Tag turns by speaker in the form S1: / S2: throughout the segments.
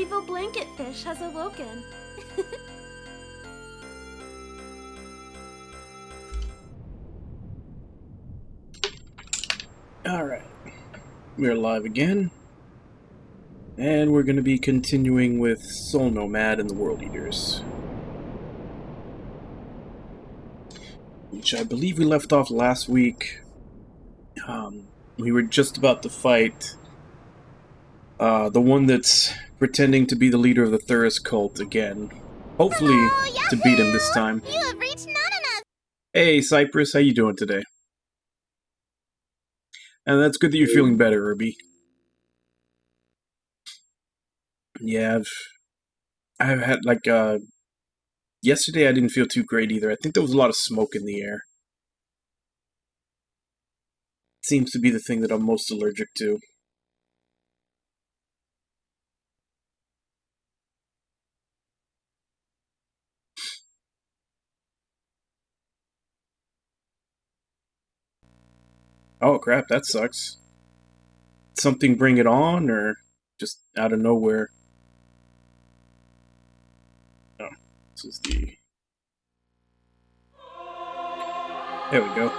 S1: evil blanket fish has awoken.
S2: Alright, we're live again, and we're going to be continuing with Soul Nomad and the World Eaters, which I believe we left off last week. We were just about to fight the one that's pretending to be the leader of the Thuris cult again, hopefully to beat him this time.
S3: You have reached Nananas.
S2: Hey Cypress, how you doing today? And that's good that you're feeling better, Irby. Yeah, I've had, like, yesterday I didn't feel too great either. I think there was a lot of smoke in the air. Seems to be the thing that I'm most allergic to. Oh crap, that sucks. Something bring it on, or just out of nowhere? Oh, this is the... There we go.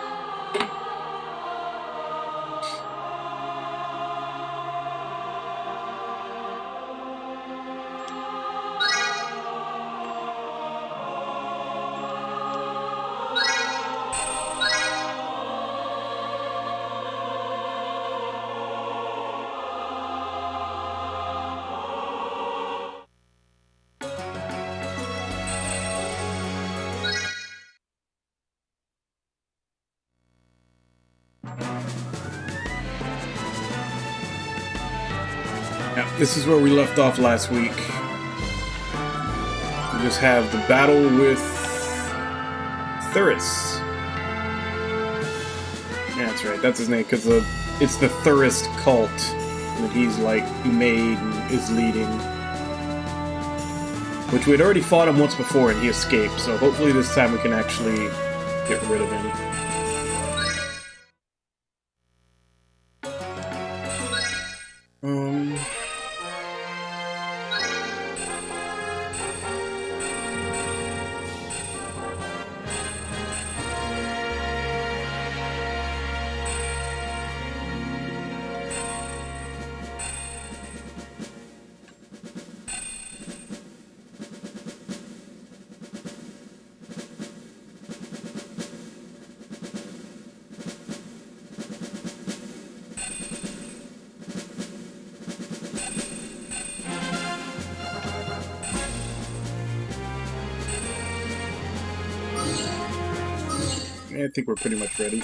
S2: Yeah, this is where we left off last week. We just have the battle with Thuris. Yeah, that's right, that's his name, because it's the Thuris cult that he's, like, made and is leading. Which we had already fought him once before and he escaped, so hopefully this time we can actually get rid of him. I think we're pretty much ready.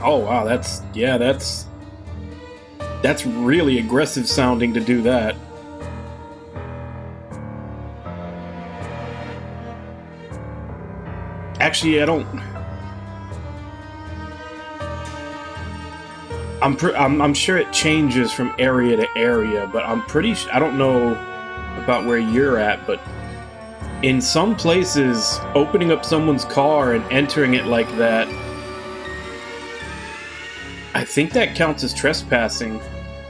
S2: Oh wow, that's really aggressive sounding to do that. Actually, I'm sure it changes from area to area, but I don't know about where you're at, but in some places, opening up someone's car and entering it like that, I think that counts as trespassing.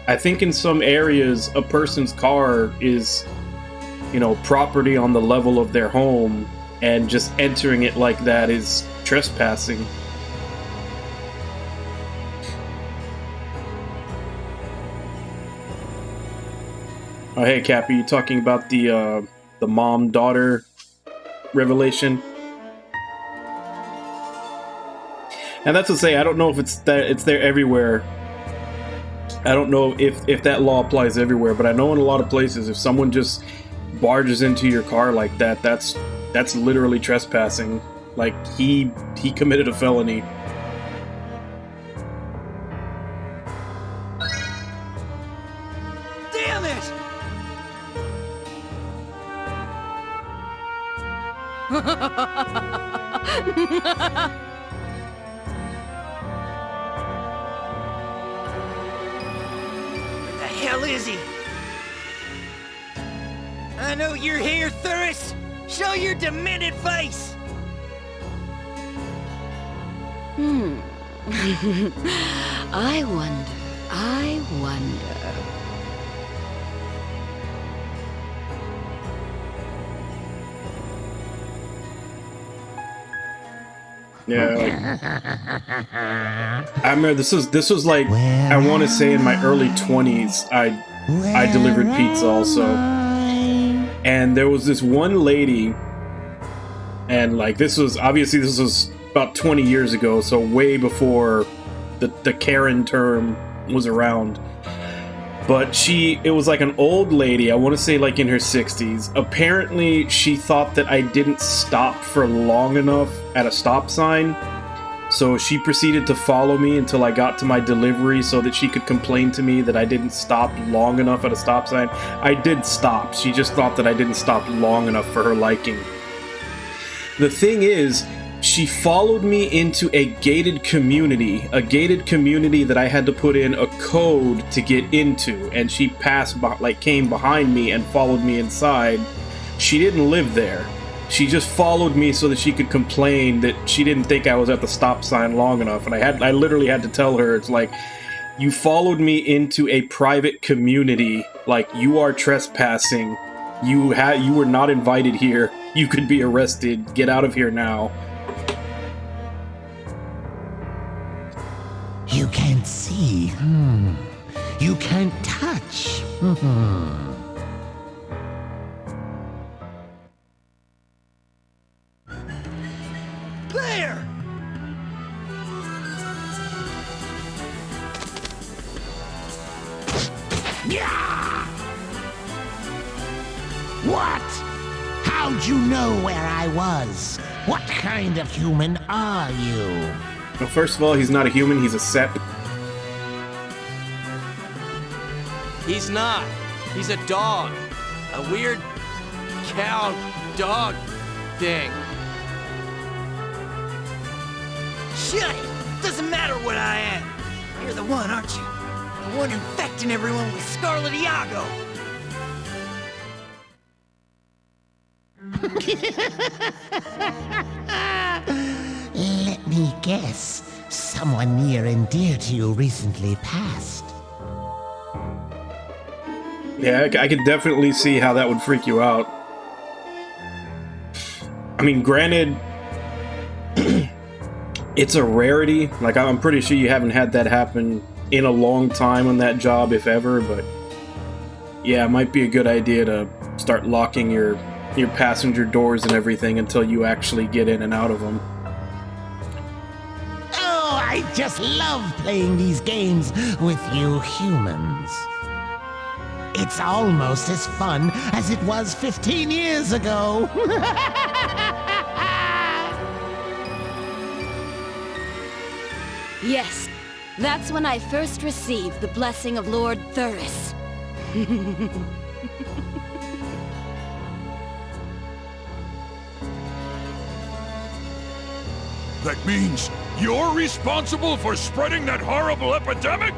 S2: I think in some areas, a person's car is, property on the level of their home, and just entering it like that is trespassing. Oh, hey, Cappy, you talking about the mom-daughter revelation? And that's to say, I don't know if it's there everywhere. I don't know if that law applies everywhere, but I know in a lot of places, if someone just barges into your car like that, that's literally trespassing. Like, he committed a felony.
S4: Damn it!
S3: hell is he? I know you're here, Thuris! Show your demented face!
S4: I wonder.
S2: Yeah, like, I remember this was like, I want to say in my early 20s, I delivered pizza also, and there was this one lady, and like this was about 20 years ago, so way before the Karen term was around. But it was like an old lady, I want to say like in her 60s. Apparently, she thought that I didn't stop for long enough at a stop sign. So she proceeded to follow me until I got to my delivery so that she could complain to me that I didn't stop long enough at a stop sign. I did stop. She just thought that I didn't stop long enough for her liking. The thing is, she followed me into a gated community that I had to put in a code to get into, and she came behind me and followed me inside. She didn't live there. She just followed me so that she could complain that she didn't think I was at the stop sign long enough, and I literally had to tell her, it's like, you followed me into a private community, like, you are trespassing. You were not invited here. You could be arrested. Get out of here now.
S5: You can't see. You can't touch.
S3: There!
S5: Yeah! What? How'd you know where I was? What kind of human are you?
S2: Well, first of all, he's not a human, he's a sep.
S6: He's not. He's a dog. A weird cow dog thing.
S3: Shut it! Doesn't matter what I am. You're the one, aren't you? The one infecting everyone with Scarlet Iago.
S5: Let me guess. Someone near and dear to you recently passed.
S2: Yeah, I could definitely see how that would freak you out. I mean, granted, it's a rarity. Like, I'm pretty sure you haven't had that happen in a long time on that job, if ever, but yeah, it might be a good idea to start locking your passenger doors and everything until you actually get in and out of them.
S5: Oh, I just love playing these games with you humans. It's almost as fun as it was 15 years ago.
S4: Yes, that's when I first received the blessing of Lord Thuris.
S7: That means you're responsible for spreading that horrible epidemic?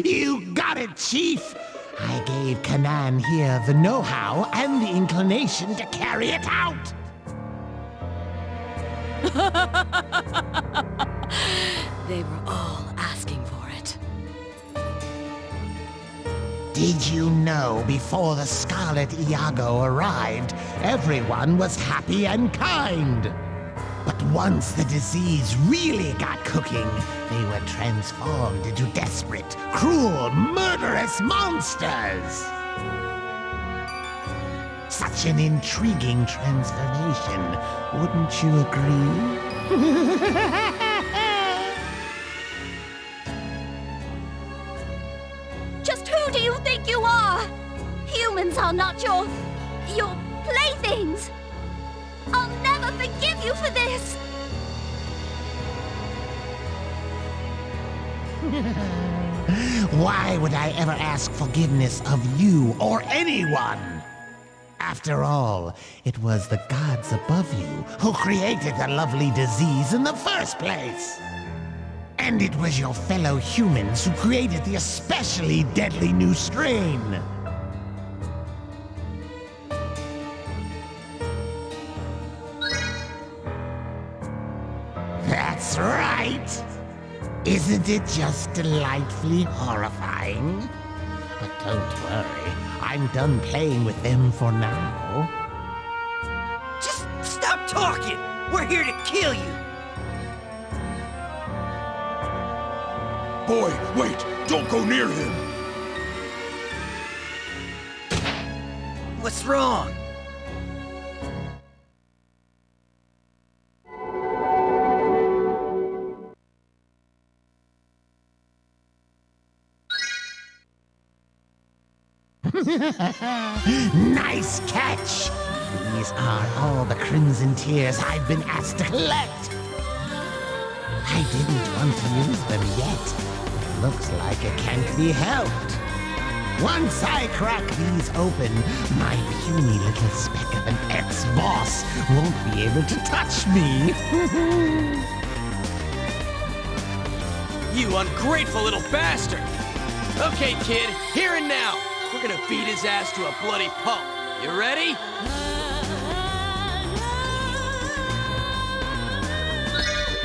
S5: You got it, Chief! I gave Kanan here the know-how and the inclination to carry it out!
S4: They were all asking for it.
S5: Did you know before the Scarlet Iago arrived, everyone was happy and kind? But once the disease really got cooking, they were transformed into desperate, cruel, murderous monsters! Such an intriguing transformation, wouldn't you agree?
S1: Just who do you think you are? Humans are not your playthings. I'll never forgive you for this.
S5: Why would I ever ask forgiveness of you or anyone? After all, it was the gods above you who created the lovely disease in the first place. And it was your fellow humans who created the especially deadly new strain. That's right! Isn't it just delightfully horrifying? But don't worry, I'm done playing with them for now.
S3: Just stop talking! We're here to kill you!
S7: Boy, wait! Don't go near him!
S3: What's wrong?
S5: Nice catch! These are all the crimson tears I've been asked to collect. I didn't want to use them yet. Looks like it can't be helped. Once I crack these open, my puny little speck of an ex-boss won't be able to touch me.
S6: You ungrateful little bastard! Okay, kid, here and now. We're gonna beat his ass to a bloody pulp. You ready?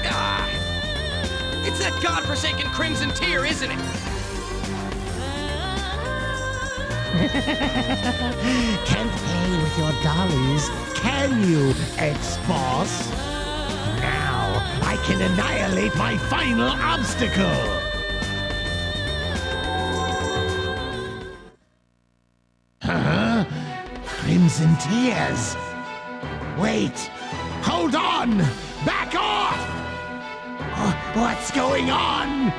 S6: Ah! It's that godforsaken Crimson Tear, isn't it?
S5: Can't play with your dollies, can you, ex-boss? Now I can annihilate my final obstacle! Huh? Crimson Tears? Wait! Hold on! Back off! What's going on?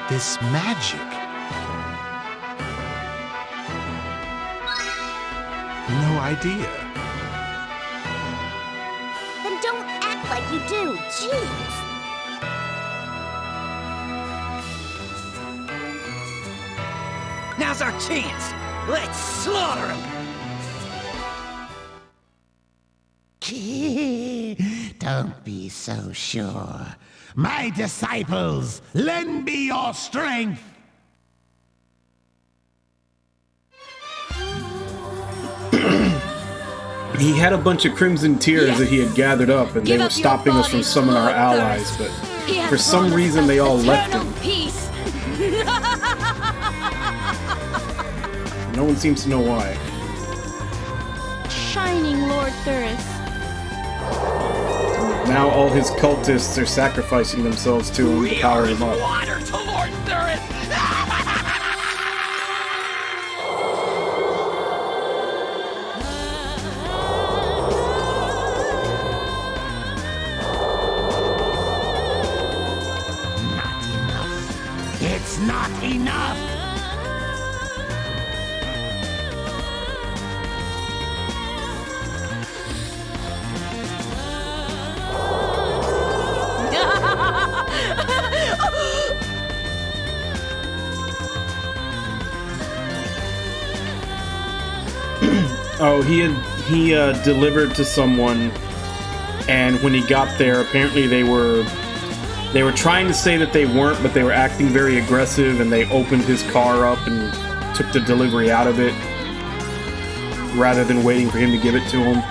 S6: This magic. No idea.
S1: Then don't act like you do. Jeez.
S3: Now's our chance! Let's slaughter him!
S5: Don't be so sure. My disciples, lend me your strength!
S2: He had a bunch of crimson tears
S4: Yes.
S2: that he had gathered up, and
S4: Give
S2: they were
S4: up your
S2: stopping us from
S4: bodies,
S2: summoning our
S4: Lord
S2: allies,
S4: Thirst.
S2: but
S4: He has
S2: for some
S4: promised
S2: reason
S4: us
S2: they all left
S4: eternal
S2: him.
S4: Peace.
S2: No one seems to know why.
S4: Shining Lord Thirst.
S2: Now all his cultists are sacrificing themselves to him to power him up.
S6: Water to Lord Thurith!
S5: Not enough. It's not enough!
S2: Oh, he delivered to someone, and when he got there, apparently they were trying to say that they weren't, but they were acting very aggressive, and they opened his car up and took the delivery out of it rather than waiting for him to give it to him.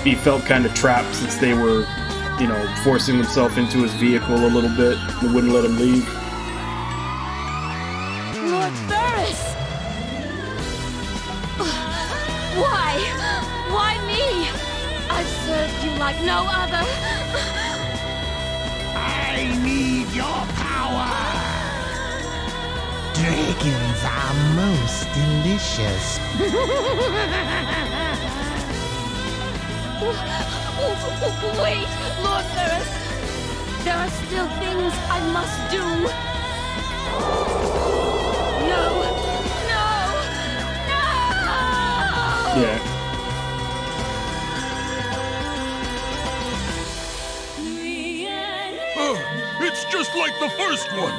S2: He felt kind of trapped since they were, you know, forcing themselves into his vehicle a little bit and wouldn't let him leave.
S4: Lord Thurus! Why? Why me? I've served you like no other.
S5: I need your power! Dragons are most delicious.
S4: Wait, Lord Thurus. There are still things I must do. No! No! No!
S2: Yeah.
S7: Oh, it's just like the first one!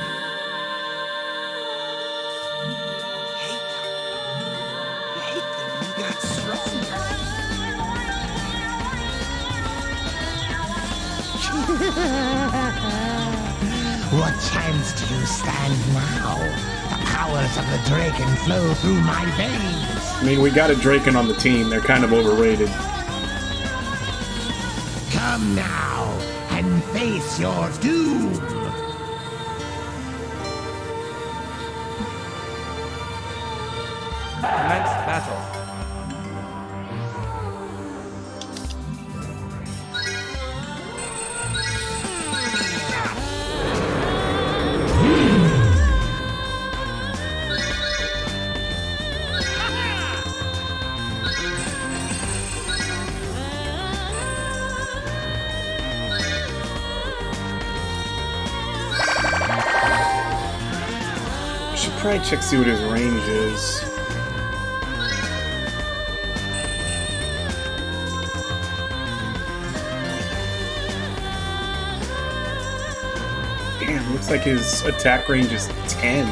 S3: You got stronger.
S5: What chance do you stand now? The powers of the Draken flow through my veins.
S2: I mean, we got a Draken on the team. They're kind of overrated.
S5: Come now and face your doom.
S8: Commence battle.
S2: Should probably check see what his range is. Damn, looks like his attack range is 10.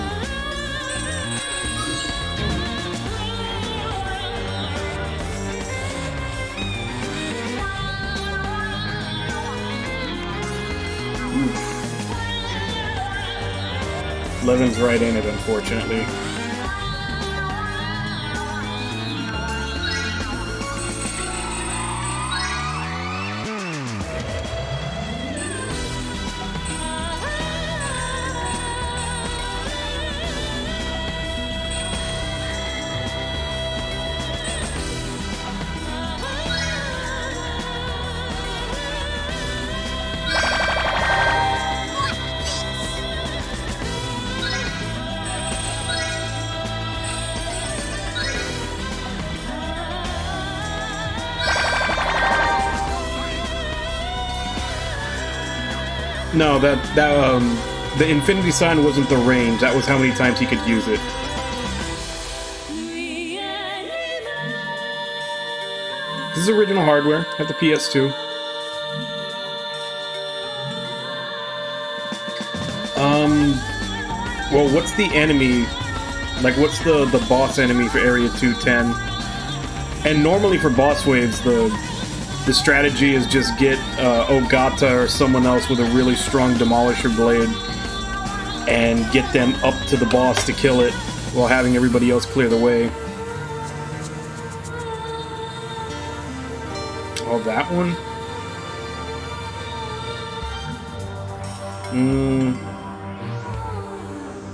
S2: Oof. 11's right in it, unfortunately. No, the infinity sign wasn't the range. That was how many times he could use it. This is original hardware. At the PS2. Well, what's the enemy? Like, what's the boss enemy for Area 210? And normally for boss waves, the strategy is just get Ogata or someone else with a really strong Demolisher blade and get them up to the boss to kill it while having everybody else clear the way. Oh, that one?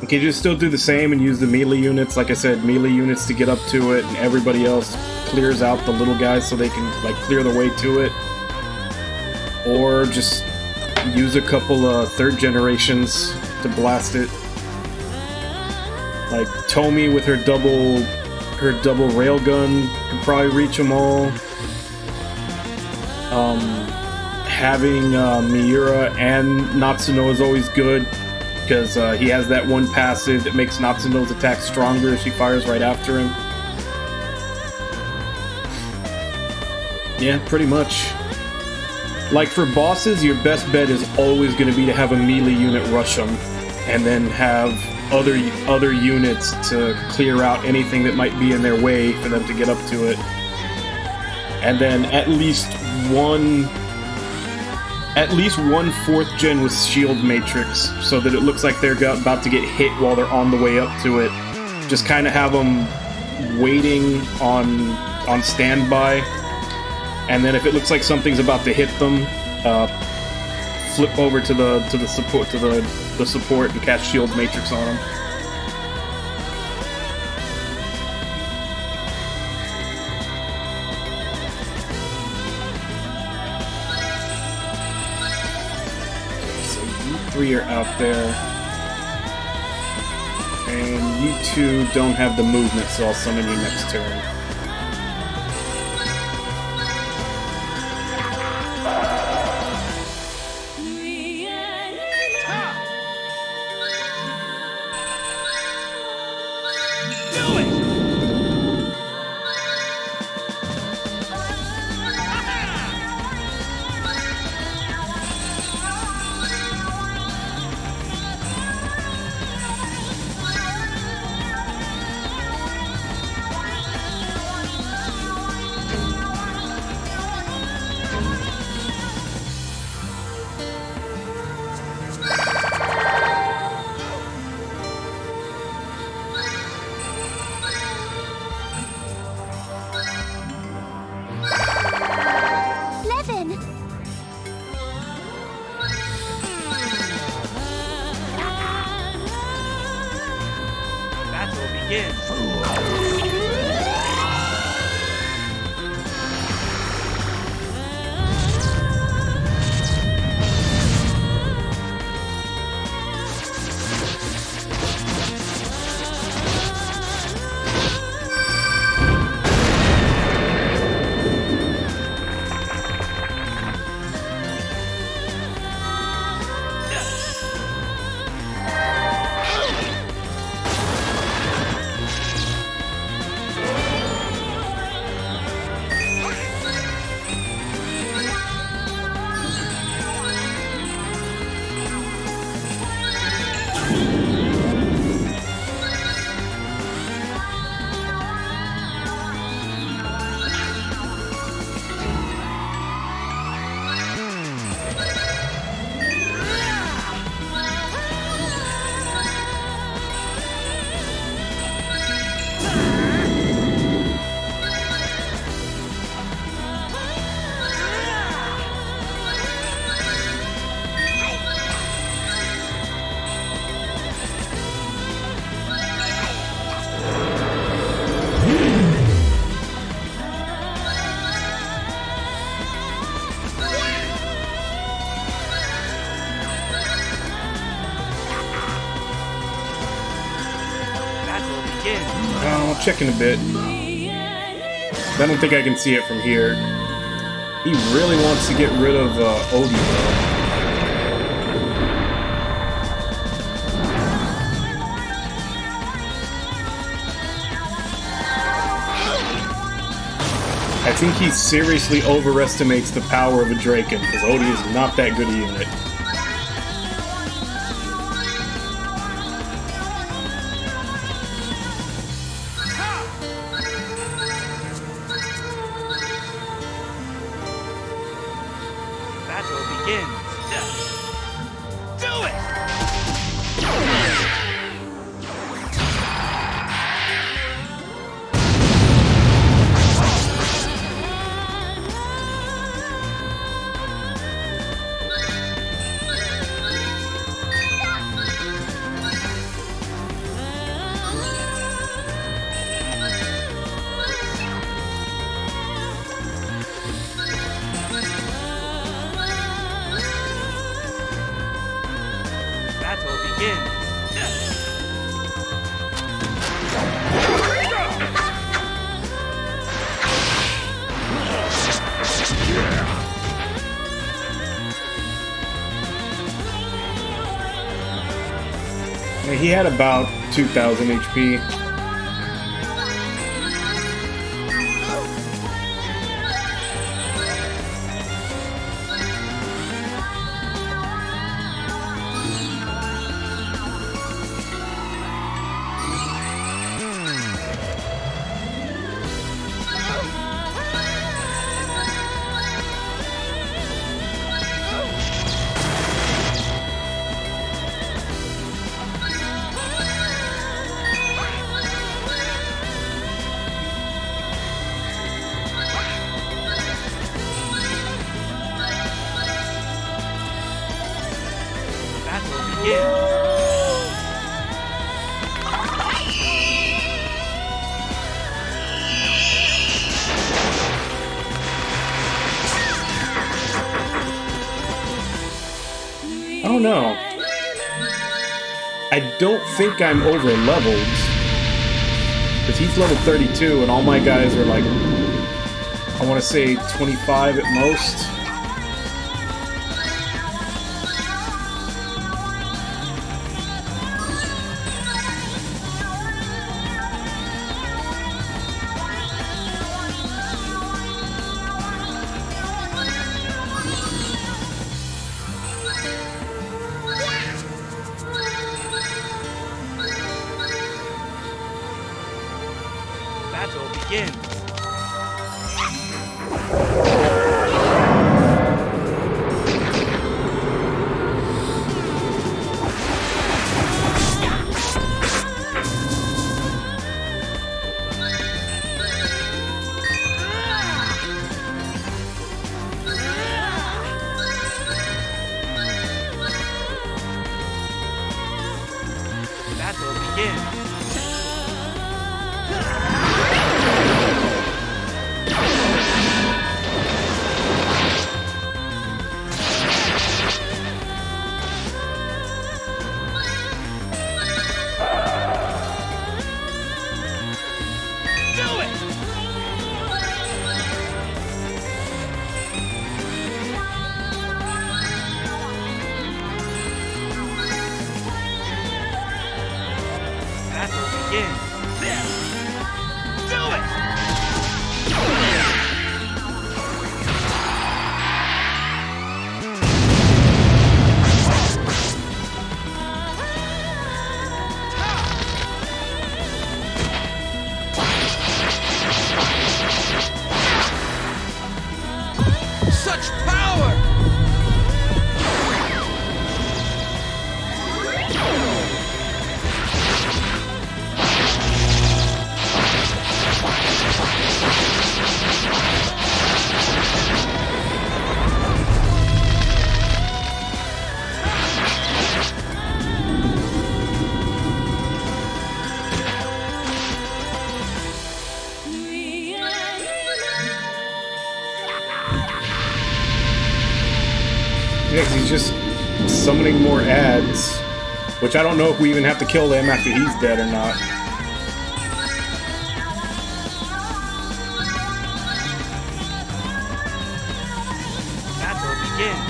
S2: You can just still do the same and use the melee units. Like I said, melee units to get up to it, and everybody else clears out the little guys so they can like clear the way to it. Or just use a couple third generations to blast it. Like Tomi with her double railgun can probably reach them all. Having Miura and Natsuno is always good, because he has that one passive that makes Natsuno's attack stronger if she fires right after him. Yeah, pretty much. Like for bosses, your best bet is always going to be to have a melee unit rush them, and then have other units to clear out anything that might be in their way for them to get up to it. And then at least one 4th gen with shield matrix, so that it looks like they're about to get hit while they're on the way up to it. Just kind of have them waiting on standby, and then if it looks like something's about to hit them, flip over to the support and cast shield matrix on them. Three are out there, and you two don't have the movement, so I'll summon you next turn. Oh, checking a bit. I don't think I can see it from here. He really wants to get rid of Odie, though. I think he seriously overestimates the power of a Draken, because Odie is not that good a unit.
S3: Battle begins. Do it! Battle begins.
S2: Yeah, he had about 2,000 HP.
S3: Battle begins.
S2: Oh no. I don't think I'm over leveled. Because he's level 32 and all my guys are like, I want to say 25 at most.
S3: Battle begins. Battle begins.
S2: Yeah, 'cause he's just summoning more ads, which I don't know if we even have to kill them after he's dead or not.
S6: Battle begins.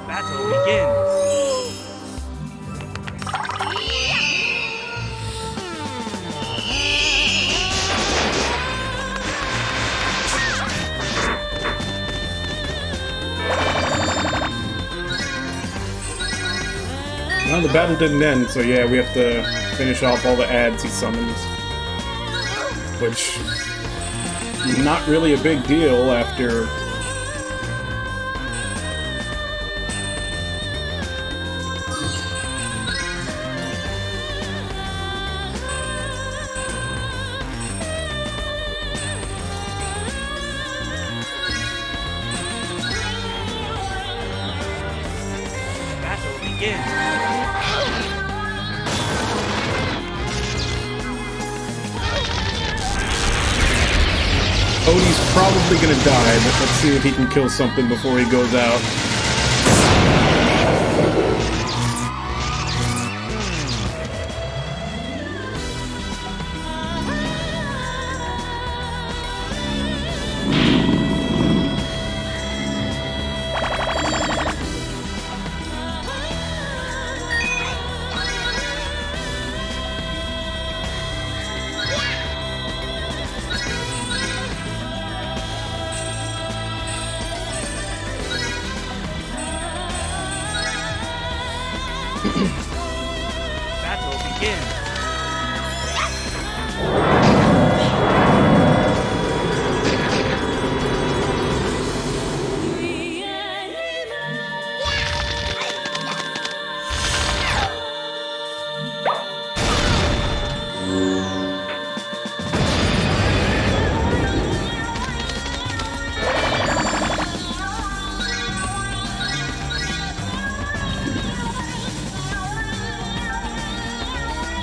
S6: Battle begins.
S2: Well, the battle didn't end, so yeah, we have to finish off all the ads he summons. Which, not really a big deal after...
S6: Battle begins.
S2: Odie's probably gonna die, but let's see if he can kill something before he goes out.
S6: Battle begins.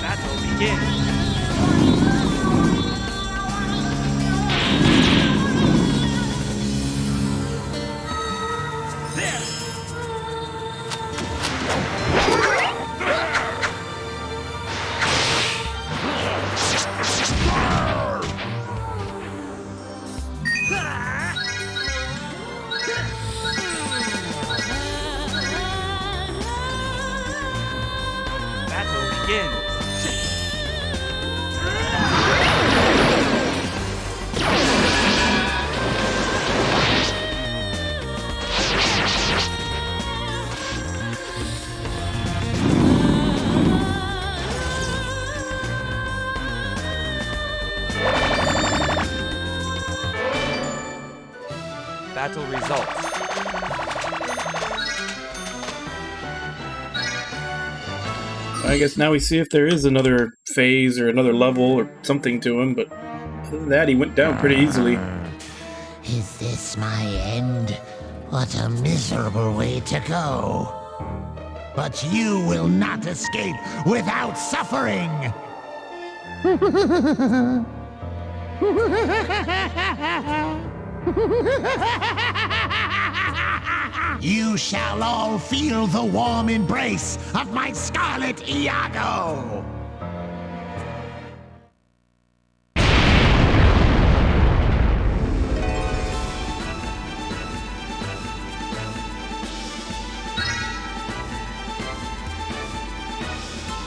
S6: Battle begins. Battle begins. Battle results.
S2: I guess now we see if there is another phase or another level or something to him, but other than that, he went down pretty easily.
S5: Is this my end? What a miserable way to go. But you will not escape without suffering! You shall all feel the warm embrace of my Scarlet Iago!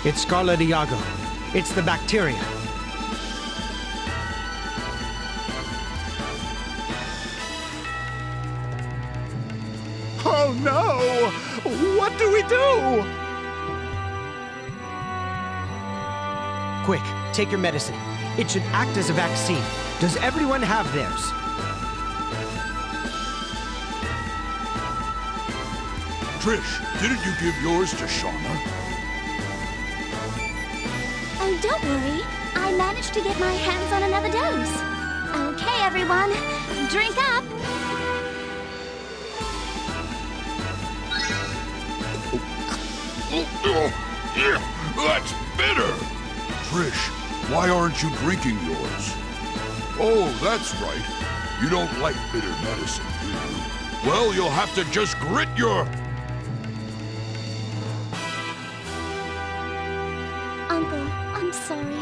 S8: It's Scarlet Iago. It's the bacteria.
S5: Oh no! What do we do?
S8: Quick, take your medicine. It should act as a vaccine. Does everyone have theirs?
S7: Trish, didn't you give yours to Shauna?
S1: Oh, don't worry. I managed to get my hands on another dose. Okay, everyone. drink up.
S7: Yeah, that's bitter! Trish, why aren't you drinking yours? Oh, that's right. You don't like bitter medicine, do you? Well, you'll have to just grit your...
S1: Uncle, I'm sorry.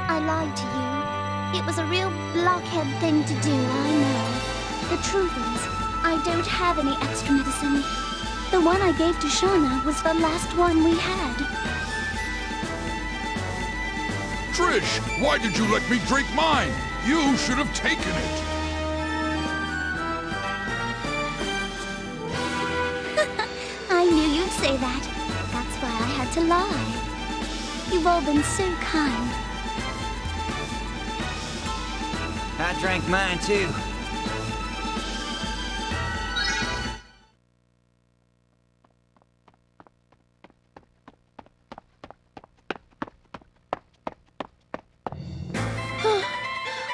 S1: I lied to you. It was a real blockhead thing to do, I know. The truth is, I don't have any extra medicine. The one I gave to Shauna was the last one we had.
S7: Trish, why did you let me drink mine? You should have taken it.
S1: I knew you'd say that. That's why I had to lie. You've all been so kind.
S3: I drank mine too.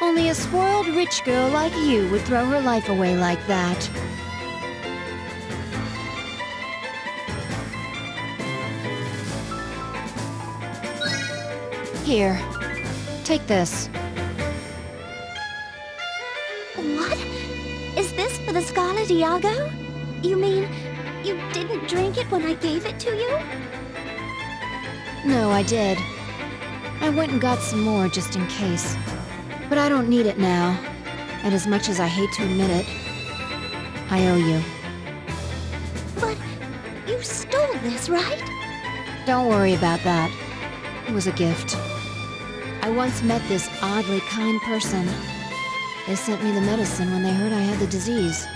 S4: Only a spoiled rich girl like you would throw her life away like that. Here, take this.
S1: What? Is this for the Scarlet Iago? You mean you didn't drink it when I gave it to you?
S4: No, I did. I went and got some more just in case. But I don't need it now. And as much as I hate to admit it, I owe you.
S1: But you stole this, right?
S4: Don't worry about that. It was a gift. I once met this oddly kind person. They sent me the medicine when they heard I had the disease.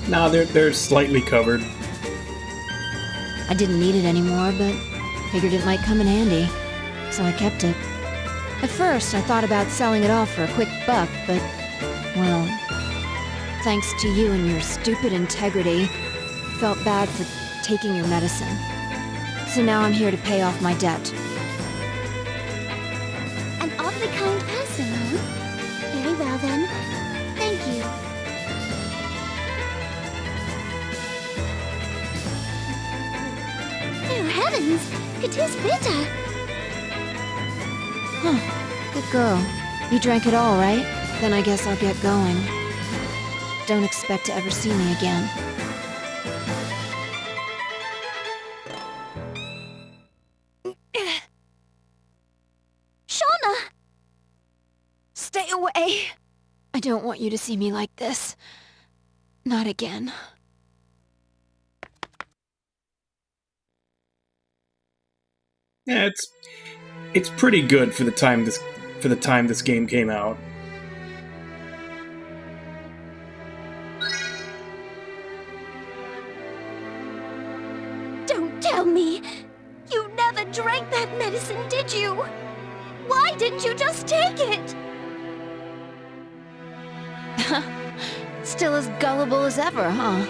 S2: Nah, they're slightly covered.
S4: I didn't need it anymore, but figured it might come in handy. So I kept it. At first, I thought about selling it off for a quick buck, but, well, thanks to you and your stupid integrity, I felt bad for taking your medicine. So now I'm here to pay off my debt.
S1: An oddly kind person, huh? Very well then. Thank you. Oh heavens! It is bitter!
S4: Huh. Good girl. You drank it all, right? Then I guess I'll get going. Don't expect to ever see me again.
S1: Shauna!
S4: Stay away! I don't want you to see me like this. Not again.
S2: Yeah, it's pretty good for the time this game came out.
S1: Don't tell me! You never drank that medicine, did you? Why didn't you just take it?
S4: Still as gullible as ever, huh?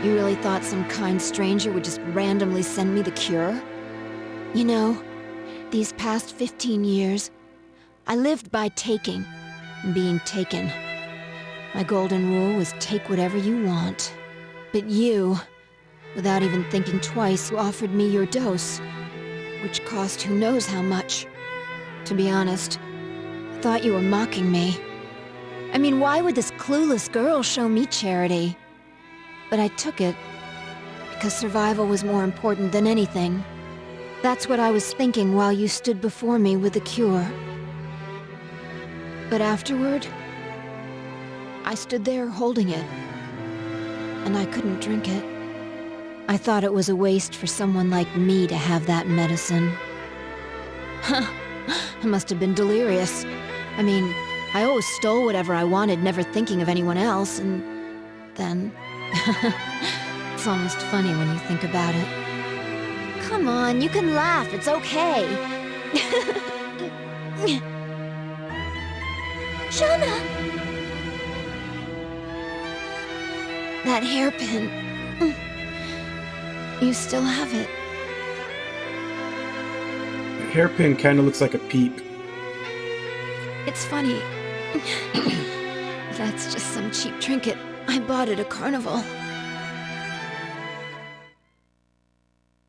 S4: You really thought some kind stranger would just randomly send me the cure? You know, these past 15 years, I lived by taking and being taken. My golden rule was take whatever you want. But you, without even thinking twice, you offered me your dose, which cost who knows how much. To be honest, I thought you were mocking me. I mean, why would this clueless girl show me charity? But I took it because survival was more important than anything. That's what I was thinking while you stood before me with the cure. But afterward, I stood there holding it, and I couldn't drink it. I thought it was a waste for someone like me to have that medicine. Huh, I must have been delirious. I mean, I always stole whatever I wanted, never thinking of anyone else, and then... It's almost funny when you think about it. Come on, you can laugh, it's okay.
S1: Shauna!
S4: That hairpin. You still have it.
S2: The hairpin kind of looks like a peep.
S4: It's funny. That's just some cheap trinket I bought at a carnival.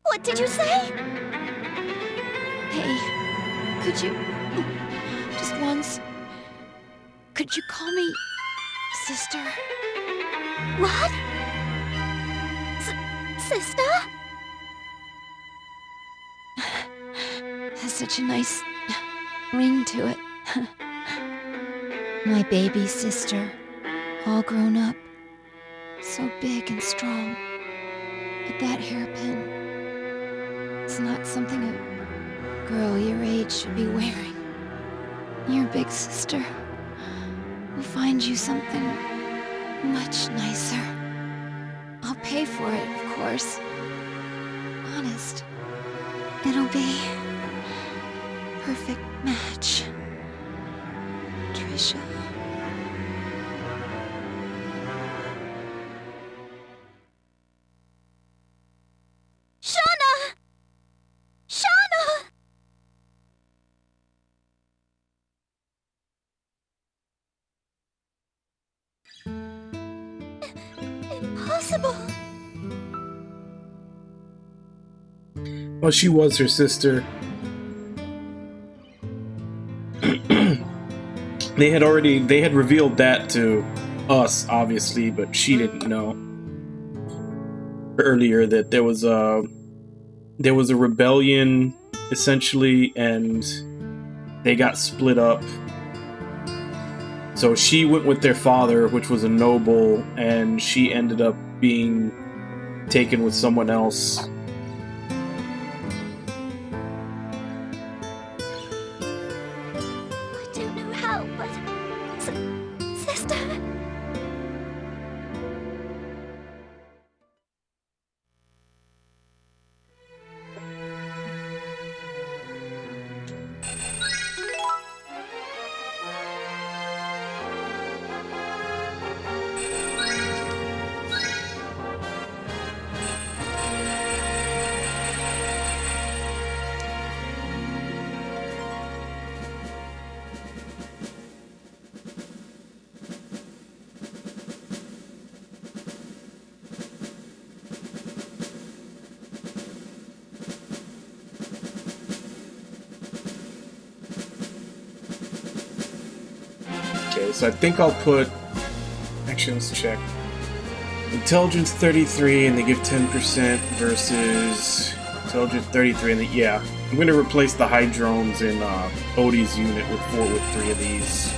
S1: What did you say?
S4: Hey, could you... just once... could you call me... sister?
S1: What? Sister?
S4: Has such a nice... ring to it. My baby sister, all grown up, so big and strong. But that hairpin, it's not something a girl your age should be wearing. Your big sister will find you something much nicer. I'll pay for it, of course. Honest, it'll be perfect match. Trisha.
S1: Shauna! Shauna! Impossible.
S2: Well, she was her sister. They had revealed that to us, obviously, but she didn't know earlier that there was a rebellion, essentially, and they got split up. So she went with their father, which was a noble, and she ended up being taken with someone else.
S1: I don't know how, but... Sister?
S2: Okay, so I think I'll put... Actually, let's check. Intelligence 33, and they give 10% versus Intelligence 33, and yeah. I'm going to replace the high drones in Odie's unit with 3 of these.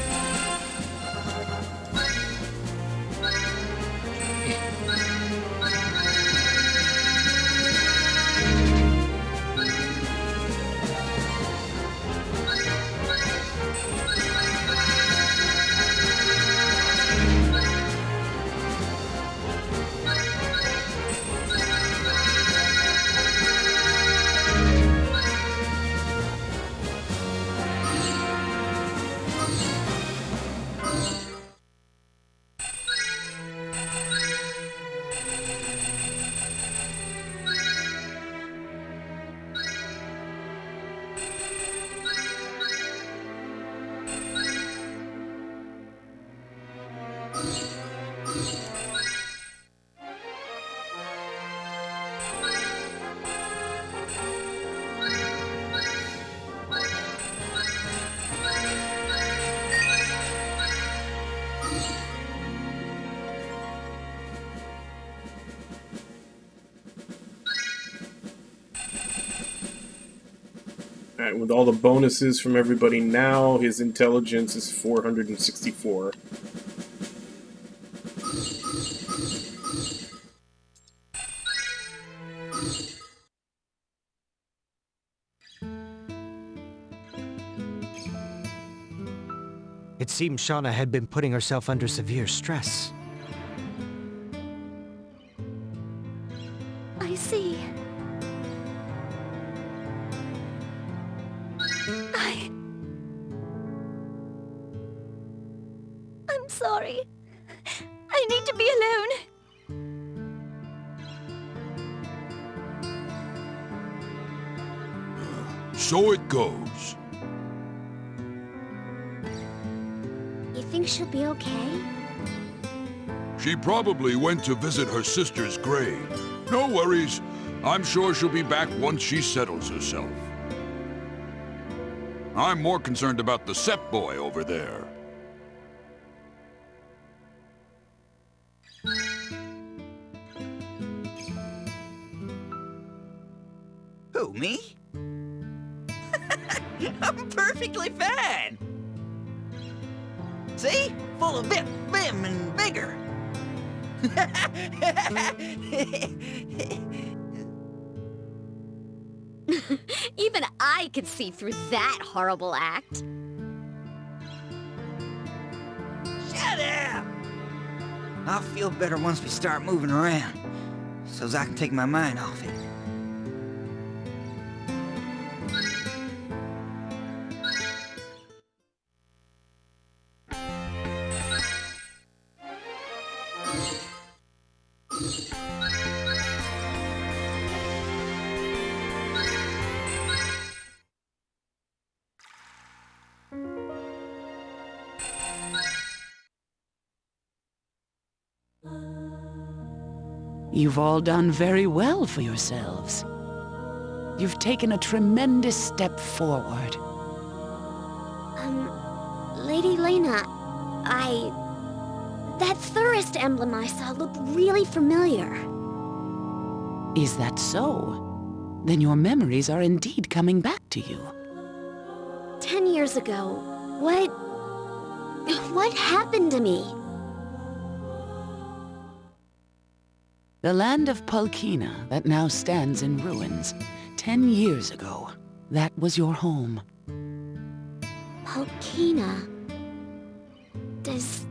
S2: Alright, with all the bonuses from everybody now, his intelligence is 464.
S8: It seems Shauna had been putting herself under severe stress.
S1: I see. I'm sorry. I need to be alone.
S7: So it goes.
S1: think she'll be okay?
S7: She probably went to visit her sister's grave. No worries. I'm sure she'll be back once she settles herself. I'm more concerned about the Sep boy over there.
S3: Who, me? I'm perfectly fine. See? Full of vim and vigor.
S9: Even I could see through that horrible act.
S3: Shut up! I'll feel better once we start moving around, so I can take my mind off it.
S10: You've all done very well for yourselves. You've taken a tremendous step forward.
S1: Lady Lena, that Thurist emblem I saw looked really familiar.
S10: Is that so? Then your memories are indeed coming back to you.
S1: 10 years ago, what happened to me?
S10: The land of Pulkina that now stands in ruins. 10 years ago, that was your home.
S1: Pulkina. Does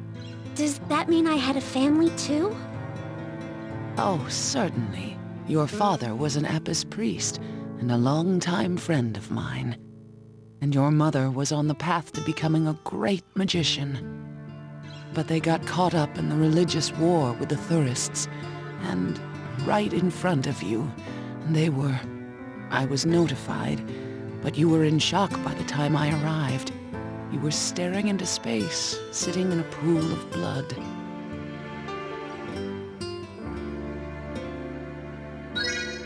S1: that mean I had a family too?
S10: Oh, certainly. Your father was an Apis priest and a longtime friend of mine. And your mother was on the path to becoming a great magician. But they got caught up in the religious war with the Thurists, and right in front of you, I was notified, but you were in shock by the time I arrived. You were staring into space, sitting in a pool of blood.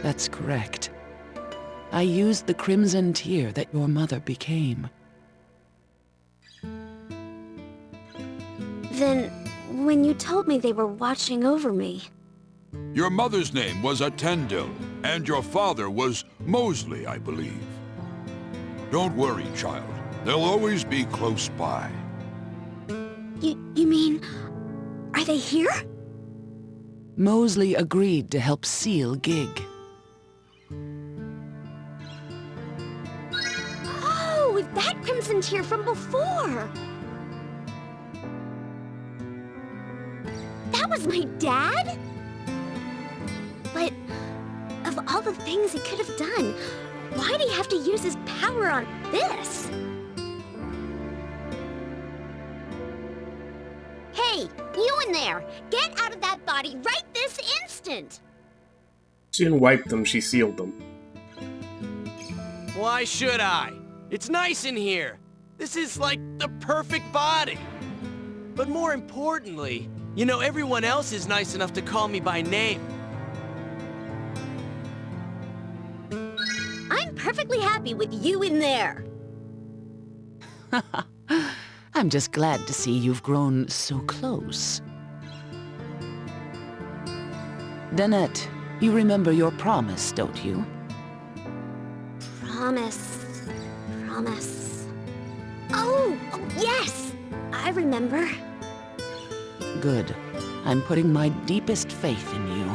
S10: That's correct. I used the crimson tear that your mother became.
S1: Then, when you told me they were watching over me...
S7: Your mother's name was Attendil, and your father was Mosley, I believe. Don't worry, child. They'll always be close by.
S1: You mean... are they here?
S10: Mosley agreed to help seal Gig.
S1: Oh, that crimson tear from before! That was my dad? But of all the things he could have done, why'd he have to use his power on this? Hey, you in there! Get out of that body right this instant!
S2: She didn't wipe them, she sealed them.
S6: Why should I? It's nice in here. This is like the perfect body. But more importantly, you know, everyone else is nice enough to call me by name.
S1: I'm perfectly happy with you in there.
S10: I'm just glad to see you've grown so close. Danette, you remember your promise, don't you?
S1: Promise. Oh, yes! I remember.
S10: Good. I'm putting my deepest faith in you.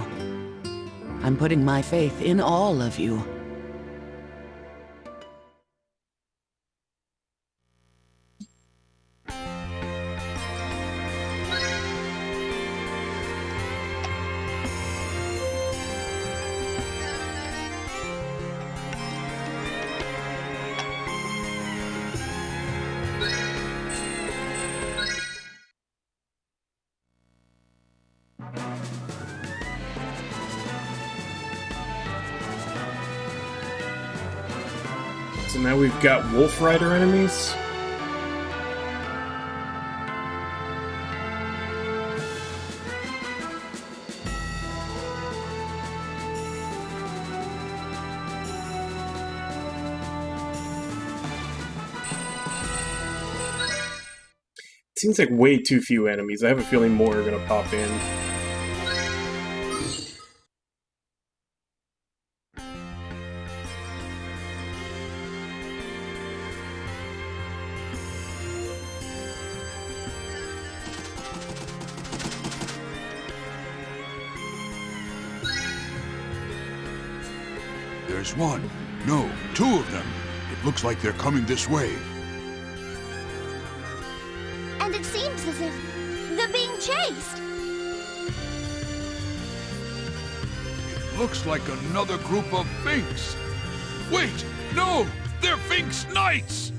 S10: I'm putting my faith in all of you.
S2: So now we've got Wolf Rider enemies. seems like way too few enemies. I have a feeling more are gonna pop in.
S7: There's one. No, two of them. It looks like they're coming this way.
S1: And it seems as if they're being chased.
S7: It looks like another group of Finks. Wait! No! They're Finks Knights!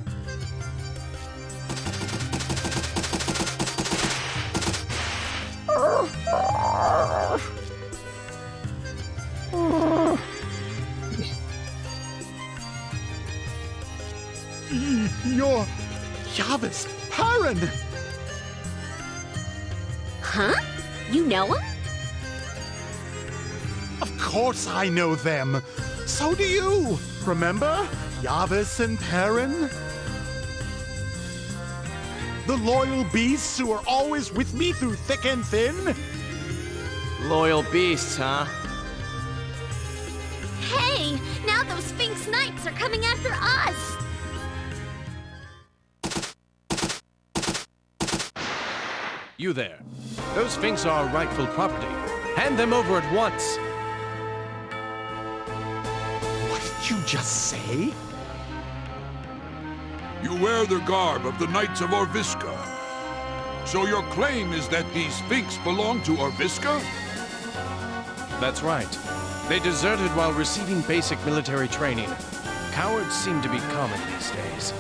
S5: You're Yavis Perrin!
S9: Huh? You know him?
S5: Of course I know them. So do you. Remember? Yavis and Perrin? The loyal beasts who are always with me through thick and thin?
S6: Loyal beasts, huh?
S1: Hey, now those Sphinx Knights are coming after us.
S6: You there. Those Sphinx are our rightful property. Hand them over at once.
S5: What did you just say?
S7: You wear the garb of the Knights of Orviska. So your claim is that these Sphinx belong to Orviska?
S6: That's right. They deserted while receiving basic military training. Cowards seem to be common these days.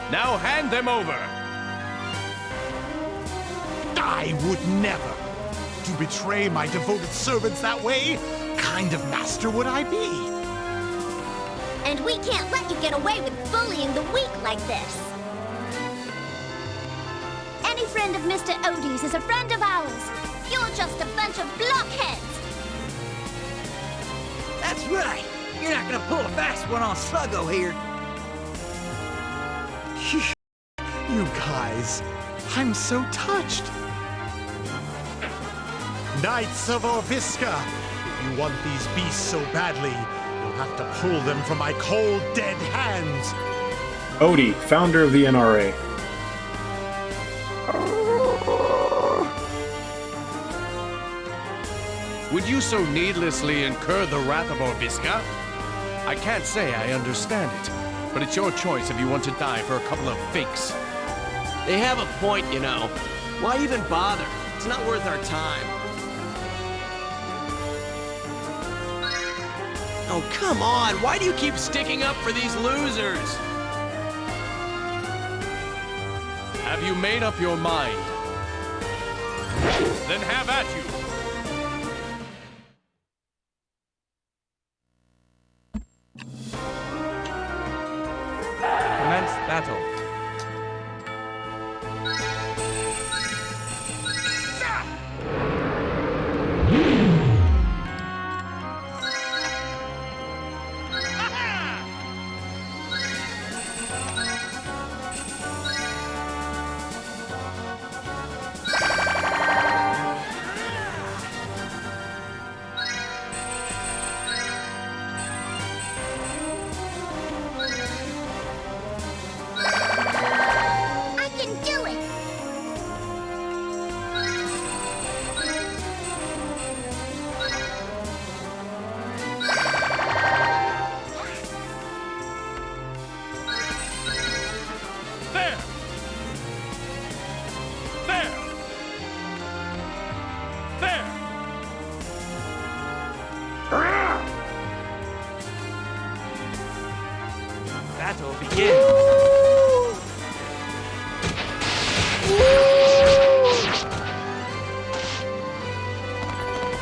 S6: Now hand them over!
S5: I would never. To betray my devoted servants that way? Kind of master would I be?
S1: And we can't let you get away with bullying the weak like this. Any friend of Mr. Odie's is a friend of ours. You're just a bunch of blockheads.
S3: That's right. You're not gonna pull a fast one on Sluggo here.
S5: You guys, I'm so touched. Knights of Orviska, if you want these beasts so badly, you'll have to pull them from my cold, dead hands.
S2: Odie, founder of the NRA.
S6: Would you so needlessly incur the wrath of Orviska? I can't say I understand it, but it's your choice if you want to die for a couple of fakes. They have a point, you know. Why even bother? It's not worth our time. Oh, come on! Why do you keep sticking up for these losers? Have you made up your mind? Then have at you! Commence battle.
S1: I can do it.
S6: There! There! There! Battle begins!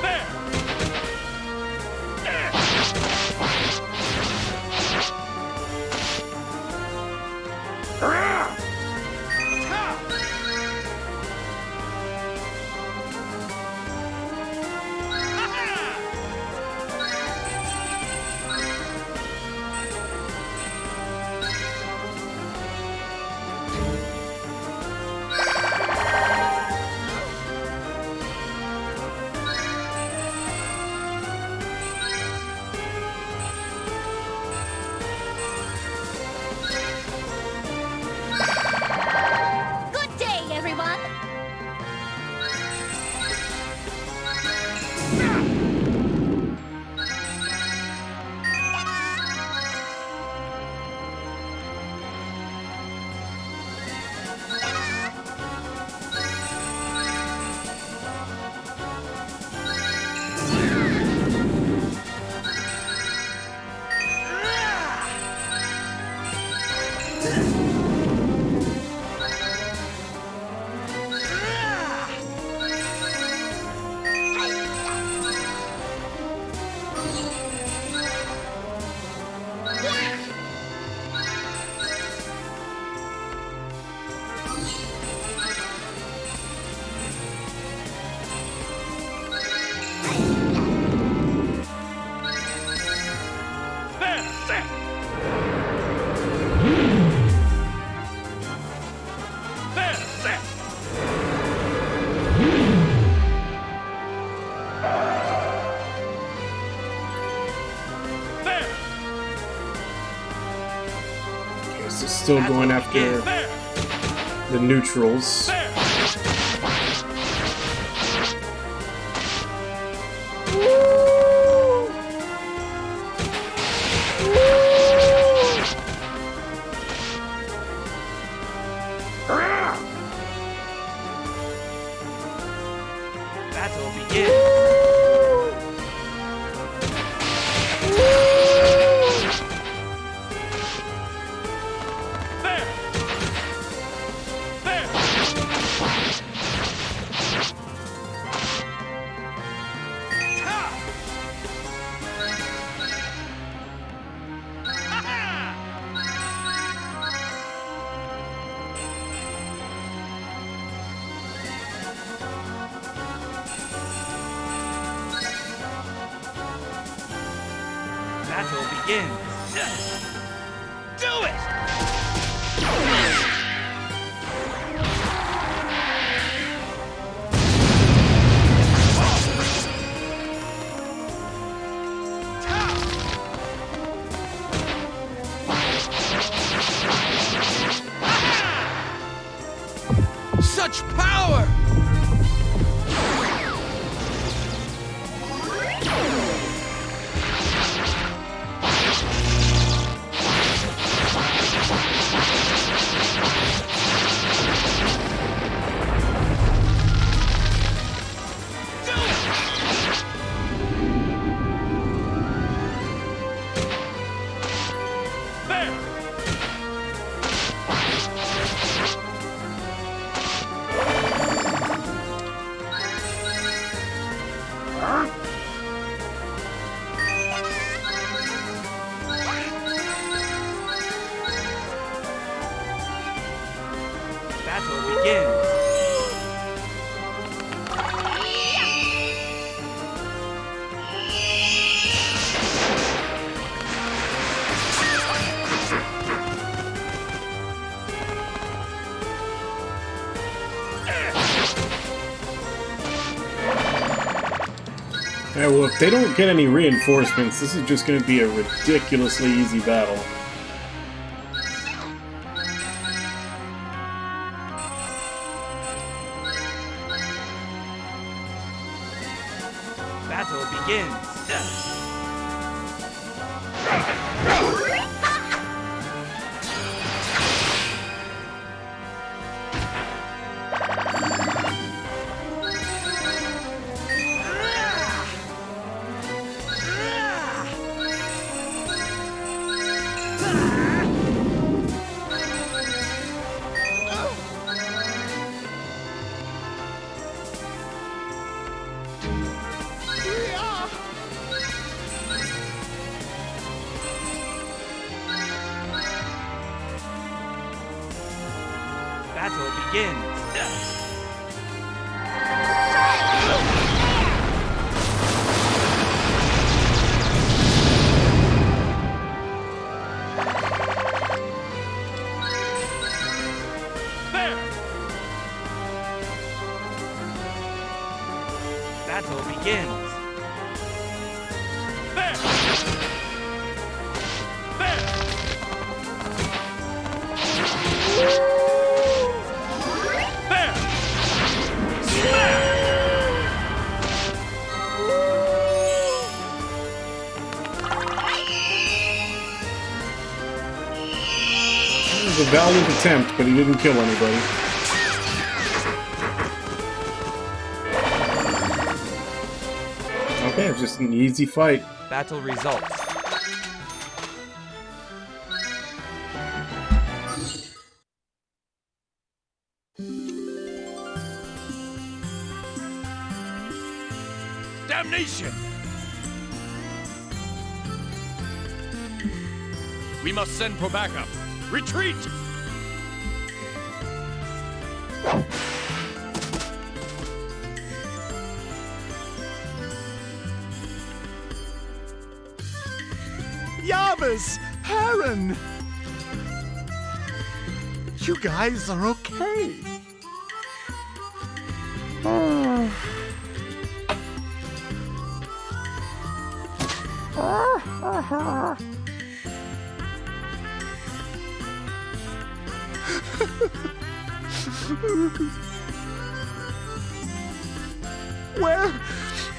S6: There!
S2: So still going after the neutrals.
S3: Battle begins. Battle begins. Do it!
S6: Such power!
S3: Battle begins.
S2: Yeah, well, if they don't get any reinforcements, this is just going to be a ridiculously easy battle.
S3: Battle begins. Battle begins. Battle begins.
S2: It was a valiant attempt, but he didn't kill anybody. Okay, it's just an easy fight.
S3: Battle results.
S6: Damnation! We must send for backup. Retreat!
S5: Yavis! Heron! You guys are okay.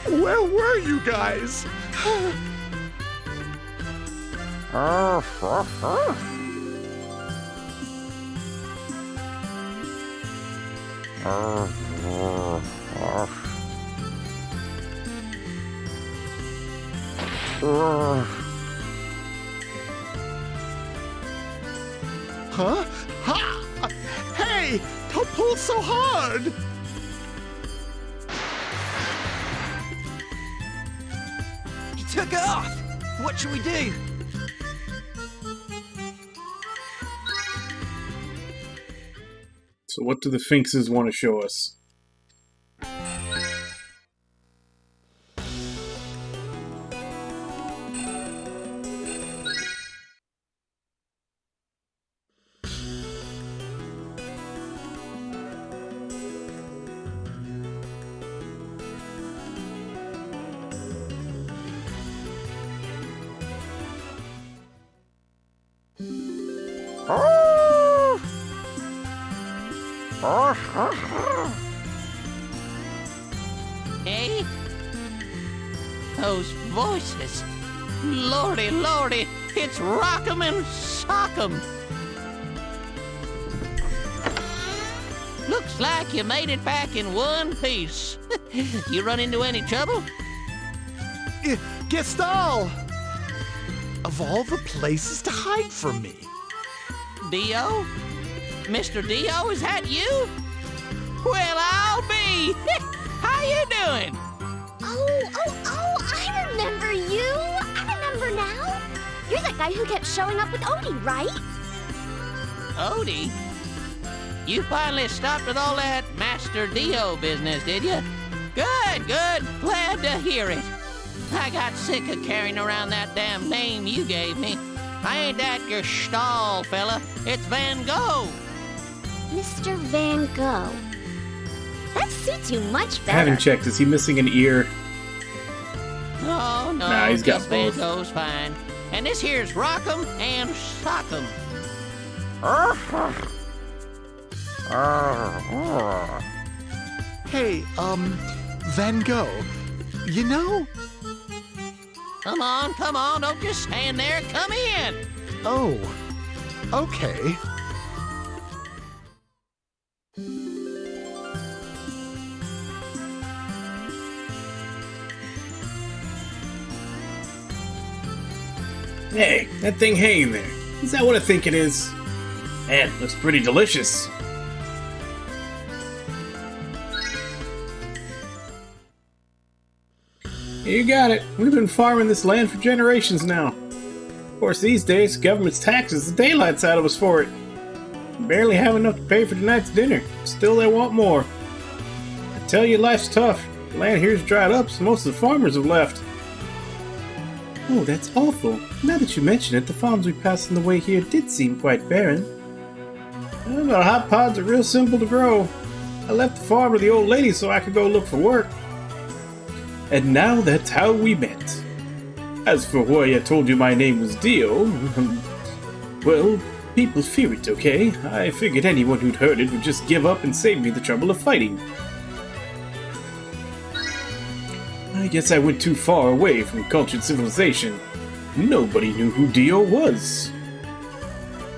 S5: Where were you guys? Huh? Ha! Hey! Don't pull so hard!
S3: He took off! What should we do?
S2: So what do the Finxes want to show us?
S10: Hey? Those voices. Lordy, lordy, it's Rock'em and Sock'em. Looks like you made it back in one piece. You run into any trouble?
S5: Gestal! Of all the places to hide from me.
S10: Dio? Mr. Dio, is that you? Well, I'll be. How you doing?
S1: Oh, I remember you. I remember now. You're that guy who kept showing up with Odie, right?
S10: Odie? You finally stopped with all that Master Dio business, did you? Good, good. Glad to hear it. I got sick of carrying around that damn name you gave me. I ain't that Gestalt fella. It's Van Gogh.
S1: Mr. Van Gogh. That suits you much
S2: I
S1: better.
S2: haven't checked. Is he missing an ear?
S10: Oh, no,
S2: Nah, he's got
S10: just Van
S2: both.
S10: Gogh's fine. And this here's Rock'em and Sock'em.
S5: Hey, Van Gogh, you know?
S10: Come on, don't just stand there. Come in.
S5: Oh, okay.
S2: Hey, that thing hanging there. Is that what I think it is? Man, looks pretty delicious. You got it. We've been farming this land for generations now. Of course, these days, government's taxes the daylights out of us for it. Barely have enough to pay for tonight's dinner. Still, they want more. I tell you, life's tough. The land here's dried up, so most of the farmers have left. Oh, that's awful. Now that you mention it, the farms we passed on the way here did seem quite barren. Well, the hot pods are real simple to grow. I left the farm to the old lady so I could go look for work. And now that's how we met. As for why I told you my name was Dio, well, people fear it, okay? I figured anyone who'd heard it would just give up and save me the trouble of fighting. I guess I went too far away from cultured civilization. Nobody knew who Dio was.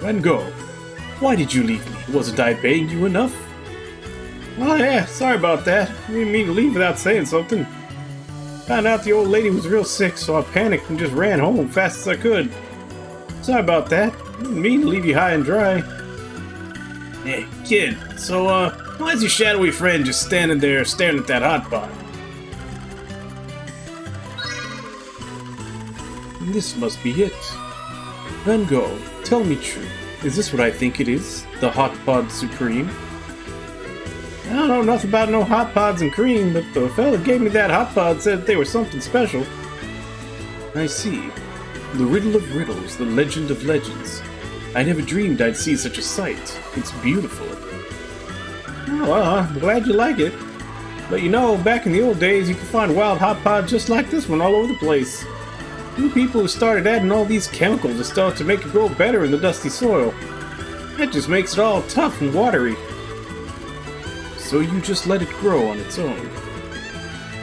S2: Van Gogh, why did you leave me? Wasn't I paying you enough? Oh yeah, sorry about that. I didn't mean to leave without saying something. Found out the old lady was real sick, so I panicked and just ran home fast as I could. Sorry about that. Didn't mean to leave you high and dry. Hey, kid, so, why's your shadowy friend just standing there staring at that hot pot? This must be it. Van Gogh, tell me true. Is this what I think it is? The Hot Pod Supreme? I don't know nothing about no hot pods and cream, but the fella gave me that hot pod said they were something special. I see. The riddle of riddles, the legend of legends. I never dreamed I'd see such a sight. It's beautiful. Oh, well, I'm glad you like it. But you know, back in the old days, you could find wild hot pods just like this one all over the place. New people have started adding all these chemicals and stuff to make it grow better in the dusty soil. That just makes it all tough and watery. So you just let it grow on its own.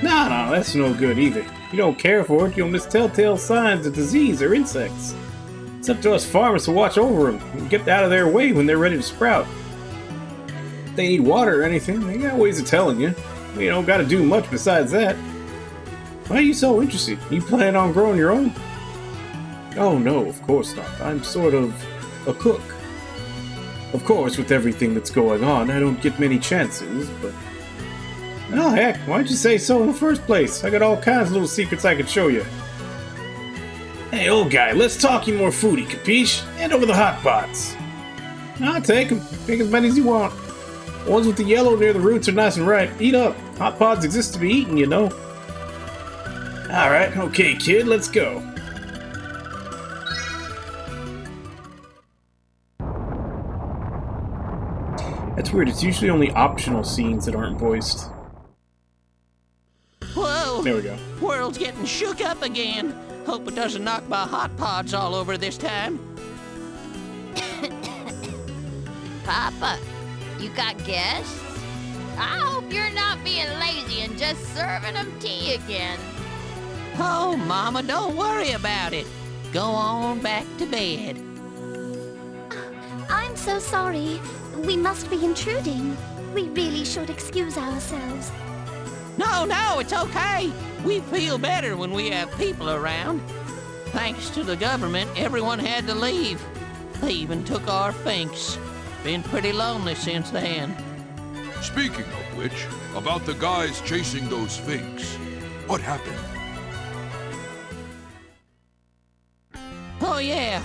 S2: No, that's no good either. You don't care for it, you'll miss telltale signs of disease or insects. It's up to us farmers to watch over them and get out of their way when they're ready to sprout. If they need water or anything, they got ways of telling you. You don't gotta do much besides that. Why are you so interested? You plan on growing your own? Oh no, of course not. I'm sort of a cook. Of course, with everything that's going on, I don't get many chances, but... Oh heck, why'd you say so in the first place? I got all kinds of little secrets I could show you. Hey, old guy, let's talk you more foodie, capiche? Hand over the hot pots. I'll take them. Take as many as you want. The ones with the yellow near the roots are nice and ripe. Eat up. Hot pods exist to be eaten, you know. Alright, okay, kid, let's go. That's weird, it's usually only optional scenes that aren't voiced.
S11: Whoa!
S2: There we go.
S11: World's getting shook up again. Hope it doesn't knock my hot pods all over this time.
S9: Papa, you got guests? I hope you're not being lazy and just serving them tea again.
S11: Oh, Mama, don't worry about it. Go on back to bed.
S1: I'm so sorry. We must be intruding. We really should excuse ourselves.
S11: No, it's okay. We feel better when we have people around. Thanks to the government, everyone had to leave. They even took our finks. Been pretty lonely since then.
S7: Speaking of which, about the guys chasing those finks, what happened?
S11: Oh yeah,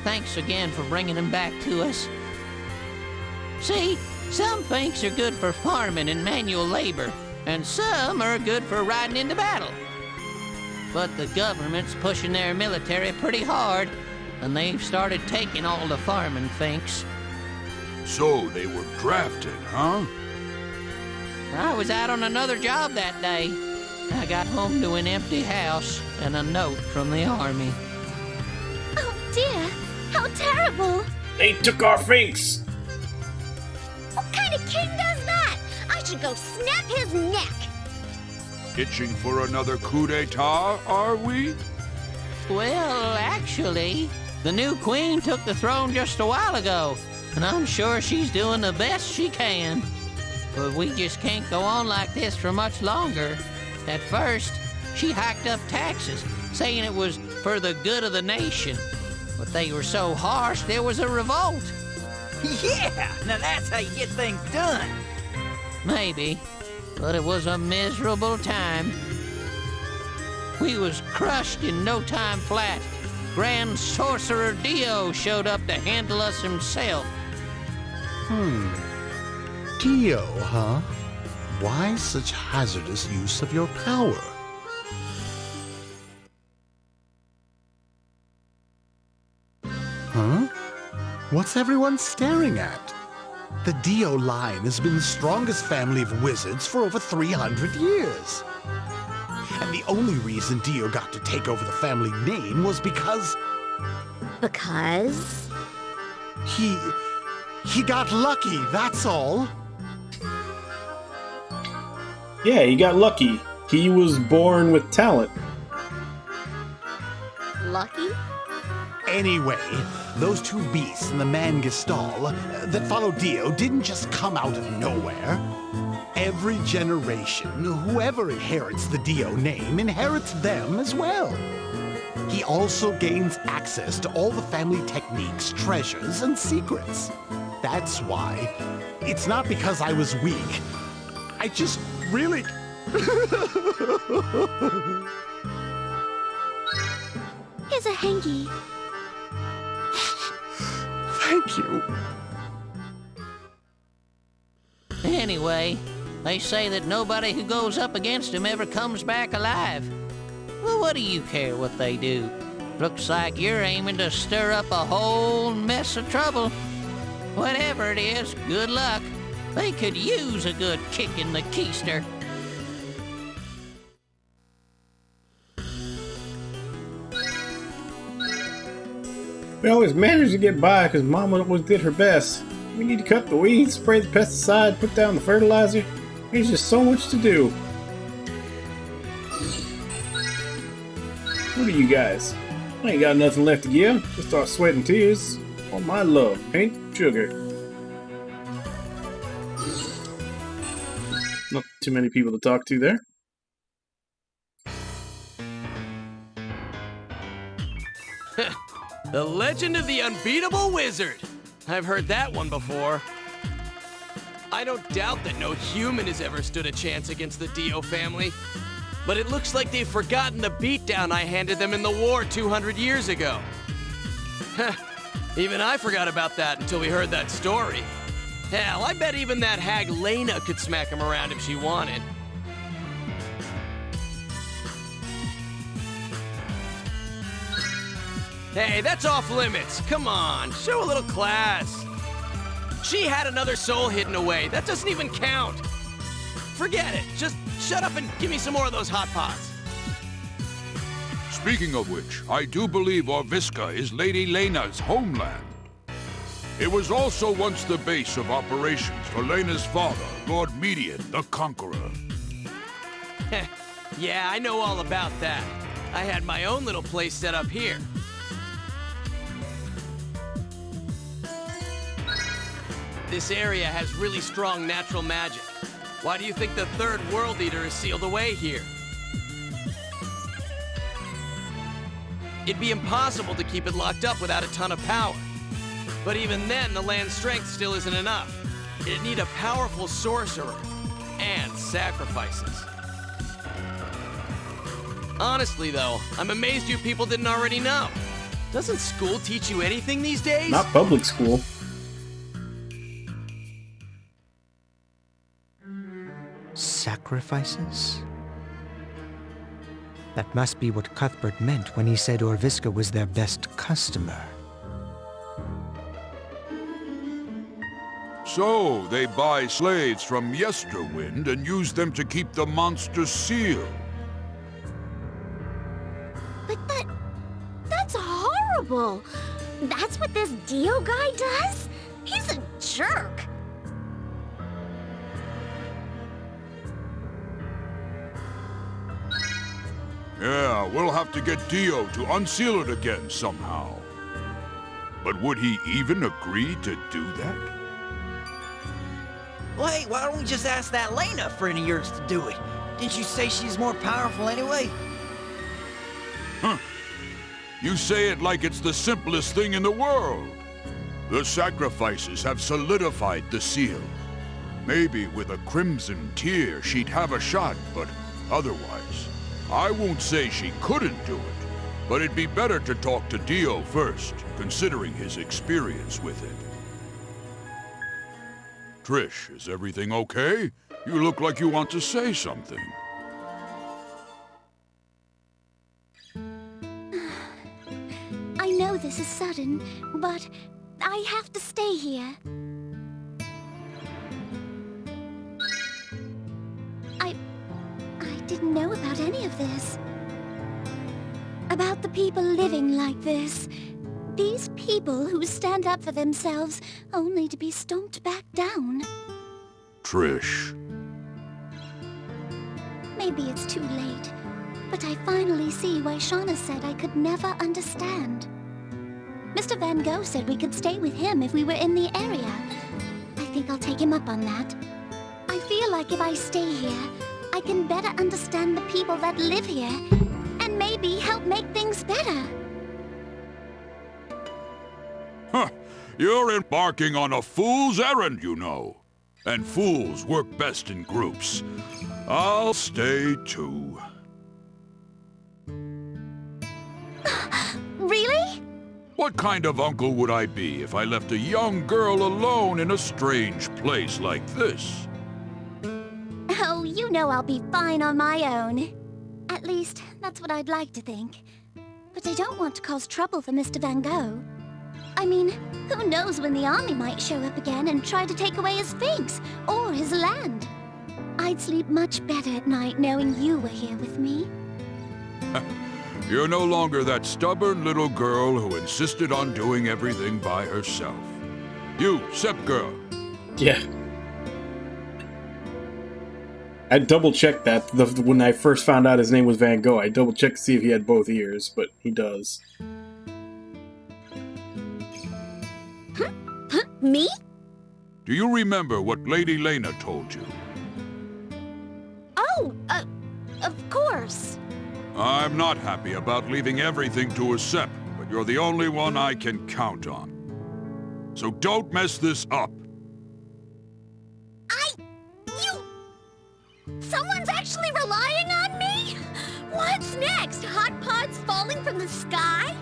S11: thanks again for bringing them back to us. See, some finks are good for farming and manual labor, and some are good for riding into battle. But the government's pushing their military pretty hard, and they've started taking all the farming finks.
S7: So they were drafted, huh?
S11: I was out on another job that day. I got home to an empty house and a note from the army.
S1: Oh dear, how terrible!
S2: They took our finks!
S9: What kind of king does that? I should go snap his neck.
S7: Itching for another coup d'etat, are we?
S11: Well, actually, the new queen took the throne just a while ago, and I'm sure she's doing the best she can. But we just can't go on like this for much longer. At first, she hiked up taxes, saying it was for the good of the nation. But they were so harsh, there was a revolt.
S3: Yeah, now that's how you get things done.
S11: Maybe, but it was a miserable time. We was crushed in no time flat. Grand Sorcerer Dio showed up to handle us himself.
S5: Dio, huh? Why such hazardous use of your power? Huh? What's everyone staring at? The Dio line has been the strongest family of wizards for over 300 years. And the only reason Dio got to take over the family name was because
S9: Because?
S5: he got lucky, that's all.
S2: Yeah, he got lucky. He was born with talent.
S9: Lucky?
S5: Anyway, those two beasts and the man Gestal that followed Dio didn't just come out of nowhere. Every generation, whoever inherits the Dio name inherits them as well. He also gains access to all the family techniques, treasures, and secrets. That's why. It's not because I was weak. I just really...
S1: Here's a hanky.
S5: Thank you.
S11: Anyway, they say that nobody who goes up against him ever comes back alive. Well, what do you care what they do? Looks like you're aiming to stir up a whole mess of trouble. Whatever it is, good luck. They could use a good kick in the keister.
S2: We always manage to get by because Mama always did her best. We need to cut the weeds, spray the pesticide, put down the fertilizer. There's just so much to do. What are you guys? I ain't got nothing left to give. Just start sweating tears. All my love, paint, sugar. Not too many people to talk to there.
S6: The Legend of the Unbeatable Wizard. I've heard that one before. I don't doubt that no human has ever stood a chance against the Dio family. But it looks like they've forgotten the beatdown I handed them in the war 200 years ago. Even I forgot about that until we heard that story. Hell, I bet even that hag Lena could smack him around if she wanted. Hey, that's off limits. Come on, show a little class. She had another soul hidden away. That doesn't even count. Forget it. Just shut up and give me some more of those hot pots.
S7: Speaking of which, I do believe Orviska is Lady Lena's homeland. It was also once the base of operations for Lena's father, Lord Median the Conqueror.
S6: Yeah, I know all about that. I had my own little place set up here. This area has really strong natural magic. Why do you think the Third World Eater is sealed away here? It'd be impossible to keep it locked up without a ton of power. But even then, the land's strength still isn't enough. It'd need a powerful sorcerer and sacrifices. Honestly, though, I'm amazed you people didn't already know. Doesn't school teach you anything these days?
S2: Not public school.
S8: Sacrifices? That must be what Cuthbert meant when he said Orviska was their best customer.
S7: So, they buy slaves from Yesterwind and use them to keep the monster sealed.
S1: But that's horrible. That's what this Dio guy does? He's a jerk.
S7: Yeah, we'll have to get Dio to unseal it again somehow. But would he even agree to do that?
S3: Well, hey, why don't we just ask that Lena friend of yours to do it? Didn't you say she's more powerful anyway?
S7: Huh. You say it like it's the simplest thing in the world. The sacrifices have solidified the seal. Maybe with a crimson tear she'd have a shot, but otherwise, I won't say she couldn't do it, but it'd be better to talk to Dio first, considering his experience with it. Trish, is everything okay? You look like you want to say something.
S1: I know this is sudden, but I have to stay here. I didn't know about any of this. About the people living like this. These people who stand up for themselves only to be stomped back down.
S7: Trish.
S1: Maybe it's too late, but I finally see why Shauna said I could never understand. Mr. Van Gogh said we could stay with him if we were in the area. I think I'll take him up on that. I feel like if I stay here, I can better understand the people that live here, and maybe help make things better.
S7: Huh. You're embarking on a fool's errand, you know. And fools work best in groups. I'll stay too.
S1: Really?
S7: What kind of uncle would I be if I left a young girl alone in a strange place like this?
S1: Oh, you know I'll be fine on my own. At least, that's what I'd like to think. But I don't want to cause trouble for Mr. Van Gogh. I mean, who knows when the army might show up again and try to take away his figs, or his land. I'd sleep much better at night knowing you were here with me.
S7: You're no longer that stubborn little girl who insisted on doing everything by herself. You, Sep girl.
S2: Yeah. I double-checked that when I first found out his name was Van Gogh. I double-checked to see if he had both ears, but he does.
S1: Me?
S7: Do you remember what Lady Lena told you?
S1: Oh, of course.
S7: I'm not happy about leaving everything to a Sep, but you're the only one I can count on. So don't mess this up.
S1: Someone's actually relying on me? What's next? Hot pods falling from the sky?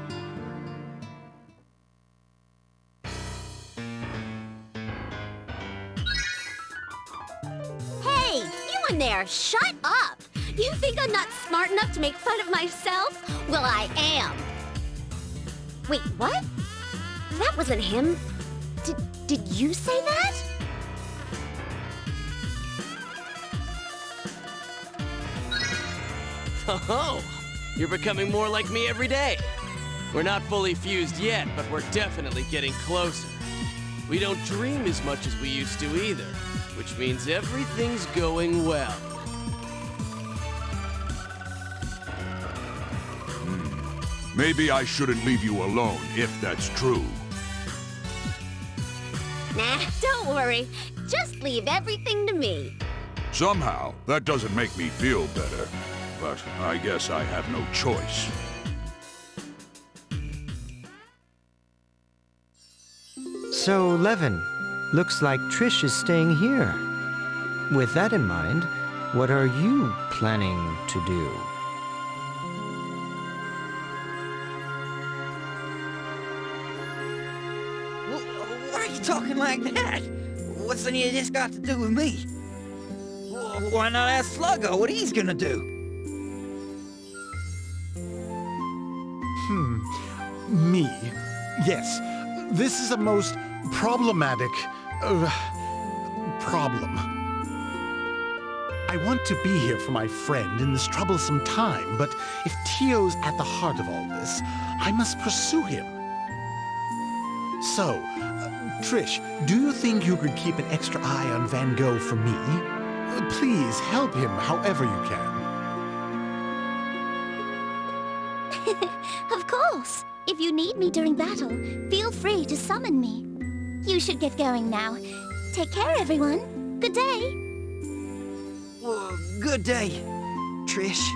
S1: Hey, you in there, shut up! You think I'm not smart enough to make fun of myself? Well, I am. Wait, what? That wasn't him. Did you say that?
S6: Oh, you're becoming more like me every day. We're not fully fused yet, but we're definitely getting closer. We don't dream as much as we used to either, which means everything's going well.
S7: Maybe I shouldn't leave you alone, if that's true.
S1: Nah, don't worry. Just leave everything to me.
S7: Somehow, that doesn't make me feel better. But I guess I have no choice.
S8: So, Levin, looks like Trish is staying here. With that in mind, what are you planning to do?
S3: Why are you talking like that? What's any of this got to do with me? Why not ask Sluggo what he's gonna do?
S5: Me? Yes. This is a most problematic problem. I want to be here for my friend in this troublesome time, but if Tio's at the heart of all this, I must pursue him. So, Trish, do you think you could keep an extra eye on Van Gogh for me? Please help him however you can.
S1: Of course. If you need me during battle, feel free to summon me. You should get going now. Take care, everyone. Good day.
S3: Well, good day, Trish.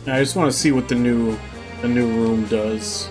S2: I just want to see what the new room does.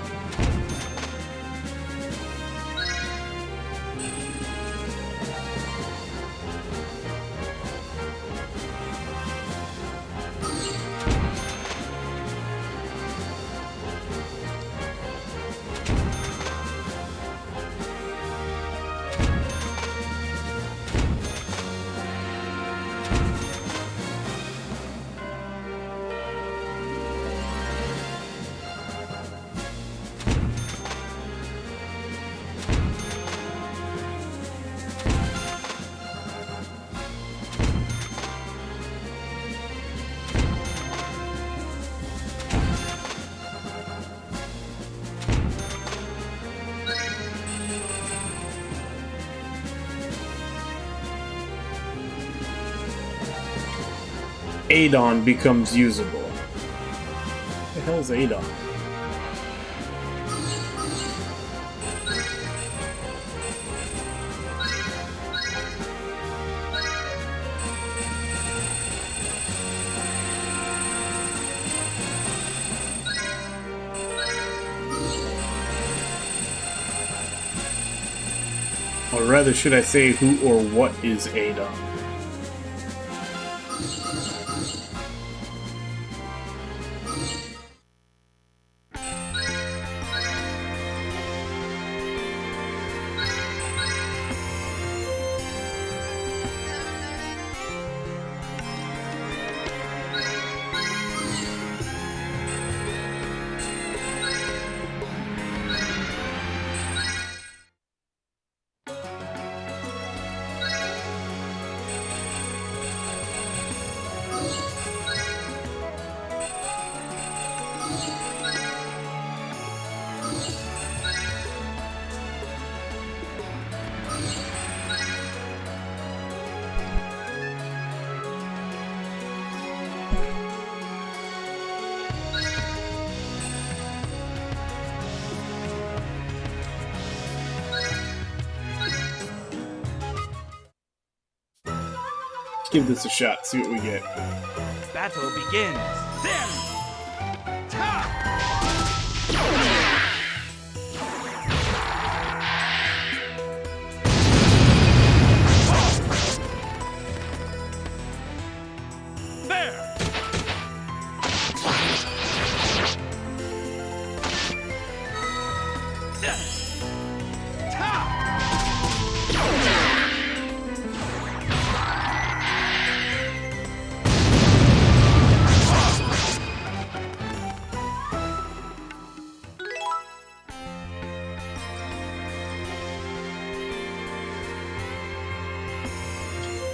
S2: Adon becomes usable. What the hell's Adon? Or rather, should I say who or what is Ada? Let's give this a shot, see what we get.
S12: Battle begins. Then!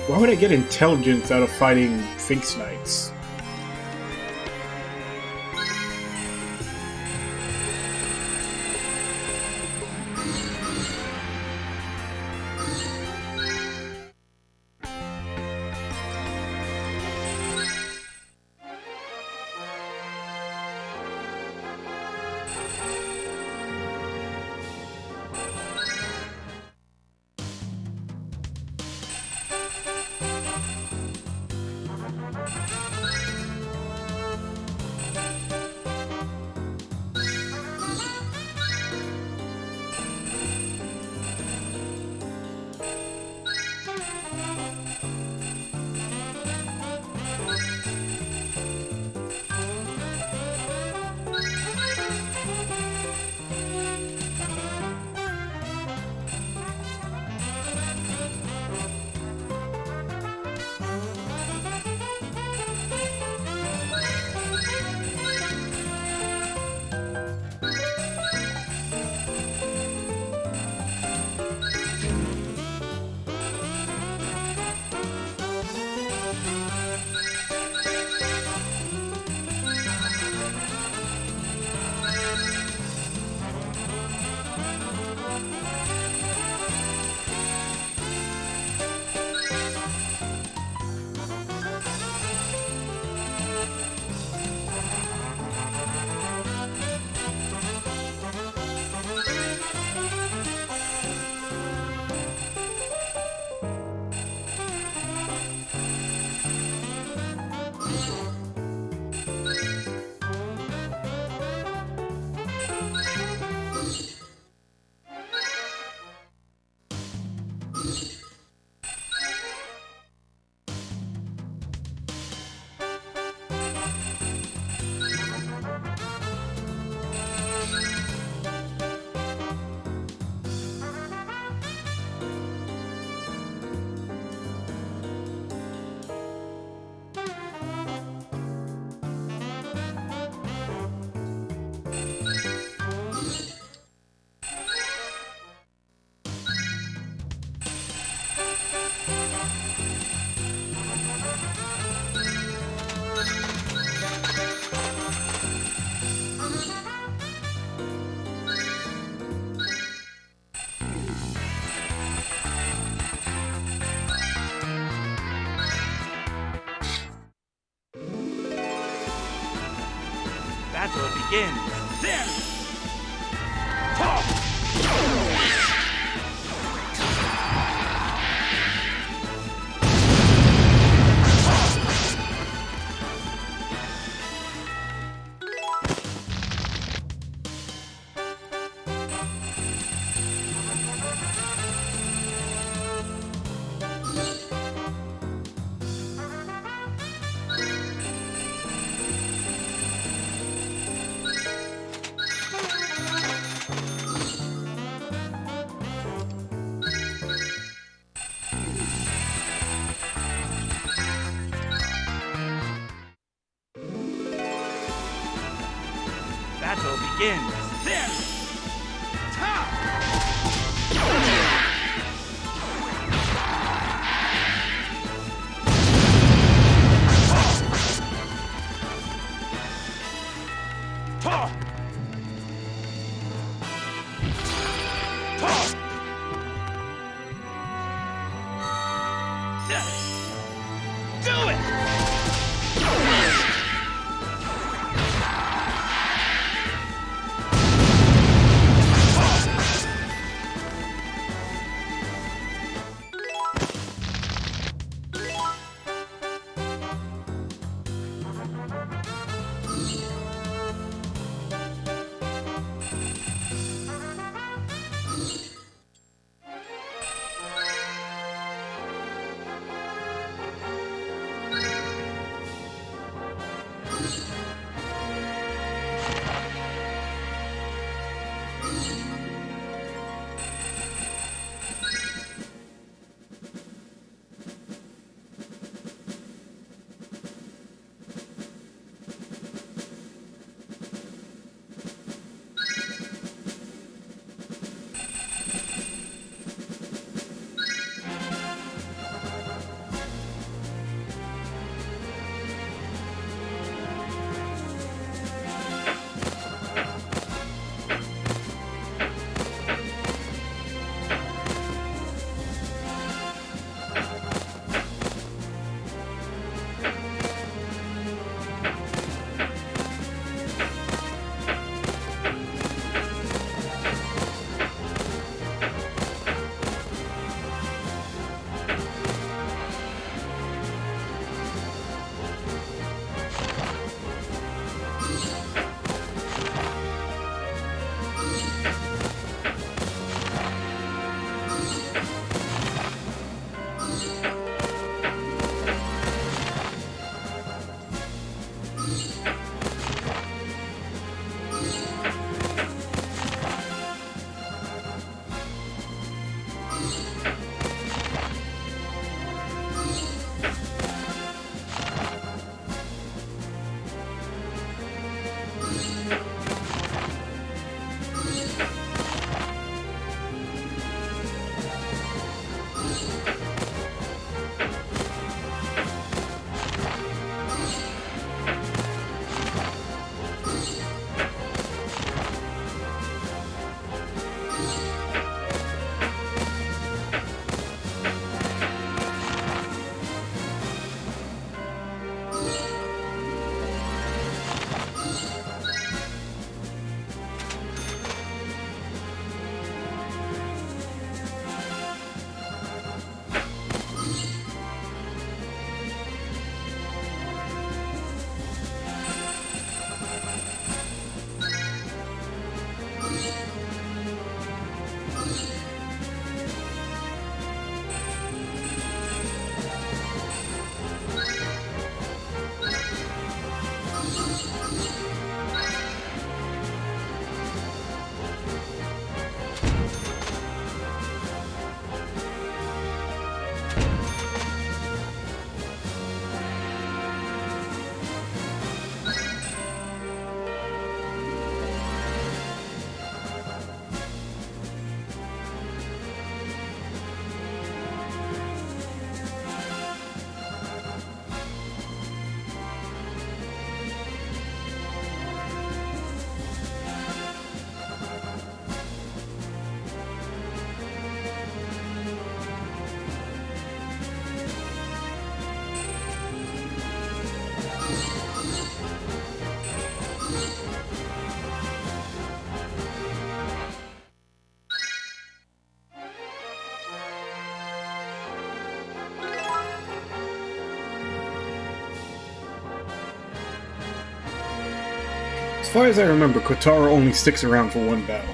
S2: Why would I get intelligence out of fighting Sphinx Knights?
S12: Battle begins. Then! begins. Then, top! Do it!
S2: As far as I remember, Kotaro only sticks around for one battle.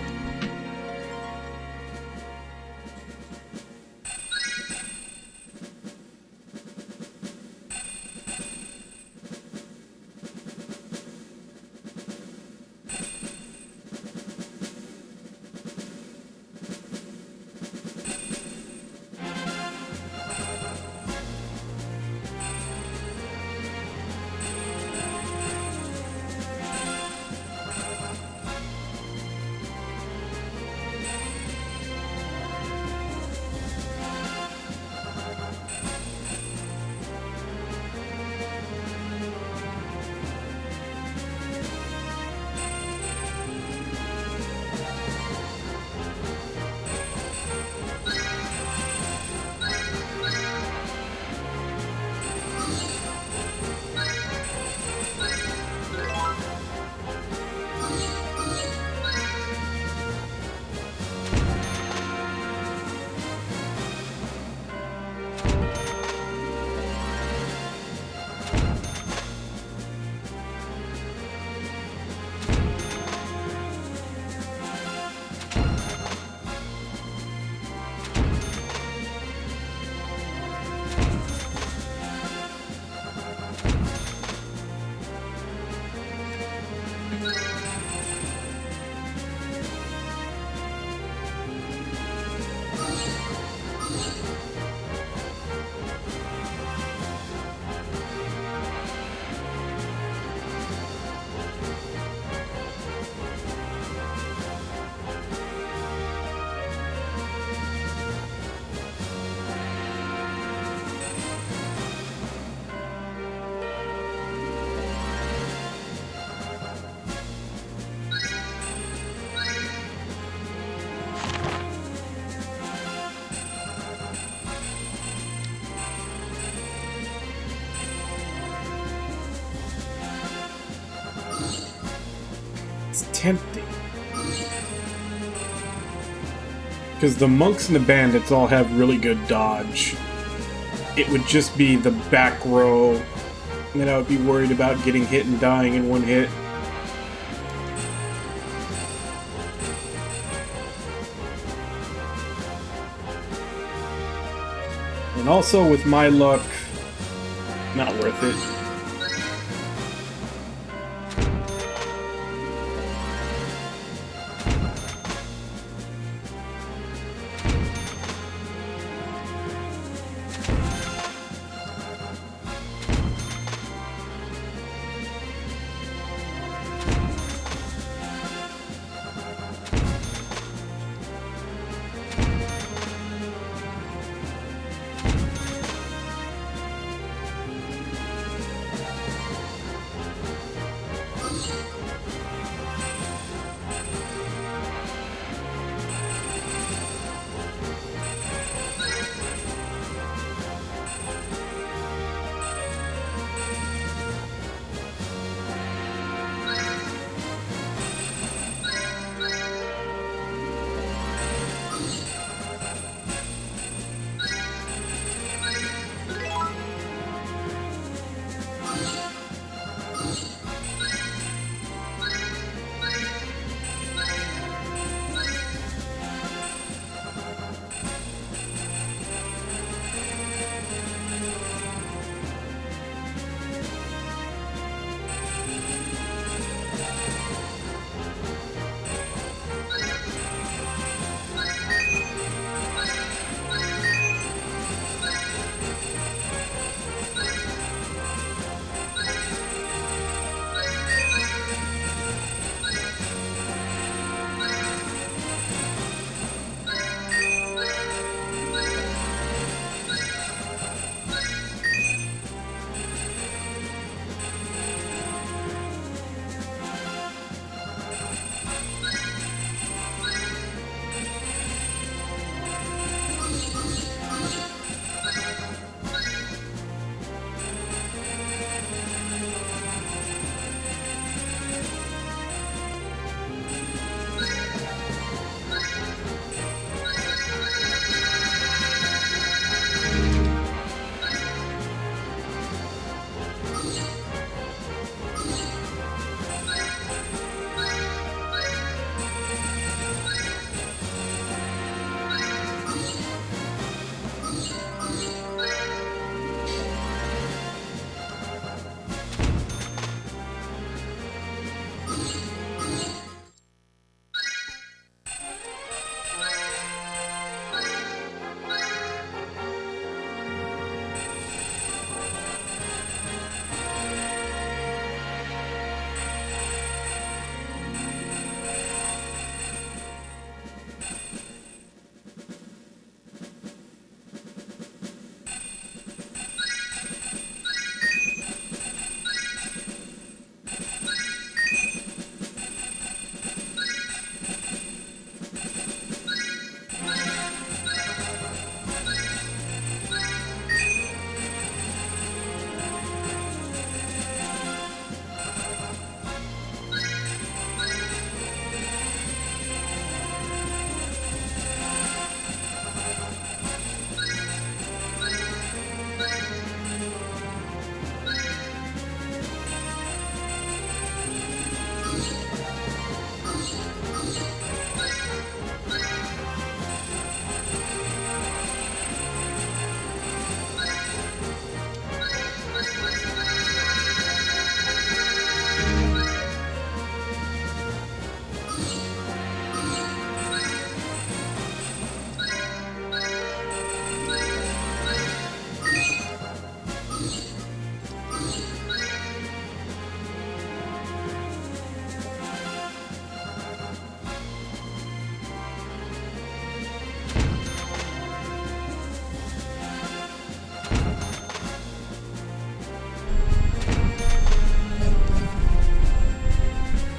S2: tempting. Because the monks and the bandits all have really good dodge. It would just be the back row that I would be worried about getting hit and dying in one hit. And also with my luck, not worth it.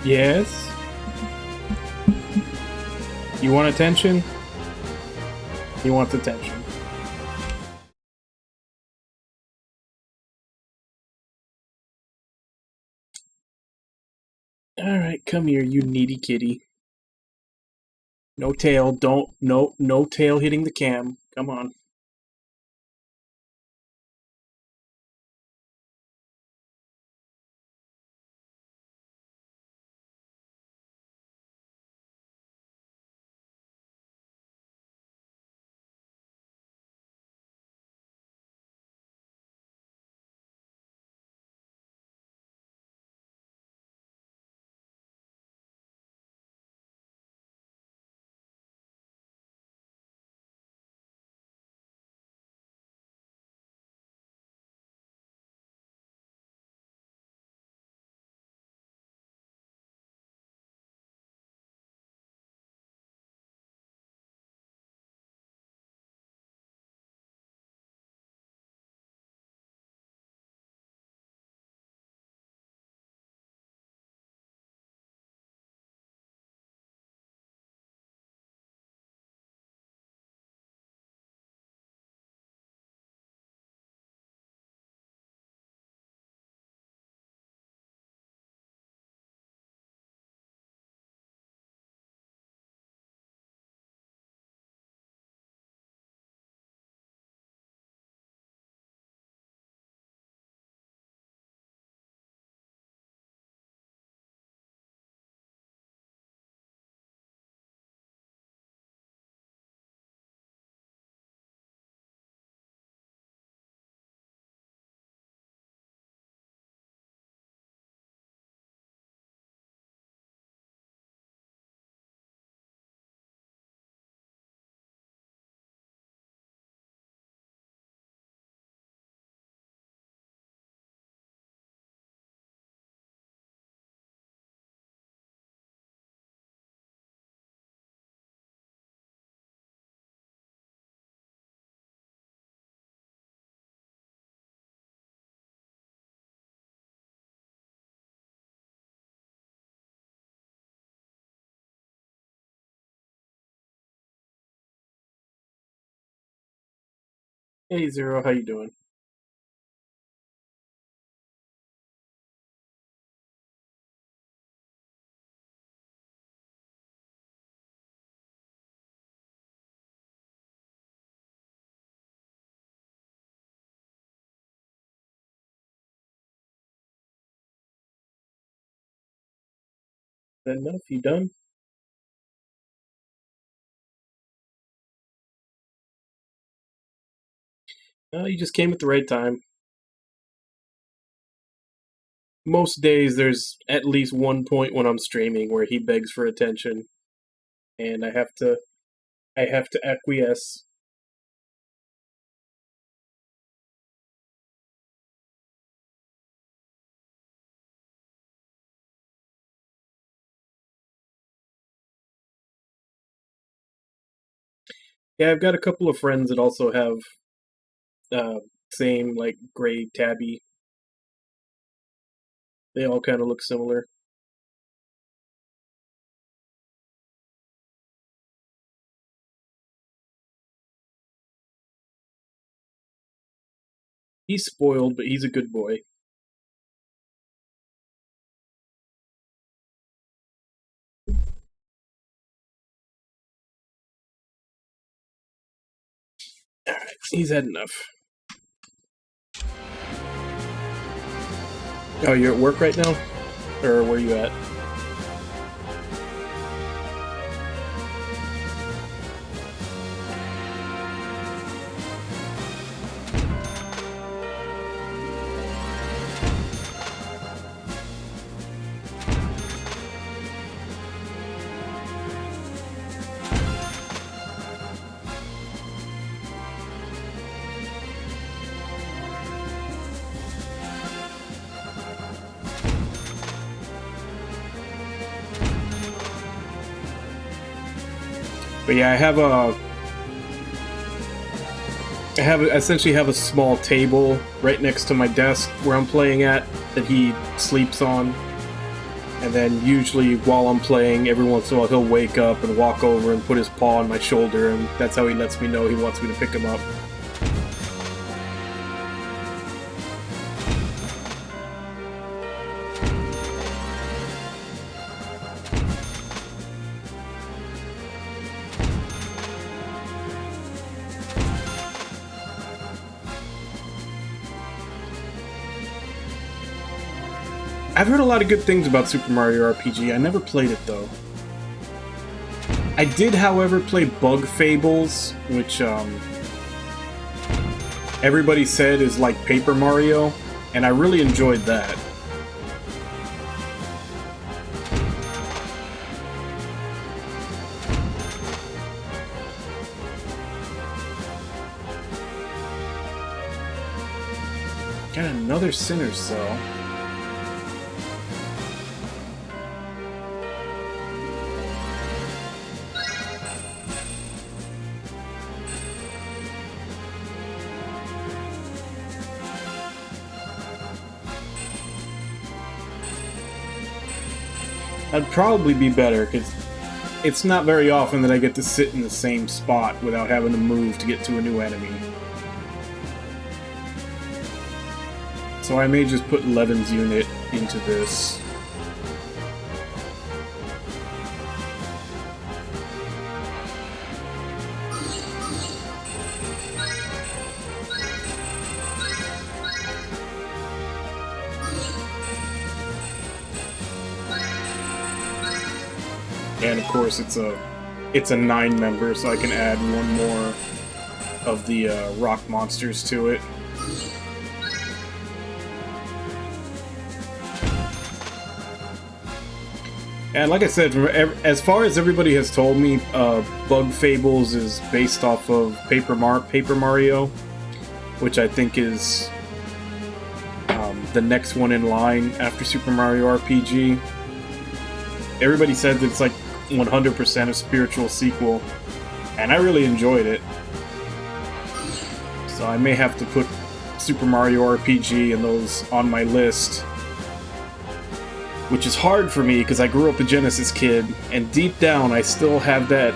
S2: Yes? You want attention? He wants attention. Alright, come here, you needy kitty. No tail, no tail hitting the cam. Come on. Hey Zero, how you doing? Is that enough? You done? No, you just came at the right time. Most days there's at least one point when I'm streaming where he begs for attention, and I have to acquiesce. Yeah, I've got a couple of friends that also have uh, same like gray tabby. They all kind of look similar. He's spoiled, but he's a good boy. Alright, he's had enough. Oh, you're at work right now? Or where you at? But yeah, I essentially have a small table right next to my desk where I'm playing at that he sleeps on. And then usually while I'm playing, every once in a while he'll wake up and walk over and put his paw on my shoulder, and that's how he lets me know he wants me to pick him up. I've heard a lot of good things about Super Mario RPG. I never played it though. I did, however, play Bug Fables, which everybody said is like Paper Mario, and I really enjoyed that. Got another Sinner's Cell. That'd probably be better, because it's not very often that I get to sit in the same spot without having to move to get to a new enemy. So I may just put Levin's unit into this. And of course it's a 9-member, so I can add one more of the rock monsters to it. And like I said, as far as everybody has told me, Bug Fables is based off of Paper Mario, which I think is the next one in line after Super Mario RPG. Everybody said that it's like 100% a spiritual sequel, and I really enjoyed it. So I may have to put Super Mario RPG and those on my list. Which is hard for me because I grew up a Genesis kid, and deep down I still have that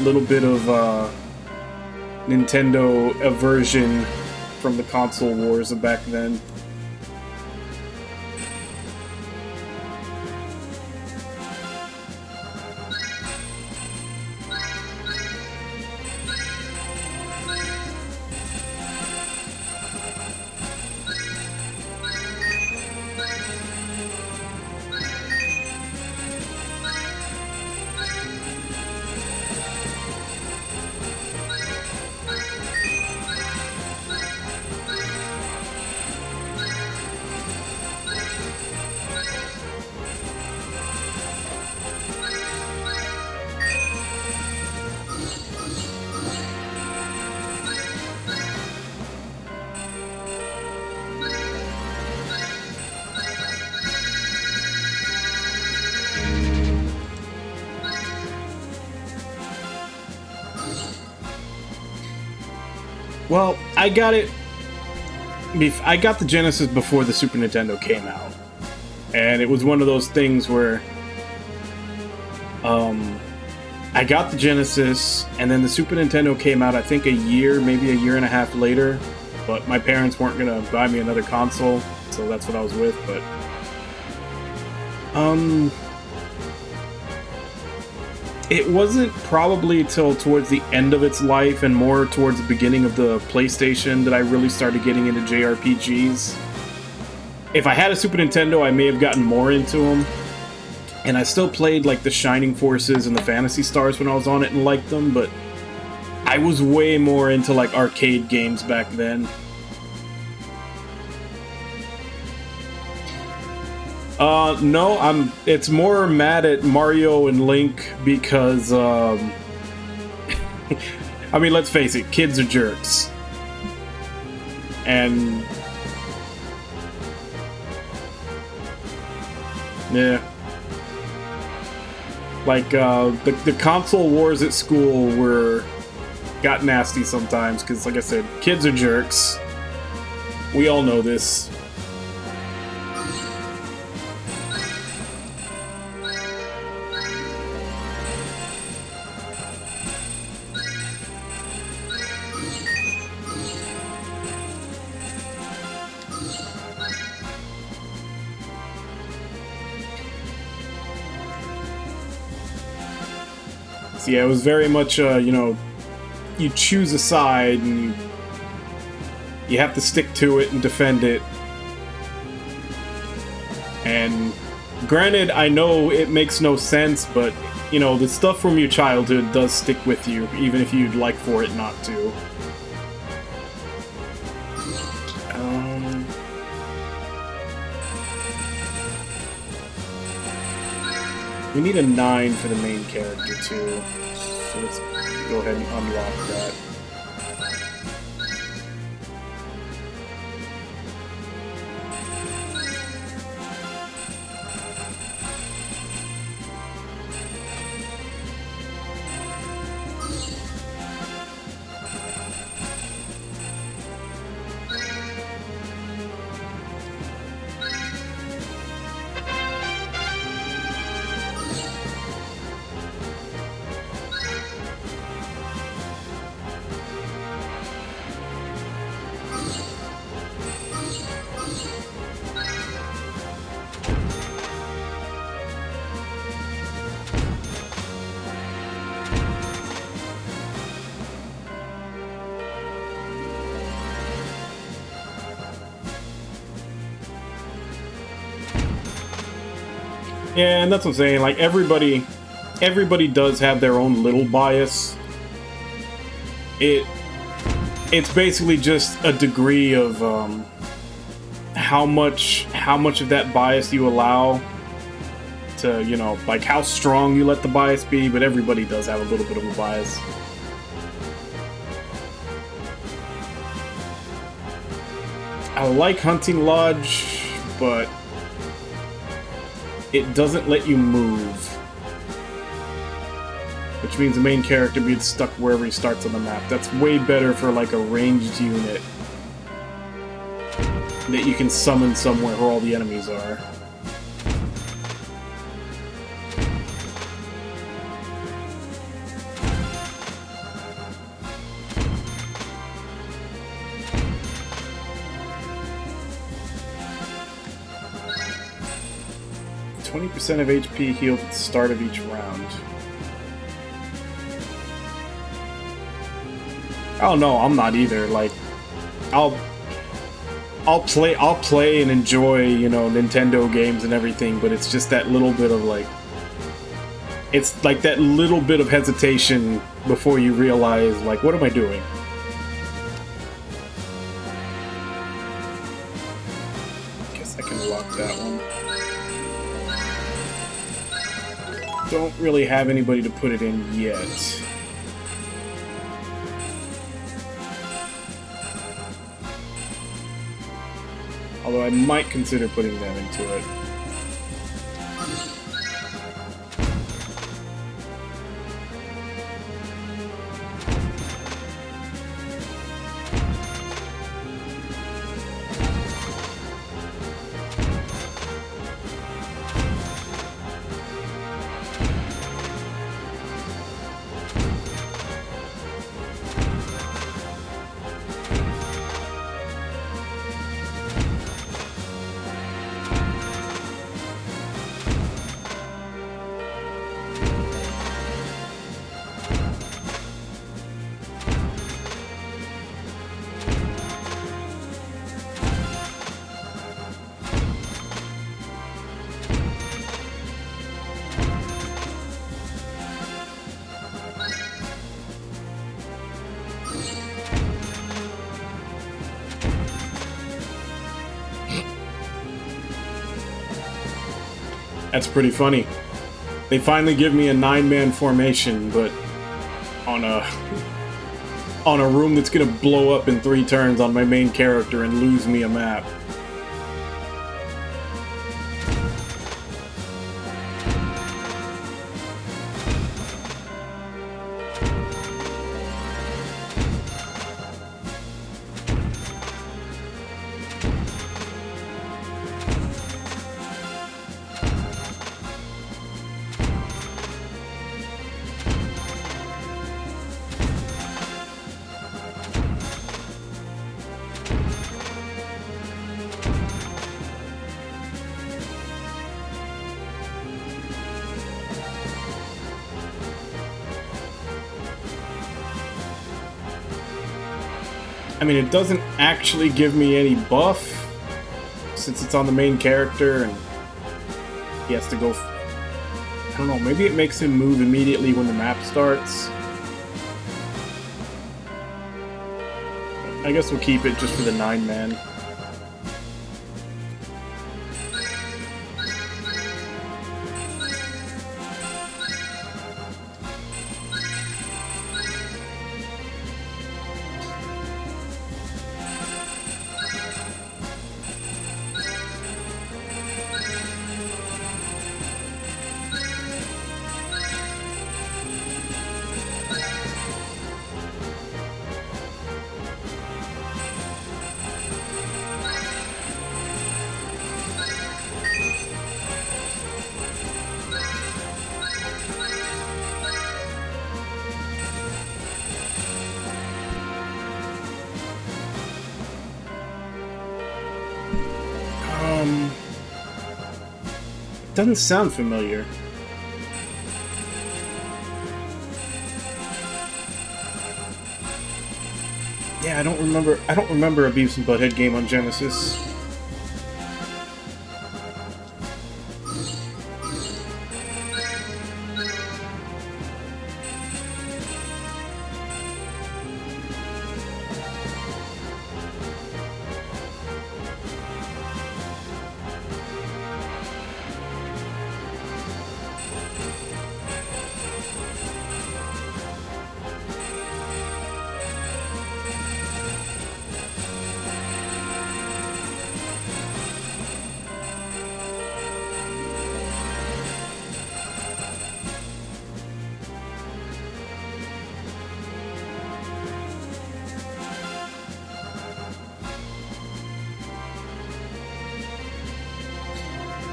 S2: little bit of Nintendo aversion from the console wars of back then. Well, I got it. I got the Genesis before the Super Nintendo came out, and it was one of those things where I got the Genesis, and then the Super Nintendo came out, I think maybe a year and a half later, but my parents weren't gonna buy me another console, so that's what I was with. But it wasn't probably till towards the end of its life and more towards the beginning of the PlayStation that I really started getting into JRPGs. If I had a Super Nintendo, I may have gotten more into them. And I still played like the Shining Forces and the Phantasy Stars when I was on it and liked them, but I was way more into like arcade games back then. No, it's more mad at Mario and Link because, I mean, let's face it, kids are jerks. And, yeah. Like, the console wars at school got nasty sometimes, because, like I said, kids are jerks. We all know this. Yeah, it was very much, you know, you choose a side and you have to stick to it and defend it. And granted, I know it makes no sense, but, you know, the stuff from your childhood does stick with you, even if you'd like for it not to. We need a 9 for the main character, too. So let's go ahead and unlock that. Yeah, and that's what I'm saying. Like, everybody does have their own little bias. It's basically just a degree of how much of that bias you allow to, you know, like how strong you let the bias be. But everybody does have a little bit of a bias. I like Hunting Lodge, but it doesn't let you move, which means the main character being stuck wherever he starts on the map. That's way better for like a ranged unit that you can summon somewhere where all the enemies are. Percent of HP healed at the start of each round. Oh no, I'm not either. Like, I'll play and enjoy, you know, Nintendo games and everything, but it's just that little bit of like, it's like that little bit of hesitation before you realize, like, what am I doing? Guess I can lock that one. Don't really have anybody to put it in yet. Although I might consider putting them into it. That's pretty funny. They finally give me a 9-man formation, but on a room that's gonna blow up in 3 turns on my main character and lose me a map. I mean, it doesn't actually give me any buff, since it's on the main character, and He has to go. I don't know. Maybe it makes him move immediately when the map starts. I guess we'll keep it just for the 9-man. Doesn't sound familiar. Yeah, I don't remember a Beavis and Butthead game on Genesis.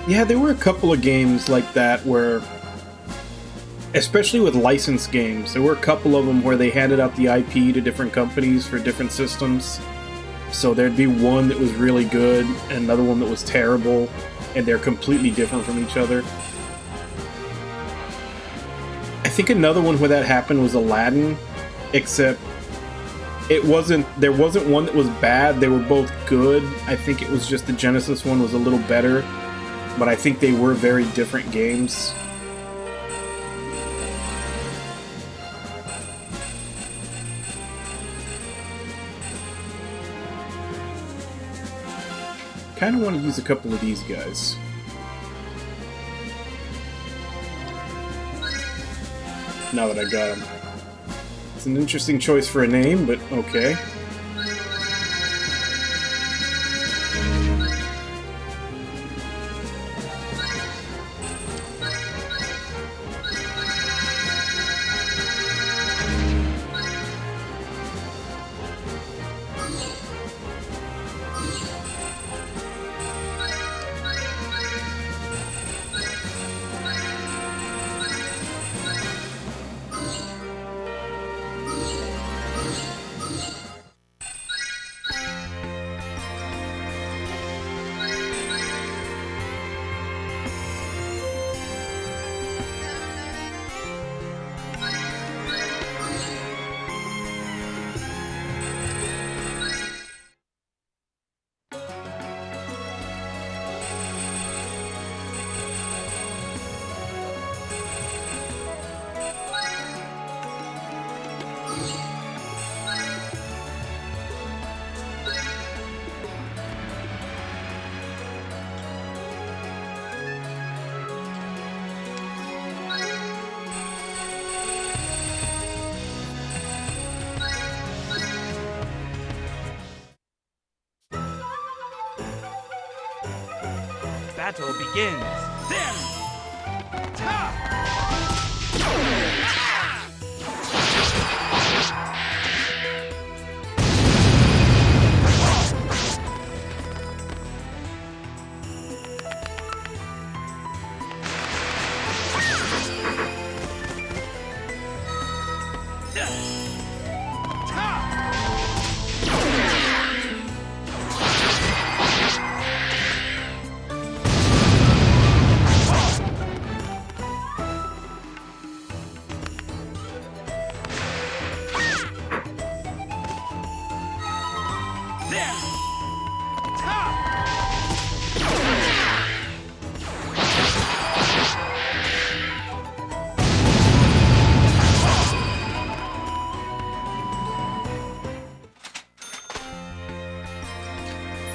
S2: Yeah, there were a couple of games like that where, especially with licensed games, there were a couple of them where they handed out the IP to different companies for different systems. So there'd be one that was really good and another one that was terrible, and they're completely different from each other. I think another one where that happened was Aladdin, except there wasn't one that was bad, they were both good. I think it was just the Genesis one was a little better. But I think they were very different games. Kind of want to use a couple of these guys. Now that I got them. It's an interesting choice for a name, but okay.
S12: Battle begins. Then,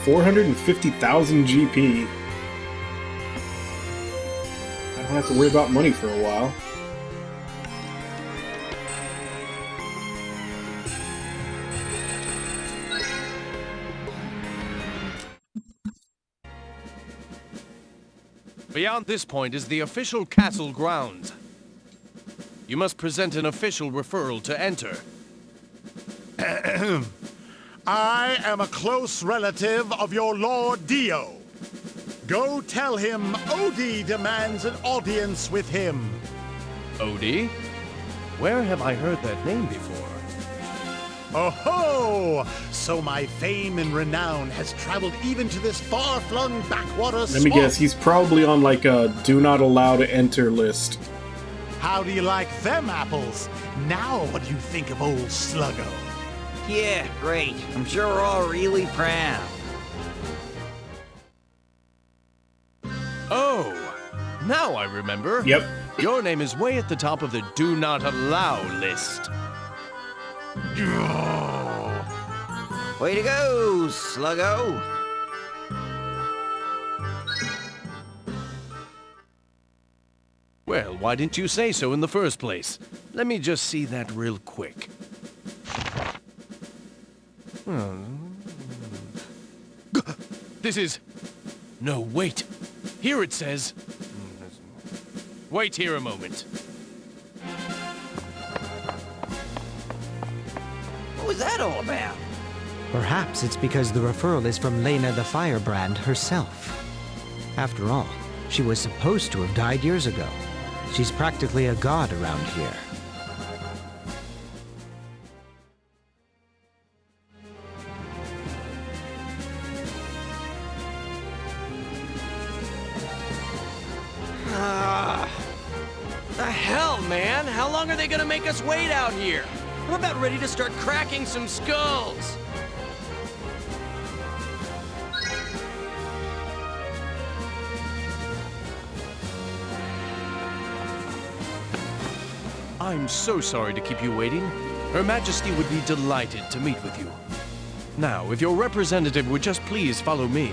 S2: 450,000 GP. I don't have to worry about money for a while.
S6: Beyond this point is the official castle grounds. You must present an official referral to enter.
S13: I am a close relative of your Lord Dio. Go tell him Odie demands an audience with him.
S6: Odie? Where have I heard that name before?
S13: Oh ho! So my fame and renown has traveled even to this far-flung backwater
S2: Let
S13: swamp.
S2: me guess, he's probably on like a do not allow to enter list.
S13: How do you like them apples? Now what do you think of old Sluggo?
S3: Yeah, great. I'm sure we're all really proud.
S6: Oh, now I remember.
S2: Yep.
S6: Your name is way at the top of the do not allow list.
S3: Way to go, Sluggo.
S6: Well, why didn't you say so in the first place? Let me just see that real quick. This is... No, wait. Here it says... Wait here a moment.
S3: What was that all about?
S8: Perhaps it's because the referral is from Lena the Firebrand herself. After all, she was supposed to have died years ago. She's practically a god around here.
S6: The hell, man? How long are they gonna make us wait out here? I'm about ready to start cracking some skulls. I'm so sorry to keep you waiting. Her Majesty would be delighted to meet with you. Now, if your representative would just please follow me.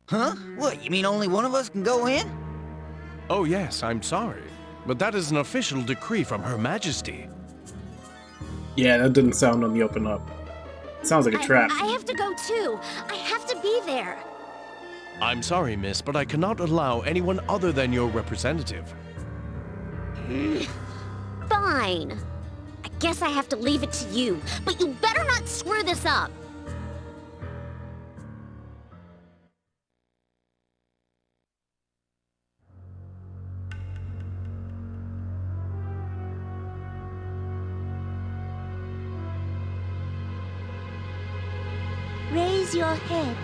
S3: Huh? What, you mean only one of us can go in?
S6: Oh yes, I'm sorry. But that is an official decree from Her Majesty.
S2: Yeah, that didn't sound on the up and up. Sounds like a trap.
S1: I have to go too. I have to be there.
S6: I'm sorry, miss, but I cannot allow anyone other than your representative.
S1: Fine. I guess I have to leave it to you, but you better not screw this up. Raise your head.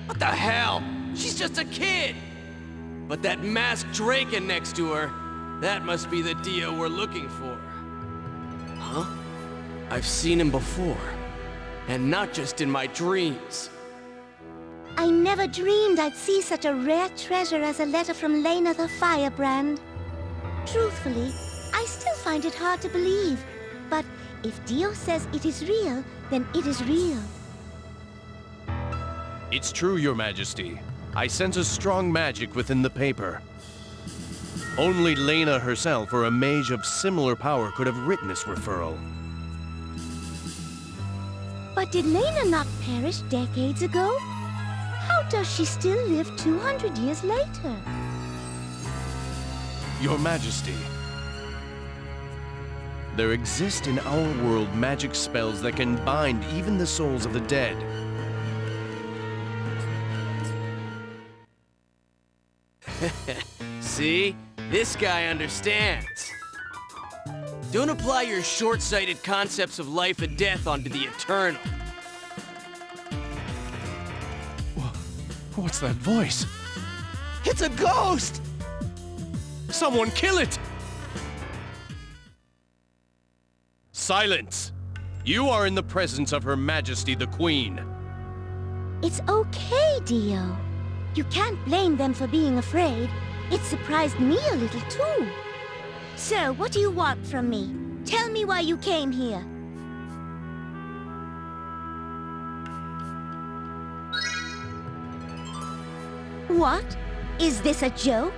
S6: What the hell? She's just a kid! But that masked Draken next to her, that must be the Dio we're looking for. Huh? I've seen him before. And not just in my dreams.
S1: I never dreamed I'd see such a rare treasure as a letter from Lena the Firebrand. Truthfully, I still find it hard to believe. But if Dio says it is real, then it is real.
S6: It's true, Your Majesty. I sense a strong magic within the paper. Only Lena herself or a mage of similar power could have written this referral.
S1: But did Lena not perish decades ago? How does she still live 200 years later?
S6: Your Majesty, there exist in our world magic spells that can bind even the souls of the dead. See? This guy understands. Don't apply your short-sighted concepts of life and death onto the eternal. What's that voice? It's a ghost! Someone kill it! Silence! You are in the presence of Her Majesty the Queen.
S1: It's okay, Dio. You can't blame them for being afraid. It surprised me a little too. So, what do you want from me? Tell me why you came here. What? Is this a joke?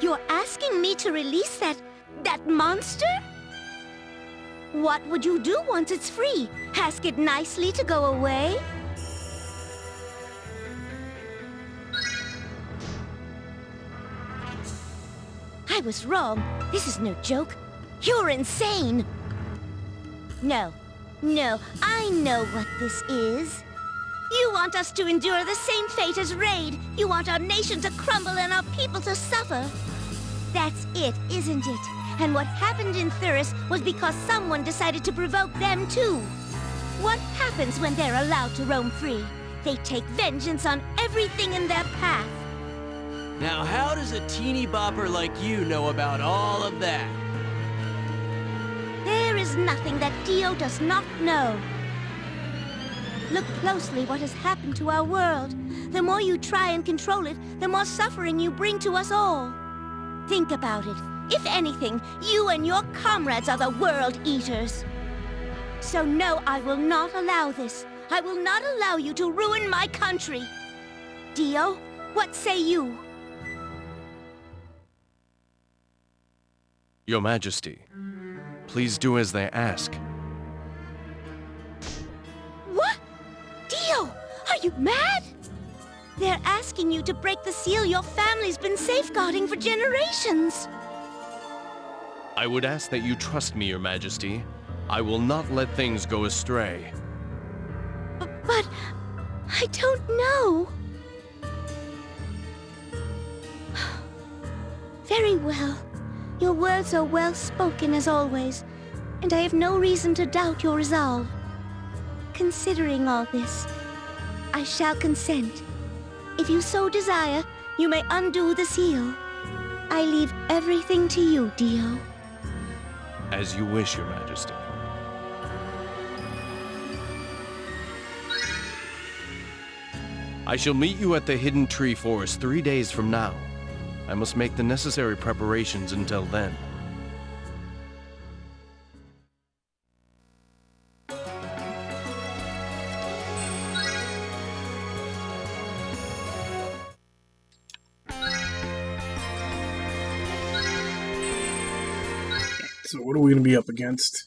S1: You're asking me to release that monster? What would you do once it's free? Ask it nicely to go away? I was wrong. This is no joke. You're insane. No, I know what this is. You want us to endure the same fate as Raid. You want our nation to crumble and our people to suffer. That's it, isn't it? And what happened in Thuris was because someone decided to provoke them too. What happens when they're allowed to roam free? They take vengeance on everything in their path.
S14: Now how does a teeny bopper like you know about all of that?
S1: There is nothing that Dio does not know. Look closely what has happened to our world. The more you try and control it, the more suffering you bring to us all. Think about it. If anything, you and your comrades are the world eaters. So no, I will not allow this. I will not allow you to ruin my country. Dio, what say you?
S6: Your Majesty, please do as they ask.
S1: What? Dio, are you mad? They're asking you to break the seal your family's been safeguarding for generations.
S6: I would ask that you trust me, Your Majesty. I will not let things go astray.
S1: But I don't know. Very well. Your words are well spoken as always, and I have no reason to doubt your resolve. Considering all this, I shall consent. If you so desire, you may undo the seal. I leave everything to you, Dio.
S6: As you wish, Your Majesty. I shall meet you at the Hidden Tree Forest 3 days from now. I must make the necessary preparations until then.
S2: So what are we going to be up against?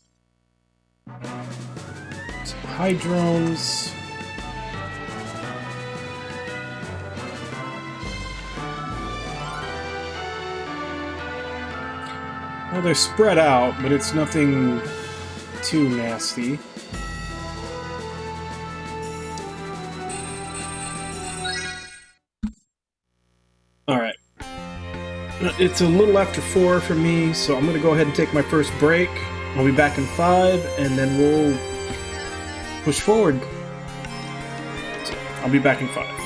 S2: Some high drones. Well, they're spread out, but it's nothing too nasty. Alright. It's a little after 4 for me, so I'm going to go ahead and take my first break. I'll be back in 5, and then we'll push forward. So, I'll be back in 5.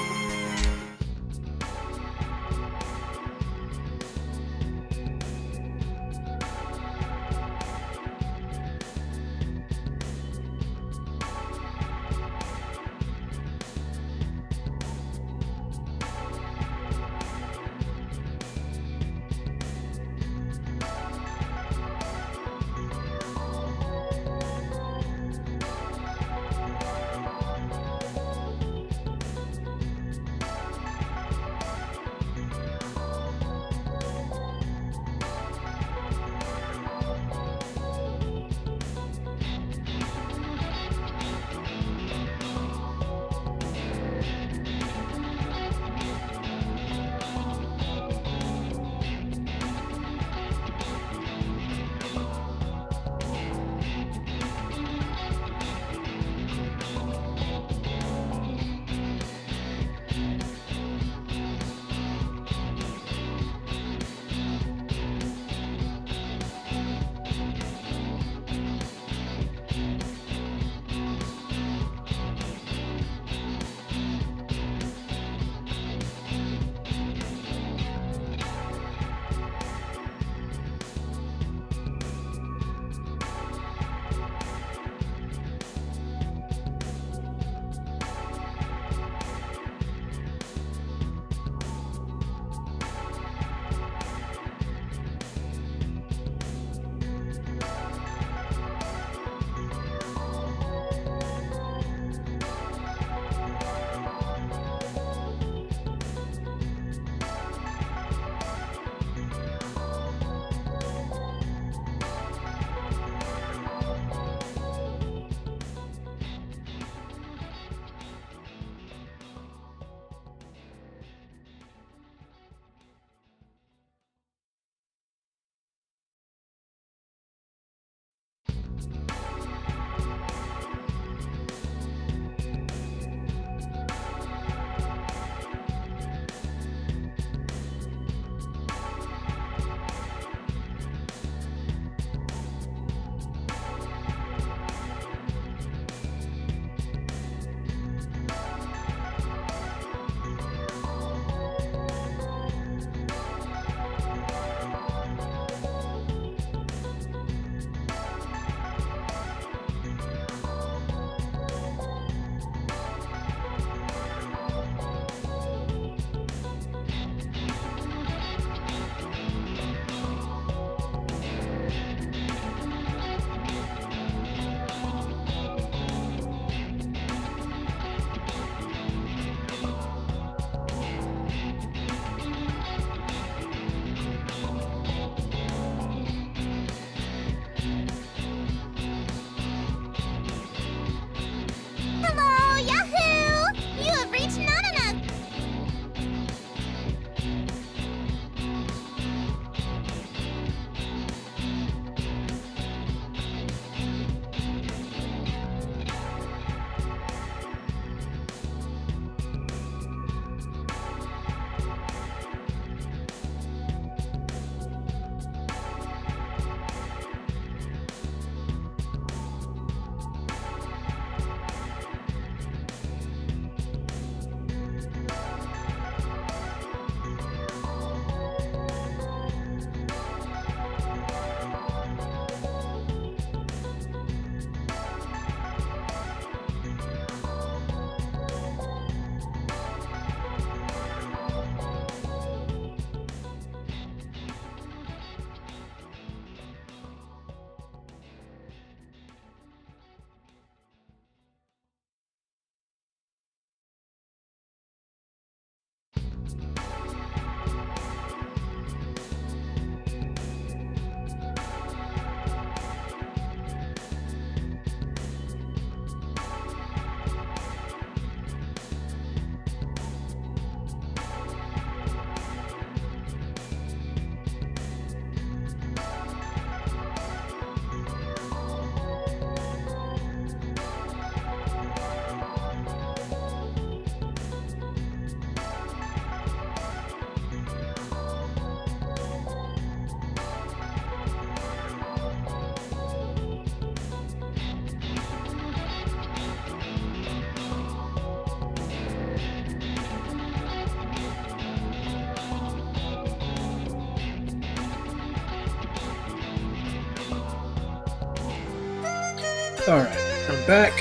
S2: Alright, I'm back.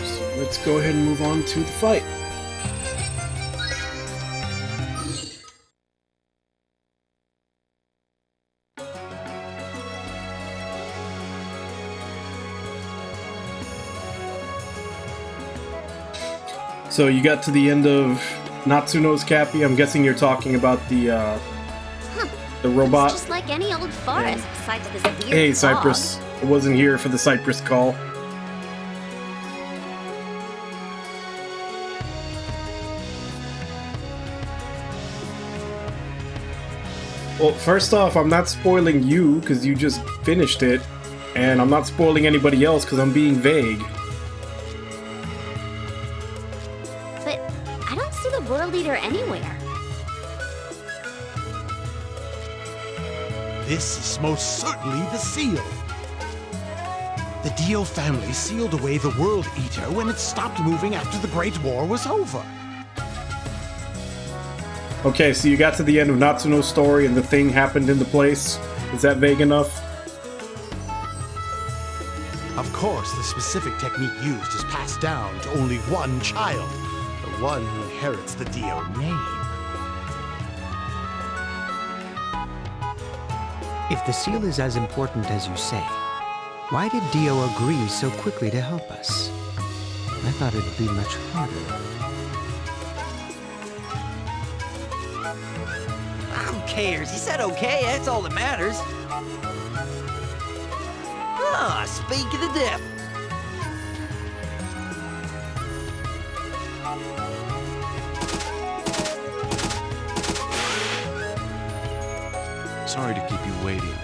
S2: So let's go ahead and move on to the fight. So you got to the end of Natsuno's Cappy. I'm guessing you're talking about the robot.
S1: It's just like any old forest, besides this weird
S2: Hey,
S1: fog.
S2: Cypress. I wasn't here for the Cypress call. Well, first off, I'm not spoiling you because you just finished it, and I'm not spoiling anybody else because I'm being vague.
S1: But I don't see the World Eater anywhere.
S13: This is most certainly the seal. The Dio family sealed away the World Eater when it stopped moving after the Great War was over.
S2: Okay, so you got to the end of Natsuno's story and the thing happened in the place. Is that vague enough?
S13: Of course, the specific technique used is passed down to only one child, the one who inherits the Dio name.
S8: If the seal is as important as you say, why did Dio agree so quickly to help us? I thought it'd be much harder.
S3: Who cares? He said okay, that's all that matters. Ah, speak of the devil.
S6: Sorry to keep you waiting.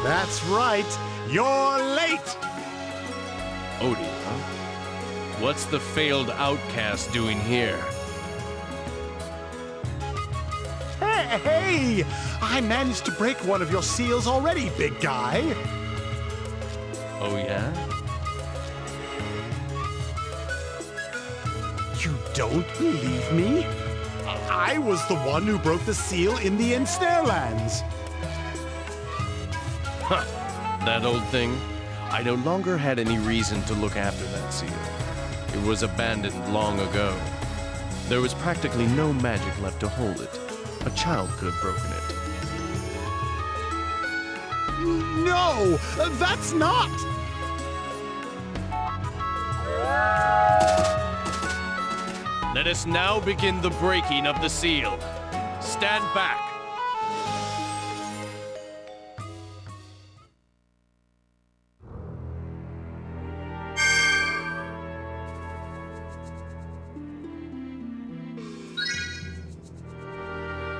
S13: That's right, you're late!
S6: Odie, huh? What's the failed outcast doing here?
S13: Hey! I managed to break one of your seals already, big guy!
S6: Oh, yeah?
S13: You don't believe me? I was the one who broke the seal in the Ensnarelands.
S6: Huh. That old thing? I no longer had any reason to look after that seal. It was abandoned long ago. There was practically no magic left to hold it. A child could have broken it.
S13: No! That's not!
S6: Let us now begin the breaking of the seal. Stand back.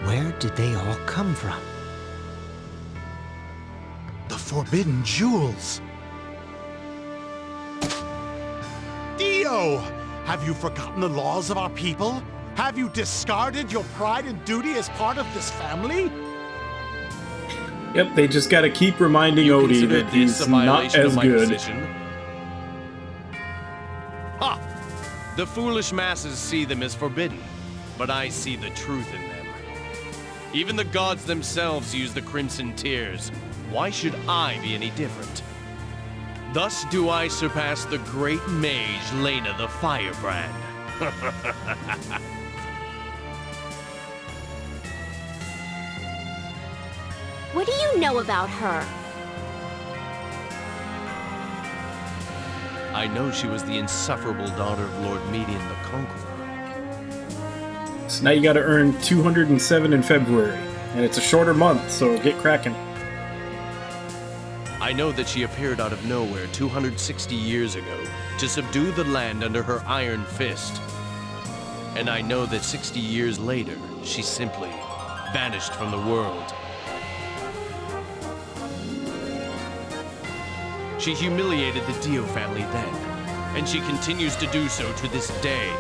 S8: Where did they all come from?
S13: The Forbidden Jewels! Dio! Have you forgotten the laws of our people? Have you discarded your pride and duty as part of this family?
S2: Yep, they just gotta keep reminding Odie
S6: Consider
S2: that
S6: this
S2: he's
S6: a
S2: not
S6: violation
S2: as
S6: of my
S2: good.
S6: position? Ha! The foolish masses see them as forbidden, but I see the truth in them. Even the gods themselves use the crimson tears. Why should I be any different? Thus do I surpass the great mage Lena the Firebrand.
S1: What do you know about her?
S6: I know she was the insufferable daughter of Lord Median the Conqueror.
S2: So now you gotta earn 207 in February. And it's a shorter month, so get cracking.
S6: I know that she appeared out of nowhere 260 years ago to subdue the land under her iron fist. And I know that 60 years later, she simply vanished from the world. She humiliated the Dio family then, and she continues to do so to this day.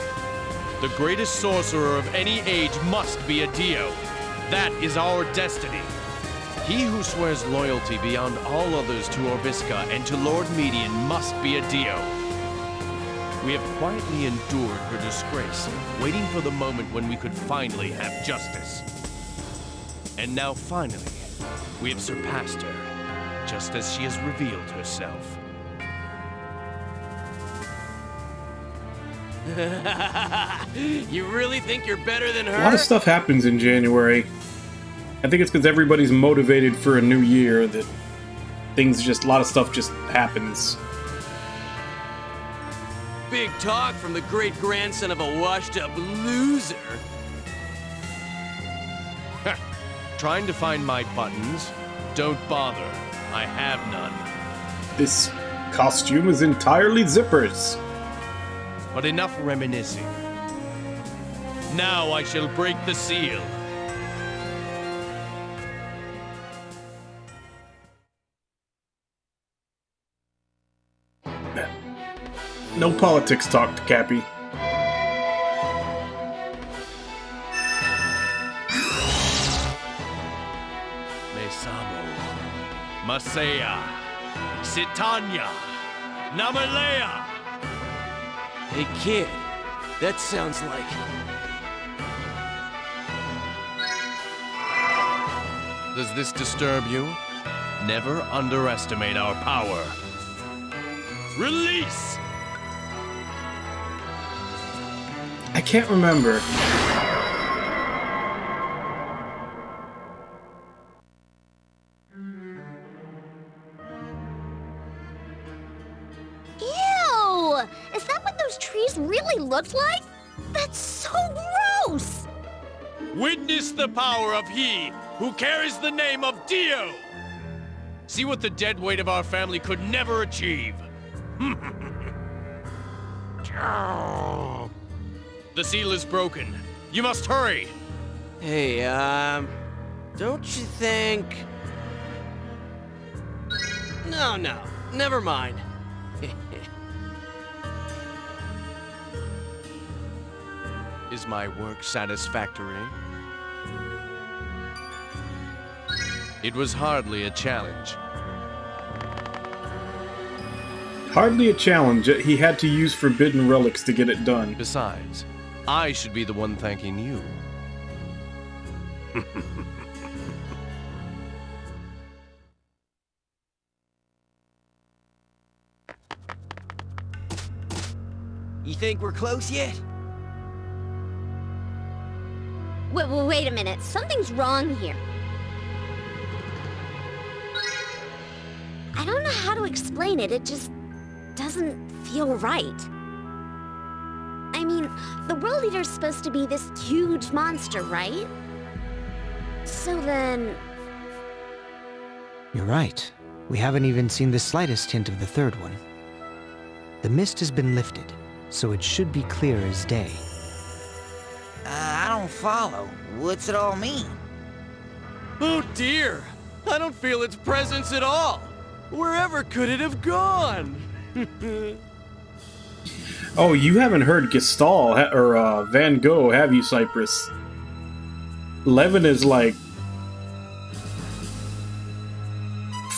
S6: The greatest sorcerer of any age must be a Dio. That is our destiny. He who swears loyalty beyond all others to Orbiska and to Lord Median must be a Dio. We have quietly endured her disgrace, waiting for the moment when we could finally have justice. And now finally, we have surpassed her, just as she has revealed herself.
S14: You really think you're better than her?
S2: A lot of stuff happens in January. I think it's because everybody's motivated for a new year that a lot of stuff just happens.
S14: Big talk from the great-grandson of a washed-up loser.
S6: Trying to find my buttons? Don't bother. I have none.
S2: This costume is entirely zippers.
S6: But enough reminiscing. Now I shall break the seal.
S2: No politics talk to Cappy.
S6: Mesamo, Masaya, Sitanya, Namalea.
S14: Hey kid, that sounds like...
S6: Does this disturb you? Never underestimate our power. Release!
S2: I can't remember.
S1: Ew! Is that what those trees really looked like? That's so gross!
S6: Witness the power of he who carries the name of Dio! See what the dead weight of our family could never achieve. The seal is broken. You must hurry.
S14: Hey, don't you think... No, never mind.
S6: Is my work satisfactory? It was hardly a challenge.
S2: Hardly a challenge. He had to use forbidden relics to get it done.
S6: Besides, I should be the one thanking you.
S3: You think we're close yet?
S1: Wait a minute. Something's wrong here. I don't know how to explain it. It just doesn't feel right. I mean, the world leader's supposed to be this huge monster, right? So then...
S8: You're right. We haven't even seen the slightest hint of the third one. The mist has been lifted, so it should be clear as day.
S3: I don't follow. What's it all mean?
S14: Oh dear! I don't feel its presence at all! Wherever could it have gone?
S2: Oh, you haven't heard Gestalt or Van Gogh, have you, Cypress? Levin is like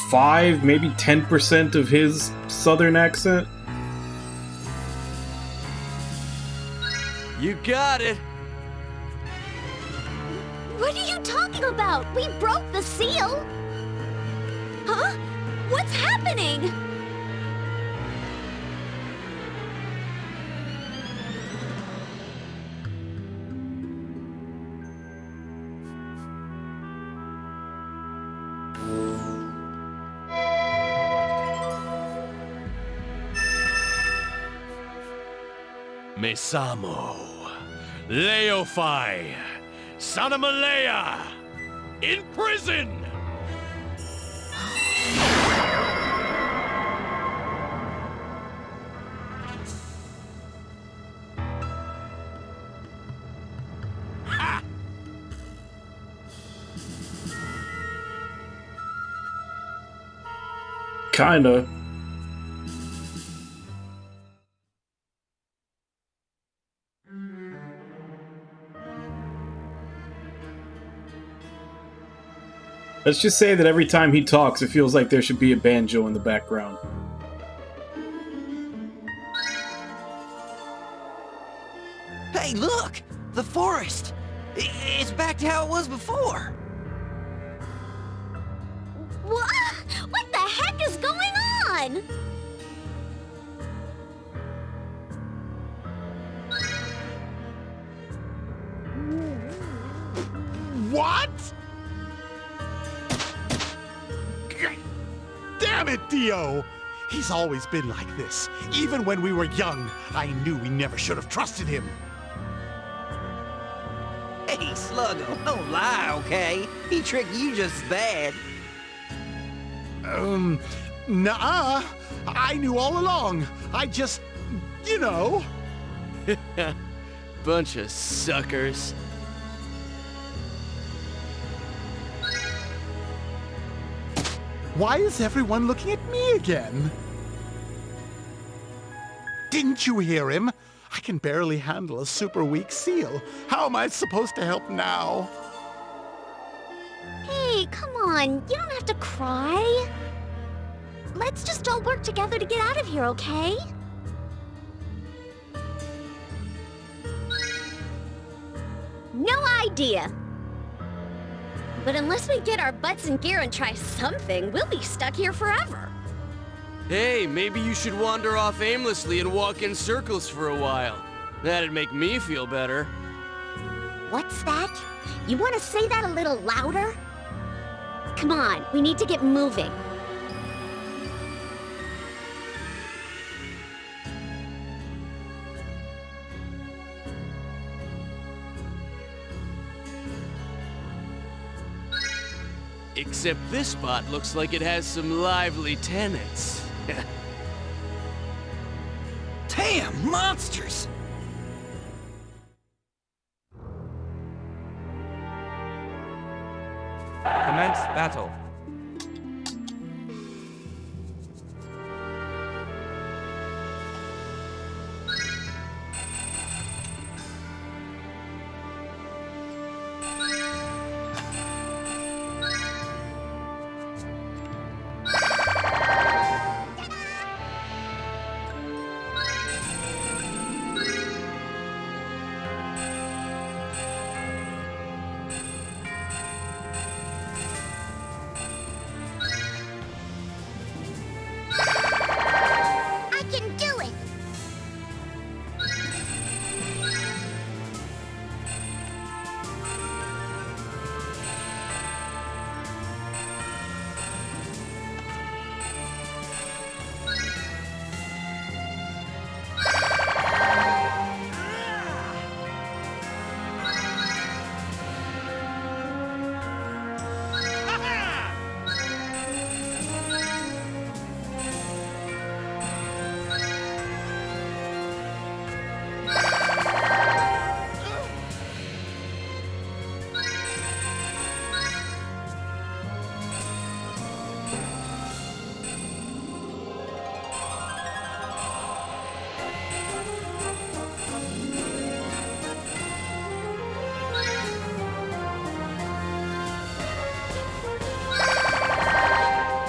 S2: 5, maybe 10% of his southern accent.
S14: You got it!
S1: What are you talking about? We broke the seal! Huh? What's happening?
S6: Mesamo, Leophai, Sanamalea, in prison!
S2: Kinda. Let's just say that every time he talks, it feels like there should be a banjo in the background.
S3: Hey, look! The forest! It's back to how it was before!
S1: What the heck is going on?
S13: What? Damn it, Dio! He's always been like this. Even when we were young, I knew we never should have trusted him.
S3: Hey, Sluggo, don't lie, okay? He tricked you just as bad.
S13: Nuh-uh. I knew all along. I just, you know.
S14: Bunch of suckers.
S13: Why is everyone looking at me again? Didn't you hear him? I can barely handle a super weak seal. How am I supposed to help now?
S1: Hey, come on. You don't have to cry. Let's just all work together to get out of here, okay? No idea. But unless we get our butts in gear and try something, we'll be stuck here forever.
S14: Hey, maybe you should wander off aimlessly and walk in circles for a while. That'd make me feel better.
S1: What's that? You want to say that a little louder? Come on, we need to get moving.
S14: Except this spot looks like it has some lively tenants.
S3: Damn, monsters!
S12: Commence battle.
S1: I can do it!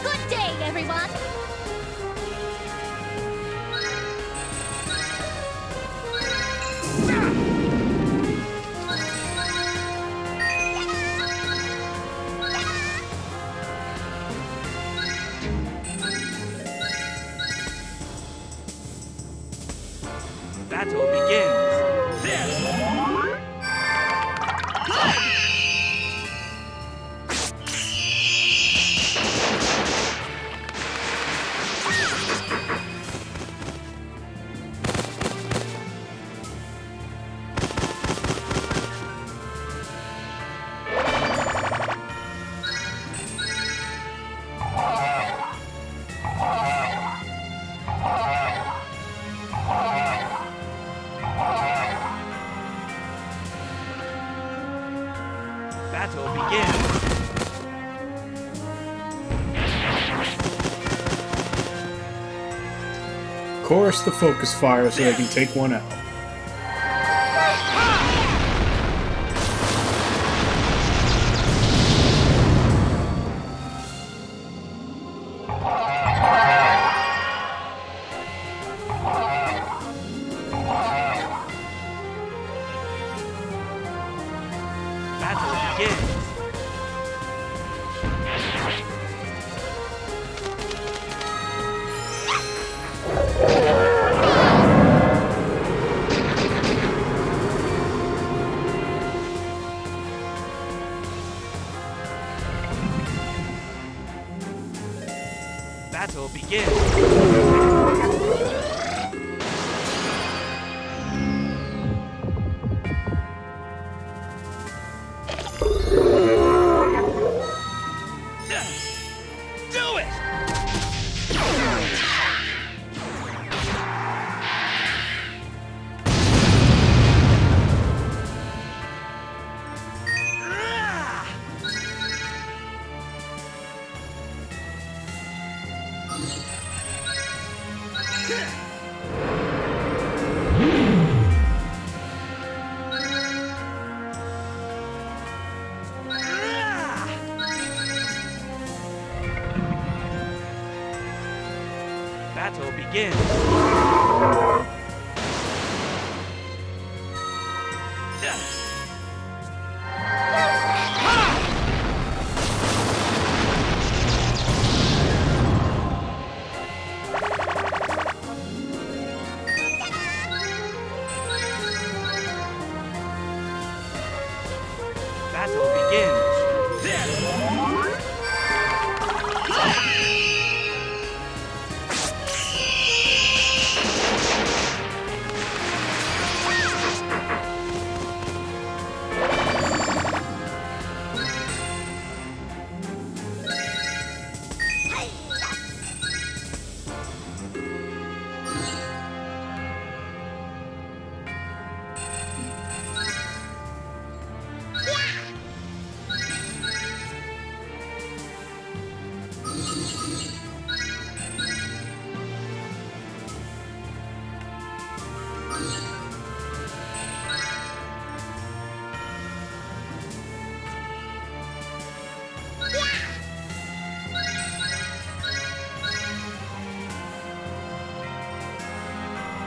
S1: Good day, everyone!
S12: Battle begins. This! Battle begins.
S2: Chorus the focus fire so they can take one out.
S12: Battle begins. Do it! Battle begins. Battle begins.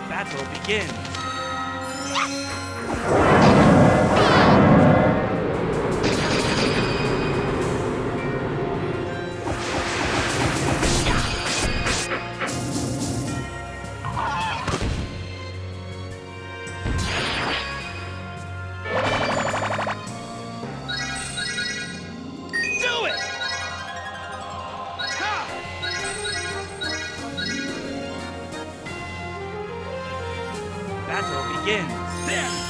S12: Battle begins. Do it! Battle begins. There!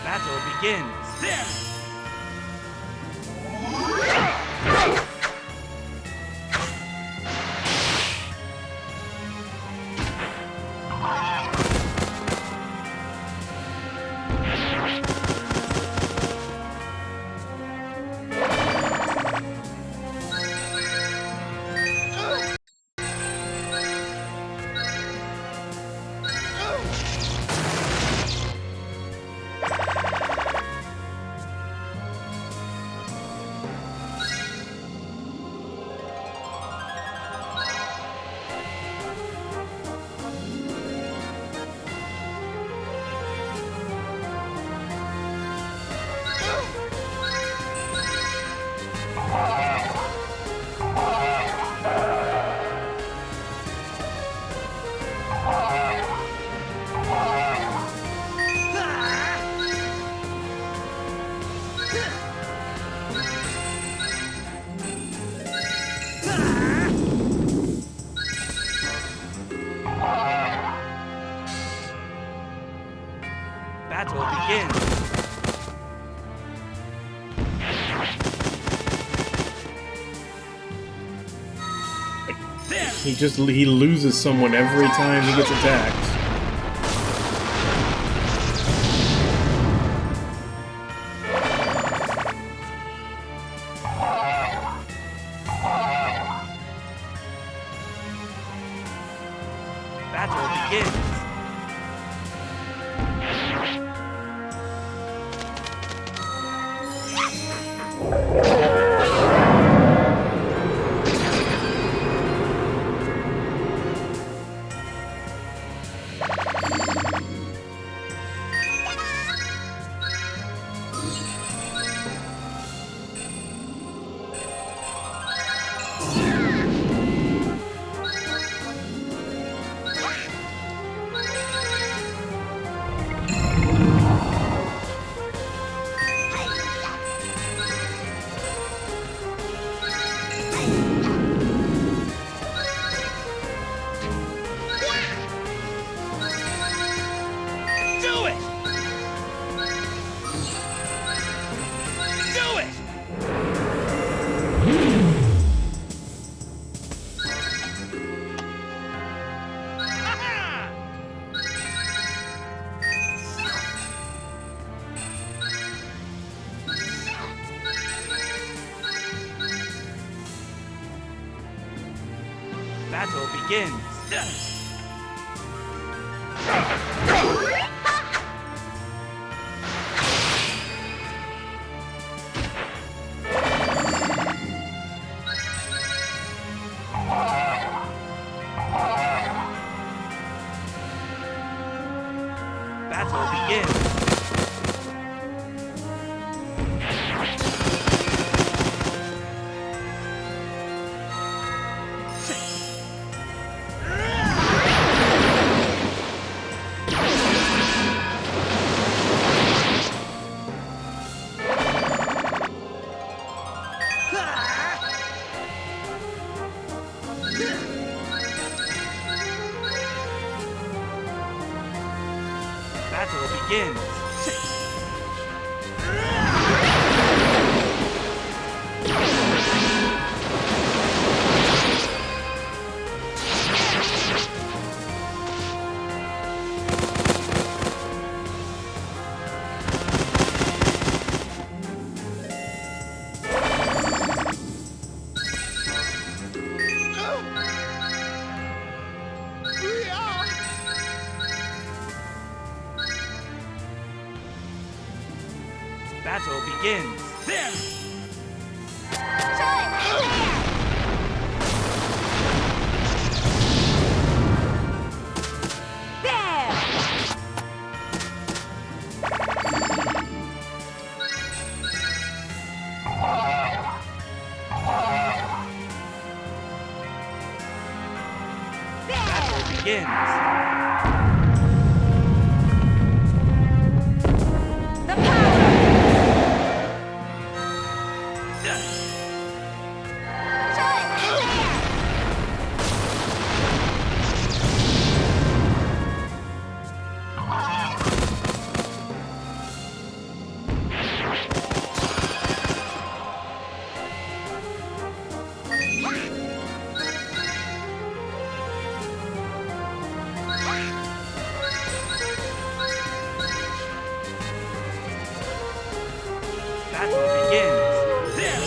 S12: Battle begins. There! Battle begins.
S2: He loses someone every time he gets attacked.
S12: Battle begins. Do it! Do it! Ha-ha! Battle begins. Battle begins. Battle begins. Battle begins. There! Battle begins. Battle begins. There!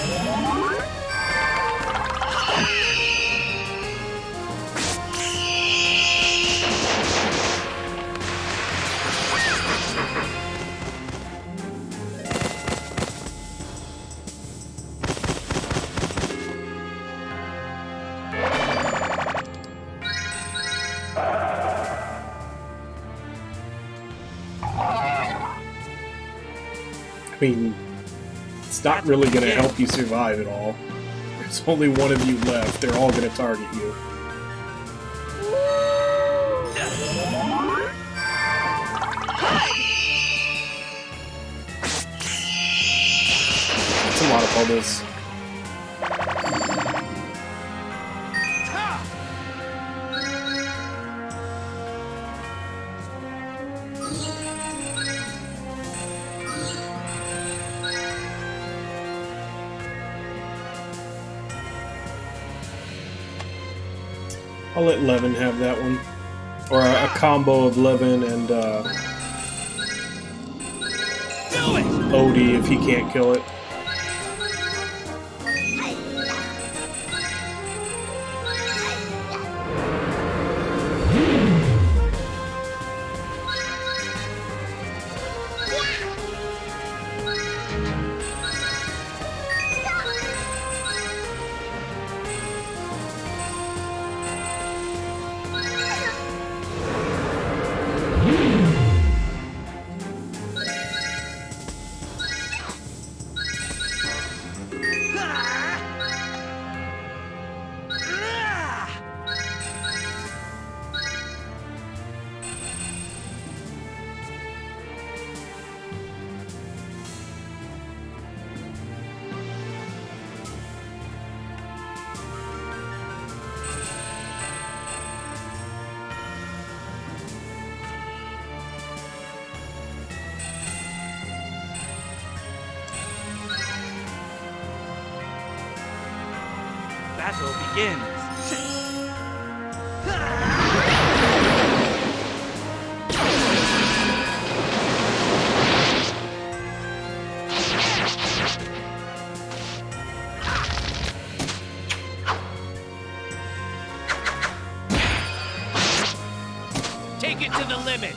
S2: I mean, it's not really going to help you survive at all. There's only one of you left. They're all going to target you. It's a lot of bubbles. I'll let Levin have that one. Or a combo of Levin and Odie if he can't kill it.
S12: Battle begins.
S6: Take it to the limit.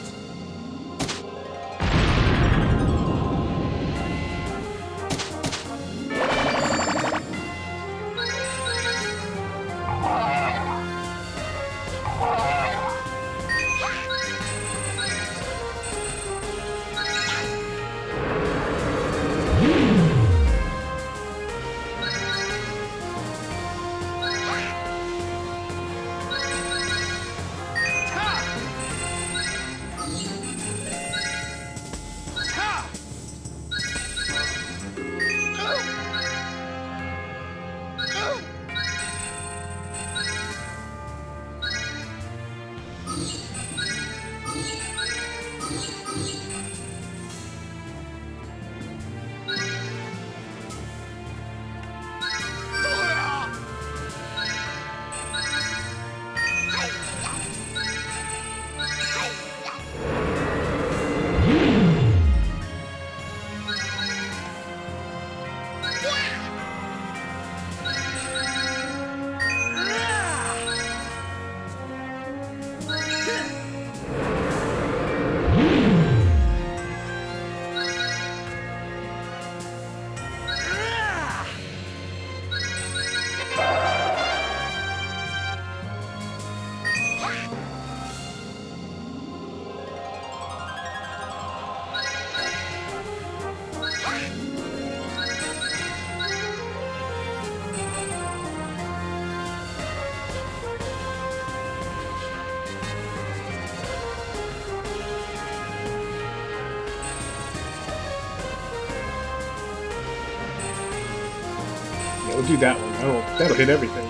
S2: We'll do that one. That'll hit everything.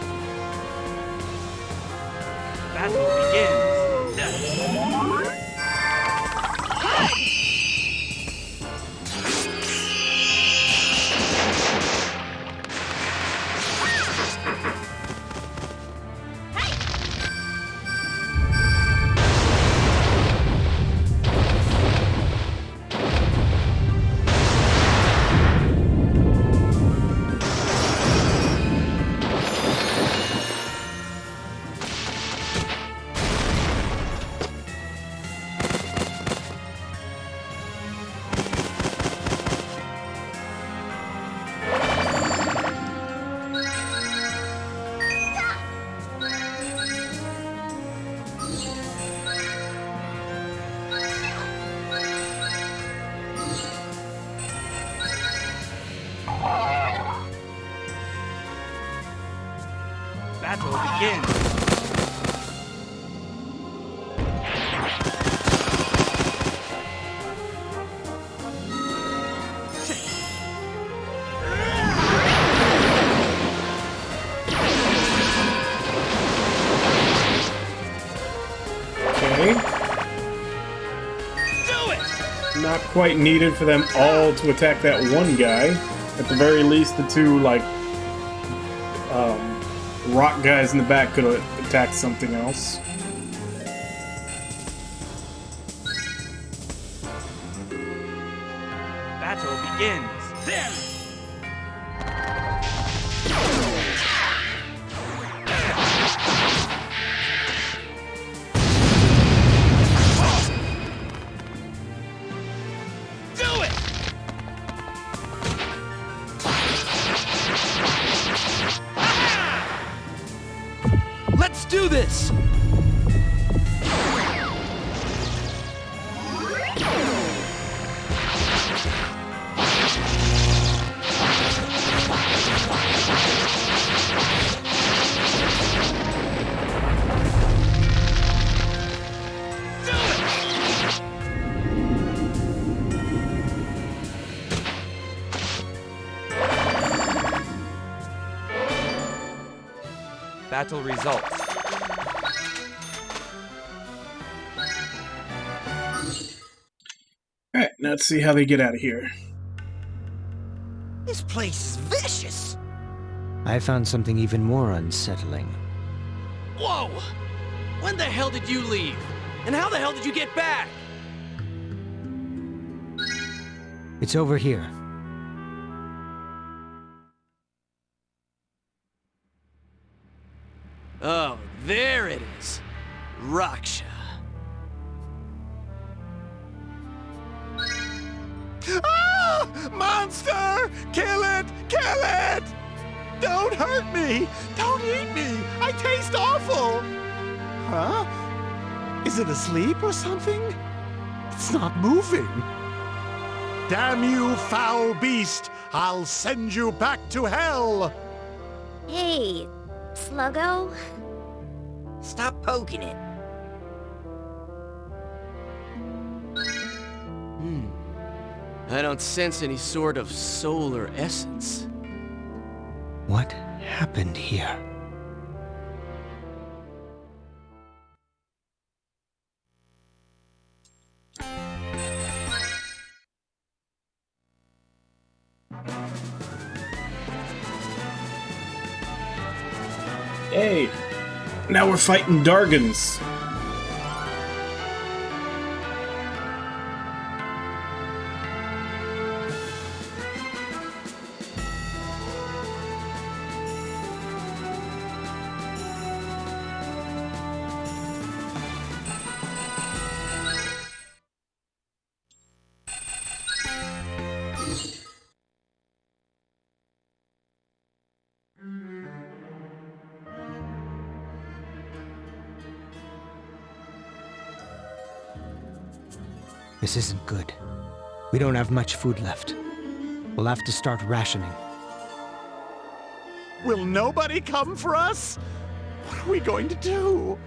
S12: Battle begins. Battle begins.
S2: Okay. Not quite needed for them all to attack that one guy. At the very least, the two, like, rock guys in the back could have attacked something else.
S12: Battle begins. There!
S3: Let's do this!
S12: Battle results.
S2: Alright, let's see how they get out of here.
S3: This place is vicious.
S8: I found something even more unsettling.
S14: Whoa! When the hell did you leave? And how the hell did you get back?
S8: It's over here.
S14: Oh, there it is. Raksha.
S13: Ah! Monster! Kill it! Kill it! Don't hurt me! Don't eat me! I taste awful! Huh? Is it asleep or something? It's not moving. Damn you, foul beast! I'll send you back to hell!
S1: Hey, Sluggo?
S3: Stop poking it.
S14: I don't sense any sort of solar essence.
S8: What happened here?
S2: Hey, now we're fighting Dargans.
S8: This isn't good. We don't have much food left. We'll have to start rationing.
S13: Will nobody come for us? What are we going to do?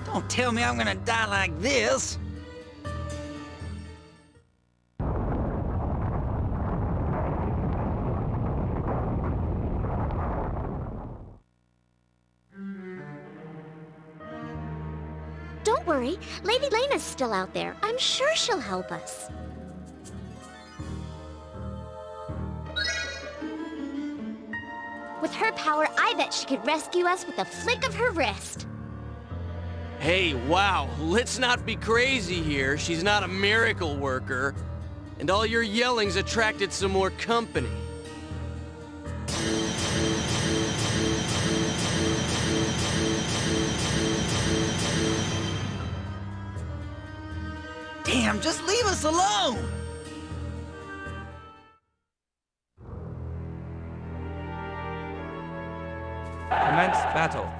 S3: Don't tell me I'm gonna die like this.
S1: Don't worry, Lady Lena's still out there. I'm sure she'll help us. With her power, I bet she could rescue us with a flick of her wrist.
S14: Hey, wow, let's not be crazy here. She's not a miracle worker. And all your yelling's attracted some more company.
S3: Damn, just leave us alone!
S12: Commence battle.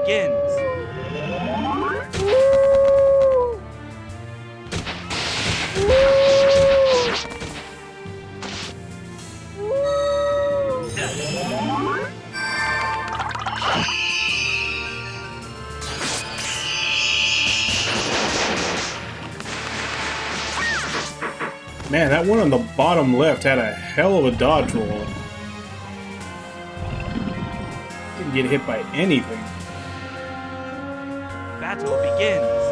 S12: begins.
S2: Man, that one on the bottom left had a hell of a dodge roll. Didn't get hit by anything.
S12: Battle begins.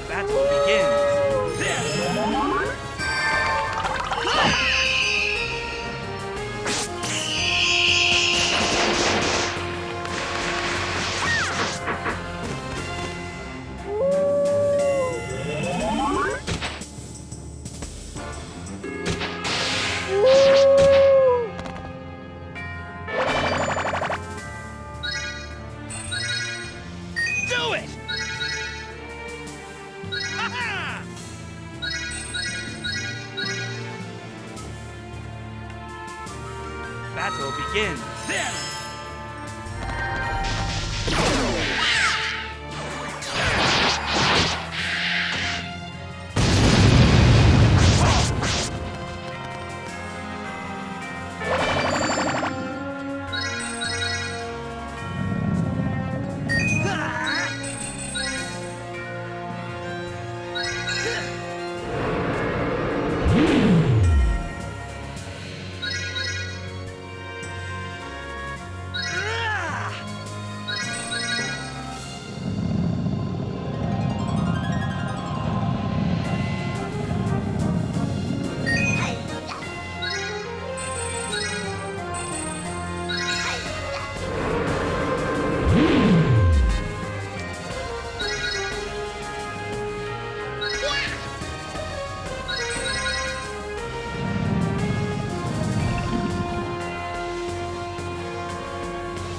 S12: Battle begins. Do it! Ha-ha! Battle begins.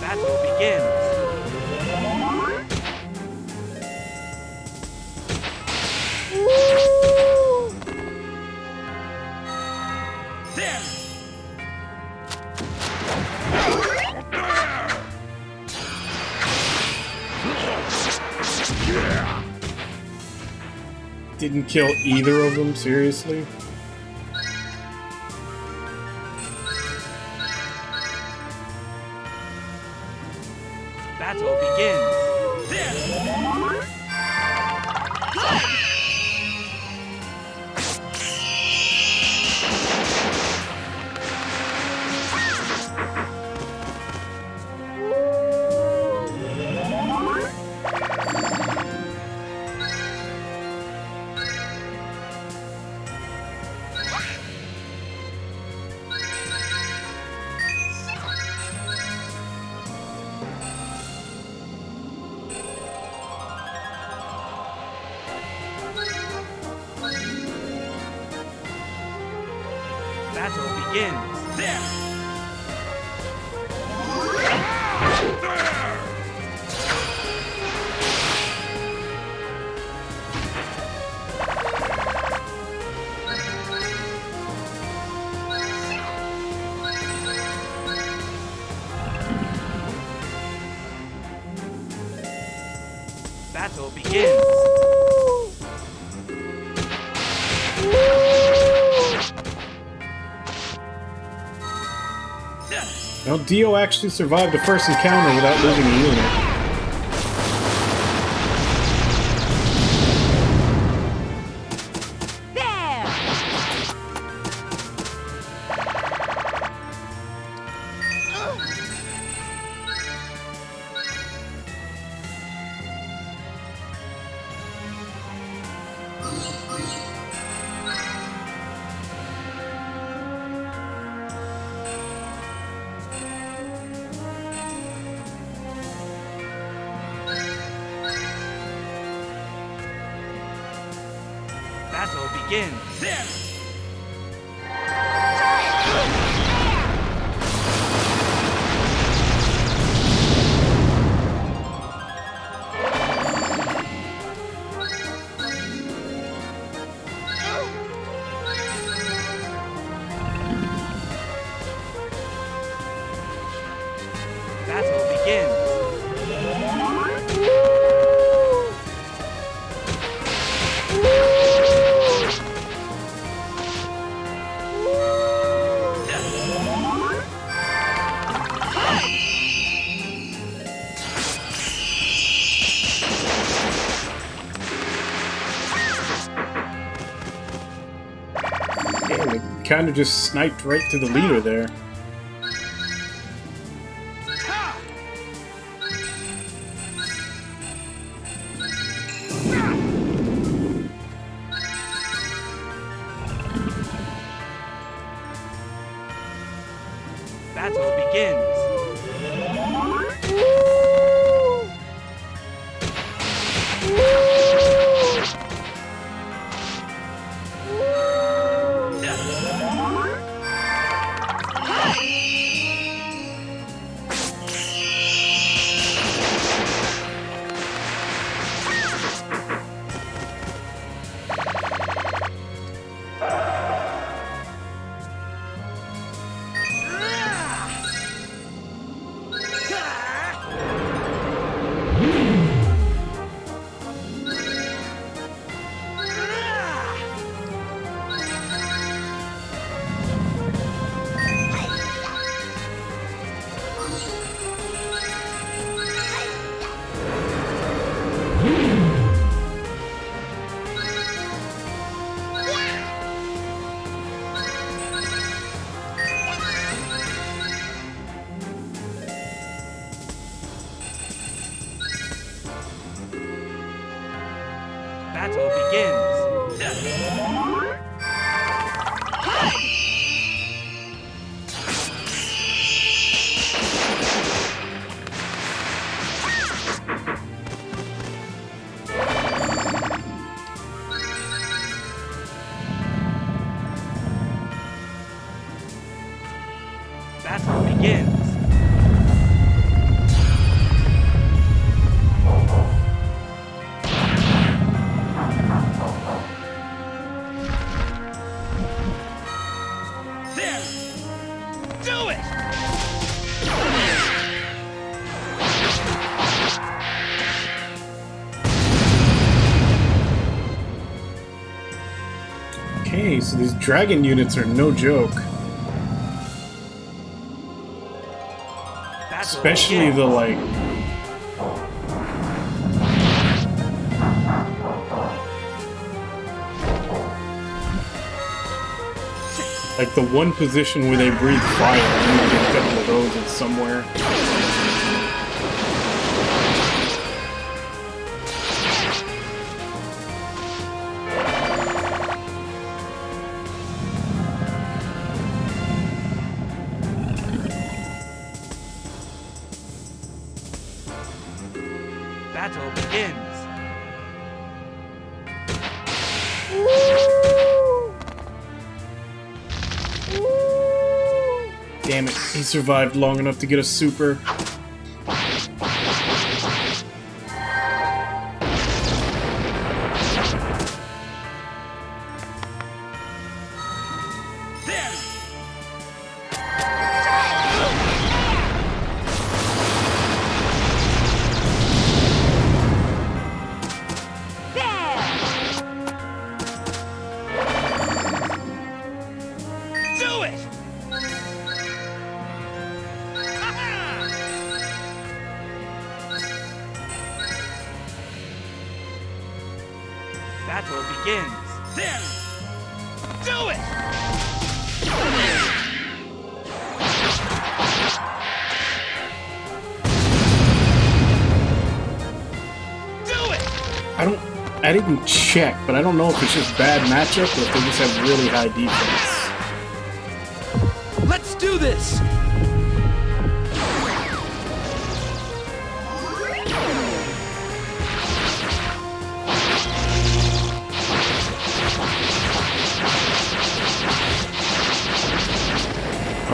S12: Battle begins.
S2: Didn't kill either of them, seriously?
S12: Battle begins. Battle begins. Battle begins.
S2: Now, Dio actually survived the first encounter without losing a unit.
S12: Battle begins. There! Battle begins.
S2: Yeah, they kind of just sniped right to the leader there.
S12: Battle begins. Battle begins. Battle begins. There! Do it!
S2: Okay, so these dragon units are no joke.
S12: Battle
S2: Especially
S12: begins.
S2: the, like... Like the one position where they breathe fire, I'm gonna get a couple of those in somewhere.
S12: Battle begins.
S2: Damn it, he survived long enough to get a super.
S12: There! Do it! Battle begins. There! Do it! Do it!
S2: I didn't check, but I don't know if it's just bad matchup or if they just have really high defense.
S14: Let's do this!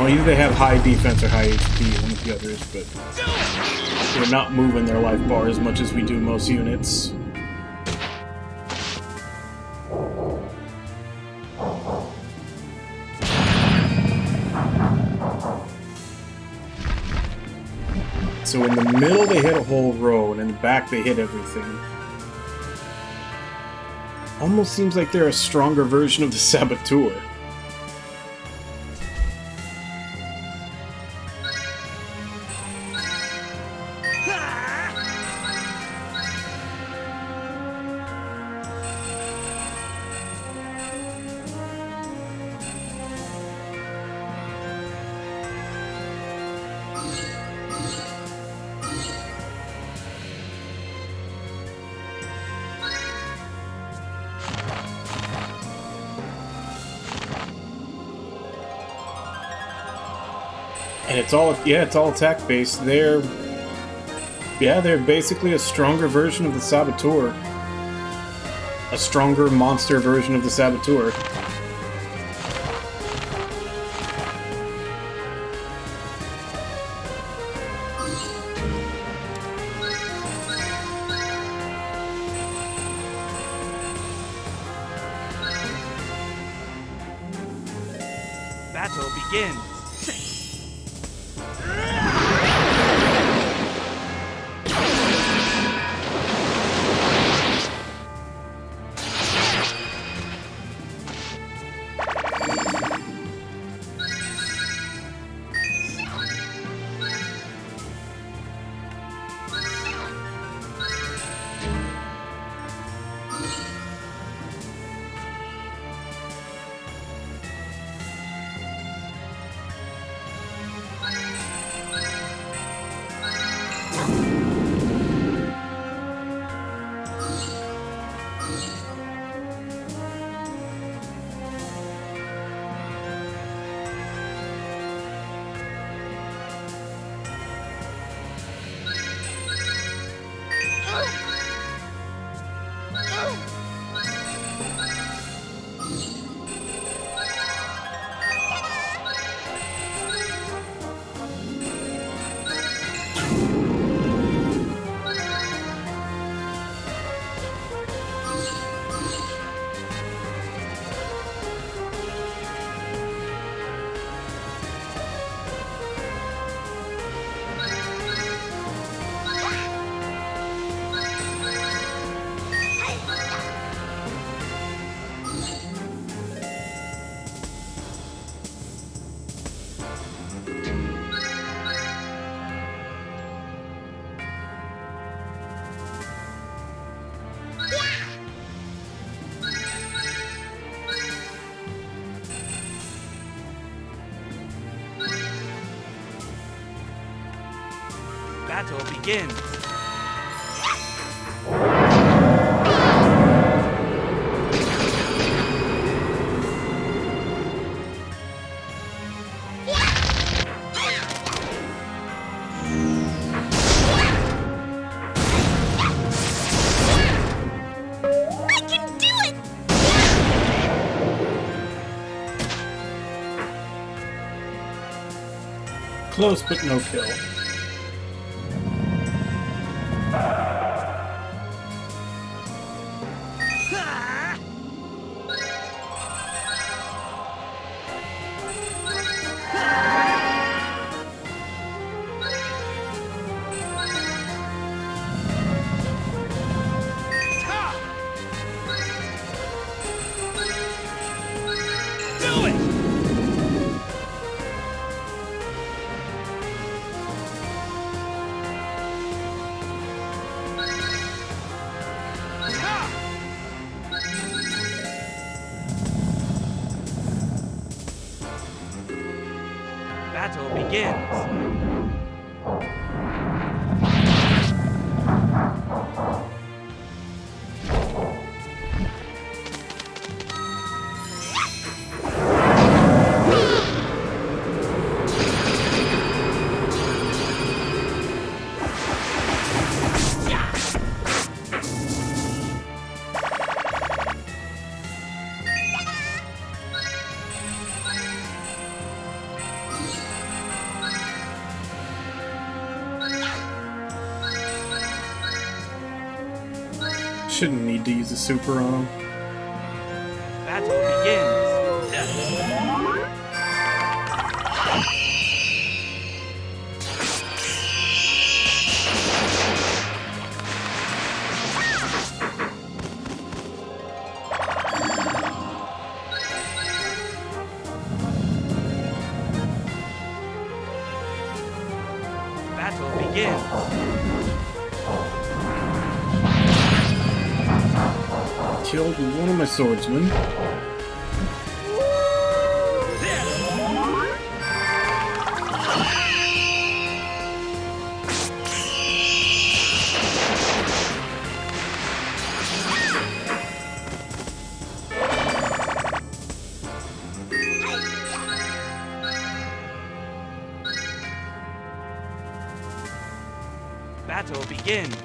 S2: know, either they have high defense or high HP, one of the others, but they're not moving their life bar as much as we do most units. So in the middle they hit a whole row, and in the back they hit everything. Almost seems like they're a stronger version of the Saboteur. And it's all attack based. They're basically a stronger version of the Saboteur. A stronger monster version of the Saboteur.
S12: Battle begins. Battle begins.
S2: Close, but no kill. Battle begins. Shouldn't need to use the super on him.
S12: Battle begins. Battle begins.
S2: Killed one of my swordsmen.
S12: Battle begins.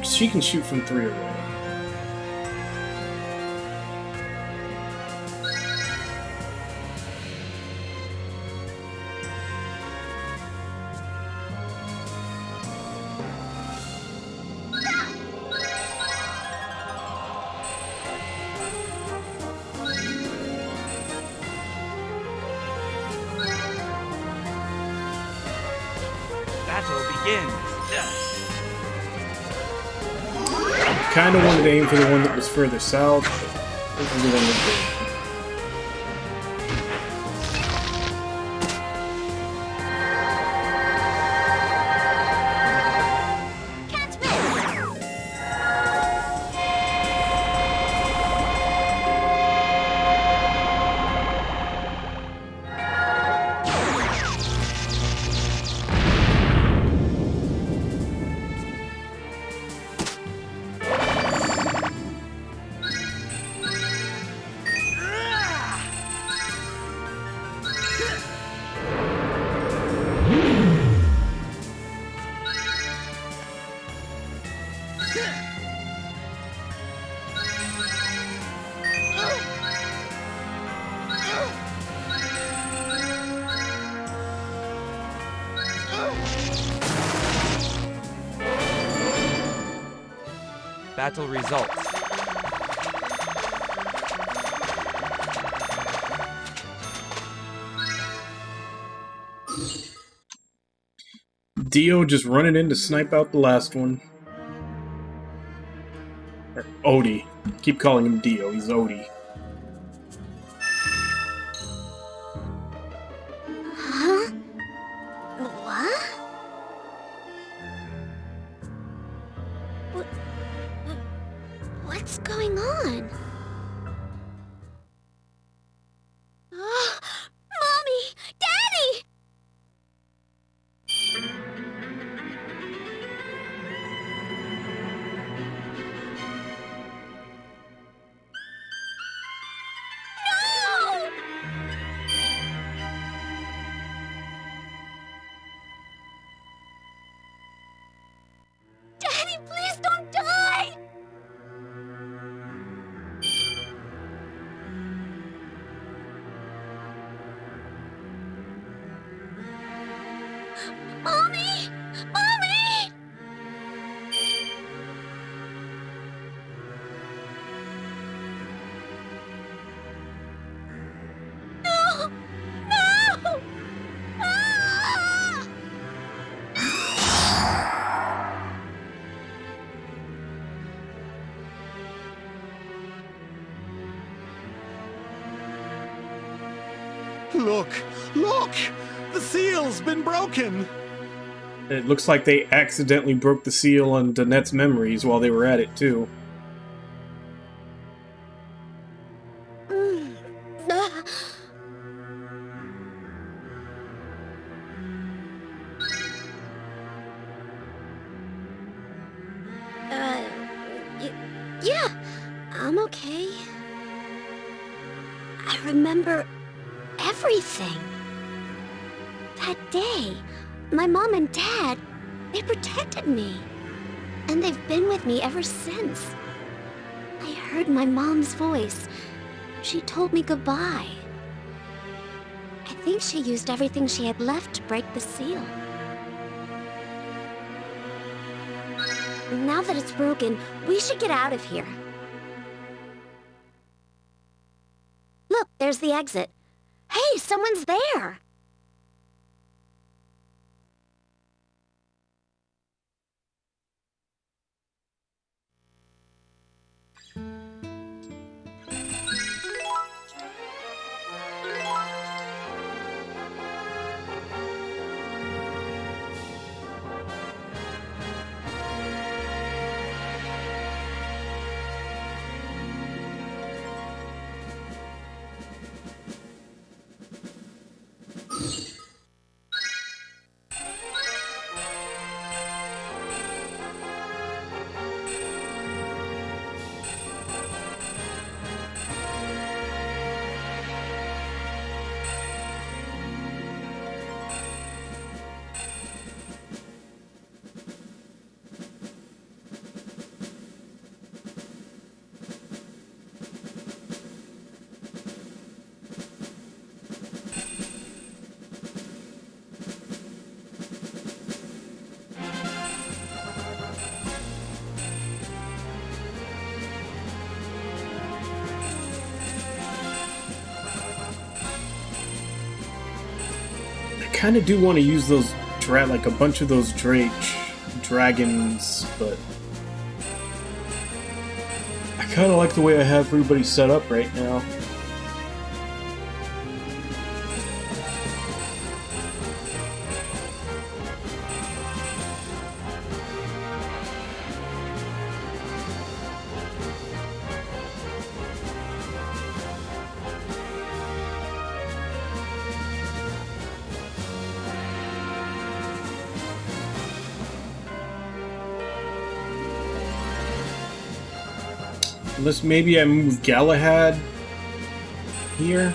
S2: She can shoot from 3 away.
S12: Battle begins.
S2: Kind of wanted to aim for the one that was further south, but this is the one that did.
S12: Battle results.
S2: Dio just running in to snipe out the last one. Or Odie. Keep calling him Dio, he's Odie.
S1: Huh? What? What's going on? Mommy! Daddy! No! Daddy, please don't die! Mommy! Mommy! No! No! Ah!
S13: Look! Look! The seal's been broken!
S2: It looks like they accidentally broke the seal on Danette's memories while they were at it, too.
S1: okay? I remember everything. That day, my mom and dad, they protected me. And they've been with me ever since. I heard my mom's voice. She told me goodbye. I think she used everything she had left to break the seal. Now that it's broken, we should get out of here. Look, there's the exit. Hey, someone's there!
S2: I kind of do want to use those like a bunch of those dragons, but I kind of like the way I have everybody set up right now. Unless maybe I move Galahad here.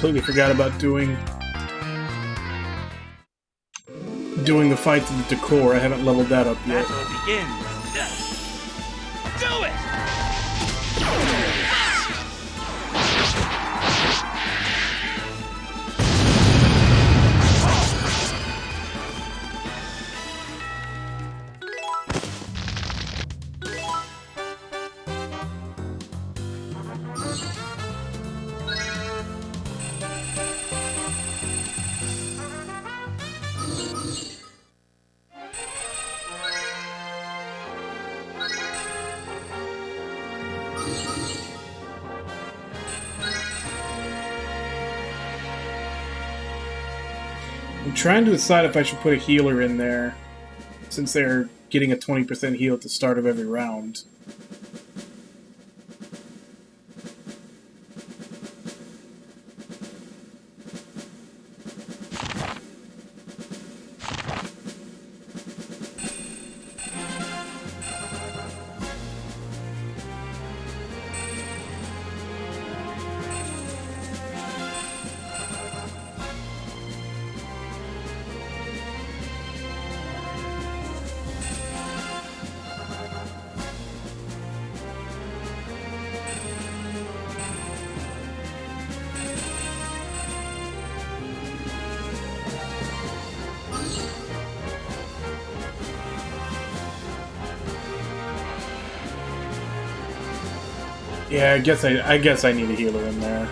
S2: completely forgot about doing the fights of the decor. I haven't leveled that up yet.
S12: Battle begins. Do it!
S2: I'm trying to decide if I should put a healer in there, since they're getting a 20% heal at the start of every round. Yeah, I guess I need a healer in there.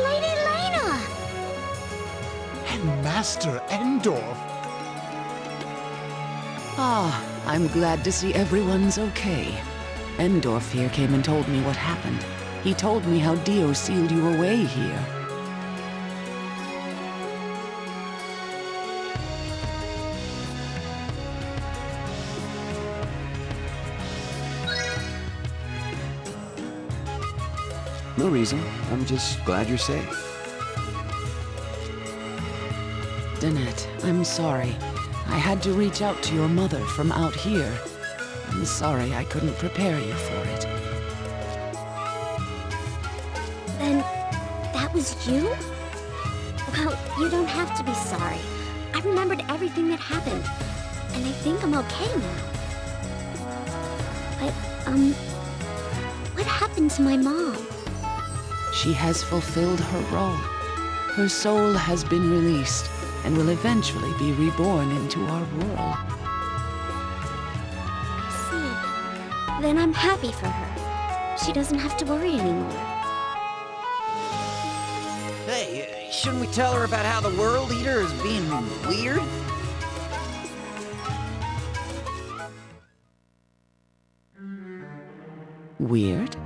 S1: Lady Lena!
S5: And Master Endorf.
S10: Ah, I'm glad to see everyone's okay. Endorf here came and told me what happened. He told me how Dio sealed you away here.
S15: No reason. I'm just glad you're safe.
S10: Danette, I'm sorry. I had to reach out to your mother from out here. I'm sorry I couldn't prepare you for it.
S1: Then that was you? Well, you don't have to be sorry. I remembered everything that happened, and I think I'm okay now. But, what happened to my mom?
S10: She has fulfilled her role. Her soul has been released and will eventually be reborn into our world.
S1: I see. Then I'm happy for her. She doesn't have to worry anymore.
S3: Hey, shouldn't we tell her about how the World Eater is being weird?
S10: Weird?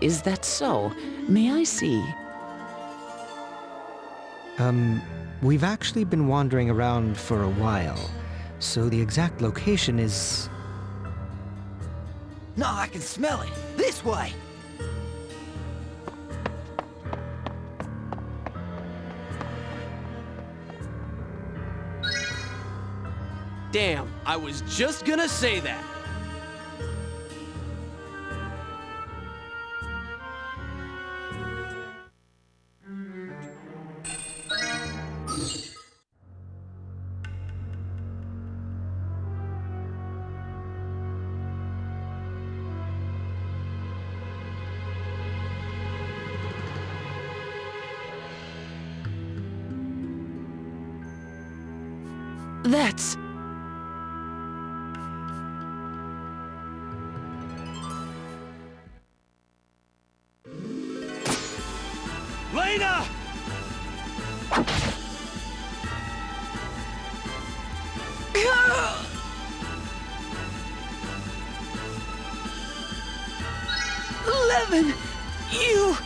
S10: Is that so? May I see?
S8: We've actually been wandering around for a while, so the exact location is...
S3: No, I can smell it. This way.
S14: Damn, I was just gonna say that.
S10: That's...
S12: Lena!
S10: Levin! You...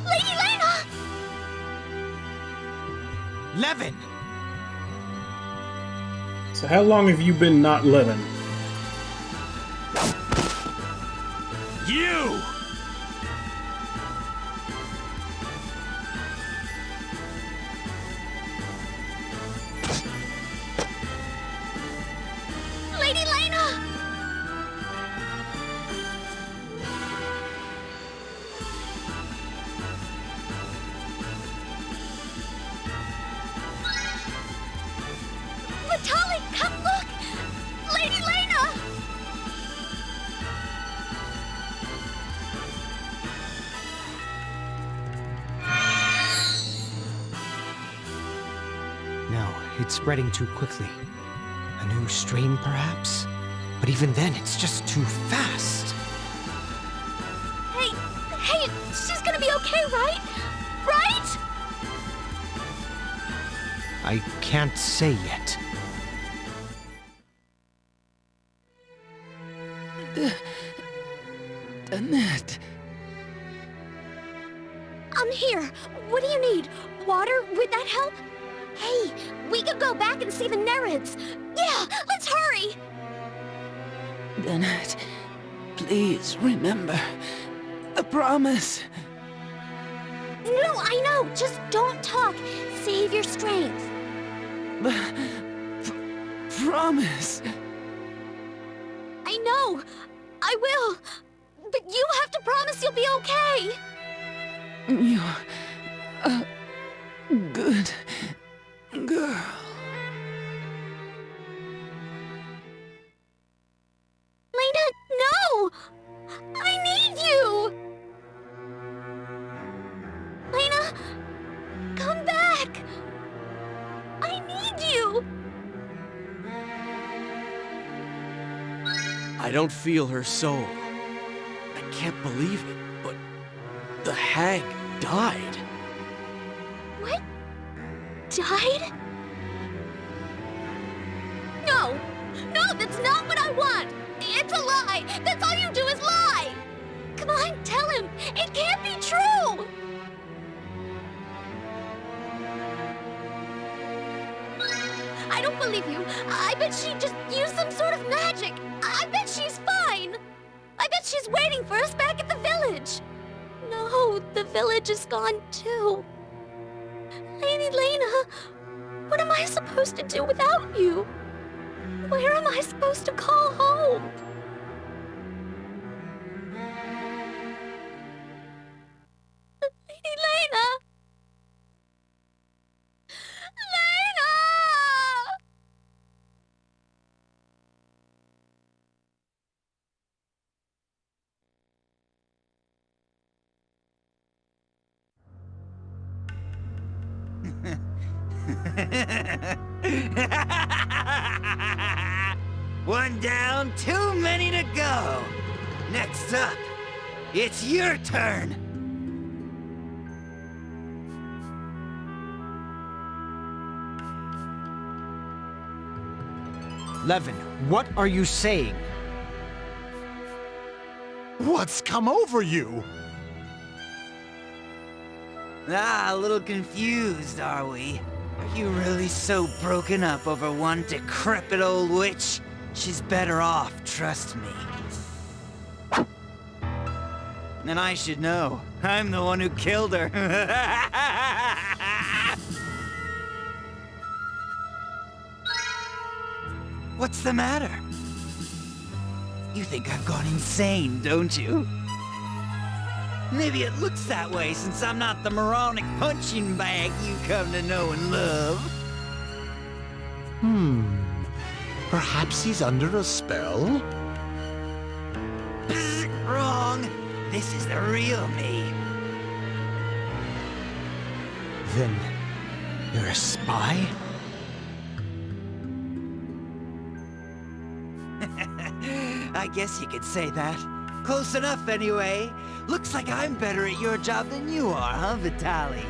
S1: Lady Lena!
S13: Levin!
S2: So how long have you been not living?
S12: You!
S1: Lady Lena! Vitali, come look! Lady Lena!
S8: No, it's spreading too quickly. A new strain, perhaps? But even then, it's just too fast.
S1: Hey, she's gonna be okay, right? Right?
S8: I can't say yet.
S10: Annette...
S1: I'm here. What do you need? Water? Would that help? Hey, we could go back and see the Nereids. Yeah, let's hurry!
S10: Annette, please remember the promise.
S1: No, I know. Just don't talk. Save your strength.
S10: Promise.
S1: I know. I will. But you have to promise you'll be okay.
S10: You're a good girl.
S1: Lena, no! I need you! Lena, come back! I need you!
S14: I don't feel her soul. I can't believe it, but the hag died.
S1: What? Died? No! No, that's not what I want! It's a lie! That's all you do is lie! Come on, tell him! It can't be true! I don't believe you. I bet she just used some sort of magic. I bet she's fine. I bet she's waiting for us back at the village. No, the village is gone too. Lady Lena, what am I supposed to do without you? Where am I supposed to call home? Lady Lena! Lena!
S3: One down, too many to go. Next up, it's your turn.
S8: Levin, what are you saying?
S13: What's come over you?
S3: Ah, a little confused, are we? Are you really so broken up over one decrepit old witch? She's better off, trust me. And I should know. I'm the one who killed her. What's the matter? You think I've gone insane, don't you? Maybe it looks that way since I'm not the moronic punching bag you come to know and love.
S13: Perhaps he's under a spell?
S3: Psst, wrong. This is the real me.
S8: Then You're a spy?
S3: I guess you could say that. Close enough, anyway. Looks like I'm better at your job than you are, huh, Vitali?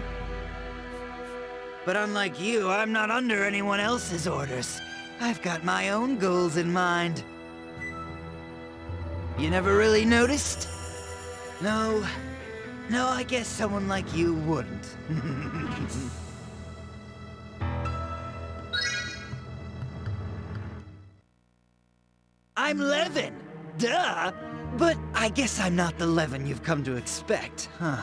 S3: But unlike you, I'm not under anyone else's orders. I've got my own goals in mind. You never really noticed? No, I guess someone like you wouldn't. I'm Levin! Duh! But I guess I'm not the Levin you've come to expect, huh?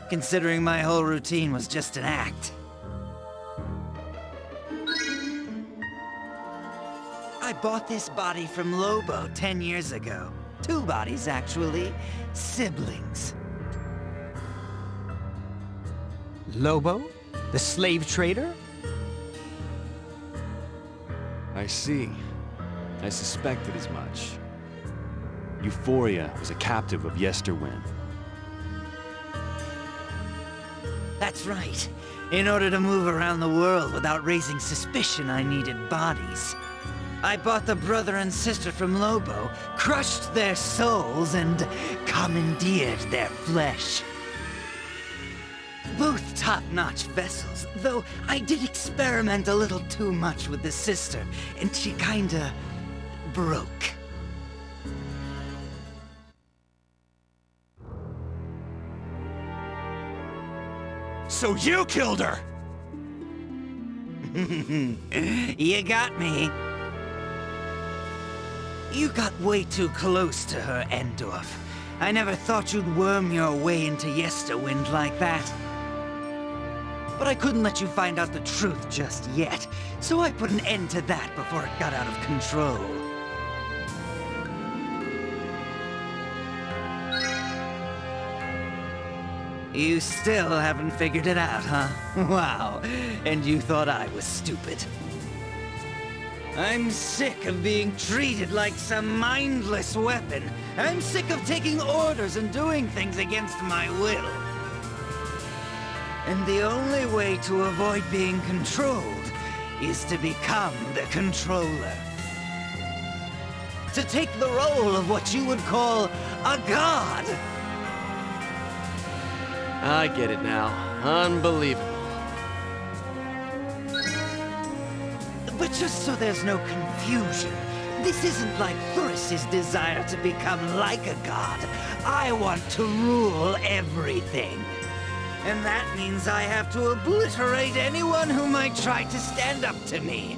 S3: Considering my whole routine was just an act. I bought this body from Lobo 10 years ago. 2 bodies, actually. Siblings.
S8: Lobo? The slave trader?
S15: I see. I suspected as much. Euphoria was a captive of Yesterwind.
S3: That's right. In order to move around the world without raising suspicion, I needed bodies. I bought the brother and sister from Lobo, crushed their souls, and commandeered their flesh. Both top-notch vessels, though I did experiment a little too much with the sister, and she kinda broke.
S13: So you killed her!
S3: You got me. You got way too close to her, Endorf. I never thought you'd worm your way into Yesterwind like that. But I couldn't let you find out the truth just yet, so I put an end to that before it got out of control. You still haven't figured it out, huh? Wow, and you thought I was stupid. I'm sick of being treated like some mindless weapon. I'm sick of taking orders and doing things against my will. And the only way to avoid being controlled is to become the controller. To take the role of what you would call a god.
S14: I get it now. Unbelievable.
S3: But just so there's no confusion, this isn't like Thuris's desire to become like a god. I want to rule everything. And that means I have to obliterate anyone who might try to stand up to me.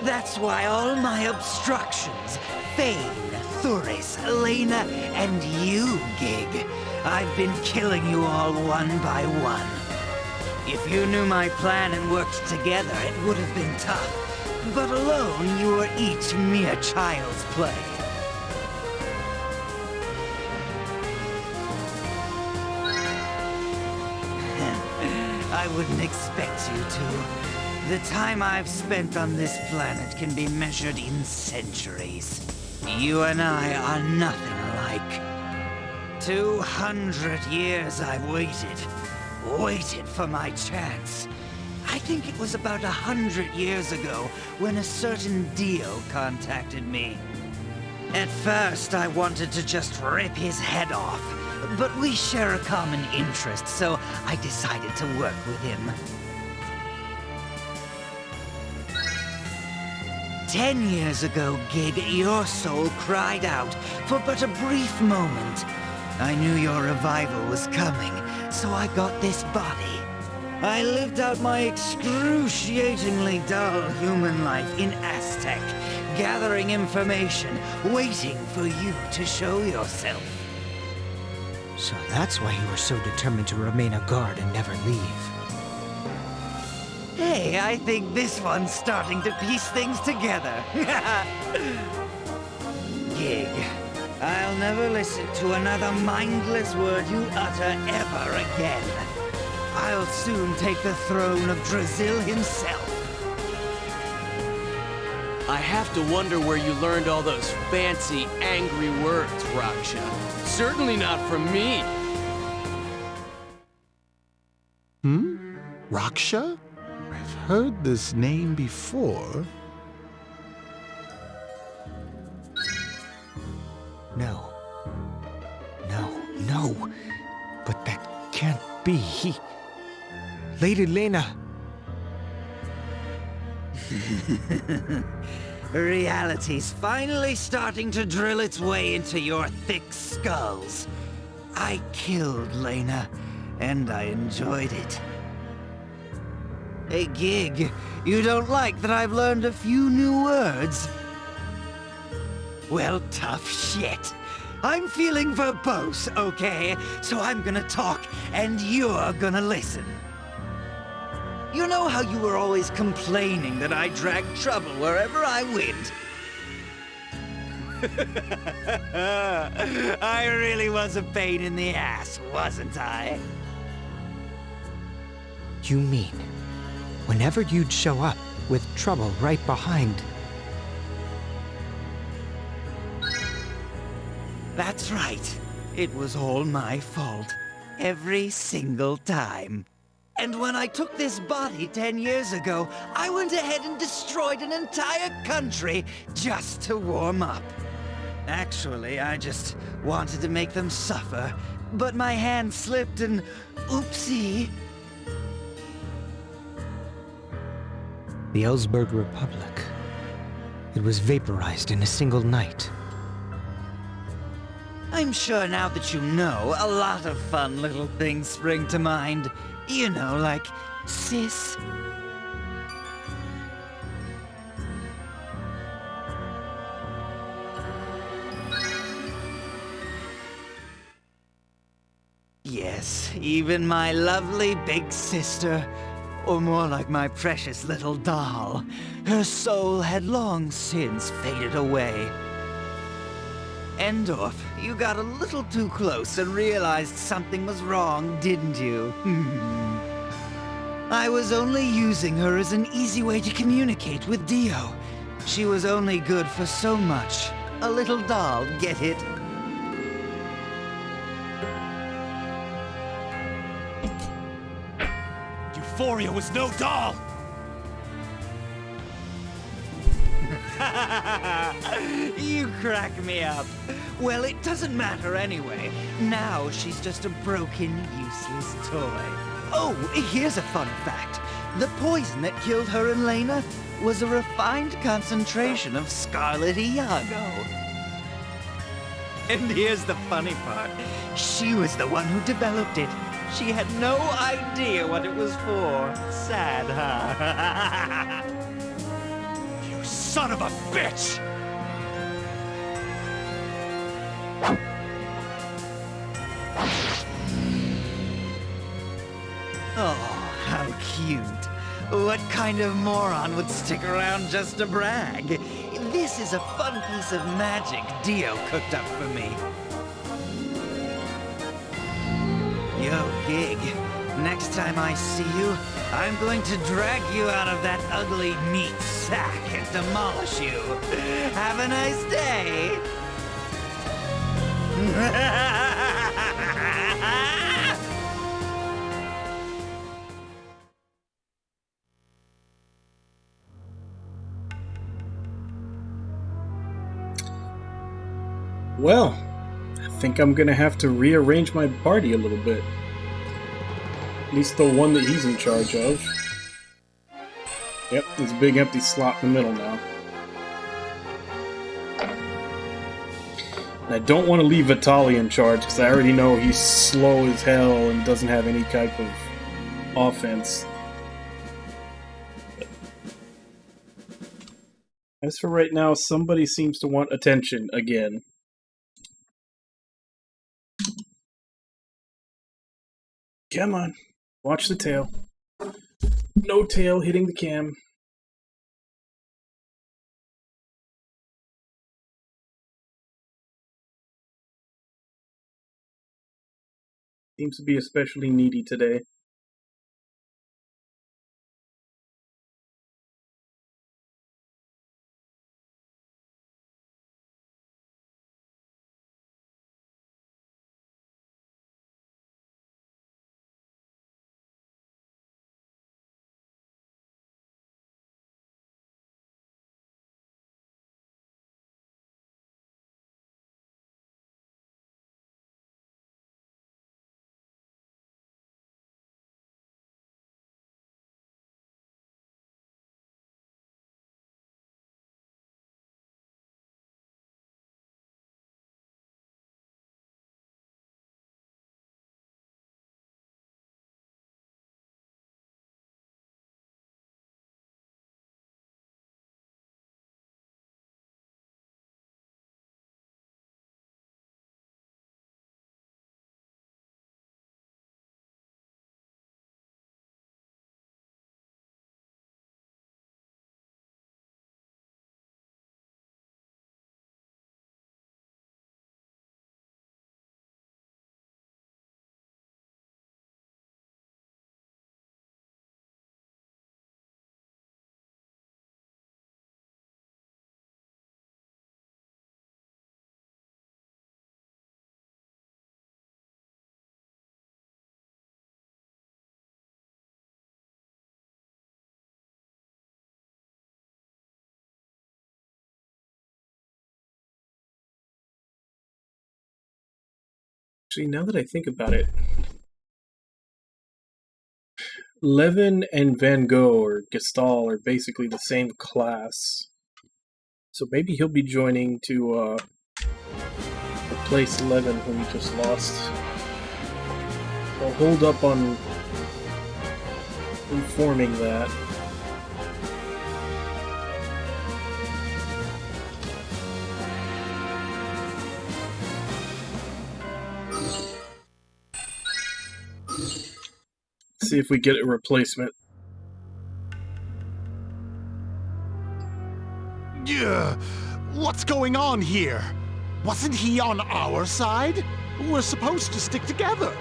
S3: That's why all my obstructions, Fane, Thuris, Elena, and you, Gig, I've been killing you all one by one. If you knew my plan and worked together, it would have been tough. But alone, you were each mere child's play. I wouldn't expect you to. The time I've spent on this planet can be measured in centuries. You and I are nothing alike. 200 years I've waited for my chance. I think it was about 100 years ago when a certain Dio contacted me. At first, I wanted to just rip his head off, but we share a common interest, so I decided to work with him. 10 years ago, Gig, your soul cried out for but a brief moment. I knew your revival was coming, so I got this body. I lived out my excruciatingly dull human life in Aztec, gathering information, waiting for you to show yourself.
S8: So that's why you were so determined to remain a guard and never leave.
S3: Hey, I think this one's starting to piece things together. Gig, I'll never listen to another mindless word you utter ever again. I'll soon take the throne of Drazil himself.
S14: I have to wonder where you learned all those fancy, angry words, Raksha. Certainly not from me.
S13: Raksha? heard this name before.
S8: No. No. But that can't be. Lady Lena.
S3: Reality's finally starting to drill its way into your thick skulls. I killed Lena, and I enjoyed it. Hey, Gig, you don't like that I've learned a few new words? Well, tough shit. I'm feeling verbose, okay? So I'm gonna talk, and you're gonna listen. You know how you were always complaining that I dragged trouble wherever I went? I really was a pain in the ass, wasn't I?
S8: You mean, whenever you'd show up with trouble right behind?
S3: That's right. It was all my fault. Every single time. And when I took this body 10 years ago, I went ahead and destroyed an entire country just to warm up. Actually, I just wanted to make them suffer, but my hand slipped and oopsie.
S8: The Ellsberg Republic. It was vaporized in a single night.
S3: I'm sure now that you know, a lot of fun little things spring to mind. You know, like sis. Yes, even my lovely big sister, or more like my precious little doll, her soul had long since faded away. Endorf, you got a little too close and realized something was wrong, didn't you? I was only using her as an easy way to communicate with Dio. She was only good for so much. A little doll, get it?
S6: Euphoria was no doll!
S3: You crack me up. Well, it doesn't matter anyway. Now she's just a broken, useless toy. Oh, here's a fun fact. The poison that killed her and Lena was a refined concentration of Scarlet Iago. And here's the funny part. She was the one who developed it. She had no idea what it was for. Sad, huh?
S6: You son of a bitch!
S3: Oh, how cute. What kind of moron would stick around just to brag? This is a fun piece of magic Dio cooked up for me. Yo, Gig, next time I see you, I'm going to drag you out of that ugly meat sack and demolish you. Have a nice day.
S2: Well, I think I'm gonna have to rearrange my party a little bit. At least the one that he's in charge of. Yep, there's a big empty slot in the middle now. And I don't want to leave Vitaly in charge because I already know he's slow as hell and doesn't have any type of offense. As for right now, somebody seems to want attention again. Come on, watch the tail. No tail hitting the cam. Seems to be especially needy today. See, now that I think about it, Levin and Van Gogh or Gestal are basically the same class. So maybe he'll be joining to replace Levin, who we just lost. I'll hold up on informing that. See if we get a replacement.
S13: Yeah, what's going on here? Wasn't he on our side? We're supposed to stick together.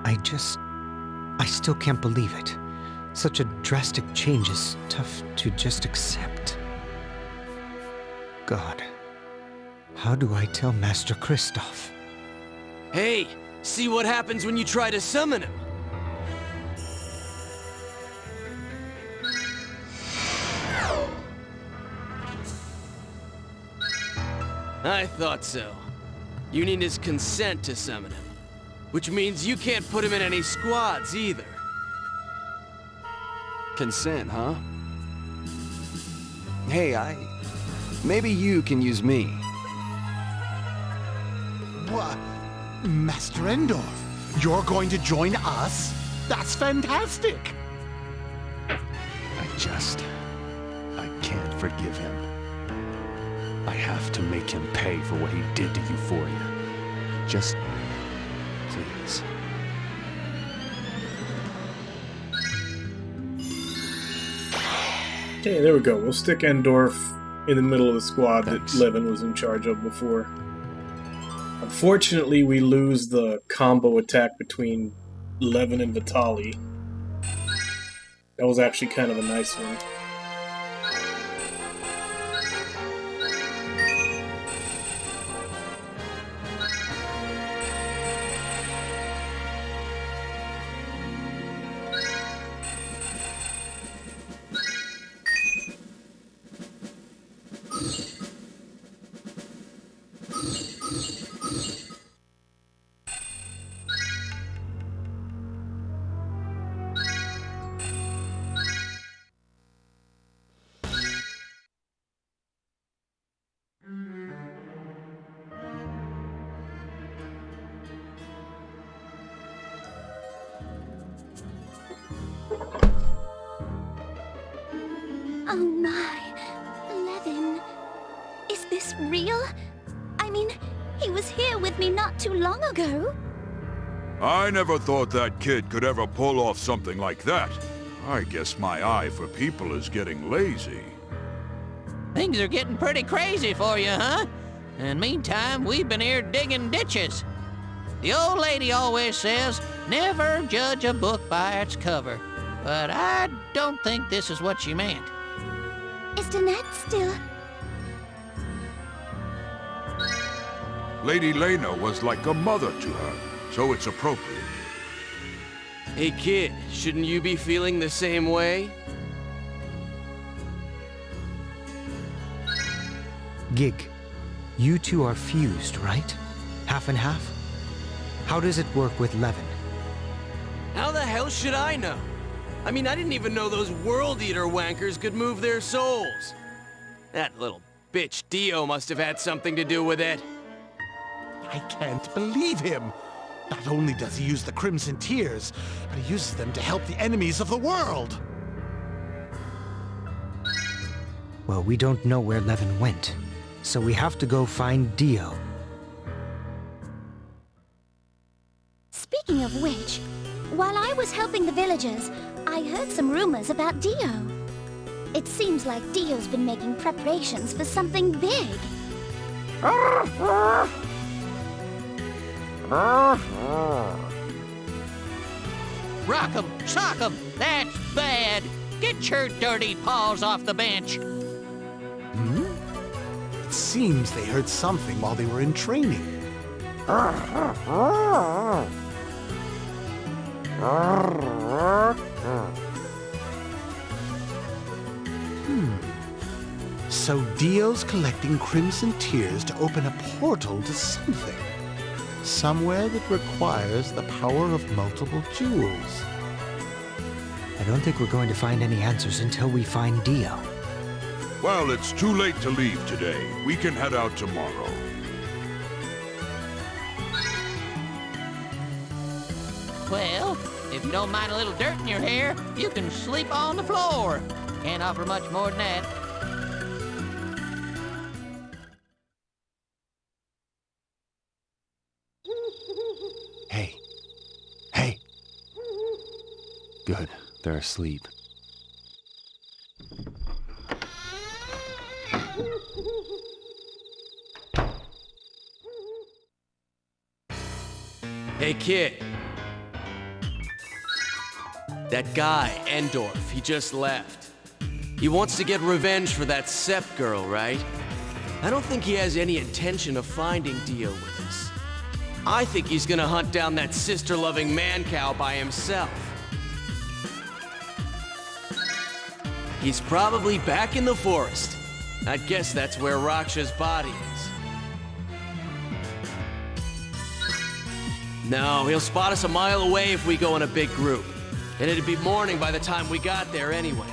S8: I still can't believe it. Such a drastic change is tough to just accept. God, how do I tell Master Kristoff?
S14: Hey, see what happens when you try to summon him. I thought so. You need his consent to summon him. Which means you can't put him in any squads either.
S15: Consent, huh? Hey, maybe you can use me.
S13: What? Master Endorf, you're going to join us? That's fantastic!
S15: I can't forgive him. I have to make him pay for what he did to Euphoria. Just, please.
S2: Okay, there we go. We'll stick Endorf in the middle of the squad
S15: Thanks.
S2: that Levin was in charge of before. Unfortunately, we lose the combo attack between Levin and Vitali. That was actually kind of a nice one.
S1: Oh my, Levin. Is this real? I mean, he was here with me not too long ago.
S7: I never thought that kid could ever pull off something like that. I guess my eye for people is getting lazy.
S11: Things are getting pretty crazy for you, huh? And meantime, we've been here digging ditches. The old lady always says, never judge a book by its cover. But I don't think this is what she meant.
S1: Is Danette still...
S7: Lady Lena was like a mother to her, so it's appropriate.
S14: Hey kid, shouldn't you be feeling the same way?
S8: Gig, you two are fused, right? Half and half? How does it work with Levin?
S14: How the hell should I know? I mean, I didn't even know those World Eater wankers could move their souls. That little bitch Dio must have had something to do with it.
S13: I can't believe him. Not only does he use the Crimson Tears, but he uses them to help the enemies of the world.
S8: Well, we don't know where Levin went, so we have to go find Dio.
S1: Speaking of which, while I was helping the villagers, I heard some rumors about Dio. It seems like Dio's been making preparations for something big.
S11: Rock 'em, sock 'em, that's bad. Get your dirty paws off the bench.
S13: It seems they heard something while they were in training.
S5: So Dio's collecting crimson tears to open a portal to something. Somewhere that requires the power of multiple jewels.
S8: I don't think we're going to find any answers until we find Dio.
S7: Well, it's too late to leave today. We can head out tomorrow.
S11: Well, if you don't mind a little dirt in your hair, you can sleep on the floor. Can't offer much more than that.
S15: Hey. Hey. Good. They're asleep.
S14: Hey, kid. That guy, Endorf, he just left. He wants to get revenge for that Sepp girl, right? I don't think he has any intention of finding Dio with us. I think he's gonna hunt down that sister-loving man-cow by himself. He's probably back in the forest. I'd guess that's where Raksha's body is. No, he'll spot us a mile away if we go in a big group. And it'd be morning by the time we got there anyway.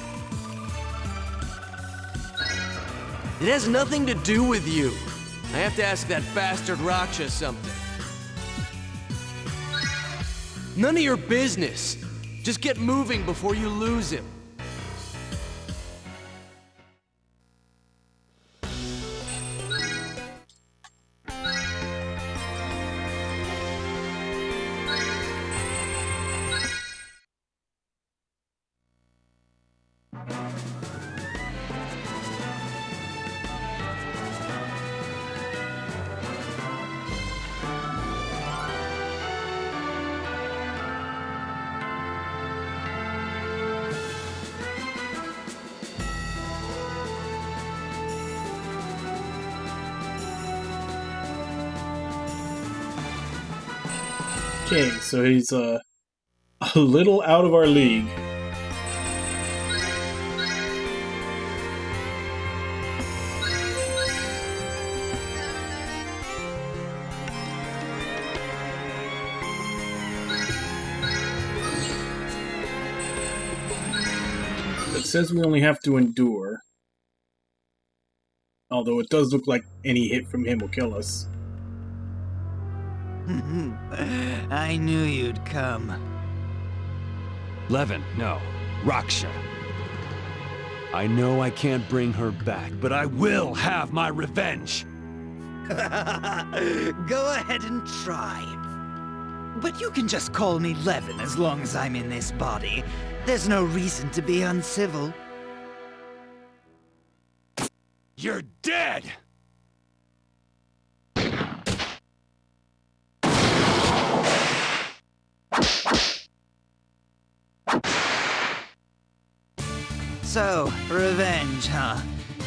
S14: It has nothing to do with you. I have to ask that bastard Raksha something. None of your business. Just get moving before you lose him.
S2: Okay, so he's a little out of our league. It says we only have to endure. Although it does look like any hit from him will kill us.
S3: I knew you'd come.
S15: Levin, no. Raksha. I know I can't bring her back, but I will have my revenge.
S3: Go ahead and try. But you can just call me Levin as long as I'm in this body. There's no reason to be uncivil.
S15: You're dead!
S3: So, revenge, huh?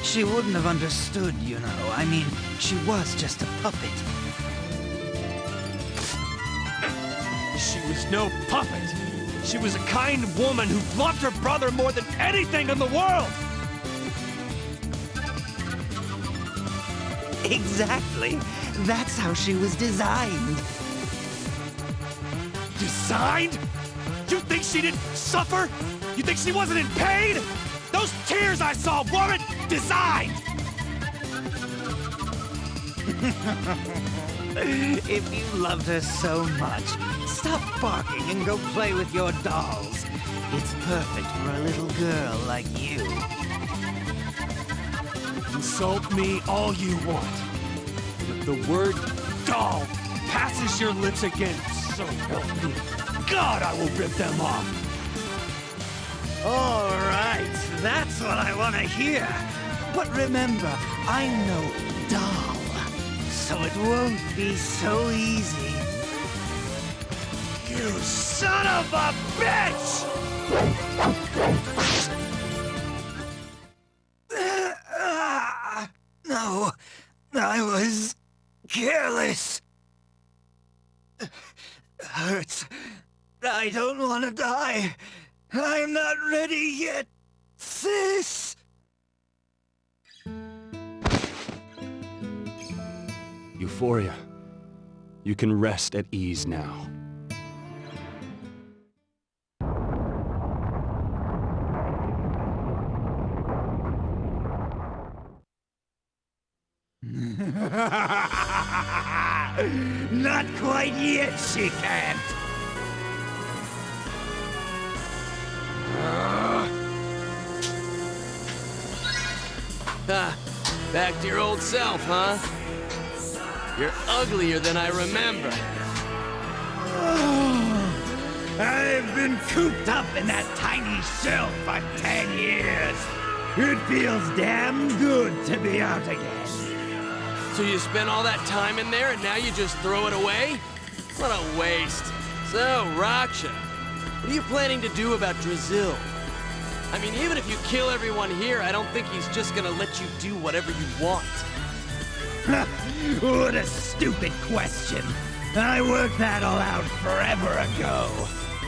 S3: She wouldn't have understood, you know. I mean, she was just a puppet.
S15: She was no puppet. She was a kind woman who loved her brother more than anything in the world!
S3: Exactly. That's how she was designed.
S15: Designed? You think she didn't suffer? You think she wasn't in pain? Those tears I saw weren't designed!
S3: If you loved her so much, stop barking and go play with your dolls. It's perfect for a little girl like you.
S15: Insult me all you want. If the word doll passes your lips again, so help me God, I will rip them off.
S3: All right, that's what I want to hear. But remember, I know doll, so it won't be so easy.
S15: You son of a bitch!
S3: No, I was careless. Hurts. I don't want to die. I'm not ready yet, sis.
S15: euphoria. You can rest at ease now.
S12: Not quite yet, she can't.
S14: Back to your old self, huh? You're uglier than I remember.
S12: I've been cooped up in that tiny shell for 10 years. It feels damn good to be out again.
S14: So you spent all that time in there and now you just throw it away? What a waste. So, Raksha, what are you planning to do about Drazil? I mean, even if you kill everyone here, I don't think he's just gonna let you do whatever you want.
S12: What a stupid question. I worked that all out forever ago.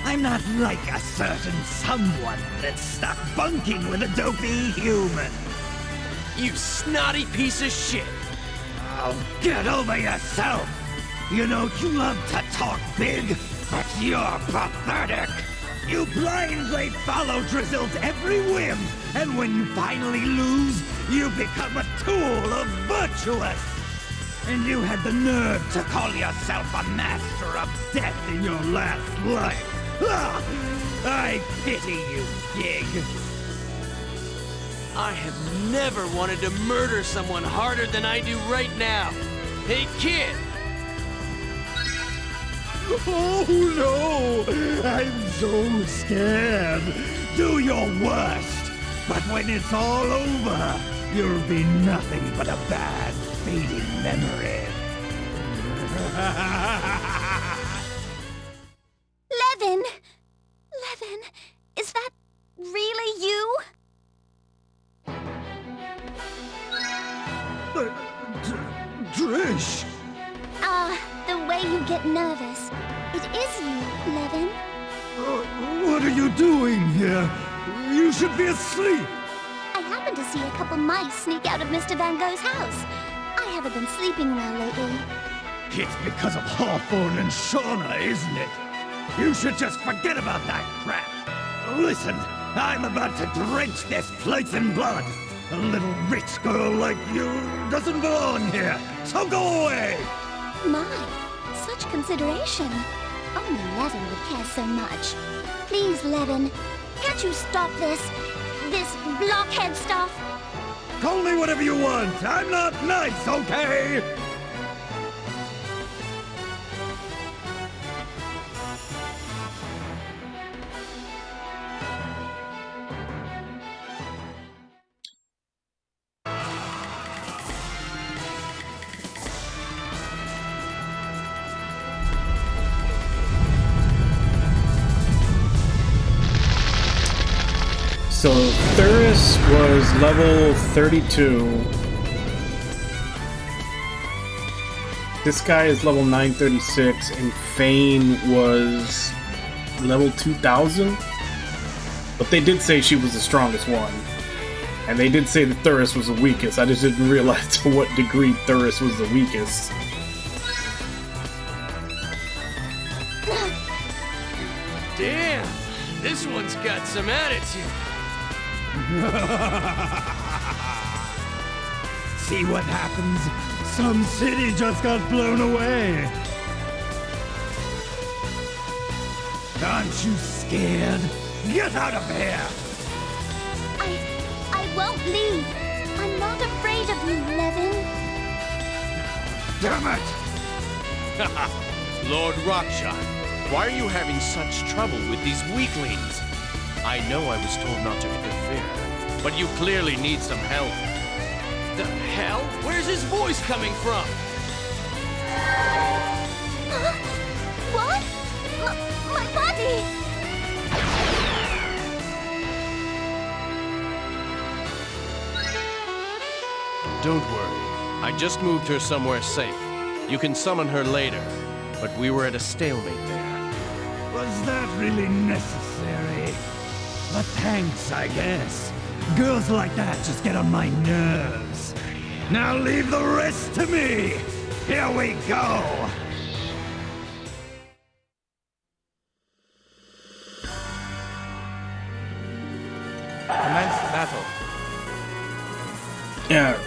S12: I'm not like a certain someone that's stuck bunking with a dopey human.
S14: You snotty piece of shit.
S12: Oh, get over yourself. You know, you love to talk big, but you're pathetic. You blindly follow Drazil's every whim, and when you finally lose, you become a tool of virtuous. And you had the nerve to call yourself a master of death in your last life. Ah, I pity you, Gig.
S14: I have never wanted to murder someone harder than I do right now. Hey, kid!
S12: Oh no! I'm so scared. Do your worst. But when it's all over, you'll be nothing but a bad, fading memory.
S1: Levin! Levin, is that really you?
S12: Trish!
S1: The way you get nervous. It is you, Levin.
S12: What are you doing here? You should be asleep.
S1: I happened to see a couple mice sneak out of Mr. Van Gogh's house. I haven't been sleeping well lately.
S12: It's because of Hawthorne and Shauna, isn't it? You should just forget about that crap. Listen, I'm about to drench this place in blood. A little rich girl like you doesn't belong here, so go away!
S1: My, such consideration. Only Levin would care so much. Please, Levin, can't you stop this blockhead stuff?
S12: Call me whatever you want. I'm not nice, okay?
S2: So Thuris was level 32. This guy is level 936, and Fane was level 2000. But they did say she was the strongest one. And they did say that Thuris was the weakest. I just didn't realize to what degree Thuris was the weakest.
S14: Damn, this one's got some attitude.
S12: See what happens? Some city just got blown away. Aren't you scared? Get out of here!
S1: I won't leave. I'm not afraid of you, Levin.
S12: Damn it!
S6: Lord Raksha, why are you having such trouble with these weaklings? I know I was told not to interfere, but you clearly need some help.
S14: The hell? Where's his voice coming from?
S1: What? My body!
S6: Don't worry. I just moved her somewhere safe. You can summon her later, but we were at a stalemate there.
S12: Was that really necessary? But thanks, I guess. Girls like that just get on my nerves. Now leave the rest to me! Here we go!
S6: Commence battle.
S2: Yeah.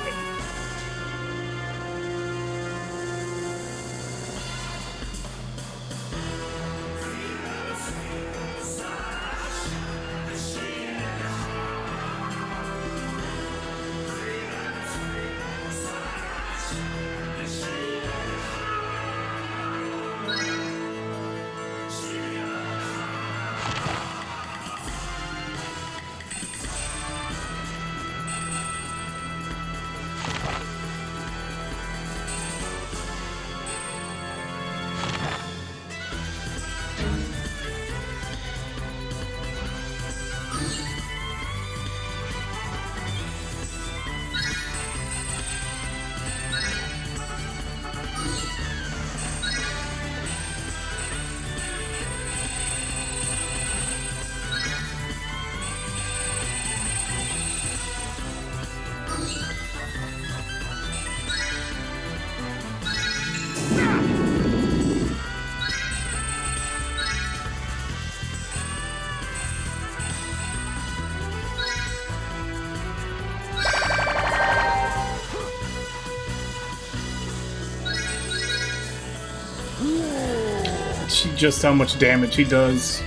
S2: Just how much damage he does.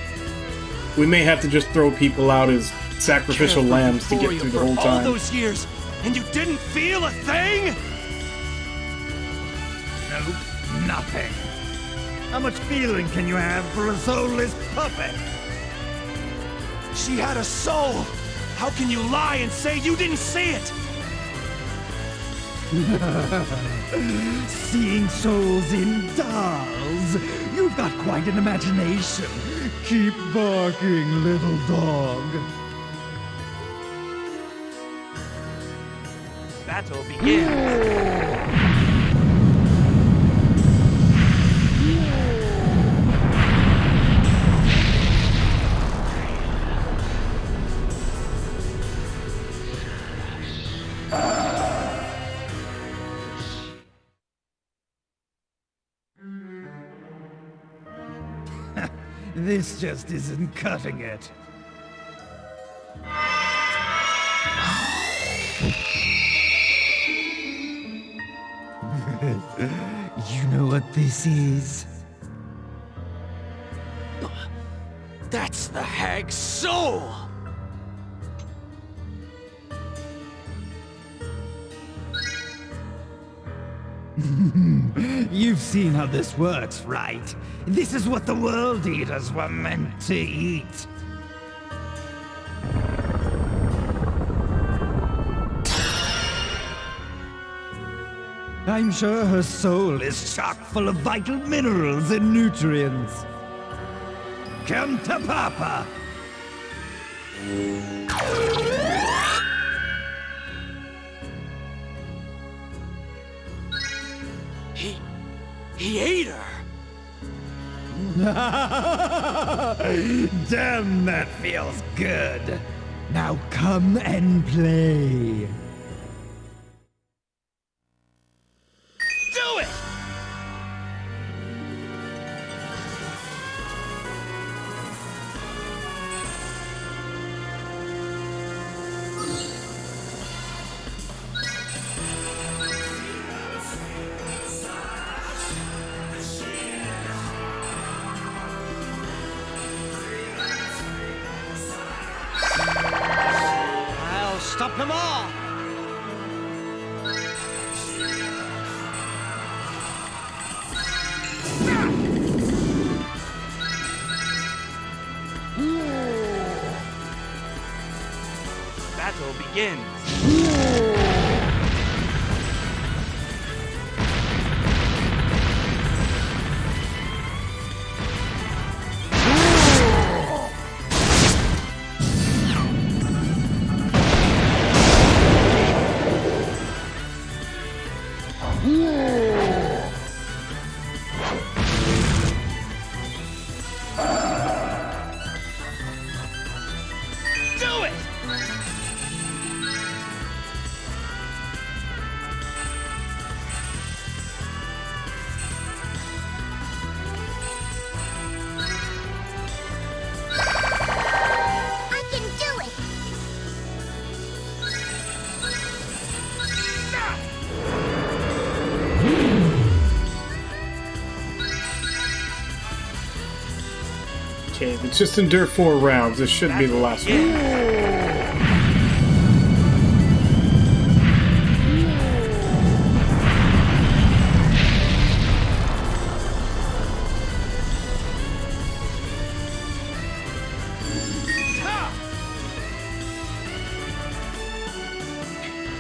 S2: We may have to just throw people out as sacrificial lambs to get through the whole
S12: All
S2: time.
S12: those years, and you didn't feel a thing? Nope, nothing. How much feeling can you have for a soulless puppet? She had a soul. How can you lie and say you didn't see it? Seeing souls in dolls. You've got quite an imagination. Keep barking, little dog.
S6: Battle begins.
S12: This just isn't cutting it. You know what this is?
S14: That's the hag's soul!
S12: You've seen how this works, right? This is what the World Eaters were meant to eat. I'm sure her soul is chock full of vital minerals and nutrients. Come to Papa!
S14: He ate her!
S12: Damn, that feels good. Now come and play.
S14: Do it!
S6: I'll stop them all! Battle begins.
S12: Do it!
S2: Okay, let's just endure 4 rounds. This should be the last one.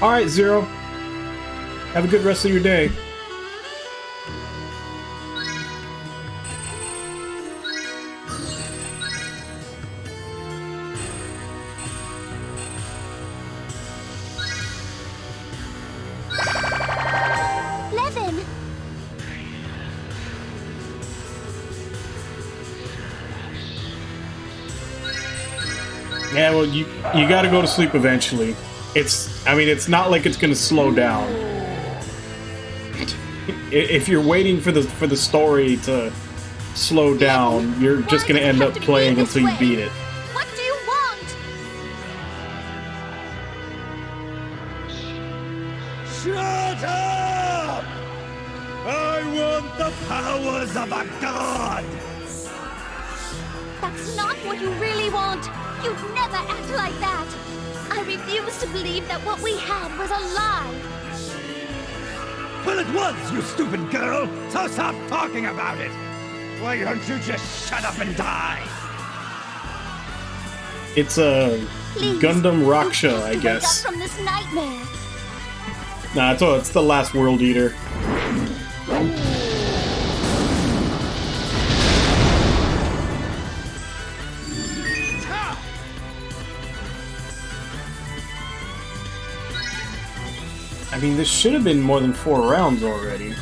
S2: Alright, Zero. Have a good rest of your day.
S1: Levin!
S2: Yeah, well, you gotta go to sleep eventually. I mean, it's not like it's gonna slow down. If you're waiting for the story to slow down, you're just gonna end up playing until you beat it.
S1: What do you want?
S12: Shut up! I want the powers of a god!
S1: That's not what you really want. You'd never act like that. I refuse to believe that what we had was a lie.
S12: Well, it was, you stupid girl! So stop talking about it! Why don't you just shut up and die?
S2: It's a
S1: Please,
S2: Gundam
S1: you
S2: Raksha,
S1: have
S2: I
S1: to
S2: guess.
S1: Wake up from this nightmare.
S2: Nah, it's the last World Eater. I mean, this should have been more than 4 rounds already.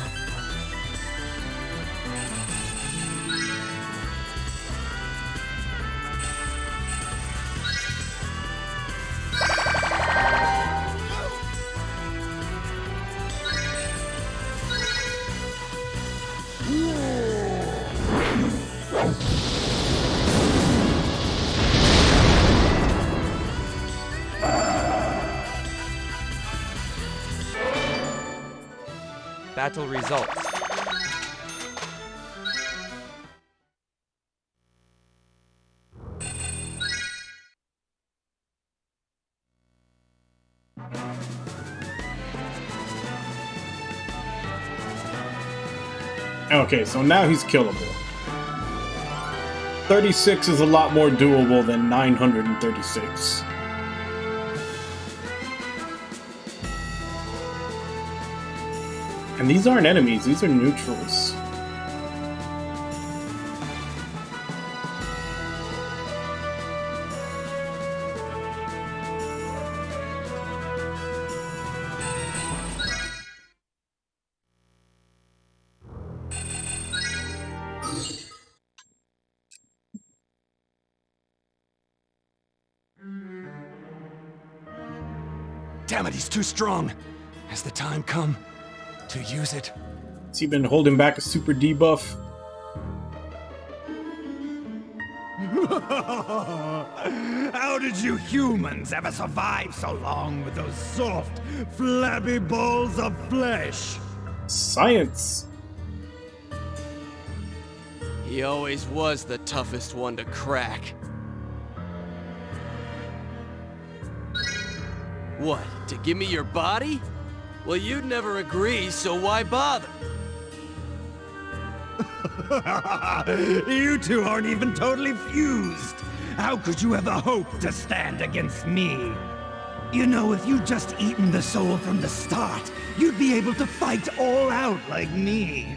S16: Battle results.
S2: Okay, so now he's killable. 36 is a lot more doable than 936. And these aren't enemies, these are neutrals.
S13: Damn it, he's too strong. Has the time come to use it?
S2: Has he been holding back a super debuff?
S12: How did you humans ever survive so long with those soft, flabby balls of flesh?
S2: Science!
S14: He always was the toughest one to crack. What, to give me your body? Well, you'd never agree, so why bother?
S12: You two aren't even totally fused. How could you ever hope to stand against me? You know, if you'd just eaten the soul from the start, you'd be able to fight all out like me.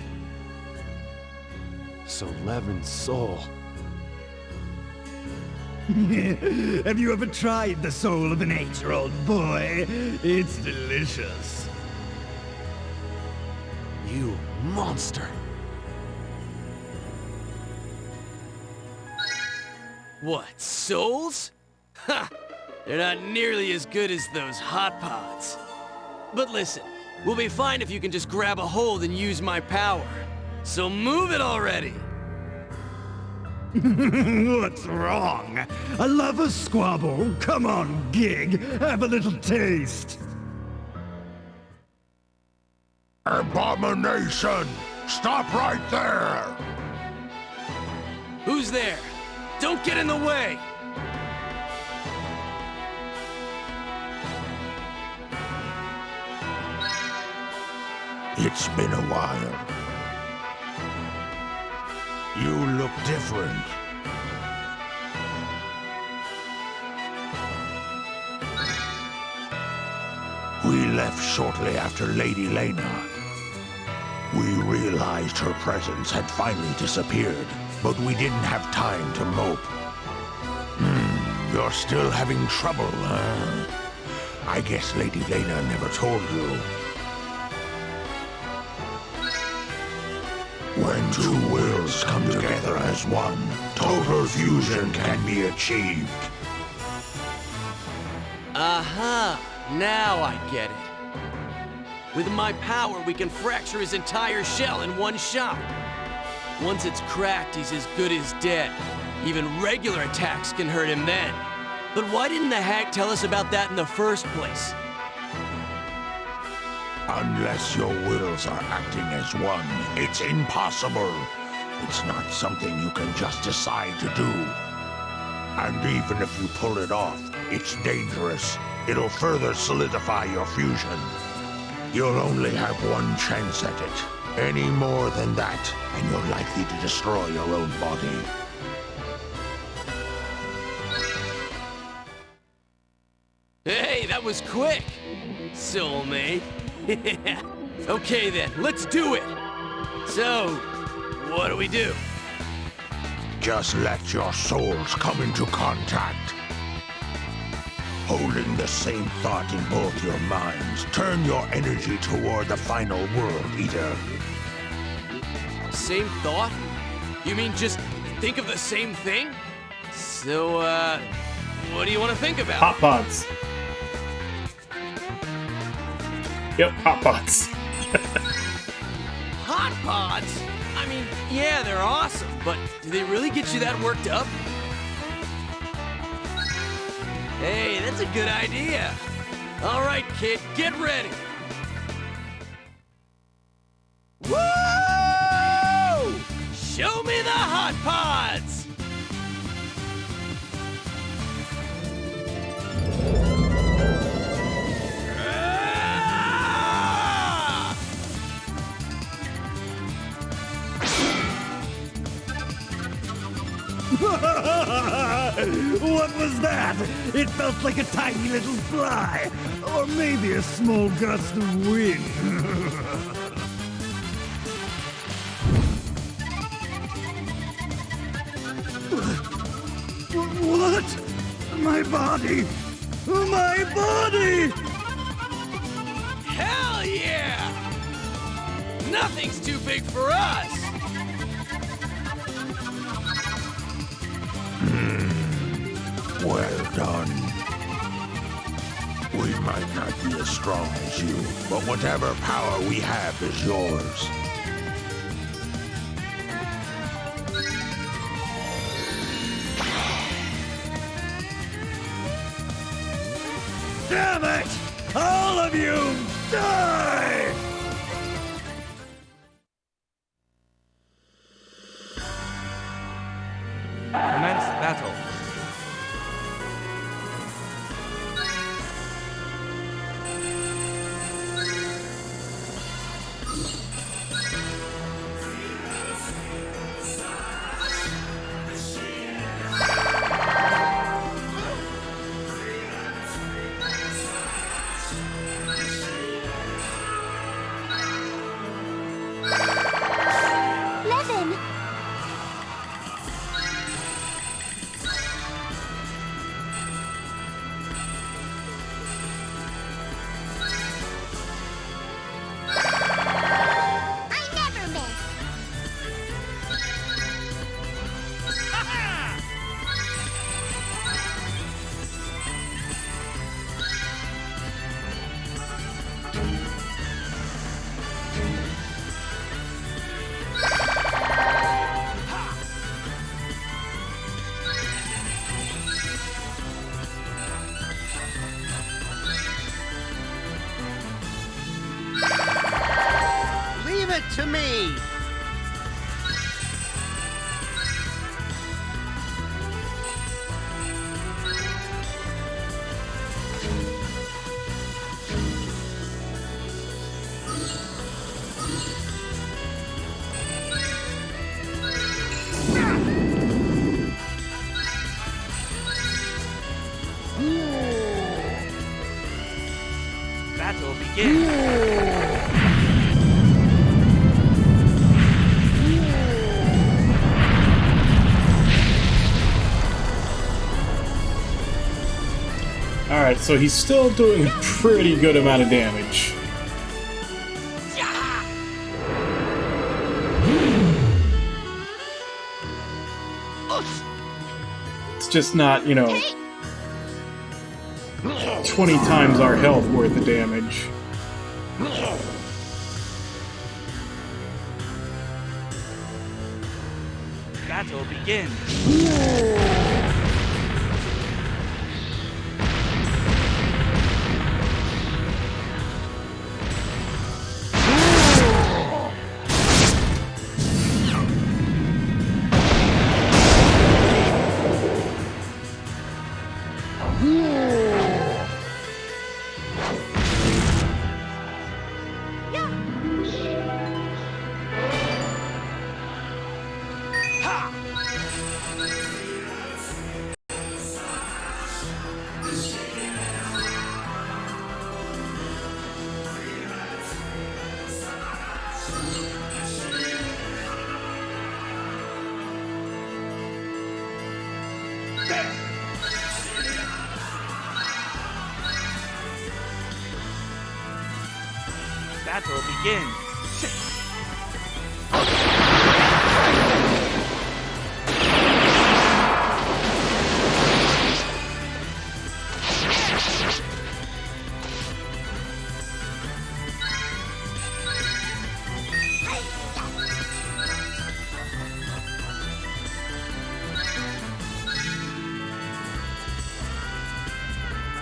S15: So Levin's soul.
S12: Have you ever tried the soul of an 8-year-old boy? It's delicious.
S15: You monster.
S14: What, souls? Ha! They're not nearly as good as those hot pods. But listen, we'll be fine if you can just grab a hold and use my power. So move it already!
S12: What's wrong? A lover squabble? Come on, Gig, have a little taste.
S7: Abomination! Stop right there!
S14: Who's there? Don't get in the way!
S7: It's been a while. You look different. We left shortly after Lady Lena. We realized her presence had finally disappeared, but we didn't have time to mope. You're still having trouble, huh? I guess Lady Lena never told you. When two wills come together as one, total fusion can be achieved.
S14: Aha! Now I get it. With my power, we can fracture his entire shell in one shot. Once it's cracked, he's as good as dead. Even regular attacks can hurt him then. But why didn't the hag tell us about that in the first place?
S7: Unless your wills are acting as one, it's impossible. It's not something you can just decide to do. And even if you pull it off, it's dangerous. It'll further solidify your fusion. You'll only have one chance at it. Any more than that, and you're likely to destroy your own body.
S14: Hey, that was quick! Soulmate. Okay then, let's do it! So, what do we do?
S7: Just let your souls come into contact. Holding the same thought in both your minds, turn your energy toward the final world eater.
S14: Same thought? You mean just think of the same thing? So, what do you want to think about?
S2: Hot pods. Yep, hot pods.
S14: Hot pods? I mean, yeah, they're awesome, but do they really get you that worked up? Hey, that's a good idea. All right, kid, get ready. Woo! Show me the hot pods!
S12: What was that? It felt like a tiny little fly, or maybe a small gust of wind. What? My body! My body!
S14: Hell yeah! Nothing's too big for us!
S7: Well done. We might not be as strong as you, but whatever power we have is yours.
S12: Damn it! All of you, die!
S16: Commence battle.
S1: Levin! I never miss!
S11: Leave it to me!
S16: Battle begins.
S2: Alright, so he's still doing a pretty good amount of damage. It's just not, you know, 20 times our health worth of damage.
S16: Battle begins. Battle begins.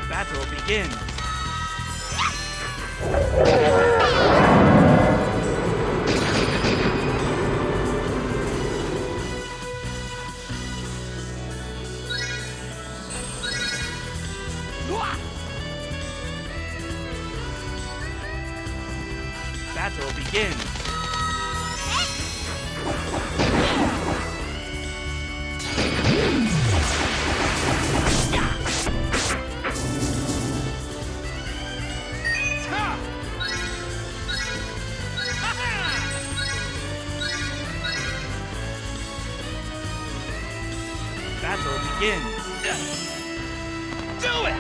S16: Battle begins. Battle begins. Battle begins. Do it!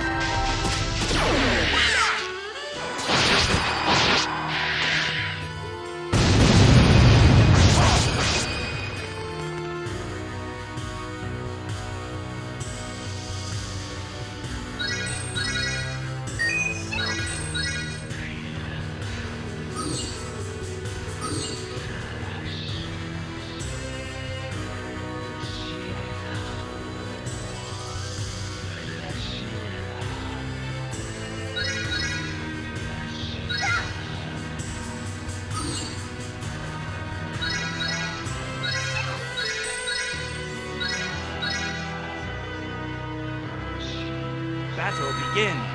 S16: Battle begins.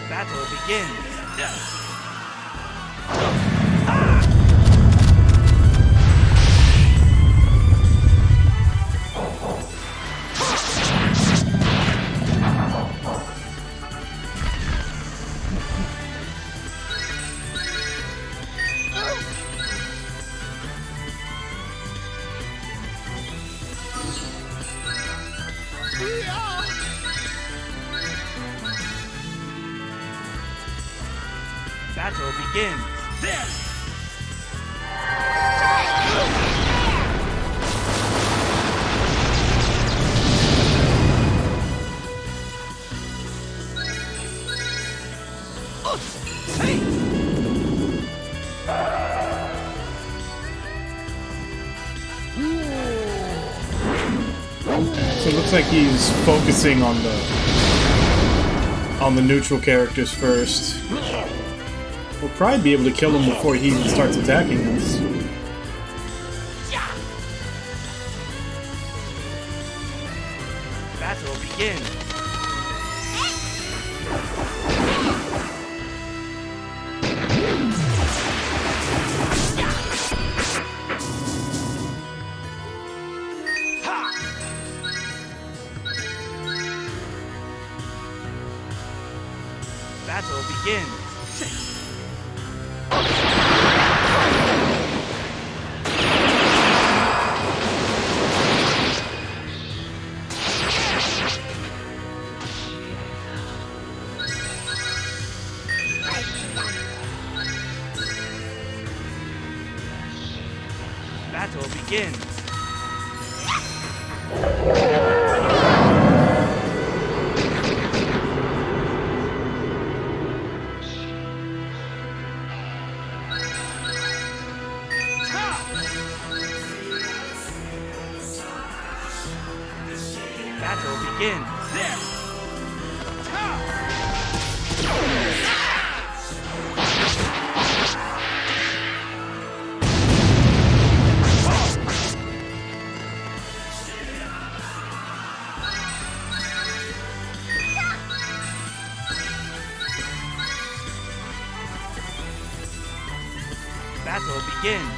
S16: Battle begins. Battle begins.
S2: So it looks like he's focusing on the neutral characters first. We'll probably be able to kill him before he even starts attacking us.
S16: Battle begins. Battle begins. Battle begins. Battle begins. Battle begins.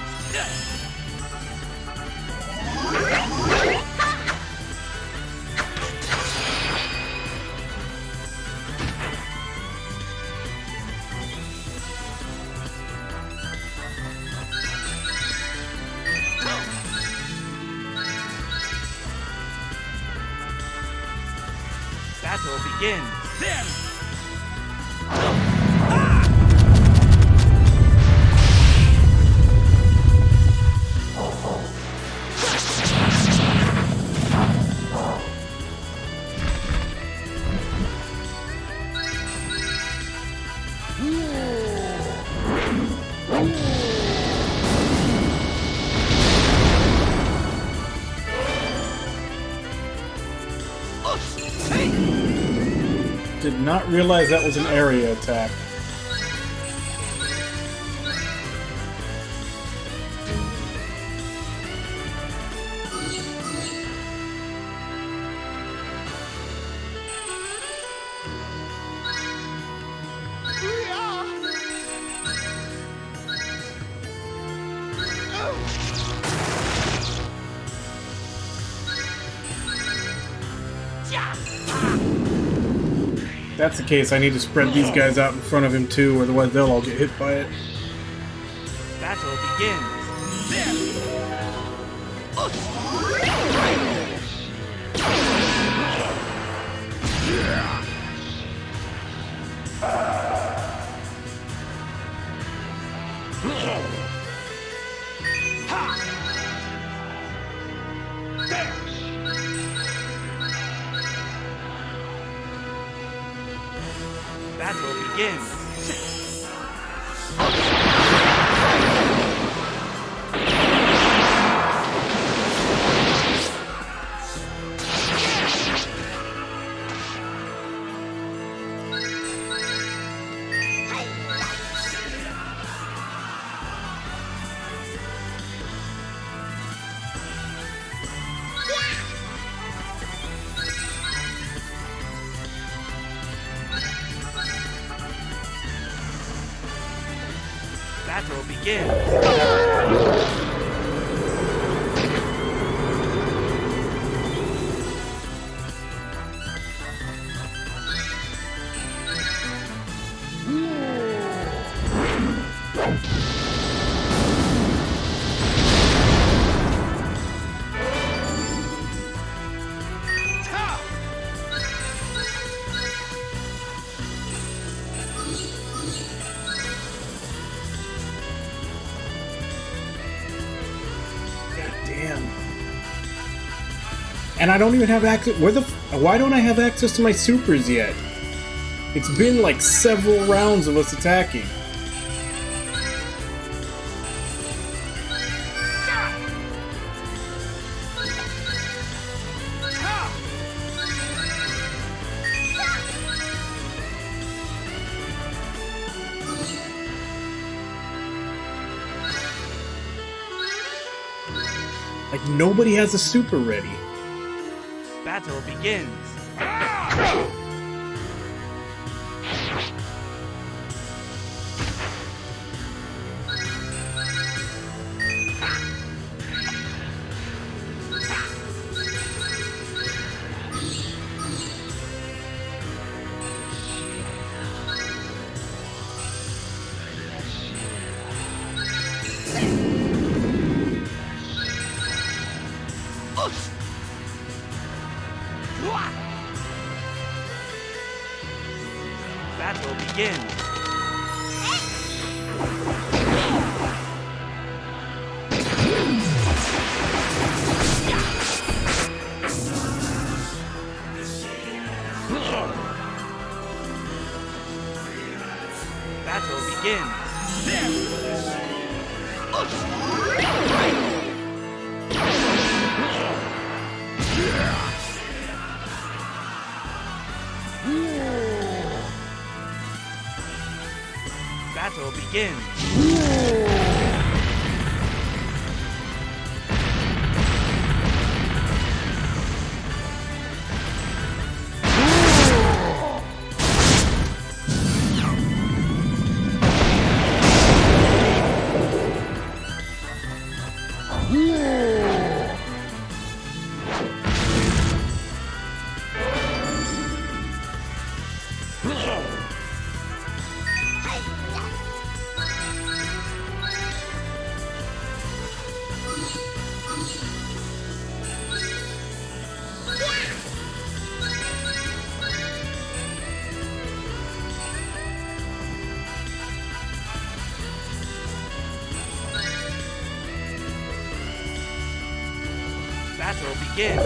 S16: Battle begins.
S2: Did not realize that was an area attack. If that's the case, I need to spread these guys out in front of him too, otherwise they'll all get hit by it.
S16: Battle begins. Battle begins. Battle begins.
S2: Damn. And I don't even have access. Why don't I have access to my supers yet? It's been like several rounds of us attacking. Like, nobody has a super ready.
S16: Battle begins. Battle begins. Battle begins. Battle begins. Battle begins.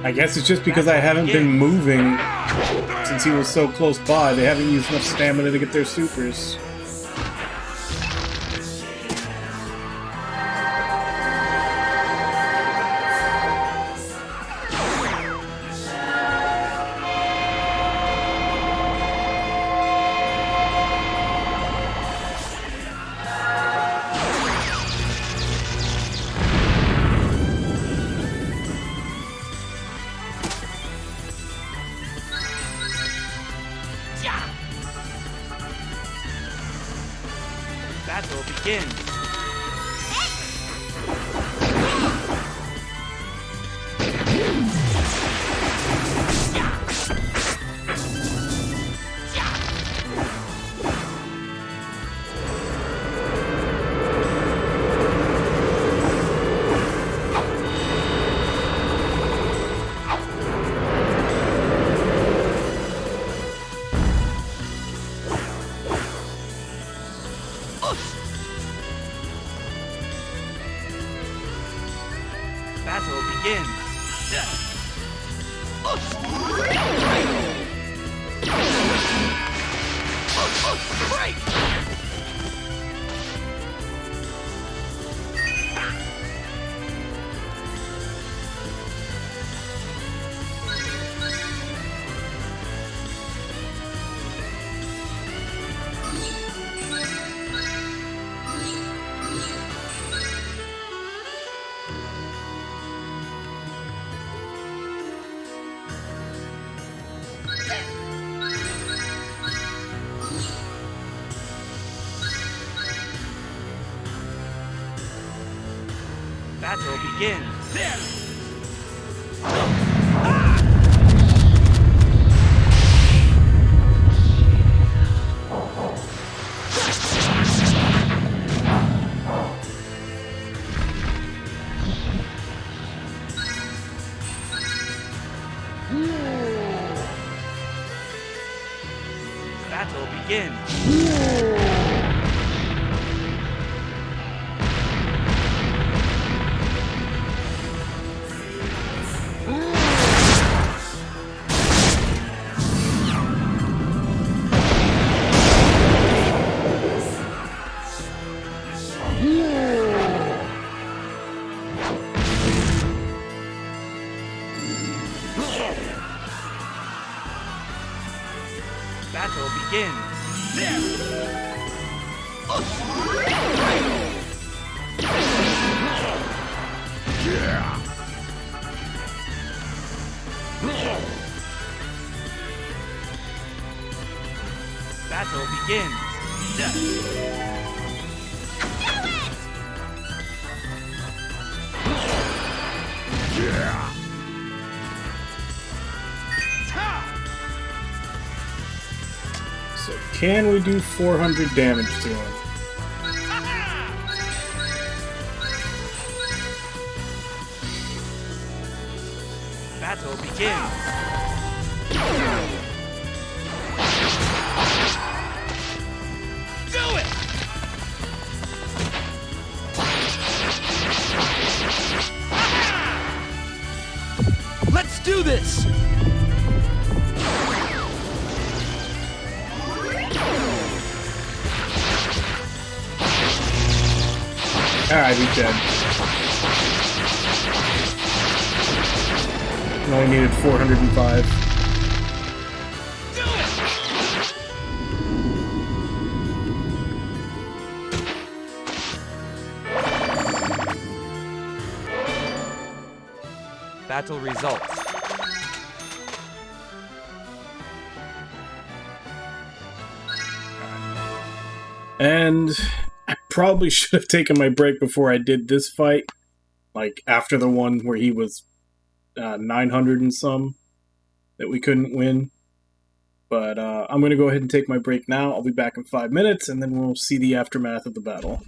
S2: I guess it's just because I haven't been moving since he was so close by. They haven't used enough stamina to get their supers.
S16: Battle begins. Battle begins. Battle begins. Battle begins. Battle begins. Battle begins.
S2: So can we do 400 damage to him?
S16: Battle begins. Do it!
S14: Let's do this!
S2: Alright, he's dead. Only needed 405.
S16: Battle results.
S2: And I probably should have taken my break before I did this fight. Like, after the one where he was 900 and some that we couldn't win. But I'm going to go ahead and take my break now. I'll be back in 5 minutes, and then we'll see the aftermath of the battle.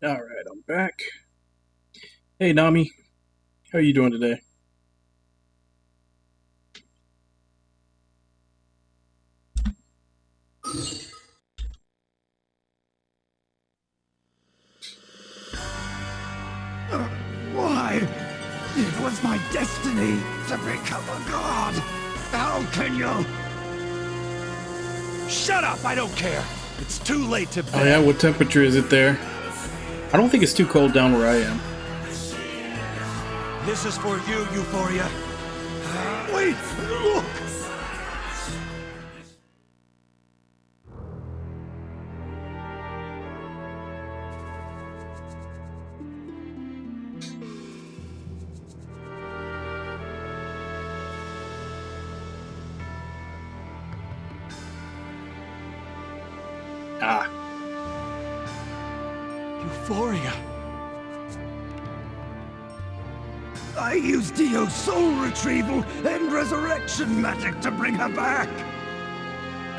S2: Alright, I'm back. Hey, Nami. How are you doing today?
S12: Why? It was my destiny to become a god. How can you?
S6: Shut up! I don't care. It's too late to bed.
S2: Oh yeah, what temperature is it there? I don't think it's too cold down where I am.
S12: This is for you, Euphoria. Wait! Look!
S2: Ah.
S12: Euphoria. I used Dio's soul retrieval and resurrection magic to bring her back.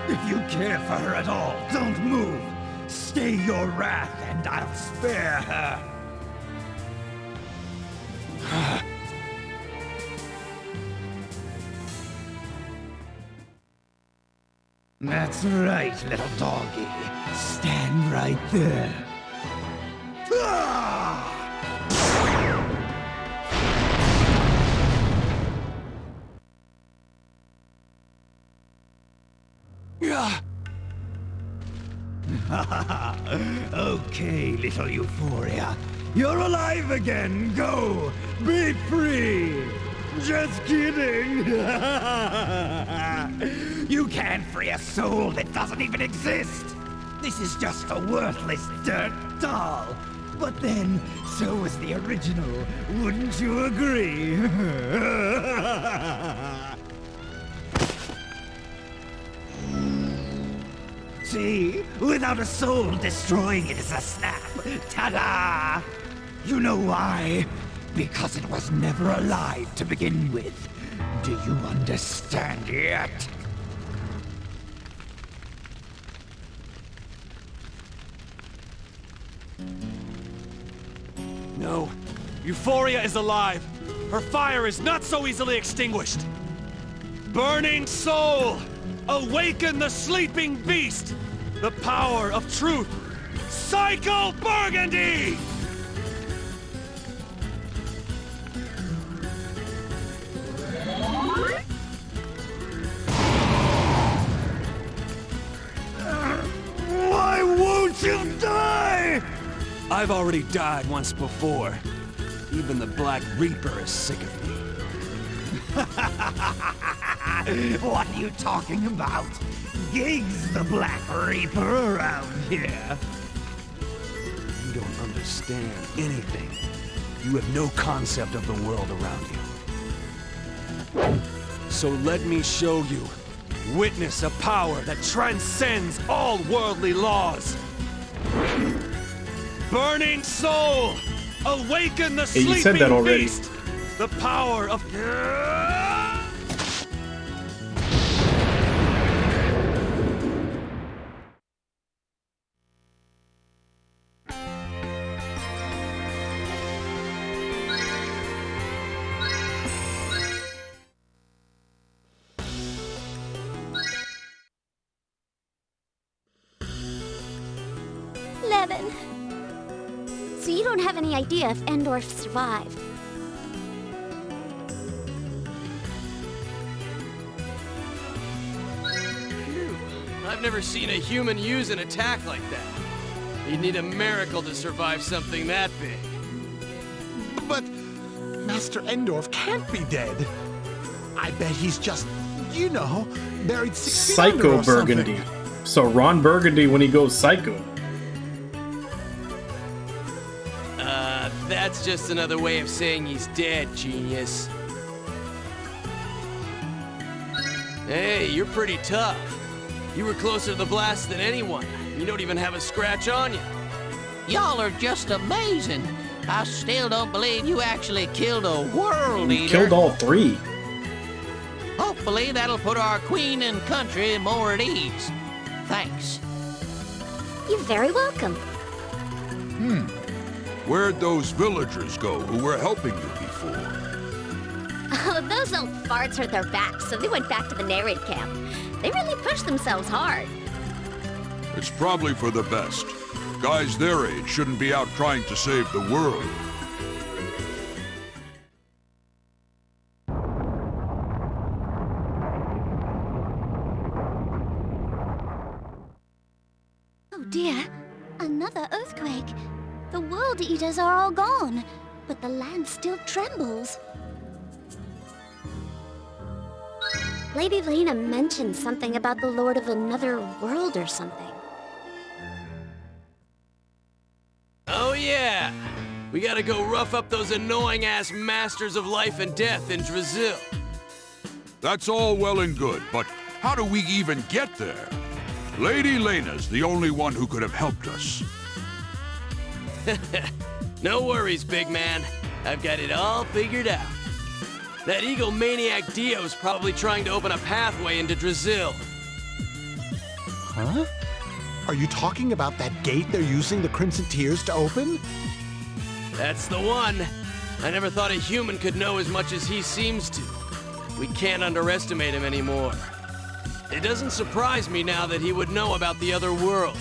S12: If you care for her at all, don't move. Stay your wrath and I'll spare her. That's right, little doggy. Stand right there. Ah! Okay, little Euphoria. You're alive again. Go. Be free. Just kidding. You can't free a soul that doesn't even exist. This is just a worthless dirt doll. But then, so was the original. Wouldn't you agree? See? Without a soul, destroying it is a snap. Ta-da! You know why? Because it was never alive to begin with. Do you understand yet?
S6: No. Euphoria is alive. Her fire is not so easily extinguished. Burning soul! Awaken the sleeping beast! The power of truth! Psycho Burgundy!
S12: Why won't you die?
S6: I've already died once before. Even the Black Reaper is sick of me.
S12: What are you talking about? Gig's the Black Reaper around here.
S6: You don't understand anything. You have no concept of the world around you. So let me show you. Witness a power that transcends all worldly laws. Burning soul! Awaken the
S2: Hey, you
S6: sleeping
S2: said that already.
S6: beast! The power of...
S1: Levin. So you don't have any idea if Endorf survived?
S14: I've never seen a human use an attack like that. You'd need a miracle to survive something that big.
S13: But Master Endorf can't be dead. I bet he's just, you know, buried 6 feet under
S2: Psycho
S13: or something.
S2: Burgundy. So Ron Burgundy when he goes psycho.
S14: That's just another way of saying he's dead, genius. Hey, you're pretty tough. You were closer to the blast than anyone. You don't even have a scratch on you.
S11: Y'all are just amazing. I still don't believe you actually killed a world
S2: You
S11: eater.
S2: killed all 3.
S11: Hopefully that'll put our queen and country more at ease. Thanks.
S1: You're very welcome.
S7: Where'd those villagers go who were helping you before?
S17: Oh, those old farts hurt their backs, so they went back to the Nereid camp. They really pushed themselves hard.
S7: It's probably for the best. Guys their age shouldn't be out trying to save the world.
S1: Oh dear, another earthquake. The World Eaters are all gone, but the land still trembles.
S17: Lady Lena mentioned something about the Lord of another world or something.
S14: Oh yeah! We gotta go rough up those annoying-ass masters of life and death in Drazil.
S7: That's all well and good, but how do we even get there? Lady Lena's the only one who could have helped us.
S14: No worries, big man. I've got it all figured out. That eagle maniac Dio's probably trying to open a pathway into Drazil.
S13: Huh? Are you talking about that gate they're using the Crimson Tears to open?
S14: That's the one. I never thought a human could know as much as he seems to. We can't underestimate him anymore. It doesn't surprise me now that he would know about the other world.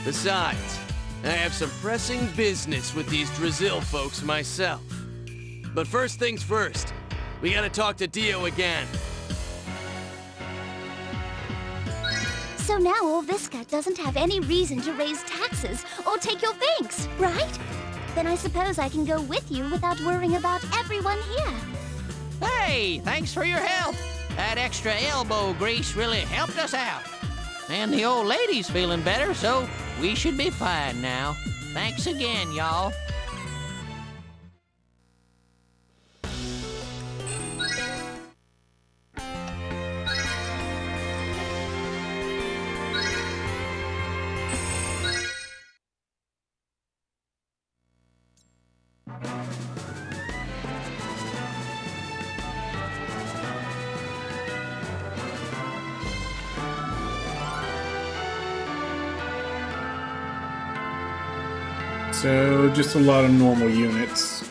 S14: Besides, I have some pressing business with these Drazil folks myself. But first things first, we gotta talk to Dio again.
S1: So now Orviska doesn't have any reason to raise taxes or take your thanks, right? Then I suppose I can go with you without worrying about everyone here.
S11: Hey, thanks for your help. That extra elbow grease really helped us out. And the old lady's feeling better, so we should be fine now. Thanks again, y'all.
S2: So, just a lot of normal units.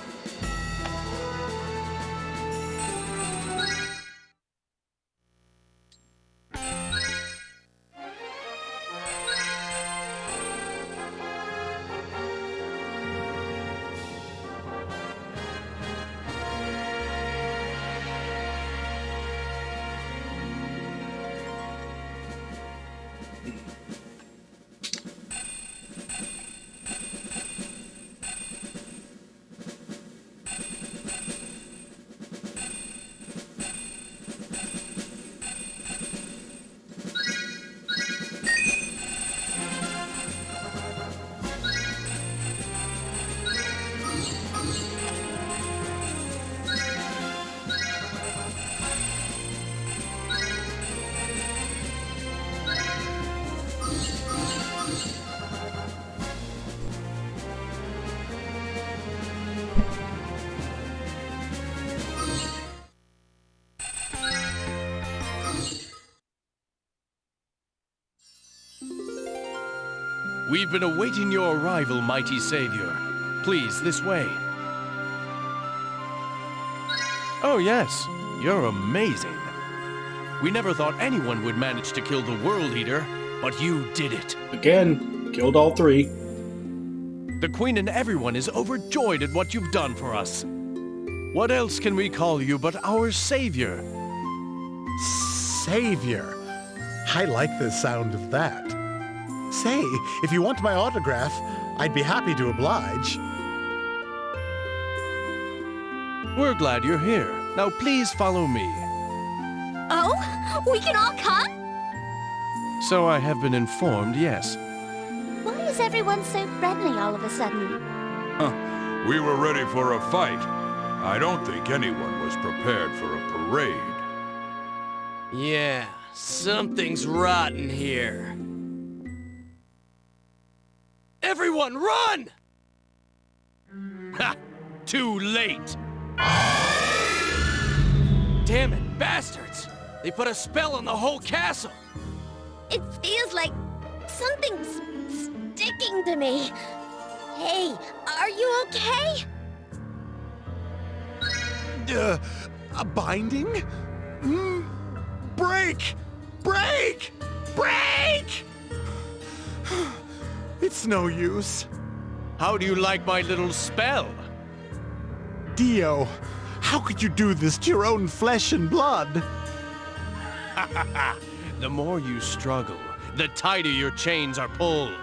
S6: We've been awaiting your arrival, mighty savior. Please, this way. Oh yes, you're amazing. We never thought anyone would manage to kill the World Eater, but you did it.
S2: Again, killed all three.
S6: The Queen and everyone is overjoyed at what you've done for us. What else can we call you but our savior?
S13: Savior. I like the sound of that. Say, if you want my autograph, I'd be happy to oblige.
S6: We're glad you're here. Now please follow me.
S1: Oh? We can all come?
S6: So I have been informed, yes.
S1: Why is everyone so friendly all of a sudden?
S7: Huh. We were ready for a fight. I don't think anyone was prepared for a parade.
S14: Yeah, something's rotten here. Everyone, run!
S6: Ha! Too late!
S14: Damn it, bastards! They put a spell on the whole castle!
S17: It feels like something's sticking to me. Hey, are you okay?
S13: A binding? Break! Break! Break! It's no use.
S6: How do you like my little spell?
S13: Dio, how could you do this to your own flesh and blood?
S6: The more you struggle, the tighter your chains are pulled.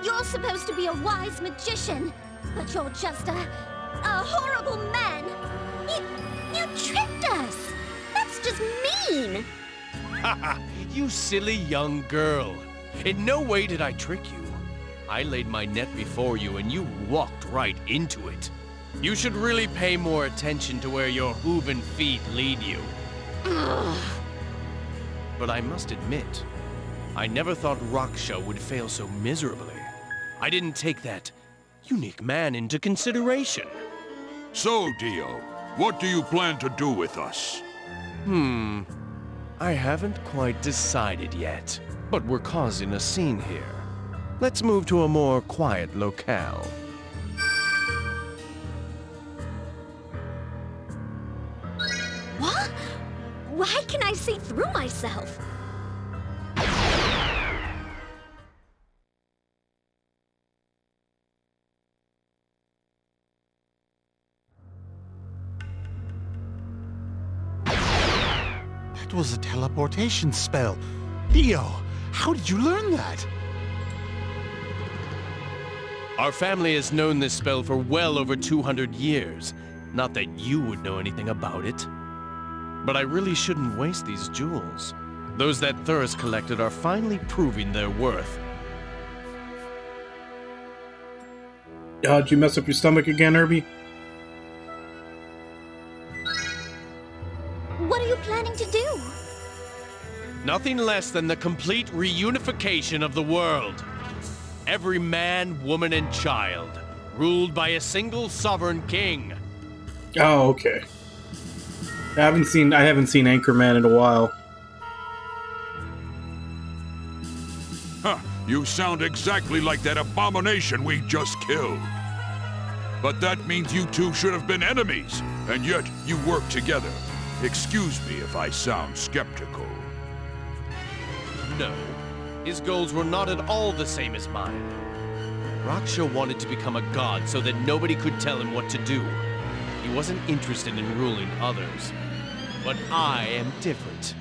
S1: You're supposed to be a wise magician, but you're just a horrible man. You tricked us. That's just mean.
S6: You silly young girl. In no way did I trick you. I laid my net before you and you walked right into it. You should really pay more attention to where your hooven feet lead you. But I must admit, I never thought Raksha would fail so miserably. I didn't take that unique man into consideration.
S7: So, Dio, what do you plan to do with us?
S6: I haven't quite decided yet, but we're causing a scene here. Let's move to a more quiet locale.
S17: What? Why can I see through myself?
S13: That was a teleportation spell. Dio, how did you learn that?
S6: Our family has known this spell for well over 200 years. Not that you would know anything about it. But I really shouldn't waste these jewels. Those that Thurs collected are finally proving their worth.
S2: Did you mess up your stomach again, Herbie?
S1: What are you planning to do?
S6: Nothing less than the complete reunification of the world. Every man, woman, and child, ruled by a single sovereign king.
S2: Oh, okay. I haven't seen Anchorman in a while.
S7: Huh, you sound exactly like that abomination we just killed. But that means you two should have been enemies, and yet you work together. Excuse me if I sound skeptical.
S6: No, his goals were not at all the same as mine. Raksha wanted to become a god so that nobody could tell him what to do. He wasn't interested in ruling others. But I am different.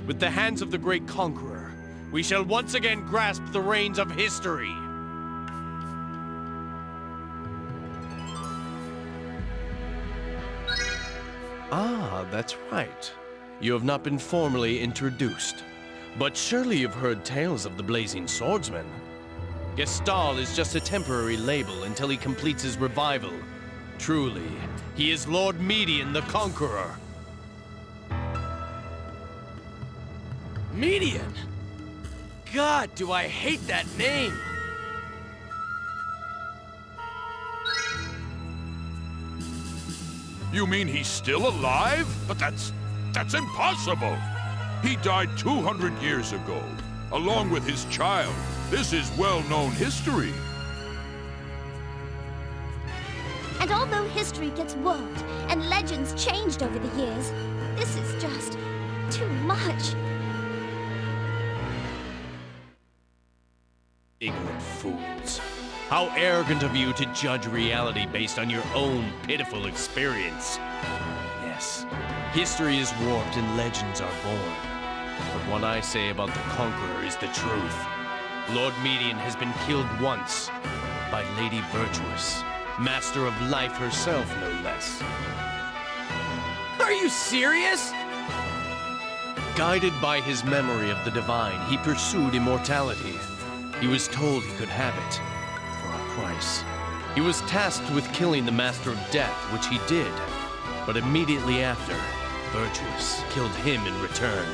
S6: With the hands of the great conqueror, we shall once again grasp the reins of history. Ah, that's right. You have not been formally introduced. But surely you've heard tales of the Blazing Swordsman. Gestal is just a temporary label until he completes his revival. Truly, he is Lord Median the Conqueror. Median? God, do I hate that name!
S7: You mean he's still alive? But that's impossible! He died 200 years ago, along with his child. This is well-known history.
S1: And although history gets warped and legends changed over the years, this is just too much.
S6: Ignorant fools. How arrogant of you to judge reality based on your own pitiful experience. Yes, history is warped and legends are born. But what I say about the Conqueror is the truth. Lord Median has been killed once by Lady Virtuous, Master of Life herself, no less. Are you serious? Guided by his memory of the divine, he pursued immortality. He was told he could have it for a price. He was tasked with killing the Master of Death, which he did. But immediately after, Virtuous killed him in return.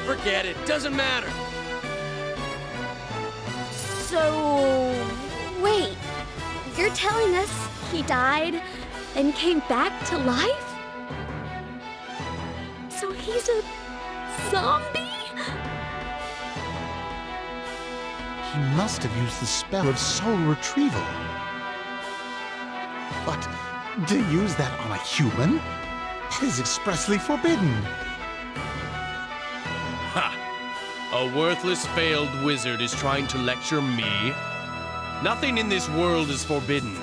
S6: Forget it, doesn't matter.
S17: So... wait. You're telling us he died and came back to life? So he's a zombie?
S13: He must have used the spell of soul retrieval. But to use that on a human? That is expressly forbidden.
S6: Ha! A worthless, failed wizard is trying to lecture me? Nothing in this world is forbidden.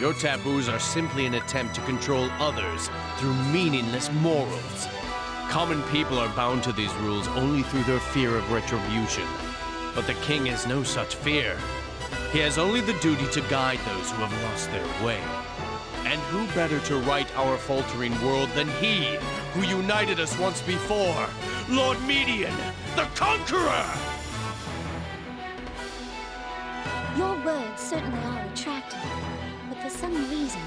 S6: Your taboos are simply an attempt to control others through meaningless morals. Common people are bound to these rules only through their fear of retribution. But the king has no such fear. He has only the duty to guide those who have lost their way. And who better to right our faltering world than he, who united us once before, Lord Median, the Conqueror!
S1: Your words certainly are attractive, but for some reason,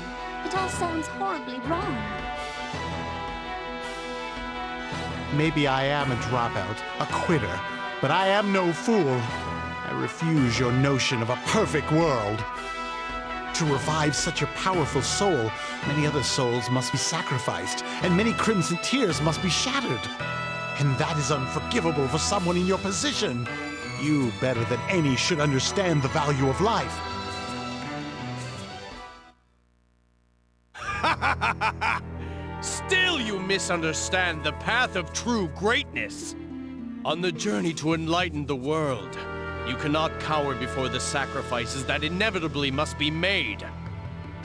S1: it all sounds horribly wrong.
S13: Maybe I am a dropout, a quitter, but I am no fool. I refuse your notion of a perfect world. To revive such a powerful soul, many other souls must be sacrificed, and many crimson tears must be shattered. And that is unforgivable for someone in your position. You, better than any, should understand the value of life.
S6: Still you misunderstand the path of true greatness. On the journey to enlighten the world, you cannot cower before the sacrifices that inevitably must be made.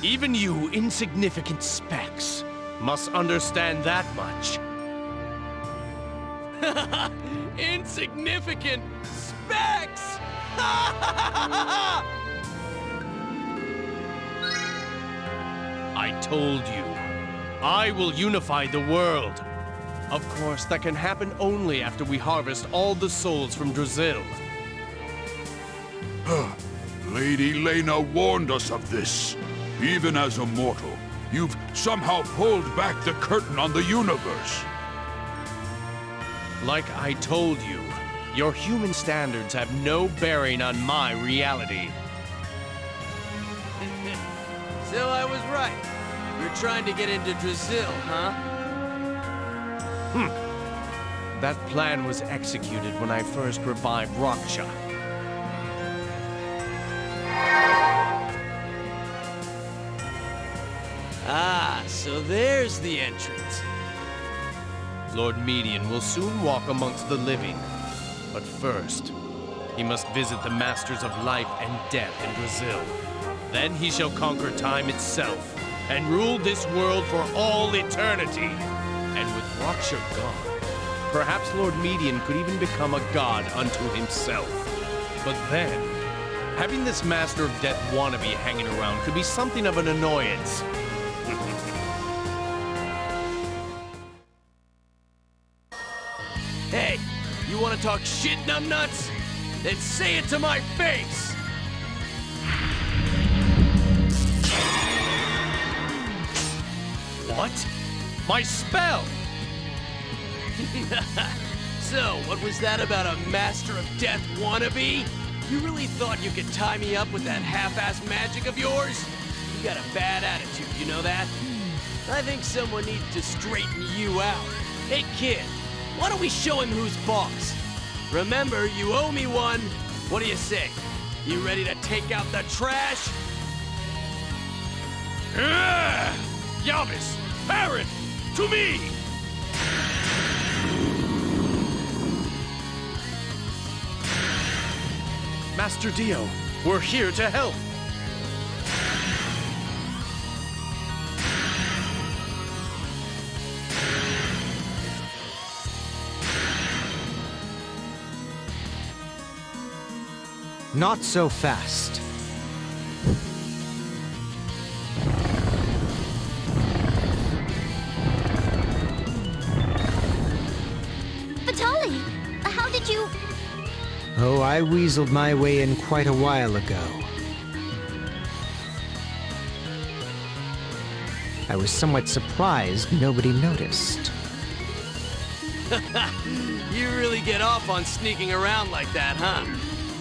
S6: Even you, insignificant specks, must understand that much. Insignificant specks! I told you, I will unify the world. Of course, that can happen only after we harvest all the souls from Drazil.
S7: Lady Lena warned us of this. Even as a mortal, you've somehow pulled back the curtain on the universe.
S6: Like I told you, your human standards have no bearing on my reality.
S14: So I was right. You're trying to get into Drazil, huh?
S6: That plan was executed when I first revived Raksha.
S14: Ah, so there's the entrance.
S6: Lord Median will soon walk amongst the living. But first, he must visit the Masters of Life and Death in Drazil. Then he shall conquer time itself and rule this world for all eternity. And with Raksha gone, perhaps Lord Median could even become a god unto himself. But then, having this Master of Death wannabe hanging around could be something of an annoyance.
S14: Hey, you want to talk shit, numbnuts? Then say it to my face!
S6: What? My spell!
S14: So, what was that about a Master of Death wannabe? You really thought you could tie me up with that half-assed magic of yours? You got a bad attitude, you know that? I think someone needs to straighten you out. Hey, kid, why don't we show him who's boss? Remember, you owe me one. What do you say? You ready to take out the trash?
S6: Yavis! Baron! To me! Master Dio, we're here to help.
S8: Not so fast.
S1: Vitali, how did you...
S8: Oh, I weaseled my way in quite a while ago. I was somewhat surprised nobody noticed.
S14: You really get off on sneaking around like that, huh?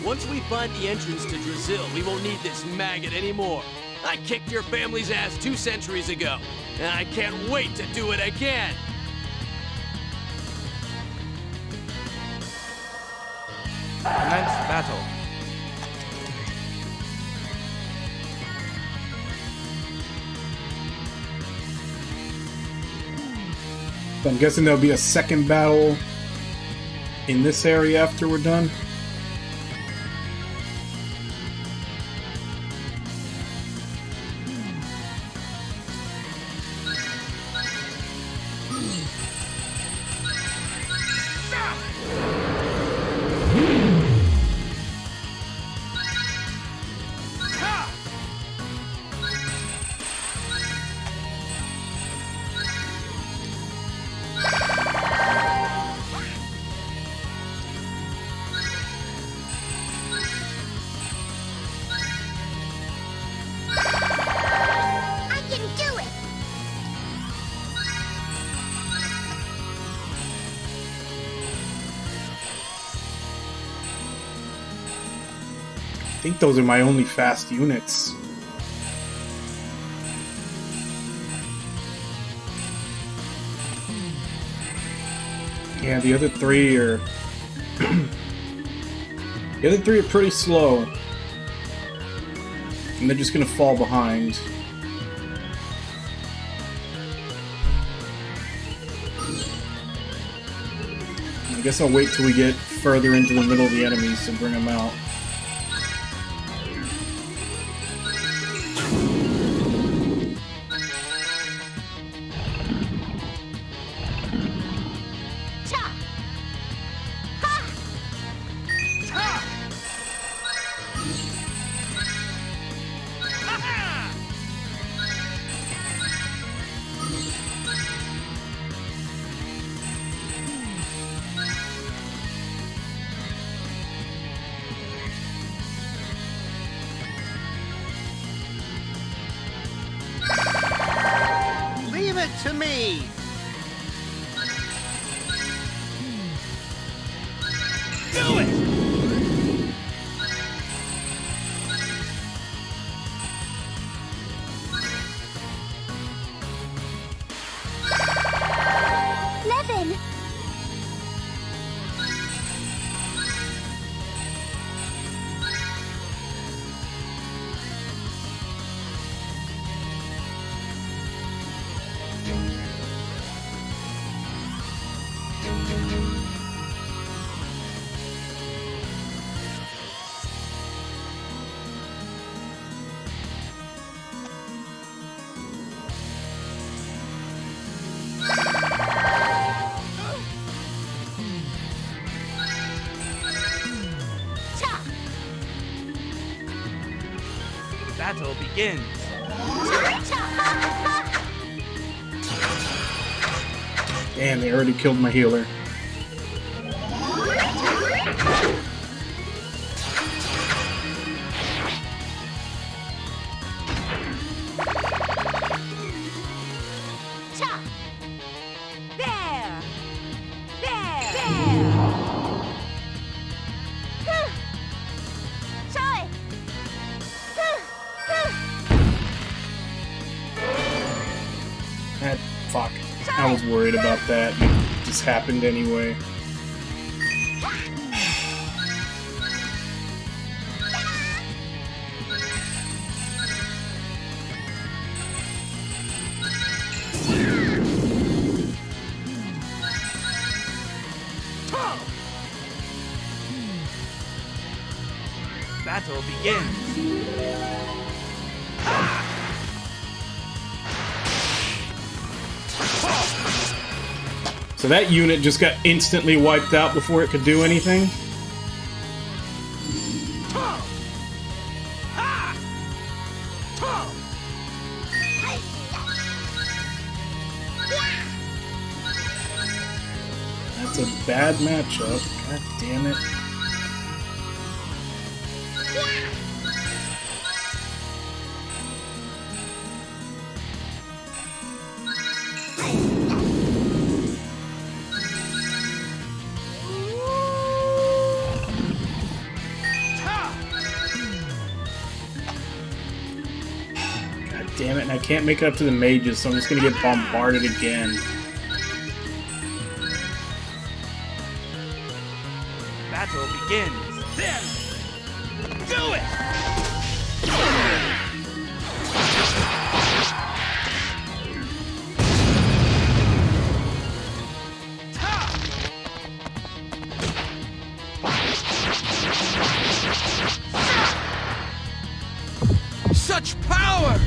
S14: Once we find the entrance to Drazil, we won't need this maggot anymore. I kicked your family's ass 2 centuries ago, and I can't wait to do it again!
S16: Commence battle.
S2: So I'm guessing there'll be a second battle in this area after we're done.
S1: I can do it!
S2: I think those are my only fast units. Yeah, the other three are... the other three are pretty slow. And they're just gonna fall behind. I guess I'll wait till we get further into the middle of the enemies to bring them out.
S12: Leave it to me! Do it!
S1: Levin!
S16: Battle begins.
S2: Damn, they already killed my healer.
S1: There! There! Sorry!
S2: That fuck. I was worried about that. It just happened anyway.
S16: Battle begins.
S2: So that unit just got instantly wiped out before it could do anything? That's a bad matchup. God damn it. Damn it, and I can't make it up to the mages, so I'm just gonna get bombarded again.
S16: Battle begins. Then, do it!
S3: much power!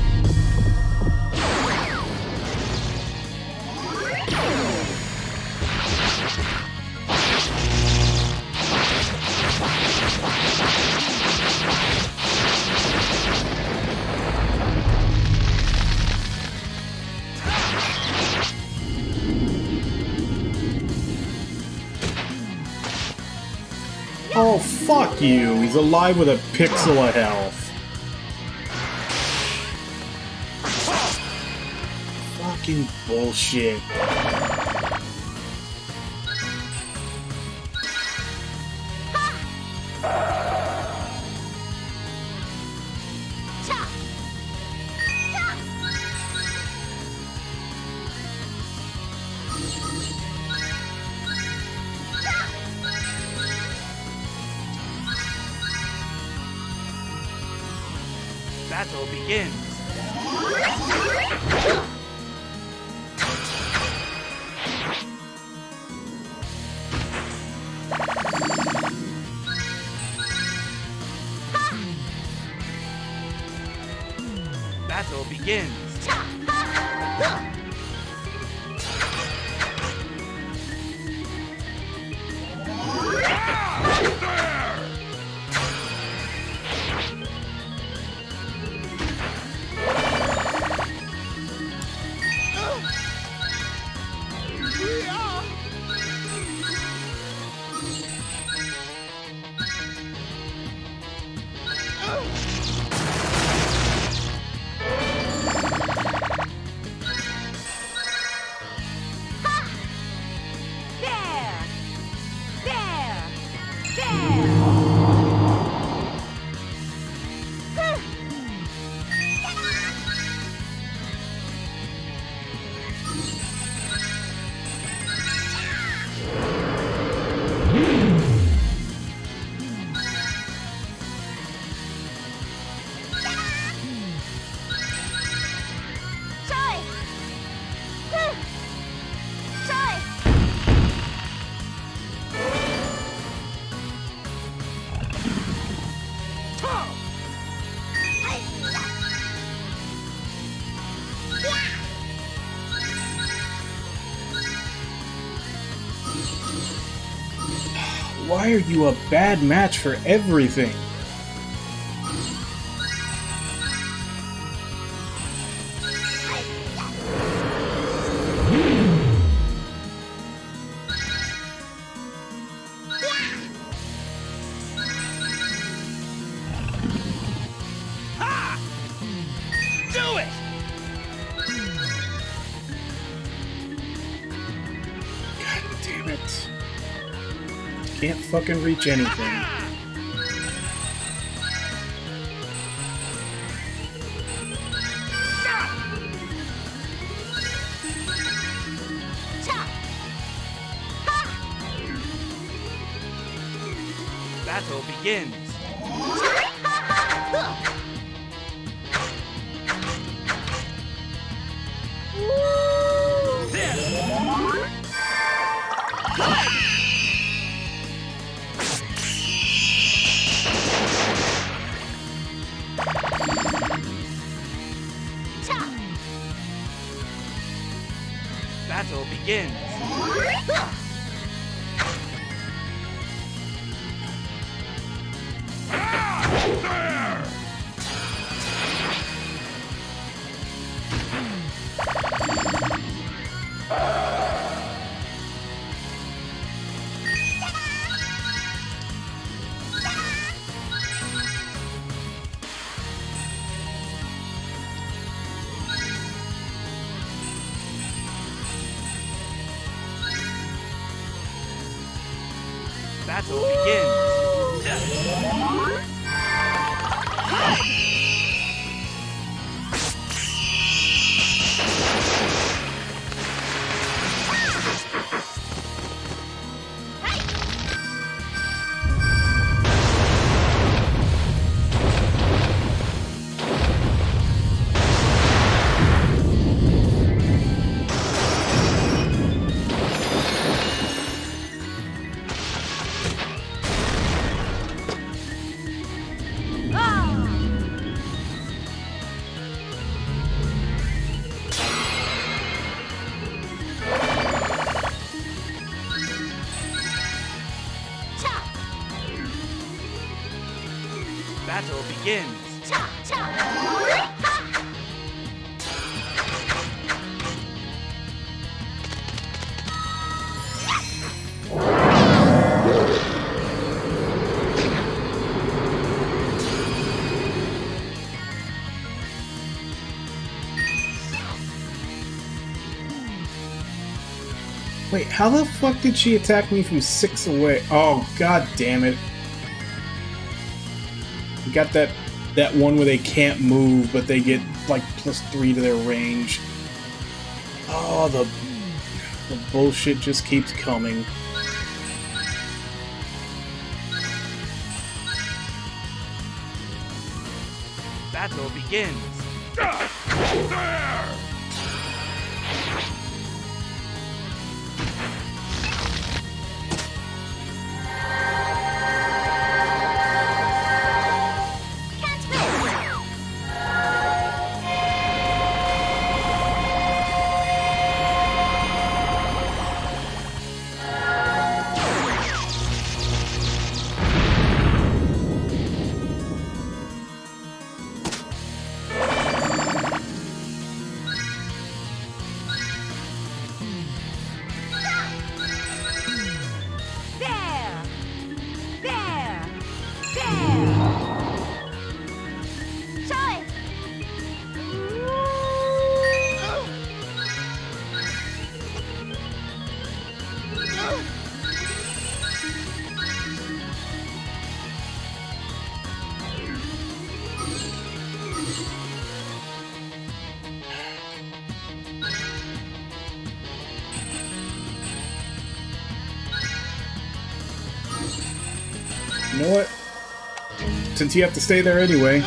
S2: Oh, fuck you. He's alive with a pixel of health. Fucking bullshit.
S16: Battle begins. Battle begins.
S2: Why are you a bad match for everything?
S16: Do it!
S2: God damn it. Can't fucking reach anything.
S16: Battle begins. Battle begins. Battle begins. Battle begins.
S2: Wait, how the fuck did she attack me from 6 away? Oh, god damn it. We got that one where they can't move, but they get like +3 to their range. Oh, the bullshit just keeps coming.
S16: Battle begins.
S7: There!
S2: You know what? Since you have to stay there anyway.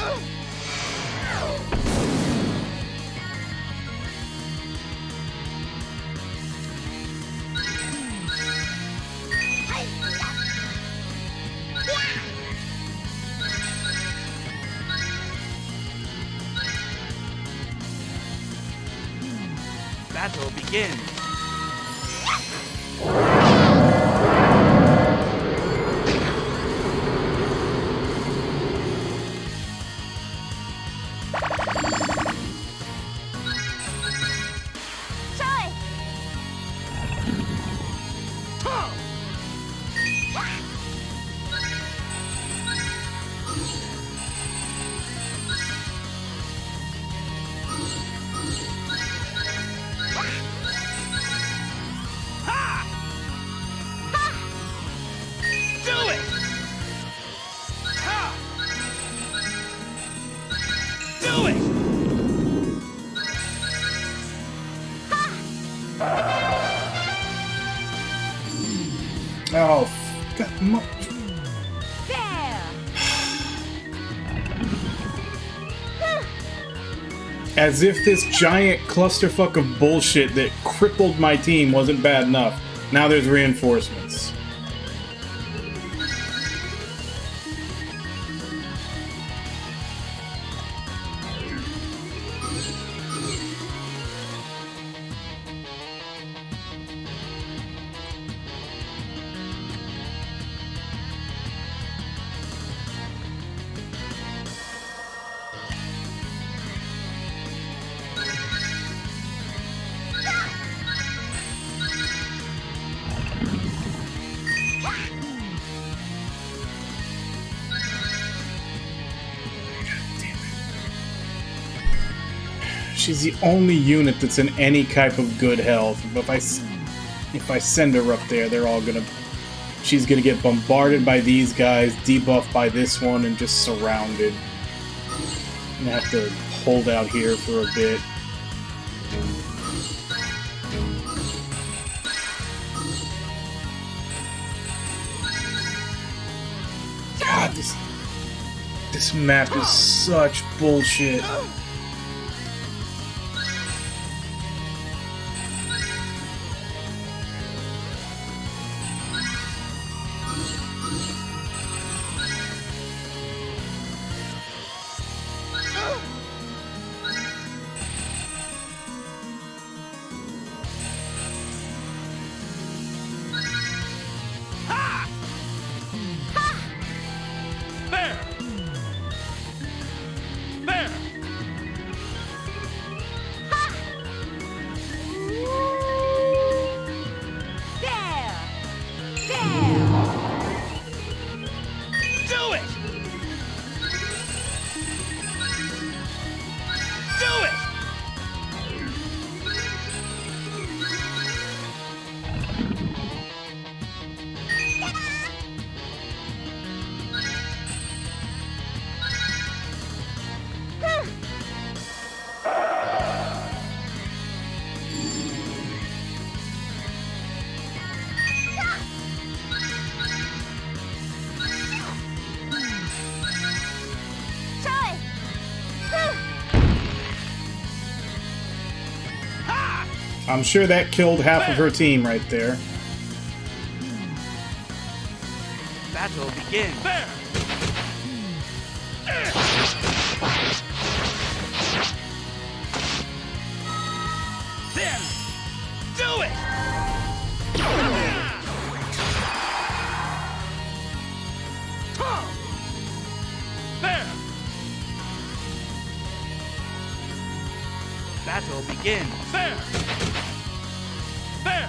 S16: Battle begins.
S2: Oh, God, as if this giant clusterfuck of bullshit that crippled my team wasn't bad enough. Now there's reinforcements. She's the only unit that's in any type of good health. But if I send her up there, they're all gonna... She's gonna get bombarded by these guys, debuffed by this one, and just surrounded. I'm gonna have to hold out here for a bit. God, this map is such bullshit. I'm sure that killed half of her team right there.
S16: Battle begins. There. There. Do it. There. Battle begins. There. There.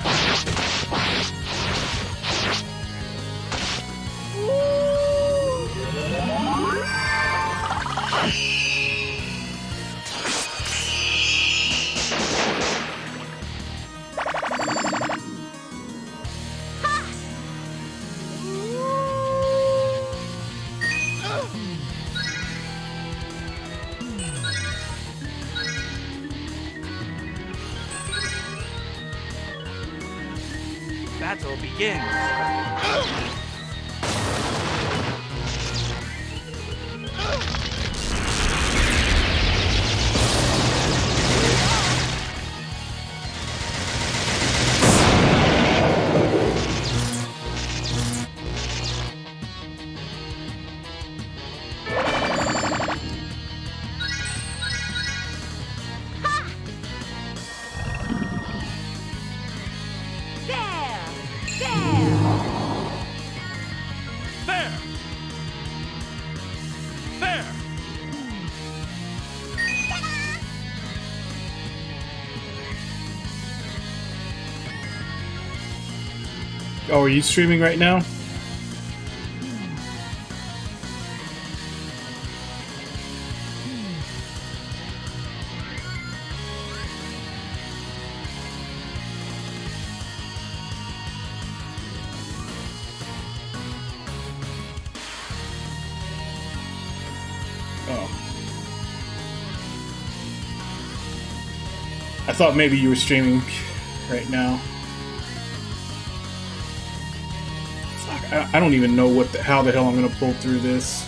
S16: Battle begins.
S2: Oh, are you streaming right now? Oh. I thought maybe you were streaming right now. I don't even know how the hell I'm gonna pull through this.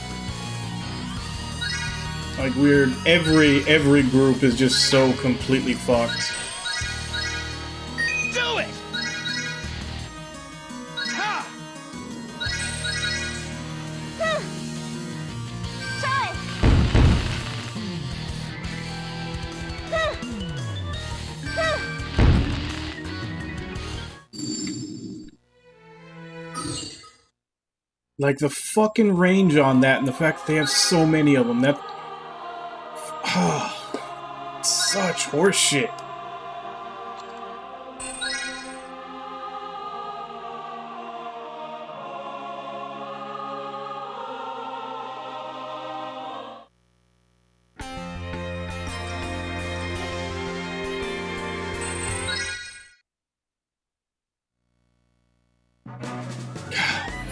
S2: Like weird, every group is just so completely fucked.
S16: Do it. Ha.
S2: Like the fucking range on that, and the fact that they have so many of them. That such horseshit.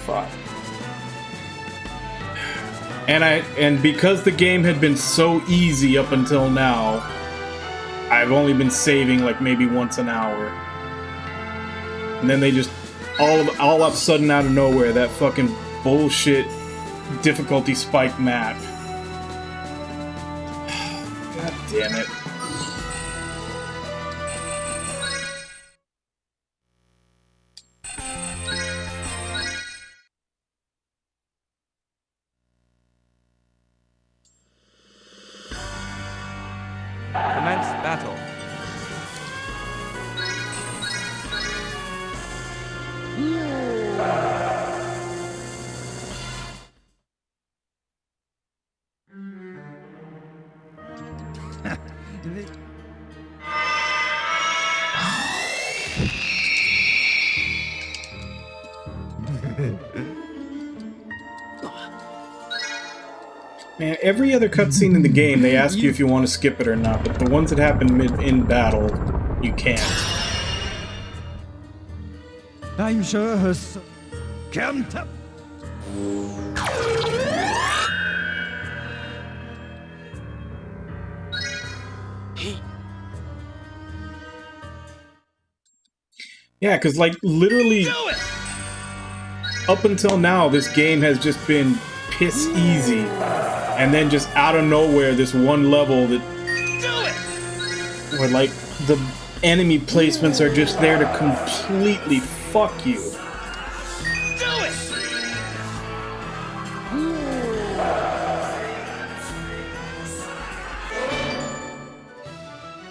S2: Fuck. And because the game had been so easy up until now, I've only been saving like maybe once an hour. And then they just all of a sudden out of nowhere, that fucking bullshit difficulty spike map. God damn it.
S16: Commence battle.
S2: Man, every other cutscene in the game, they ask you if you want to skip it or not, but the ones that happen in battle, you can't.
S12: I'm sure her son can't.
S2: Yeah, because like literally up until now, this game has just been piss easy, and then just out of nowhere, this one level that where like enemy placements are just there to completely fuck you.
S12: Do it!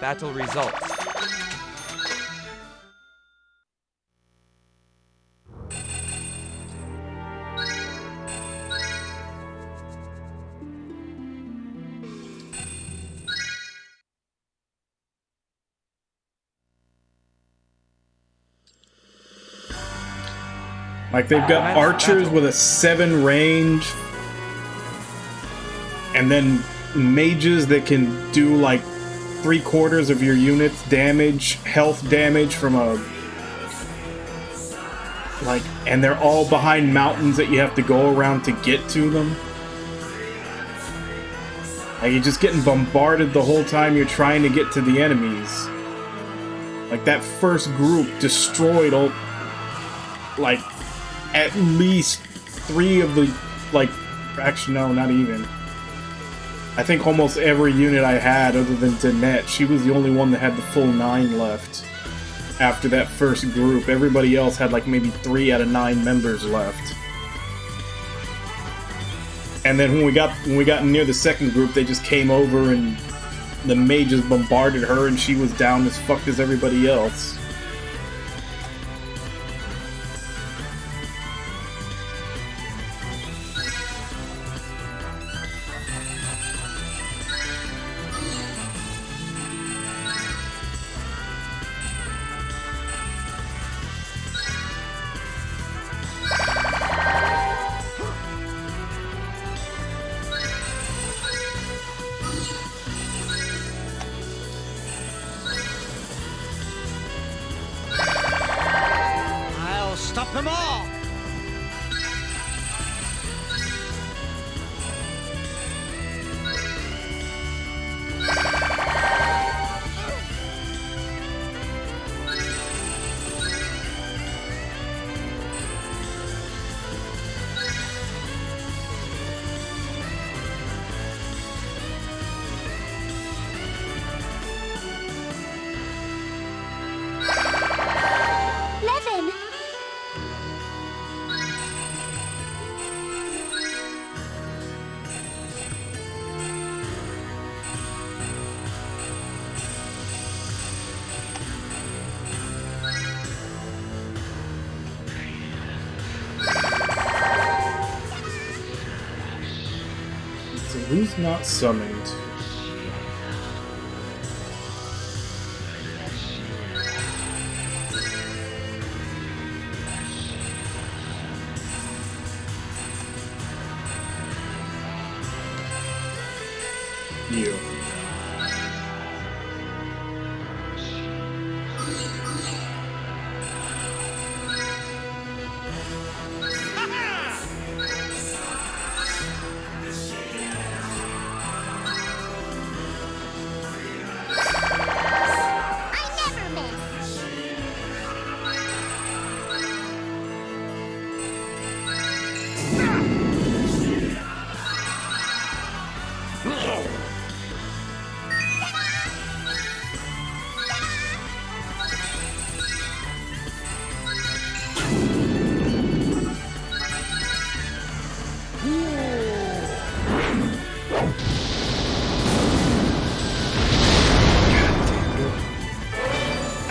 S16: Battle results.
S2: Like, they've got archers with a 7 range, and then mages that can do like 3/4 of your unit's damage, health damage from a... like, and they're all behind mountains that you have to go around to get to them. Like, you're just getting bombarded the whole time you're trying to get to the enemies. Like, that first group destroyed all... like... at least 3 of the, like, actually, no, not even. I think almost every unit I had, other than Danette, she was the only one that had the full 9 left. After that first group, everybody else had like maybe 3 out of 9 members left. And then when we got near the second group, they just came over and the mages bombarded her, and she was down as fucked as everybody else.
S12: Stop them all!
S2: Who's not summoned? You.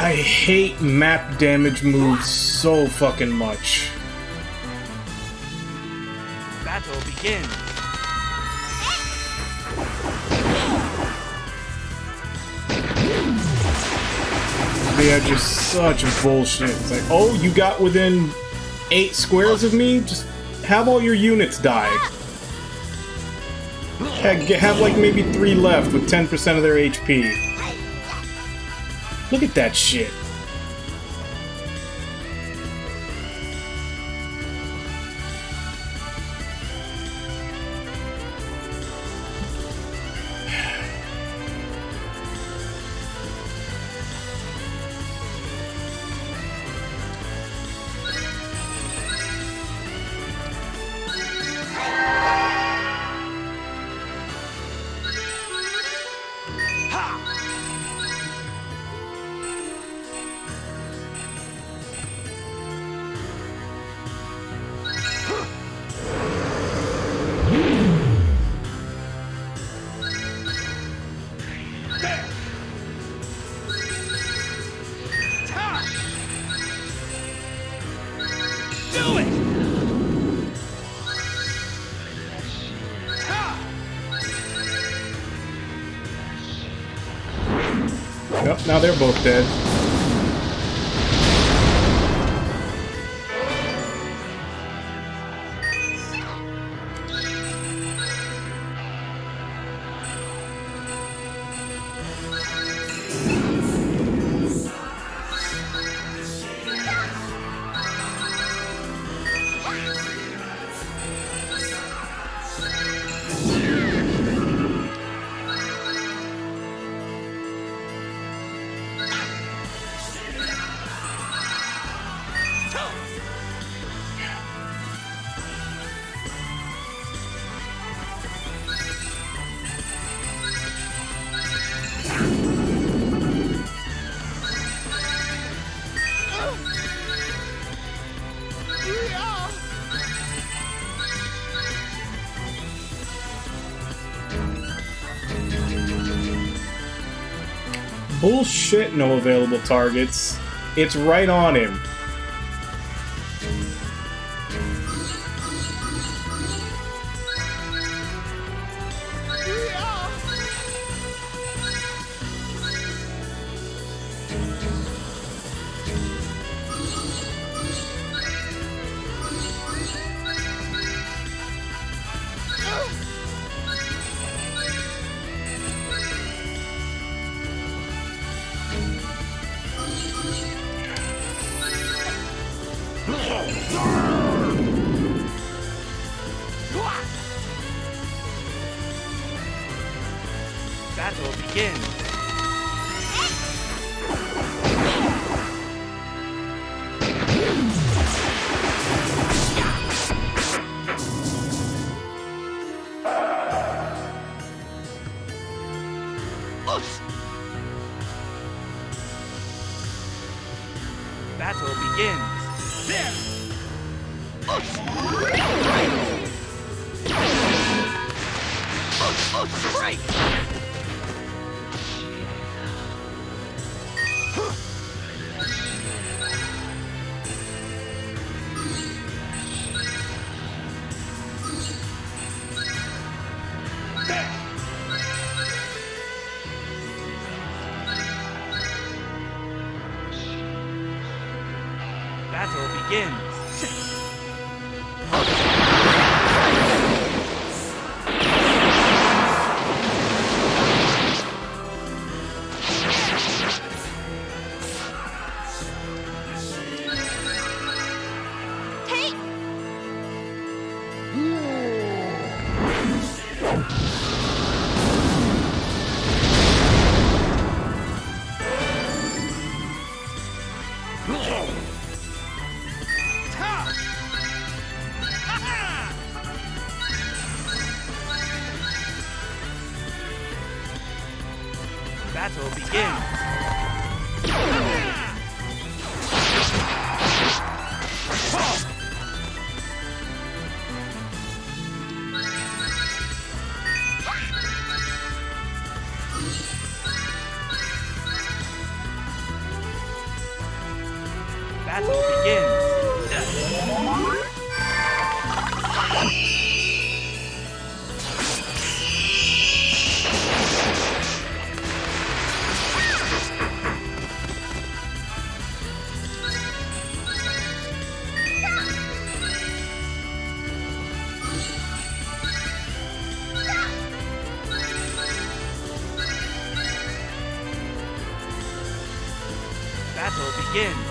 S2: I hate map damage moves so fucking much.
S16: Battle begins.
S2: They are just such bullshit. It's like, oh, you got within 8 squares of me? Just have all your units die. Have like maybe 3 left with 10% of their HP. Look at that shit. Yep, now they're both dead. Bullshit, no available targets. It's right on him.
S16: Battle begins. Battle begins. There. Break. Battle begins. Battle begins. Battle begins. Battle begins.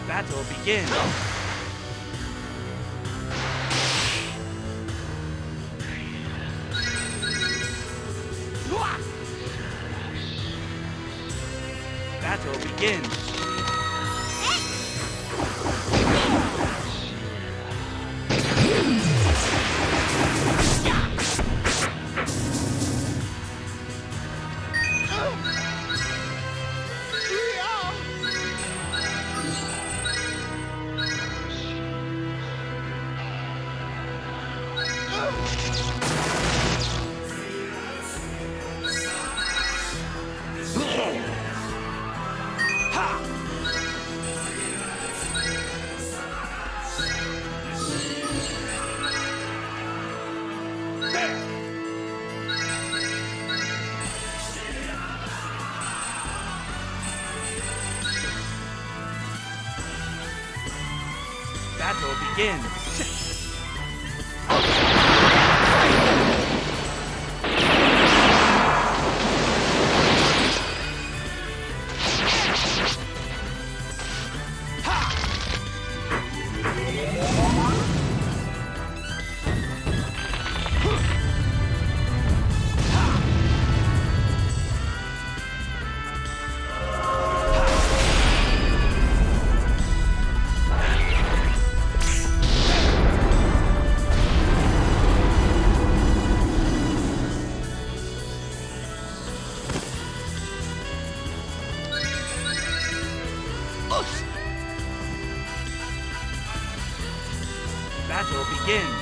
S16: Battle begins. Battle begins. Battle begins. Battle begins.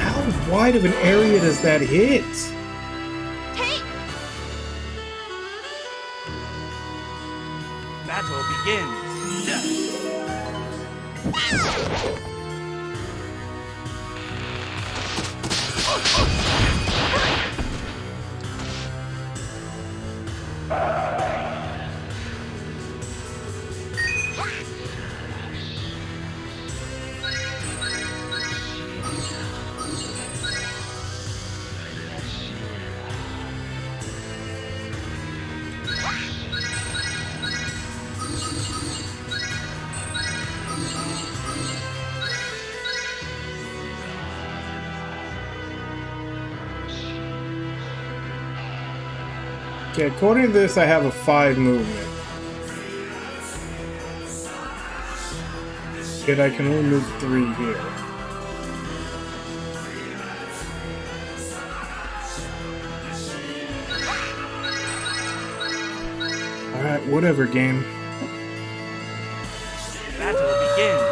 S2: How wide of an area does that hit?
S16: Battle begins.
S2: Okay, according to this, I have a 5 movement. Yet I can only move 3 here. Alright, whatever, game.
S16: Battle begins.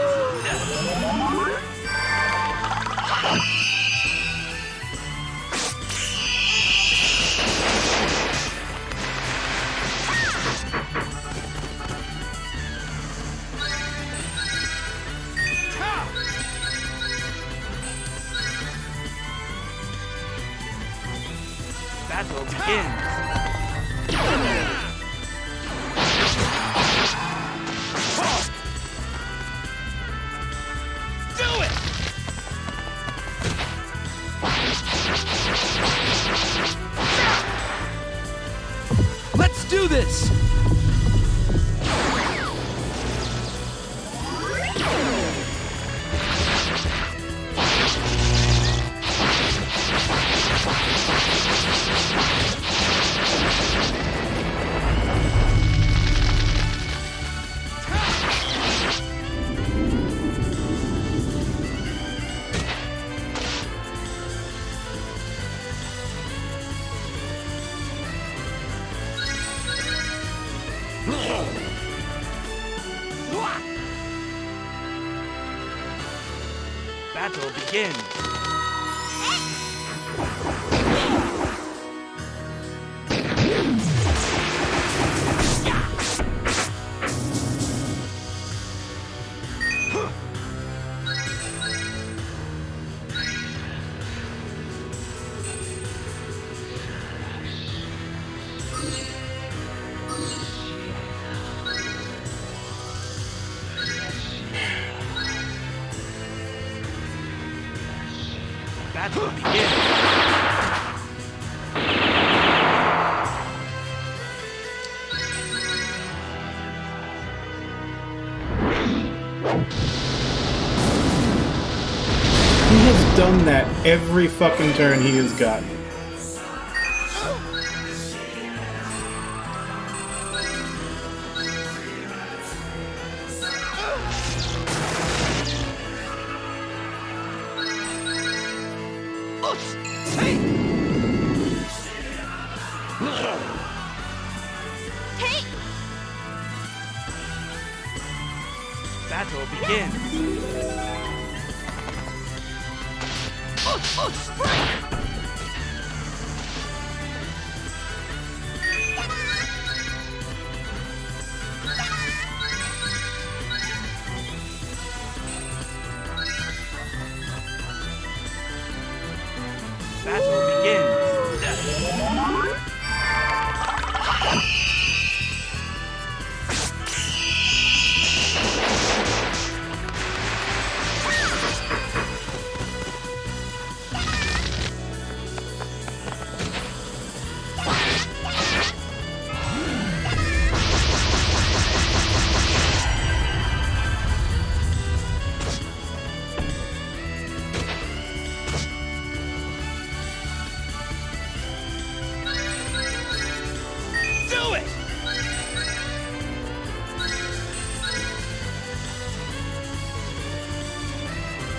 S16: Battle begins. Do it!
S14: Let's do this!
S16: Battle begins. Battle begins.
S2: He has done that every fucking turn he has gotten.
S16: Battle begins.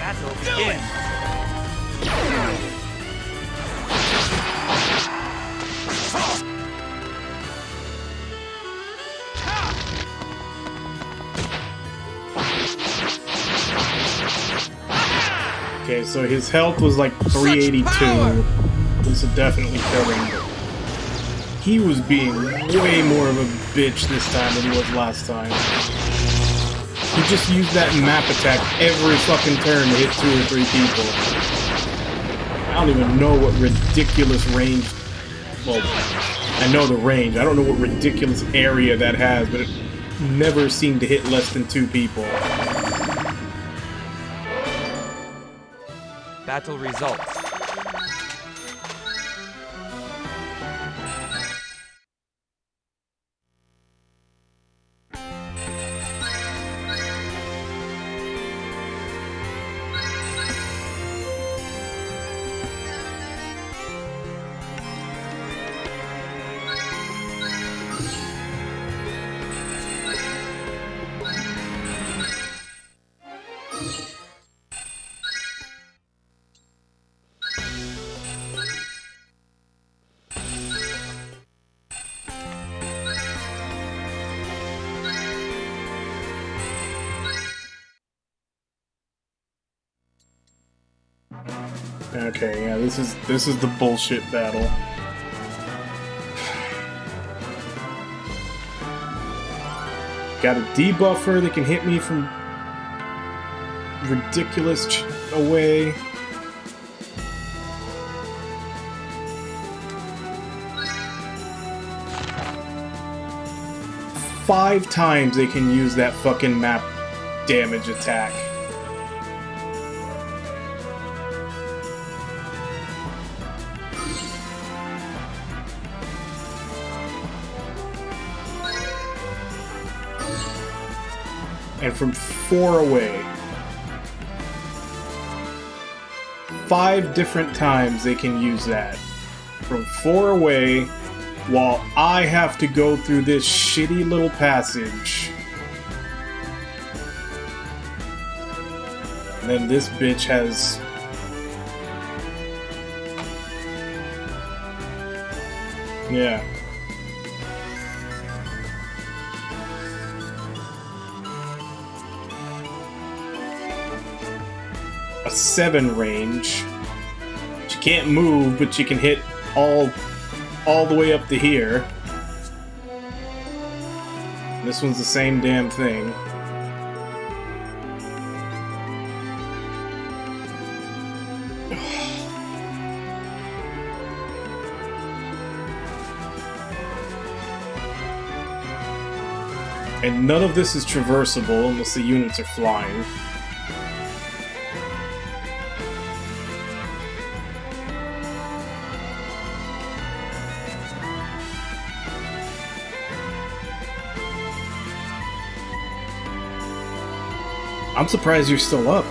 S16: Battle begin.
S2: Okay, so his health was like 382. This would definitely kill him. He was being way more of a bitch this time than he was last time. He just used that map attack every fucking turn to hit 2 or 3 people. I don't even know what ridiculous range... Well, I know the range. I don't know what ridiculous area that has, but it never seemed to hit less than 2 people.
S16: Battle results.
S2: Okay, yeah, this is the bullshit battle. Got a debuffer that can hit me from ridiculous away. Five times they can use that fucking map damage attack. And from 4 away. 5 different times they can use that. From 4 away, while I have to go through this shitty little passage. And then this bitch has... Yeah. A 7 range. She can't move, but she can hit all the way up to here. This one's the same damn thing. And none of this is traversable unless the units are flying. I'm surprised you're still up.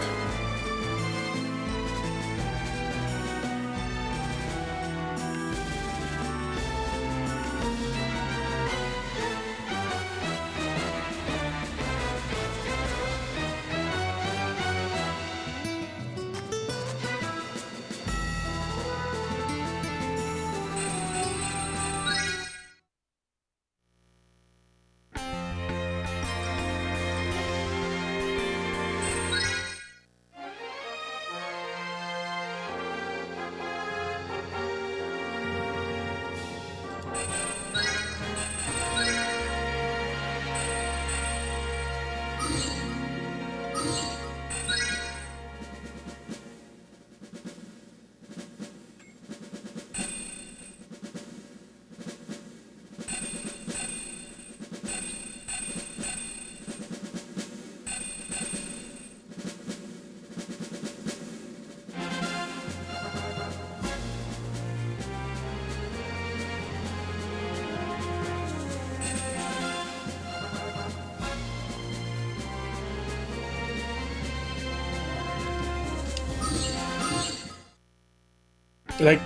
S2: Like,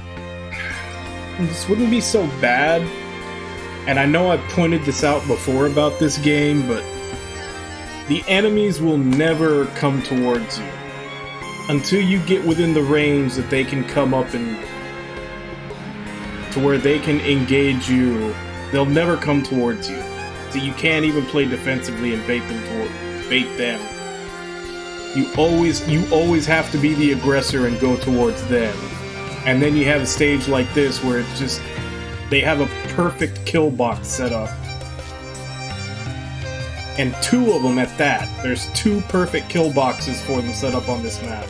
S2: this wouldn't be so bad, and I know I've pointed this out before about this game, but the enemies will never come towards you. until you get within the range that they can come up and to where they can engage you, they'll never come towards you. So you can't even play defensively and bait them. You always have to be the aggressor and go towards them. And then you have a stage like this where it's just they have a perfect kill box set up. And 2 of them at that. There's 2 perfect kill boxes for them set up on this map.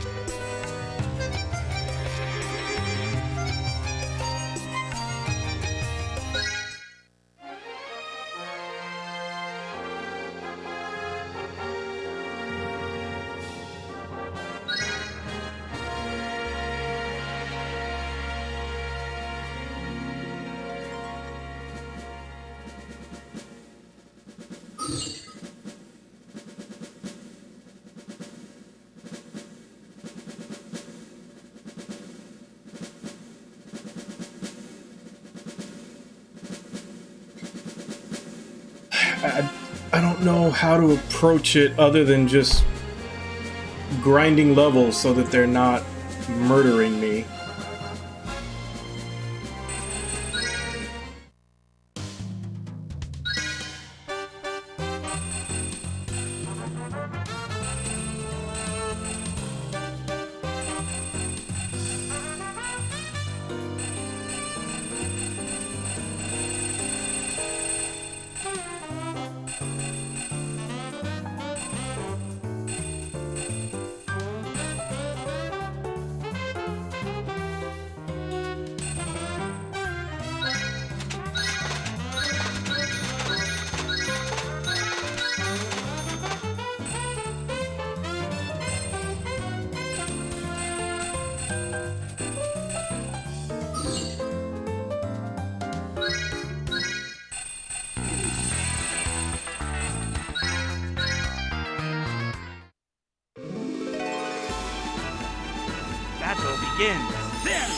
S2: I don't know how to approach it other than just grinding levels so that they're not murdering me.
S16: Battle begins. There!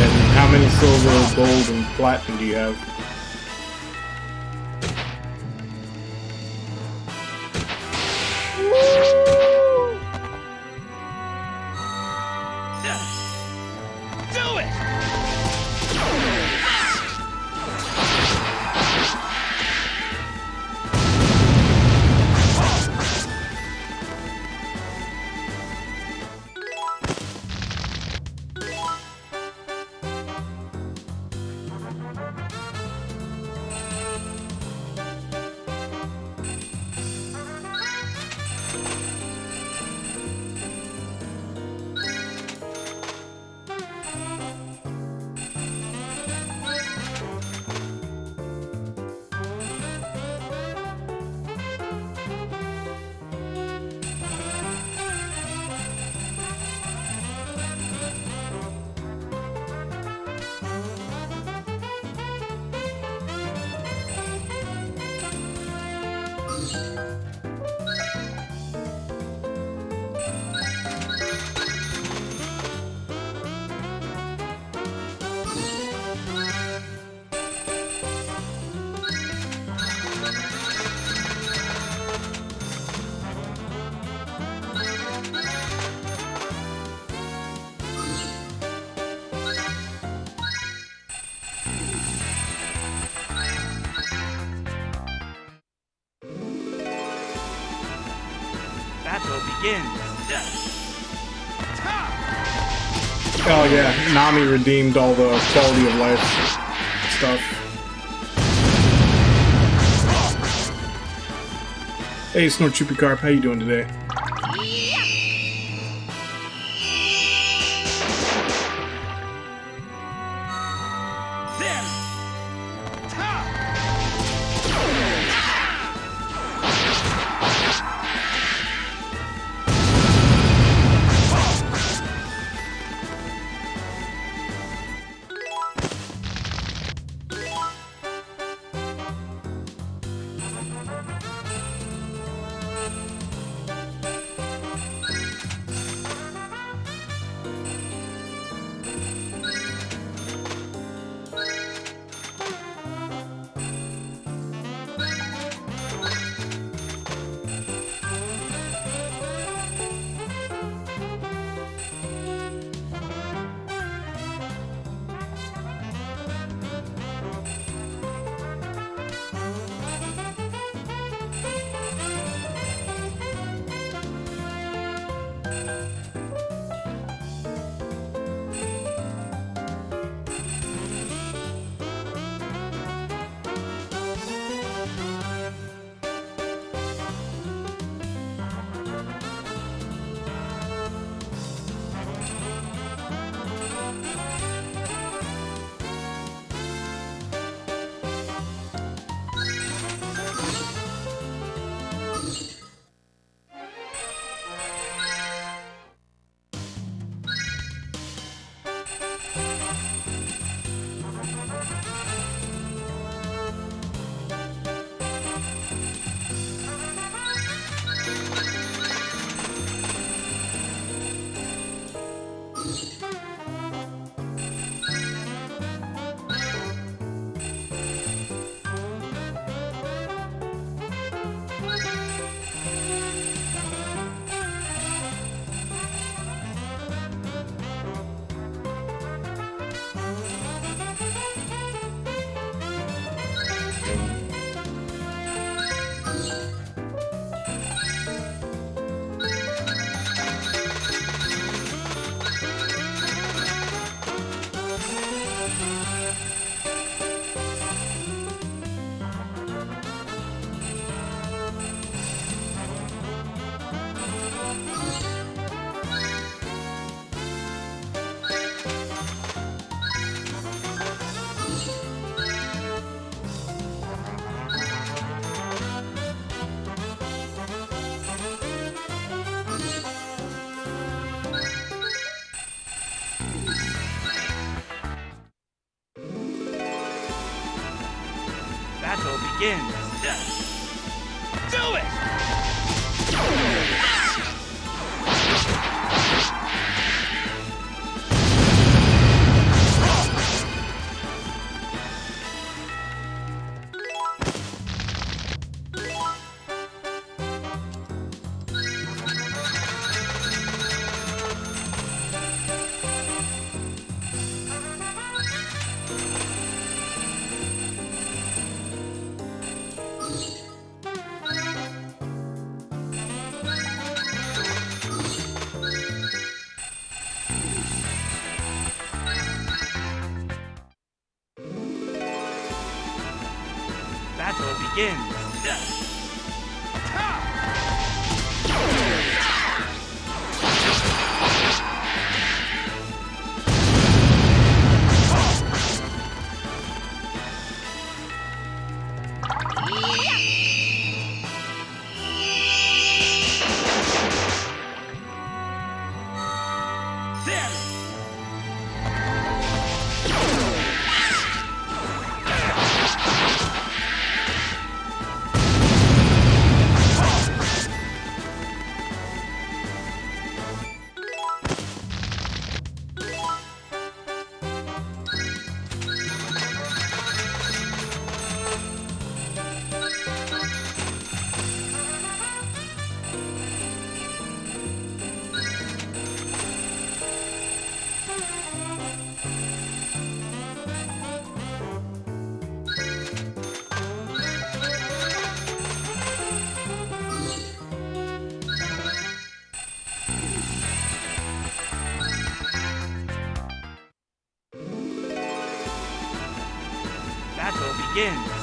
S2: And how many silver, gold, and platinum do you have?
S16: Do it! Battle begins.
S2: Oh yeah, Nami redeemed all the quality of life stuff. Hey Snort Choopy Carp, how you doing today?
S16: begins. Do it! Battle begins. Battle begins.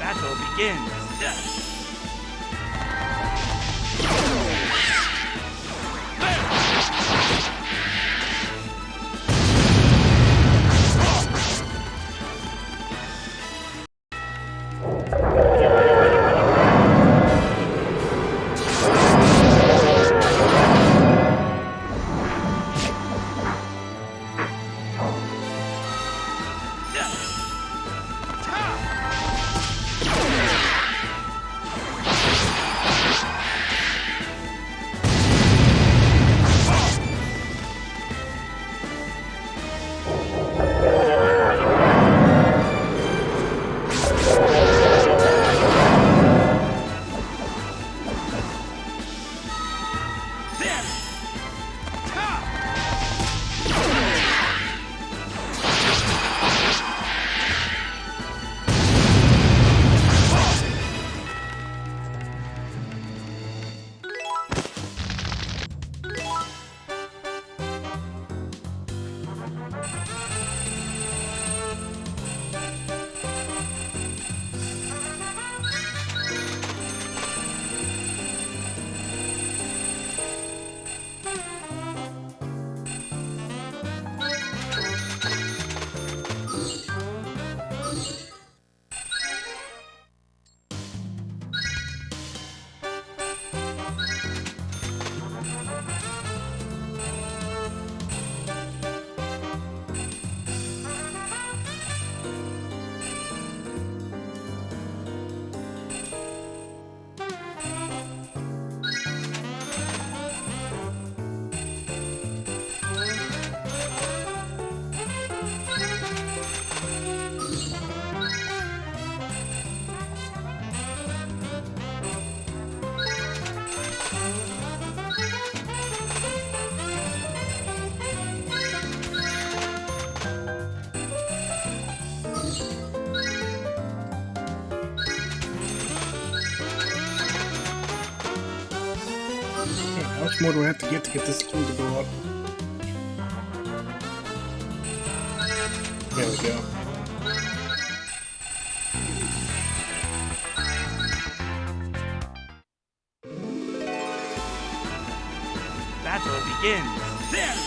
S16: Battle begins.
S2: How much more do I have to get this tool to go up? There we go.
S16: Battle begins. There!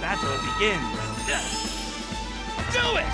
S16: Battle begins. Do it!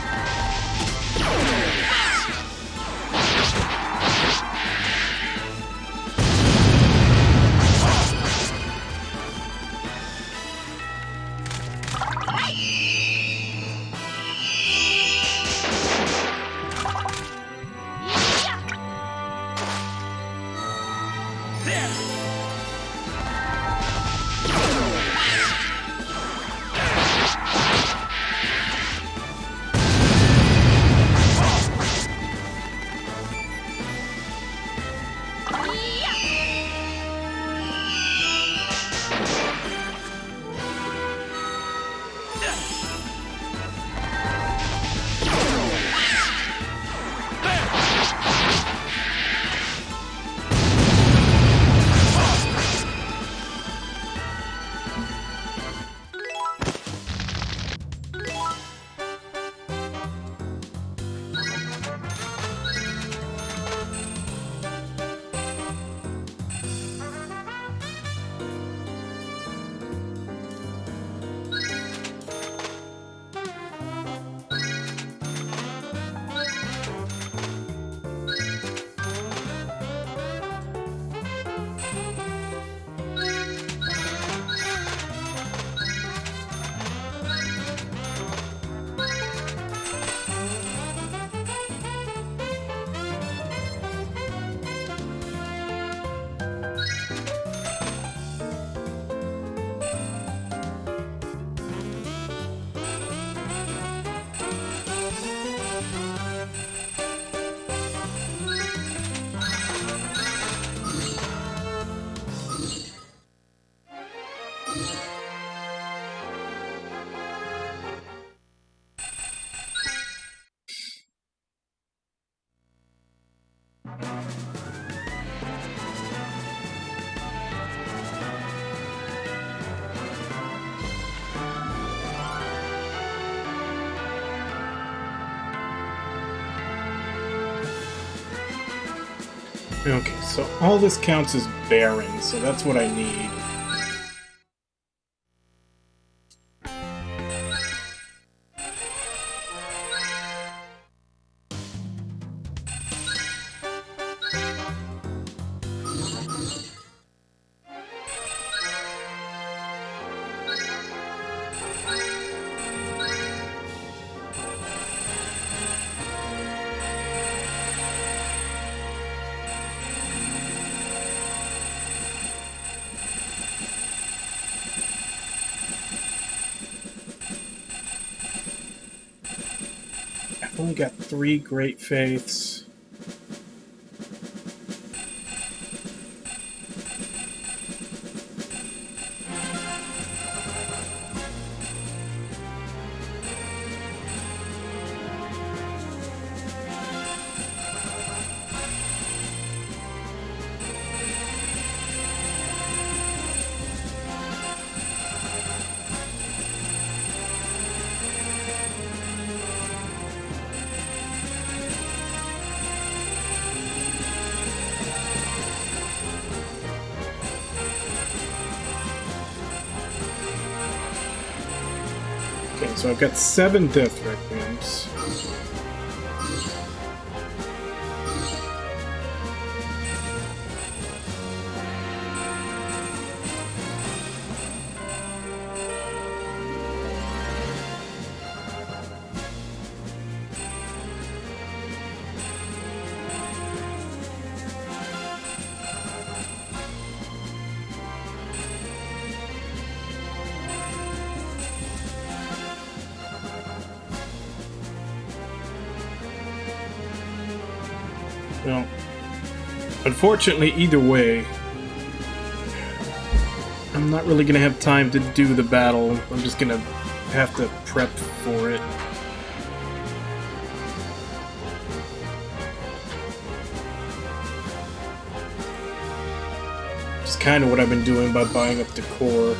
S2: Okay, so all this counts as barren, so that's what I need. only got 3 Great Faiths. Okay, so I've got 7 Death Requiems. Well, unfortunately, either way, I'm not really going to have time to do the battle. I'm just going to have to prep for it. It's kind of what I've been doing by buying up the core.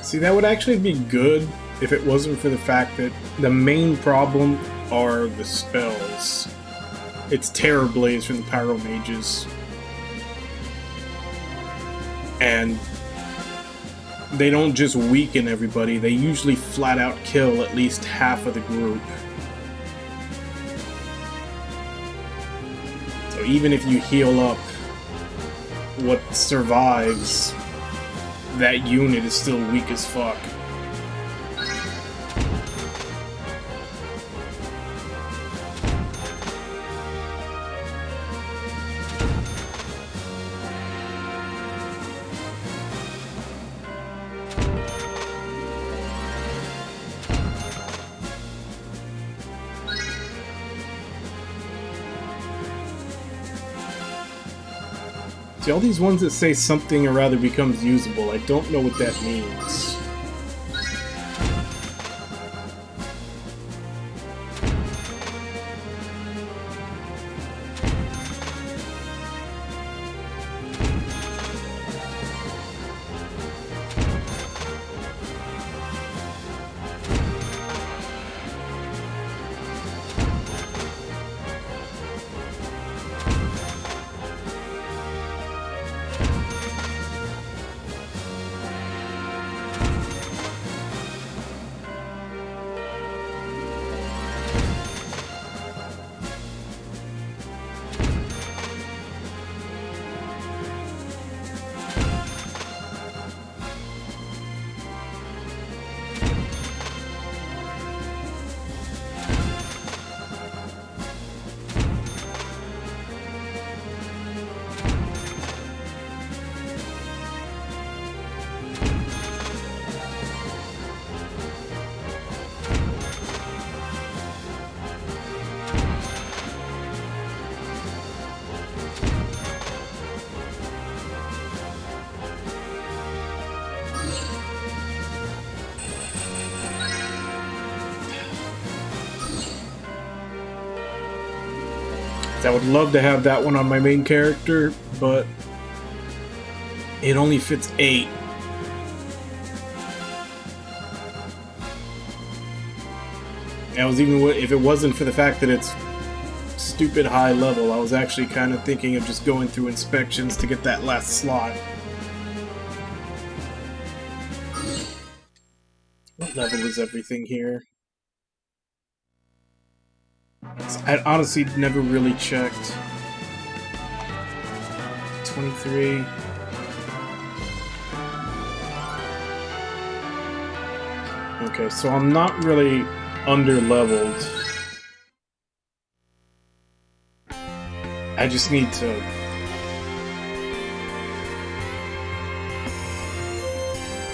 S2: See, that would actually be good if it wasn't for the fact that the main problem are the spells. It's Terror Blaze from the Pyro Mages. And they don't just weaken everybody, they usually flat out kill at least half of the group. So even if you heal up what survives, that unit is still weak as fuck. See, all these ones that say something or other becomes usable, I don't know what that means. I would love to have that one on my main character, but it only fits 8. I was even if it wasn't for the fact that it's stupid high level, I was actually kind of thinking of just going through inspections to get that last slot. What level is everything here? I honestly never really checked. 23. Okay, so I'm not really under-leveled. I just need to...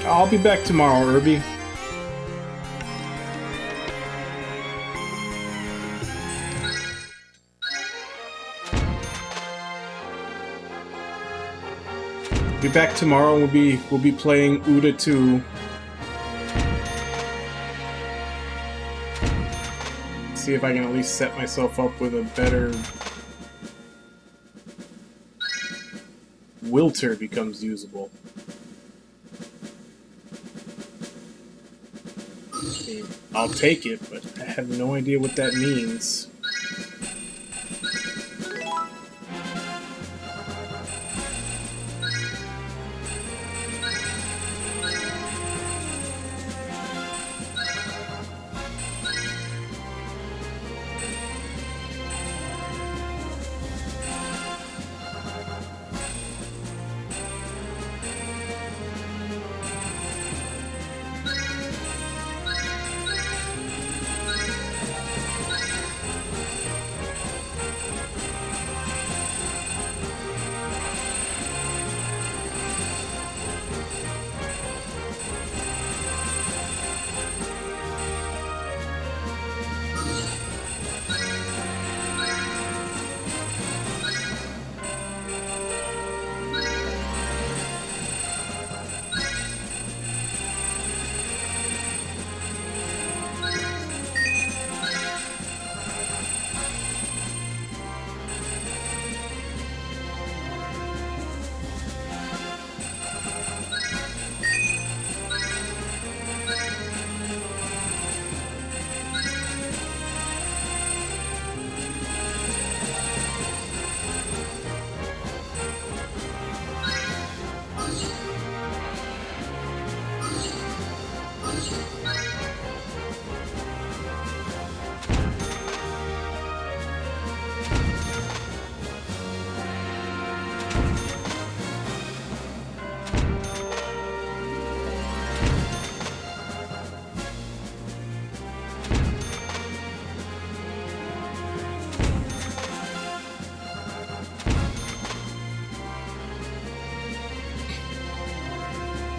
S2: I'll be back tomorrow, Irby. Be back tomorrow. We'll be playing Uda 2. See if I can at least set myself up with a better... Wilter becomes usable. I mean, I'll take it, but I have no idea what that means.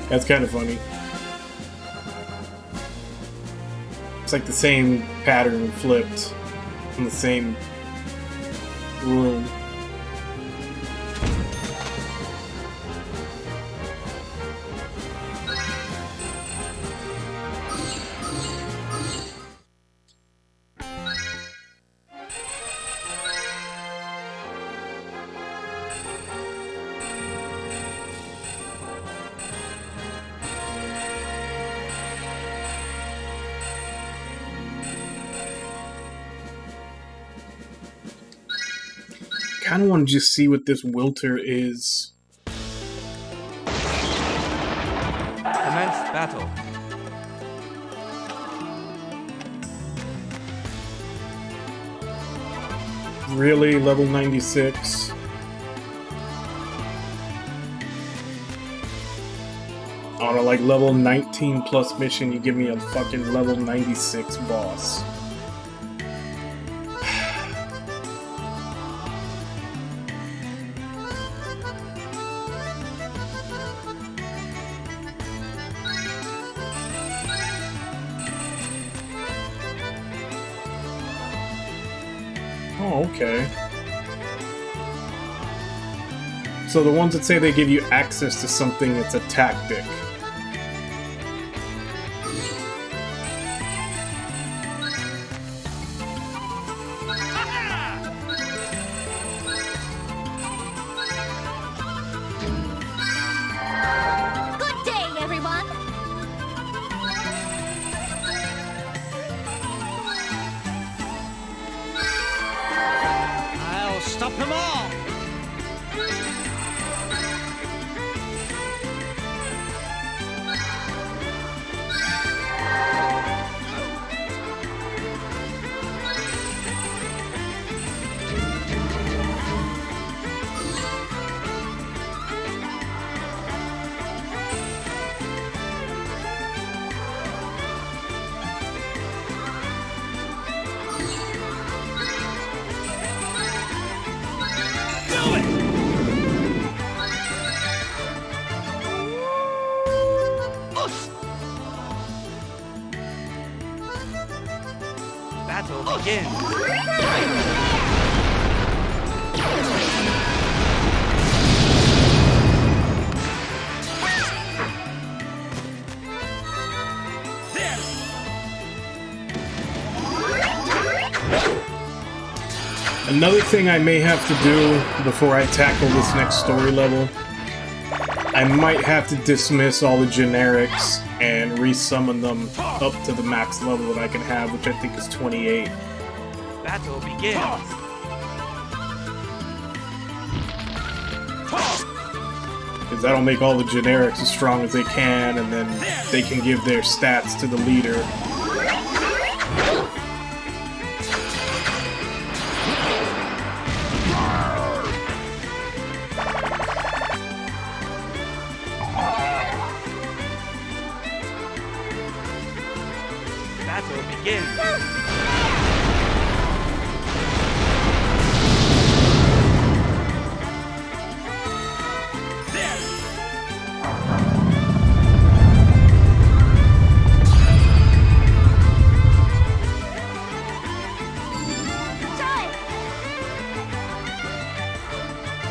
S2: That's kind of funny. It's like the same pattern flipped in the same room. I kind of want to just see what this Wilter is.
S16: Commence battle.
S2: Really? Level 96? On a like level 19 plus mission, you give me a fucking level 96 boss. Oh, okay. So the ones that say they give you access to something, it's a tactic.
S16: begins.
S2: Another thing I may have to do before I tackle this next story level, I might have to dismiss all the generics and resummon them up to the max level that I can have, which I think is 28.
S16: Battle begins.
S2: Because that'll make all the generics as strong as they can, and then they can give their stats to the leader.
S16: Battle begins.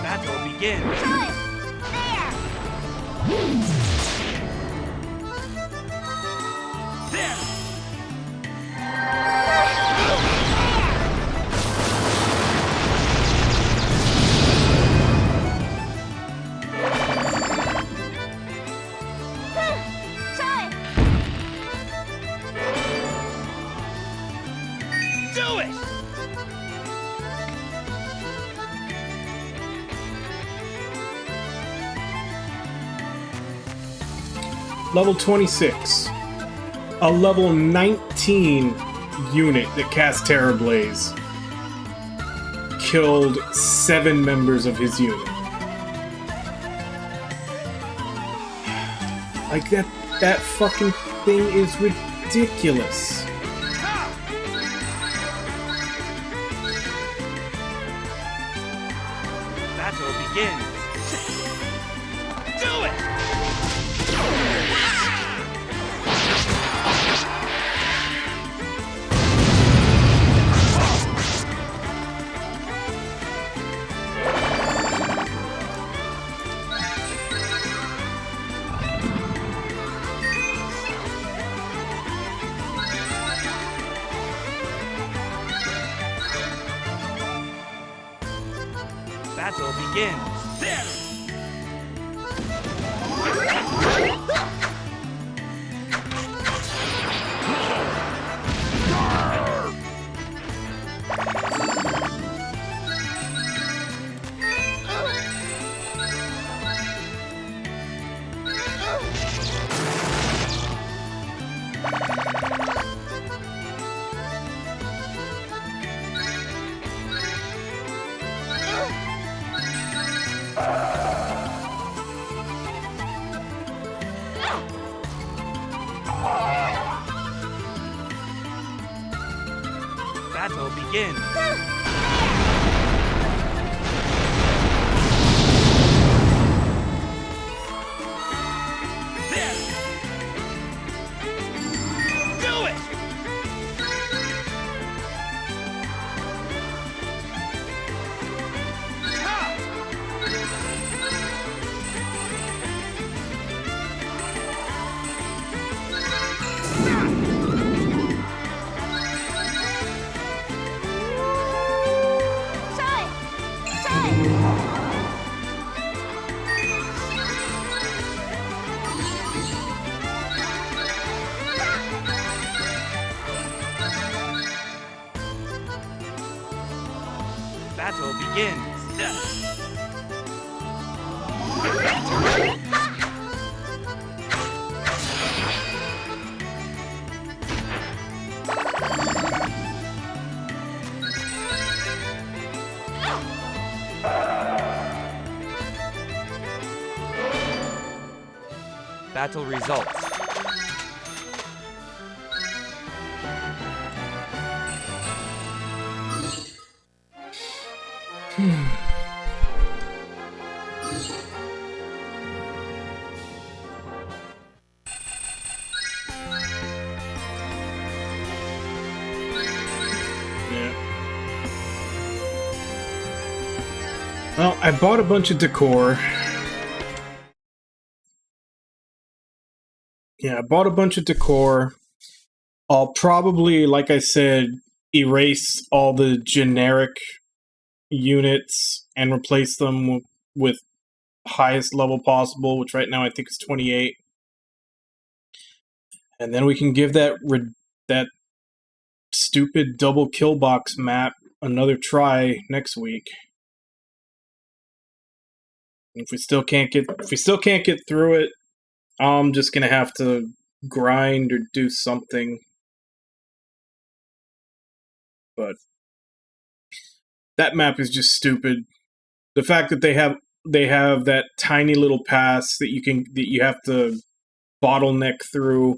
S16: Battle begins. Do it!
S2: Level 26. A level 19 unit that cast Terror Blaze killed 7 members of his unit. Like, that fucking thing is ridiculous.
S16: Battle begins. Do it! Battle begins. Battle begins. Do it! Battle begins. Battle results.
S2: Well, I bought a bunch of decor. Yeah, I bought a bunch of decor. I'll probably, like I said, erase all the generic units and replace them with highest level possible, which right now I think is 28. And then we can give that that stupid double kill box map another try next week. If we still can't get through it, I'm just gonna have to grind or do something. But that map is just stupid. The fact that they have that tiny little pass that you have to bottleneck through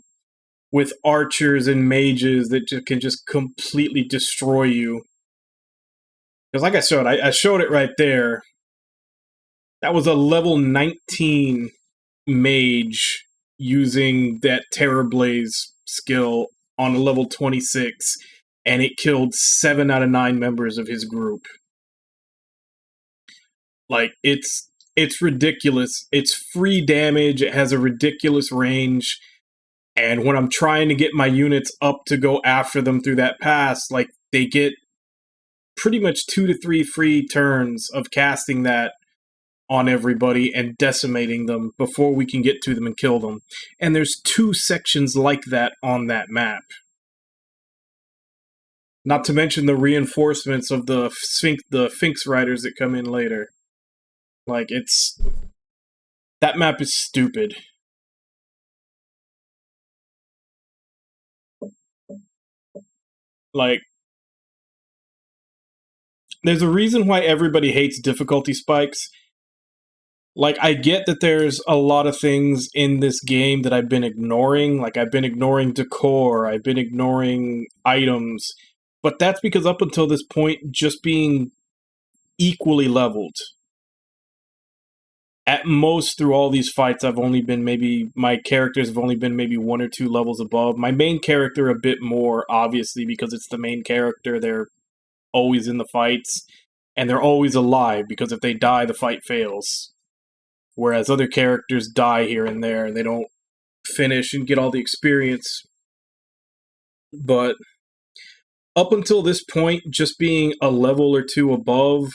S2: with archers and mages that can just completely destroy you. Because like I showed it right there. That was a level 19 mage using that Terror Blaze skill on a level 26, and it killed 7 out of 9 members of his group. Like, it's ridiculous. It's free damage, it has a ridiculous range, and when I'm trying to get my units up to go after them through that pass, like, they get pretty much 2 to 3 free turns of casting that on everybody and decimating them before we can get to them and kill them. And there's 2 sections like that on that map. Not to mention the reinforcements of the Sphinx Riders that come in later. Like, that map is stupid. Like, there's a reason why everybody hates difficulty spikes. Like, I get that there's a lot of things in this game that I've been ignoring. Like, I've been ignoring decor, I've been ignoring items. But that's because up until this point, just being equally leveled. At most, through all these fights, my characters have only been maybe 1 or 2 levels above. My main character a bit more, obviously, because it's the main character. They're always in the fights, and they're always alive, because if they die, the fight fails. Whereas other characters die here and there, and they don't finish and get all the experience. But up until this point, just being a level or 2 above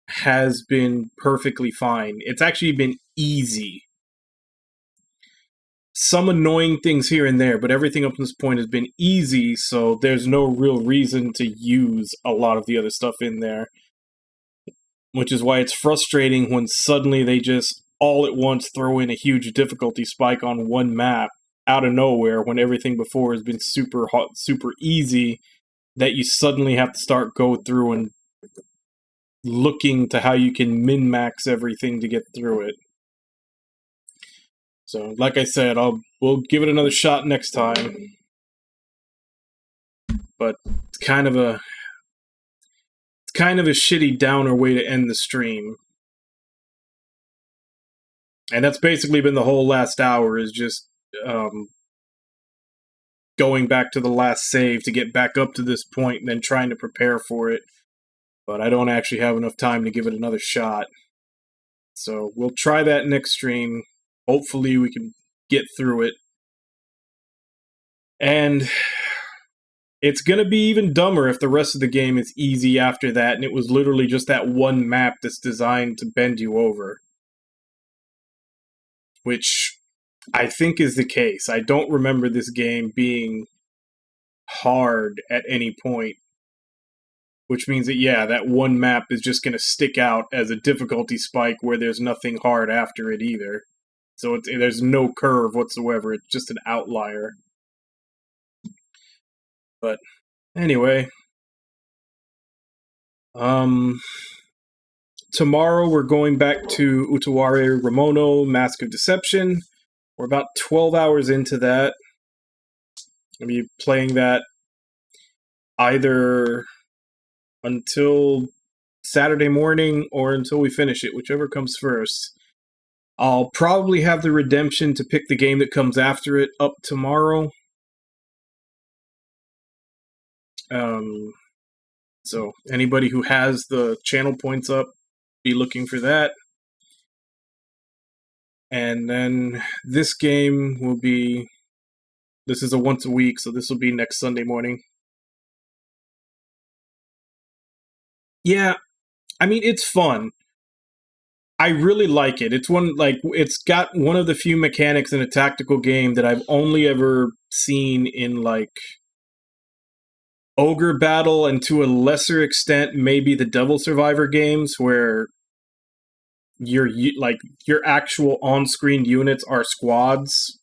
S2: has been perfectly fine. It's actually been easy. Some annoying things here and there, but everything up to this point has been easy, so there's no real reason to use a lot of the other stuff in there. Which is why it's frustrating when suddenly they just all at once throw in a huge difficulty spike on one map out of nowhere when everything before has been super hot, super easy, that you suddenly have to start go through and looking to how you can min-max everything to get through it. So, like I said, we'll give it another shot next time. But it's kind of a shitty downer way to end the stream. And that's basically been the whole last hour, is just going back to the last save to get back up to this point and then trying to prepare for it. But I don't actually have enough time to give it another shot. So we'll try that next stream. Hopefully we can get through it. And it's going to be even dumber if the rest of the game is easy after that, and it was literally just that one map that's designed to bend you over. Which I think is the case. I don't remember this game being hard at any point. Which means that, yeah, that one map is just going to stick out as a difficulty spike where there's nothing hard after it either. So there's no curve whatsoever. It's just an outlier. But anyway, tomorrow we're going back to Utaware Ramono, Mask of Deception. We're about 12 hours into that. I'll be playing that either until Saturday morning or until we finish it, whichever comes first. I'll probably have the redemption to pick the game that comes after it up tomorrow. So anybody who has the channel points up, be looking for that. And then this game will be, this is a once a week, so this will be next Sunday morning. Yeah, I mean, it's fun. I really like it. It's it's got one of the few mechanics in a tactical game that I've only ever seen in like Ogre Battle, and to a lesser extent maybe the Devil Survivor games, where your actual on-screen units are squads.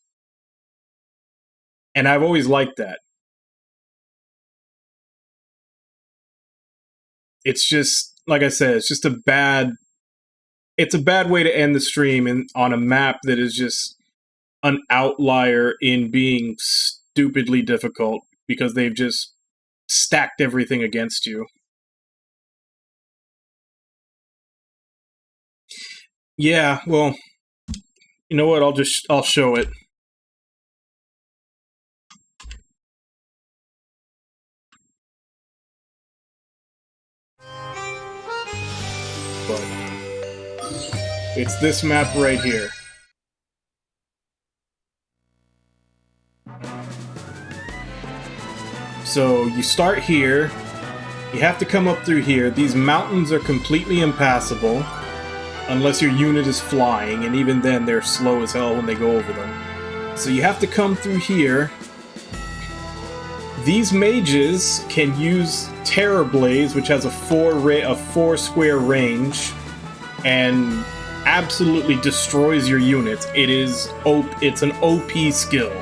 S2: And I've always liked that. It's just, like I said, it's just a bad way to end the stream on a map that is just an outlier in being stupidly difficult, because they've just stacked everything against you. Yeah, well, you know what? I'll show it. But it's this map right here. So you start here, you have to come up through here. These mountains are completely impassable unless your unit is flying, and even then they're slow as hell when they go over them. So you have to come through here. These mages can use Terror Blaze, which has a 4 square range, and absolutely destroys your units. It's an OP skill.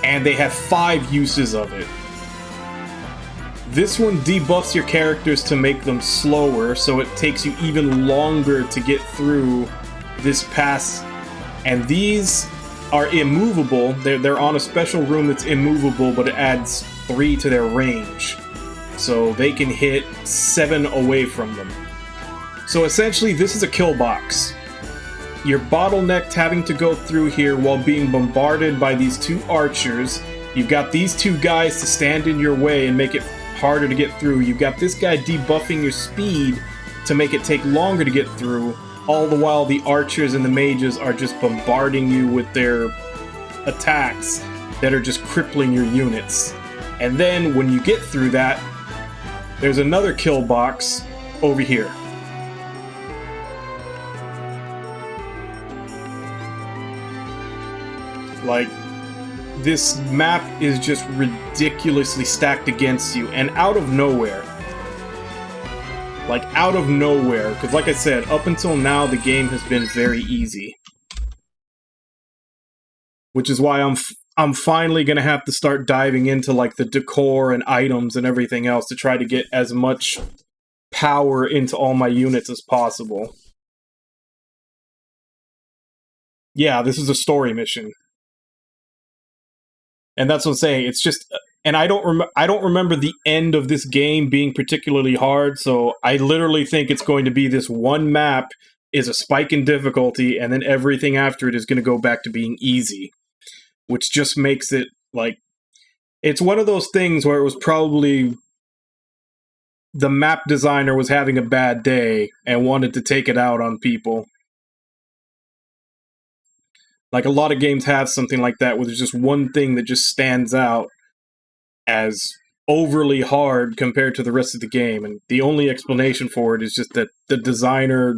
S2: And they have 5 uses of it. This one debuffs your characters to make them slower, so it takes you even longer to get through this pass. And these are immovable. They're on a special room that's immovable, but it adds 3 to their range. So they can hit 7 away from them. So essentially, this is a kill box. You're bottlenecked having to go through here while being bombarded by these 2 archers. You've got these 2 guys to stand in your way and make it harder to get through. You've got this guy debuffing your speed to make it take longer to get through. All the while the archers and the mages are just bombarding you with their attacks that are just crippling your units. And then when you get through that, there's another kill box over here. Like, this map is just ridiculously stacked against you, and out of nowhere. Like, out of nowhere. Because like I said, up until now, the game has been very easy. Which is why I'm finally going to have to start diving into, like, the decor and items and everything else to try to get as much power into all my units as possible. Yeah, this is a story mission. And that's what I'm saying. It's just, and I don't remember the end of this game being particularly hard. So I literally think it's going to be this one map is a spike in difficulty, and then everything after it is going to go back to being easy, which just makes it like, it's one of those things where it was probably the map designer was having a bad day and wanted to take it out on people. Like, a lot of games have something like that, where there's just one thing that just stands out as overly hard compared to the rest of the game, and the only explanation for it is just that the designer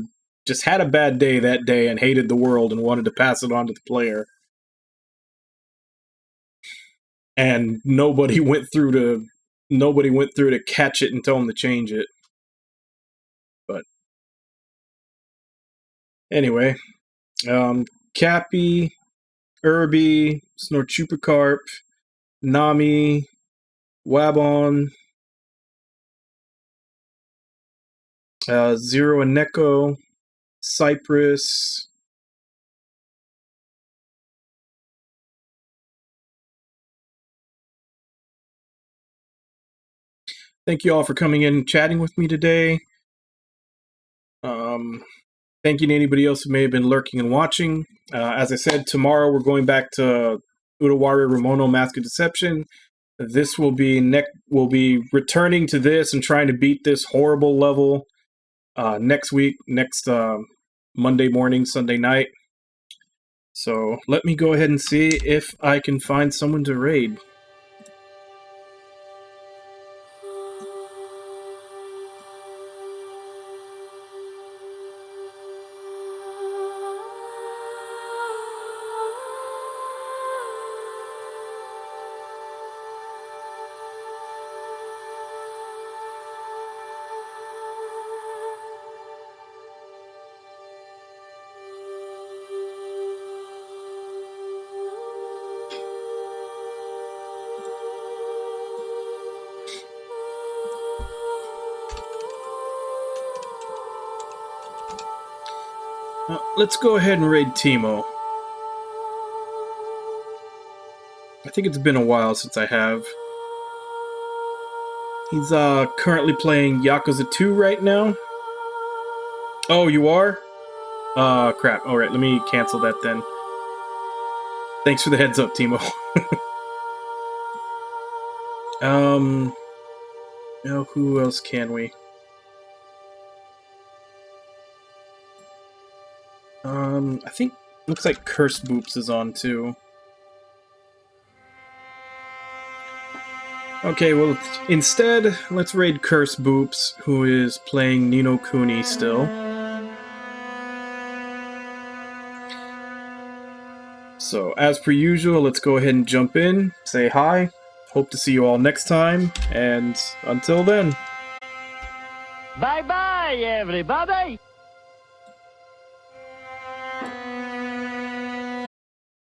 S2: just had a bad day that day and hated the world and wanted to pass it on to the player. And nobody went through to catch it and tell them to change it. But anyway, Cappy, Irby, Snorchupacarp, Nami, Wabon, Zero and Neko, Cypress, thank you all for coming in and chatting with me today. Thank you to anybody else who may have been lurking and watching. As I said, tomorrow we're going back to Udawari Ramono Mask of Deception. This will be we'll be returning to this and trying to beat this horrible level. next week, next Monday morning, Sunday night. So let me go ahead and see if I can find someone to raid. Let's go ahead and raid Timo. I think it's been a while since I have. He's currently playing Yakuza 2 right now. Oh, you are? Crap. Alright, let me cancel that then. Thanks for the heads up, Timo. Who else can we? I think, looks like Curse Boops is on too. Okay, well, instead, let's raid Curse Boops, who is playing Ni no Kuni still. So, as per usual, let's go ahead and jump in, say hi, hope to see you all next time, and until then.
S18: Bye-bye, everybody!